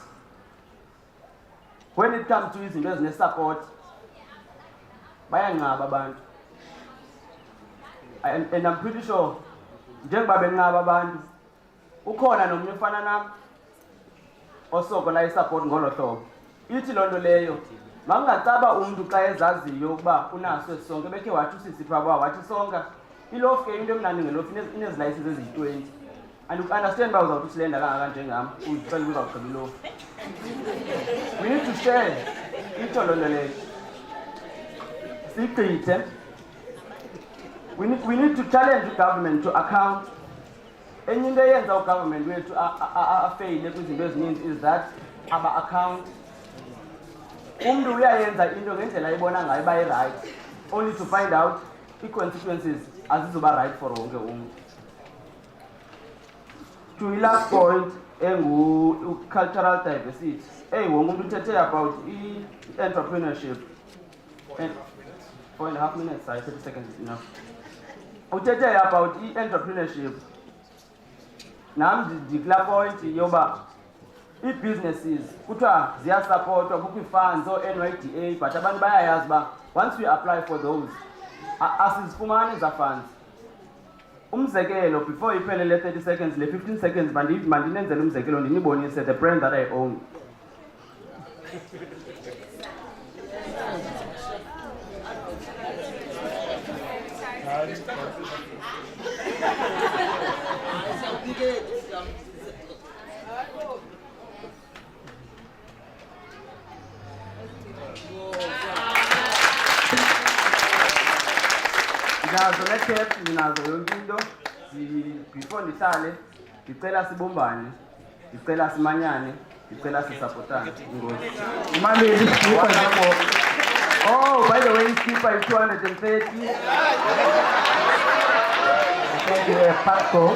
when it comes to izinto ezine-support bayanqaba abantu. And I'm pretty sure njengoba benqaba abantu ukhona nomnye ufana nam osokola isupport ngolo hlobo. Ithi loo nto leyo makungacaba umntu xa ezaziyo ukuba unaso esi sonke bekhe wathi usisipha ba wathi sonka ilofu ke into emnandi ngelofu inezilayisisi eziyi-20, and uku-understand uba uzawuthi usilenda kangaka njengam uzicela uzawugqiba ilofu. We need to share itsho loo nto leyo siyigqithe. We need to challenge the government to account. Enye into eyenza ugovernment wethu afeyile kwizinto ezininzi is that aba-account. Umntu uyayenza into ngendlela ayibona ngayo uba i-right, only to find out i-consequences azizoba right for wonke umntu. To i-last point engu-cultural diversity, wonke umntu uthethe about i-entrepreneurship. 4.5 minutes, 30 seconds is enough. Uthethe about i-entrepreneurship. Nam ndikulaa point yoba ii-businesses kuthiwa ziyasapotwa kukho ii-funds oo-NYDA, but abantu bayayazi uba once we apply for those asizifumani eza funds. Umzekelo, before iphele le 30 seconds, le 15 seconds mandinenzele umzekelo ndinibonise the brand that I own. chef ninazo yonke into before ndihlale ndicela sibumbane ndicela simanyane ndicela sisapotane ingozi Imali oh by the way skipper is 230 thank you Paco.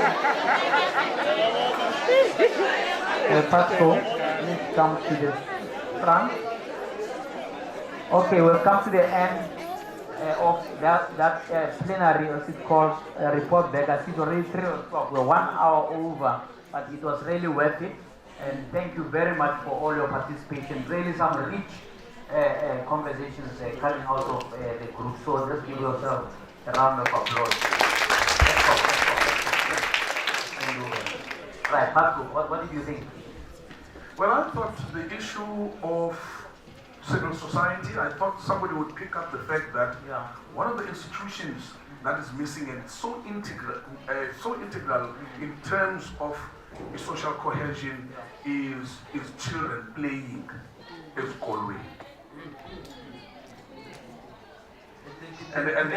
Paco, please come to the front. Okay, we'll come to the end of that plenary, as it's called, report back. I think already 3 o'clock. We're 1 hour over, but it was really worth it. And thank you very much for all your participation. Really some rich conversations coming out of the group. So just give yourself a round of applause. Right, Paco, what did you think? Well, I thought the issue of civil society, I thought somebody would pick up the fact that one of the institutions that is missing and so integral in terms of social cohesion is children playing as always. And MEC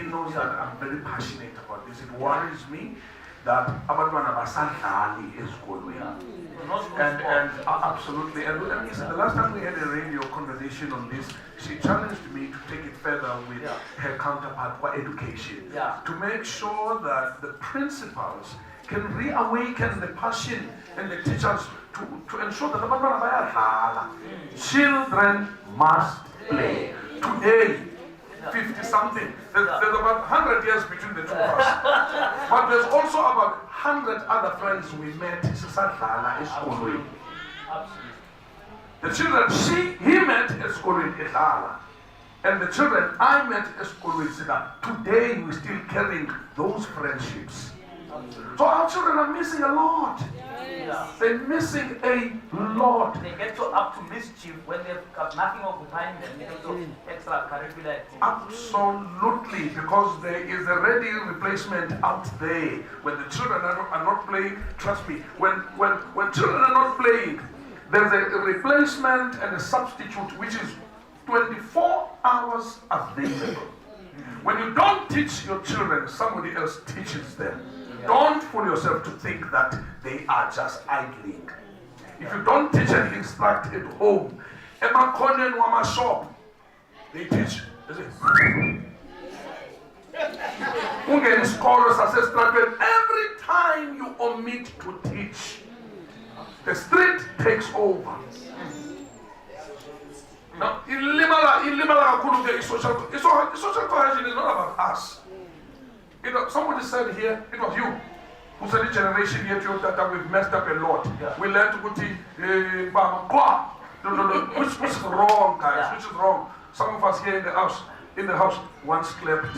knows that I'm very passionate about this. It worries me that abantwana basadlali esikolweni. And absolutely. And the last time we had a radio conversation on this, she challenged me to take it further with her counterpart for education, to make sure that the principals can reawaken the passion and the teachers to ensure that abantwana bayadlala. Children must play. Today, 50 something. There's about 100 years between the two of us. But there's also about 100 other friends we met. The children he met at school in Ihlala. And the children I met at school in Sida. Today we're still carrying those friendships. So our children are missing a lot. They're missing a lot. They get so up to mischief when they've got nothing occupying them in terms of extracurricular activity. Absolutely, because there is a ready replacement out there. When the children are not playing, trust me, when children are not playing, there's a replacement and a substitute which is 24 hours available. When you don't teach your children, somebody else teaches them. Don't fool yourself to think that they are just idling. If you don't teach and instruct at home, Emma Conan Wama shop, they teach. Every time you omit to teach, the street takes over. Now, social cohesion is not about us. Somebody said here, it was you who said the generation here that we've messed up a lot. We learned to put which is wrong, guys, which is wrong. Some of us here in the house once slept.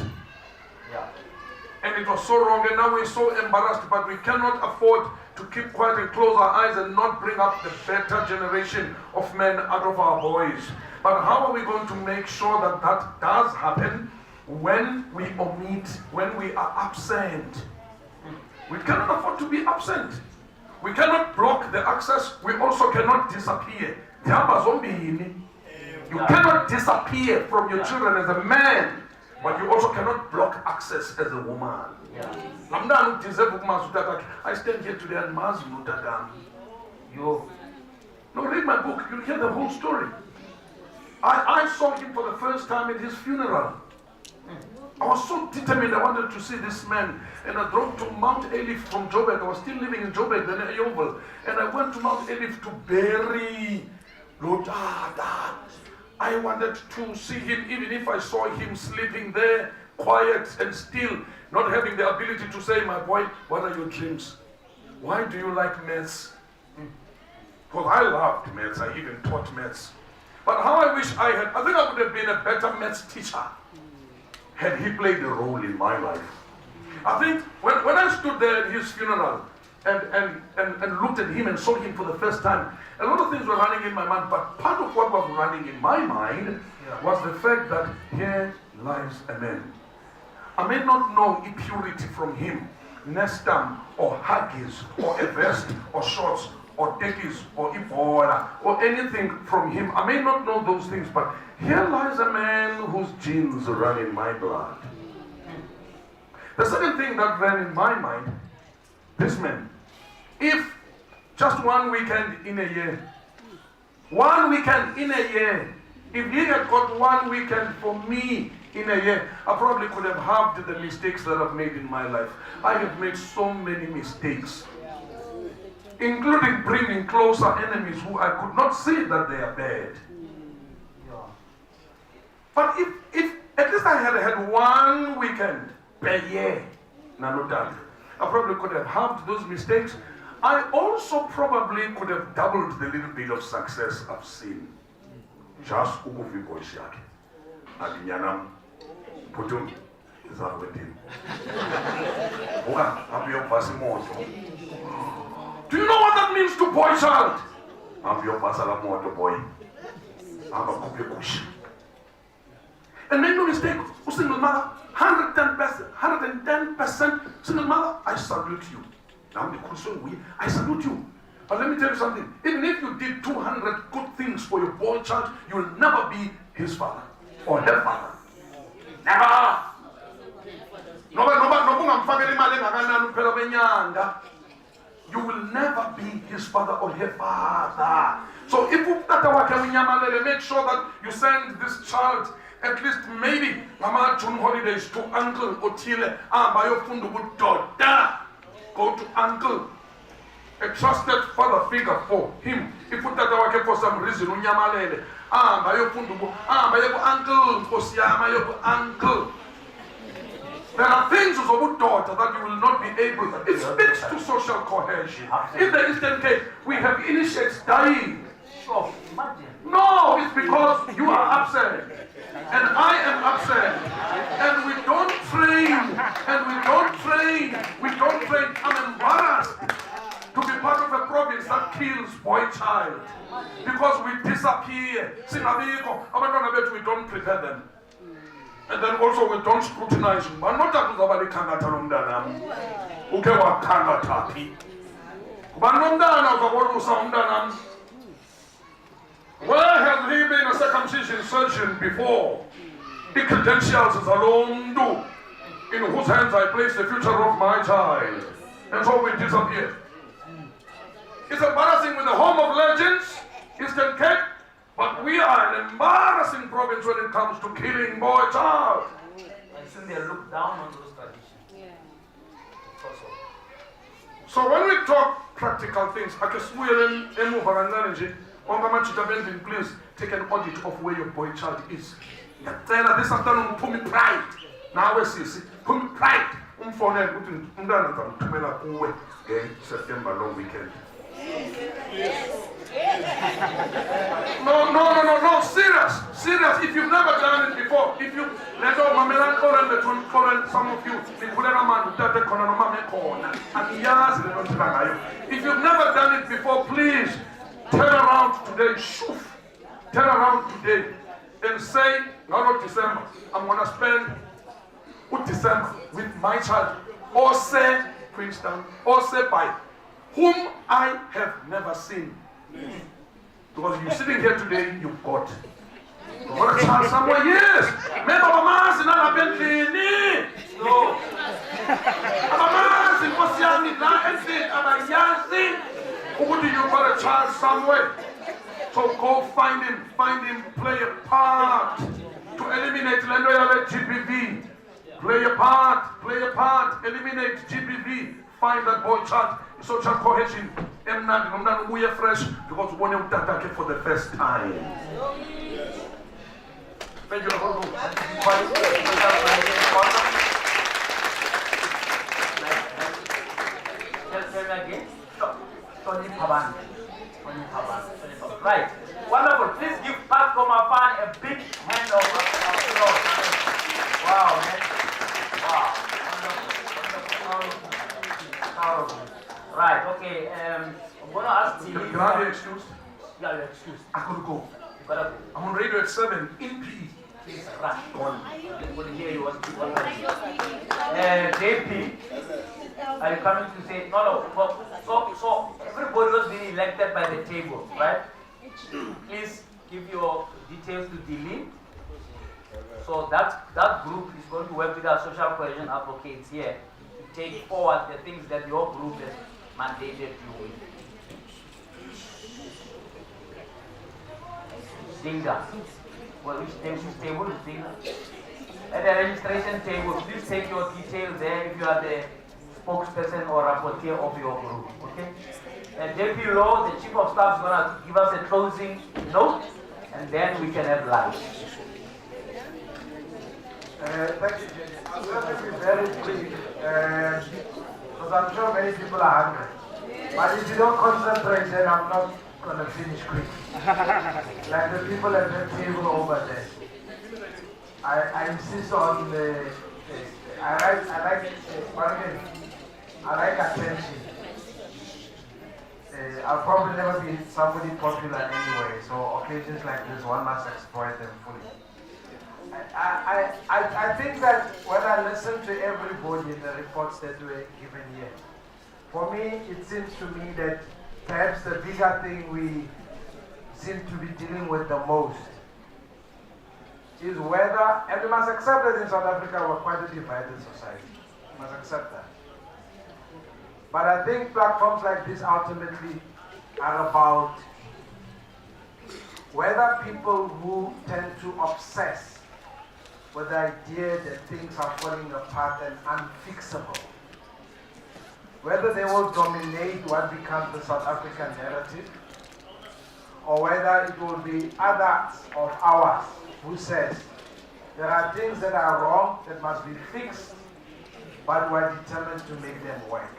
And it was so wrong, and now we're so embarrassed, but we cannot afford to keep quiet and close our eyes and not bring up the better generation of men out of our boys. But how are we going to make sure that that does happen when we omit, when we are absent? We cannot afford to be absent. We cannot block the access. We also cannot disappear. You cannot disappear from your children as a man, but you also cannot block access as a woman. I stand here today and no, read my book, you'll hear the whole story. I saw him for the first time at his funeral. I was so determined, I wanted to see this man. And I drove to Mount Elif from Joburg. I was still living in Joburg, then in Yeovil. And I went to Mount Elif to bury Lodada. I wanted to see him, even if I saw him sleeping there, quiet and still, not having the ability to say, my boy, what are your dreams? Why do you like maths? Because I loved maths, I even taught maths. But how I wish I think I would have been a better maths teacher had he played a role in my life. I think when I stood there at his funeral and looked at him and saw him for the first time, a lot of things were running in my mind, but part of what was running in my mind was the fact that here lies a man. I may not know impurity from him, nestam or huggies or a vest or shorts or tekis or Ebola or anything from him. I may not know those things, but here lies a man whose genes run in my blood. The second thing that ran in my mind, this man, if just 1 weekend in a year, 1 weekend in a year, if he had got 1 weekend for me in a year, I probably could have halved the mistakes that I've made in my life. I have made so many mistakes, including bringing closer enemies who I could not see that they are bad. But if at least I had 1 weekend per year, I probably could have halved those mistakes. I also probably could have doubled the little bit of success I've seen. Just ukuvigoshiyake. Adinyanam putum izawedini. Buka abiyo pasimoto. Do you know what that means to boy child? Abiyo pasala moto boy. Aba kupikusha. And make no mistake, single mother, 110% single mother, I salute you. I salute you. But let me tell you something. Even if you did 200 good things for your boy child, you will never be his father or her father. Never. You will never be his father or her father. So if you make sure that you send this child at least maybe Mama June holidays to Uncle Otile go to Uncle, a trusted father figure for him. If you tata for some reason unyamalele uncle. There are things as a daughter that you will not be able. It speaks to social cohesion. In the Eastern Cape, we have initiates dying. No, it's because you are absent. And I am absent. And we don't train. I'm embarrassed to be part of a province that kills boy child. Because we disappear. We don't prepare them. And then also we don't scrutinize them. I'm not talking about the Kangatalumdanam. Okay, what Kangatati? Where has he been a circumcision surgeon before? The credentials is alone do. In whose hands I place the future of my child. And so we disappear. It's embarrassing with the home of legends, Eastern Cape, but we are an embarrassing province when it comes to killing boy child. And soon they look down on those traditions. Yeah. So when we talk practical things, please take an audit of where your boy child is. This afternoon, put me pride. Now we see, put me pride. September long weekend. No, serious. If you've never done it before, if you let go, some of you, if you've never done it before, please turn around today, and say, not December, I'm going to spend December with my child, or say Princeton, or say by whom I have never seen. Because you're sitting here today, you've got. You want a child somewhere? Yes. Remember, Mama, in Alabama, no. Mama, in Kosiani, who do you got a child somewhere? So go find him, play a part to eliminate GBV. Play a part, eliminate GBV. Find that boy child, social cohesion, we are fresh because we want to attack it for the first time. Thank you. Tell me again. Tony Pavan. Right. Wonderful. Please give Pat Komafan a big hand of applause. Wow, man. Wow. Wonderful. Right, okay. I'm going to ask you. Can I be excused? Yeah, you're excused. I could go. You gotta go. I'm on radio at 7 in P. Please rush. Go on. I want to hear you. JP. Are you coming to say, no, so everybody was being elected by the table, right? Please give your details to delete. So that group is going to work with our social cohesion advocates here to take forward the things that your group has mandated you with. Dinga. Well, which table is Dinga? At the registration table, please take your details there if you are the spokesperson or rapporteur of your group, okay? And JP Law, the Chief of Staff, is going to give us a closing note, and then we can have lunch. Thank you, Jenny. I'm going to be very brief, because I'm sure many people are hungry. But if you don't concentrate, then I'm not going to finish quick. Like the people at the table over there. I insist on the. I like attention. I'll probably never be somebody popular anyway, so occasions like this, one must exploit them fully. I think that when I listen to everybody in the reports that were given here, for me, it seems to me that perhaps the bigger thing we seem to be dealing with the most is whether, and we must accept that in South Africa we're quite a divided society. We must accept that. But I think platforms like this ultimately are about whether people who tend to obsess with the idea that things are falling apart and unfixable, whether they will dominate what becomes the South African narrative, or whether it will be others of ours who says there are things that are wrong that must be fixed, but we're determined to make them work.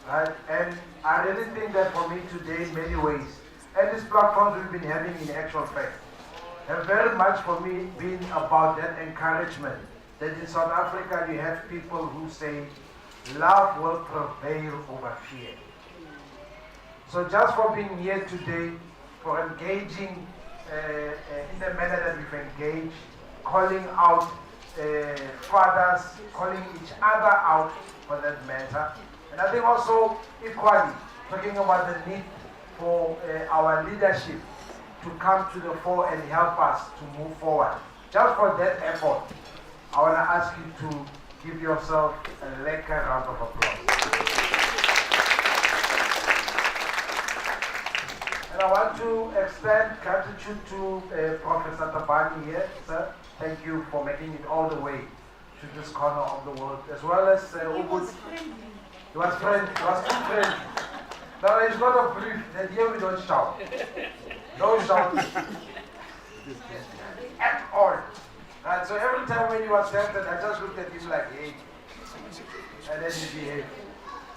Right? And I really think that for me today, in many ways, and these platforms we've been having in actual fact, have very much for me been about that encouragement that in South Africa you have people who say love will prevail over fear. So just for being here today, for engaging in the manner that we've engaged, calling out fathers, calling each other out for that matter, and I think also equally talking about the need for our leadership to come to the fore and help us to move forward. Just for that effort, I want to ask you to give yourself a lekker round of applause. And I want to extend gratitude to Professor Tabani here, sir. Thank you for making it all the way to this corner of the world, as well as Ubud. He was friendly, he was too friendly. Now it's not a brief that here we don't shout. No shout at all. And so every time when he was tempted, I just looked at him like, hey, and then he behaved.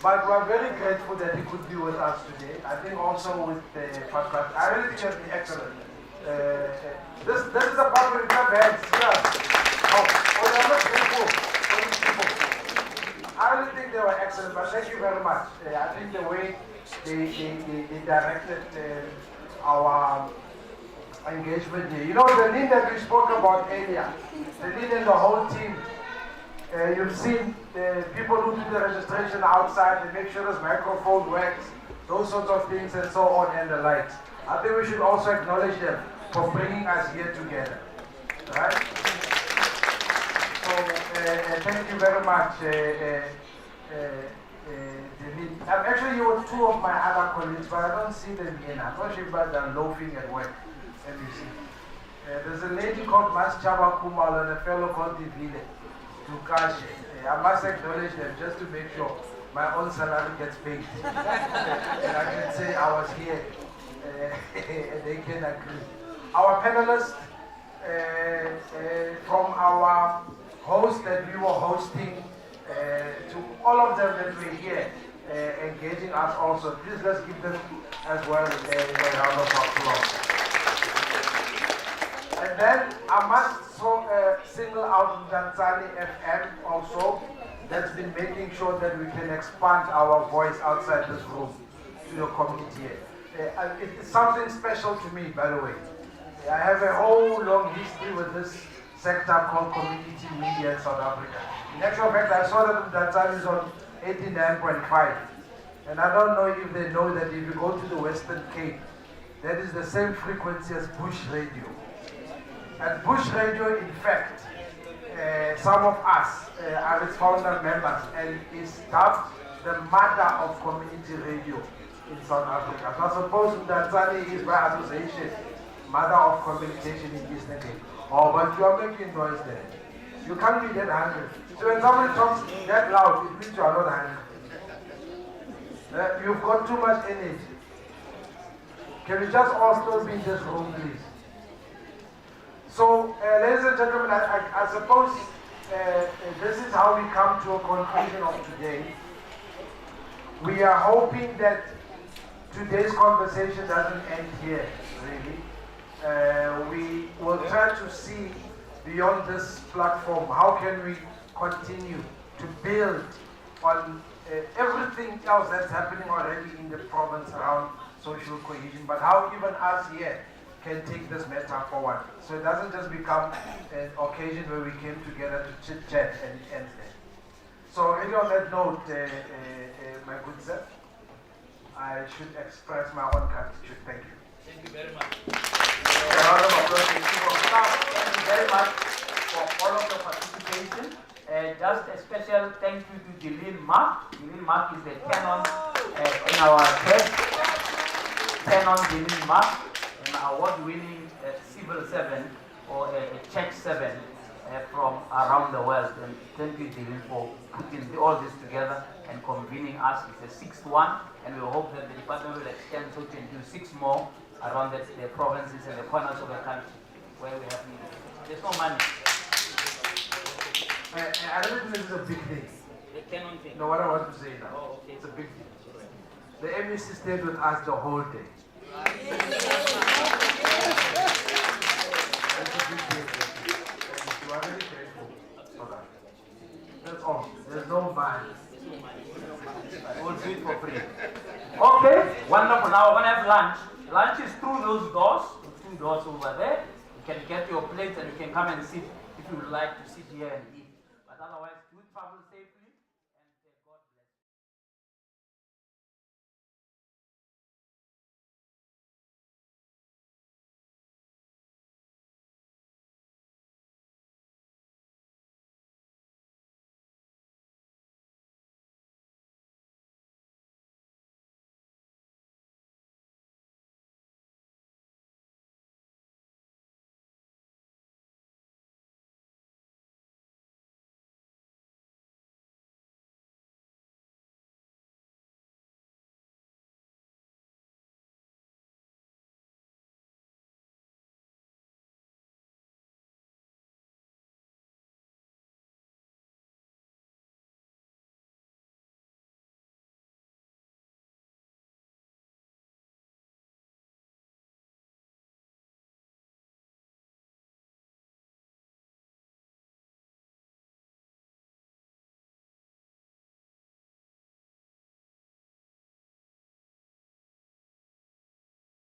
But we're very grateful that he could be with us today. I think also with the podcast, I really think it's been excellent. This is a part where we have hands. Oh, I'm not grateful for these people. I really think they were excellent, but thank you very much. I think the way they directed our engagement here. You know, the lead that we spoke about earlier, the lead and the whole team, you've seen the people who do the registration outside, they make sure this microphone works, those sorts of things and so on and the likes. I think we should also acknowledge them for bringing us here together. Right? So, thank you very much. I'm actually here with two of my other colleagues, but I don't see them here now. I'm not sure about them loafing at work. Let me see. There's a lady called Mas Chaba Kumal and a fellow called Divile Tukashe. I must acknowledge them just to make sure my own salary gets paid. And I can say I was here. And they can agree. Our panelists from our host that we were hosting, to all of them that were here engaging us also. Please let's give them as well a round of applause. And then I must single out Dansani FM also, that's been making sure that we can expand our voice outside this room to the community here. It's something special to me, by the way. I have a whole long history with this sector called community media in South Africa. In actual fact, I saw that that time is on 89.5. And I don't know if they know that if you go to the Western Cape, that is the same frequency as Bush Radio. And Bush Radio, in fact, some of us are its founder members, and is dubbed the mother of community radio in South Africa. So I suppose Tanzania is by association mother of communication in Eastern Cape. Oh, but you are making noise there. You can't be that hungry. So when somebody talks that loud, it means you are not hungry. You've got too much energy. Can we just all still be in this room, please? So, ladies and gentlemen, I suppose this is how we come to a conclusion of today. We are hoping that today's conversation doesn't end here, really. We will try to see beyond this platform, how can we continue to build on everything else that's happening already in the province around social cohesion, but how even us here can take this matter forward. So it doesn't just become an occasion where we came together to chit-chat and end there. So really on that note, my good sir, I should express my own gratitude. Thank you. Thank you very much. A round of applause to Chief of Staff. Thank you very much for all of your participation. Just a special thank you to Jeline Mark. Jeline Mark is the canon in our church. Canon Jeline Mark, an award-winning civil servant or a church servant from around the world. And thank you, Jeline, for putting all this together and convening us. It's the 6th one, and we hope that the department will extend so we can do 6 more around the provinces and the corners of the country where we have need. There's no money. I don't think this is a big thing. The canon thing. No, what I want to say now. Oh, okay. It's a big thing. The MEC stayed with us the whole day. That's a big deal. You are very grateful for that. That's all. There's no violence. We'll do it for free. Okay, wonderful. Now we're going to have lunch. Lunch is through those doors. The 2 doors over there. You can get your plates and you can come and sit if you would like to sit here and eat. But otherwise,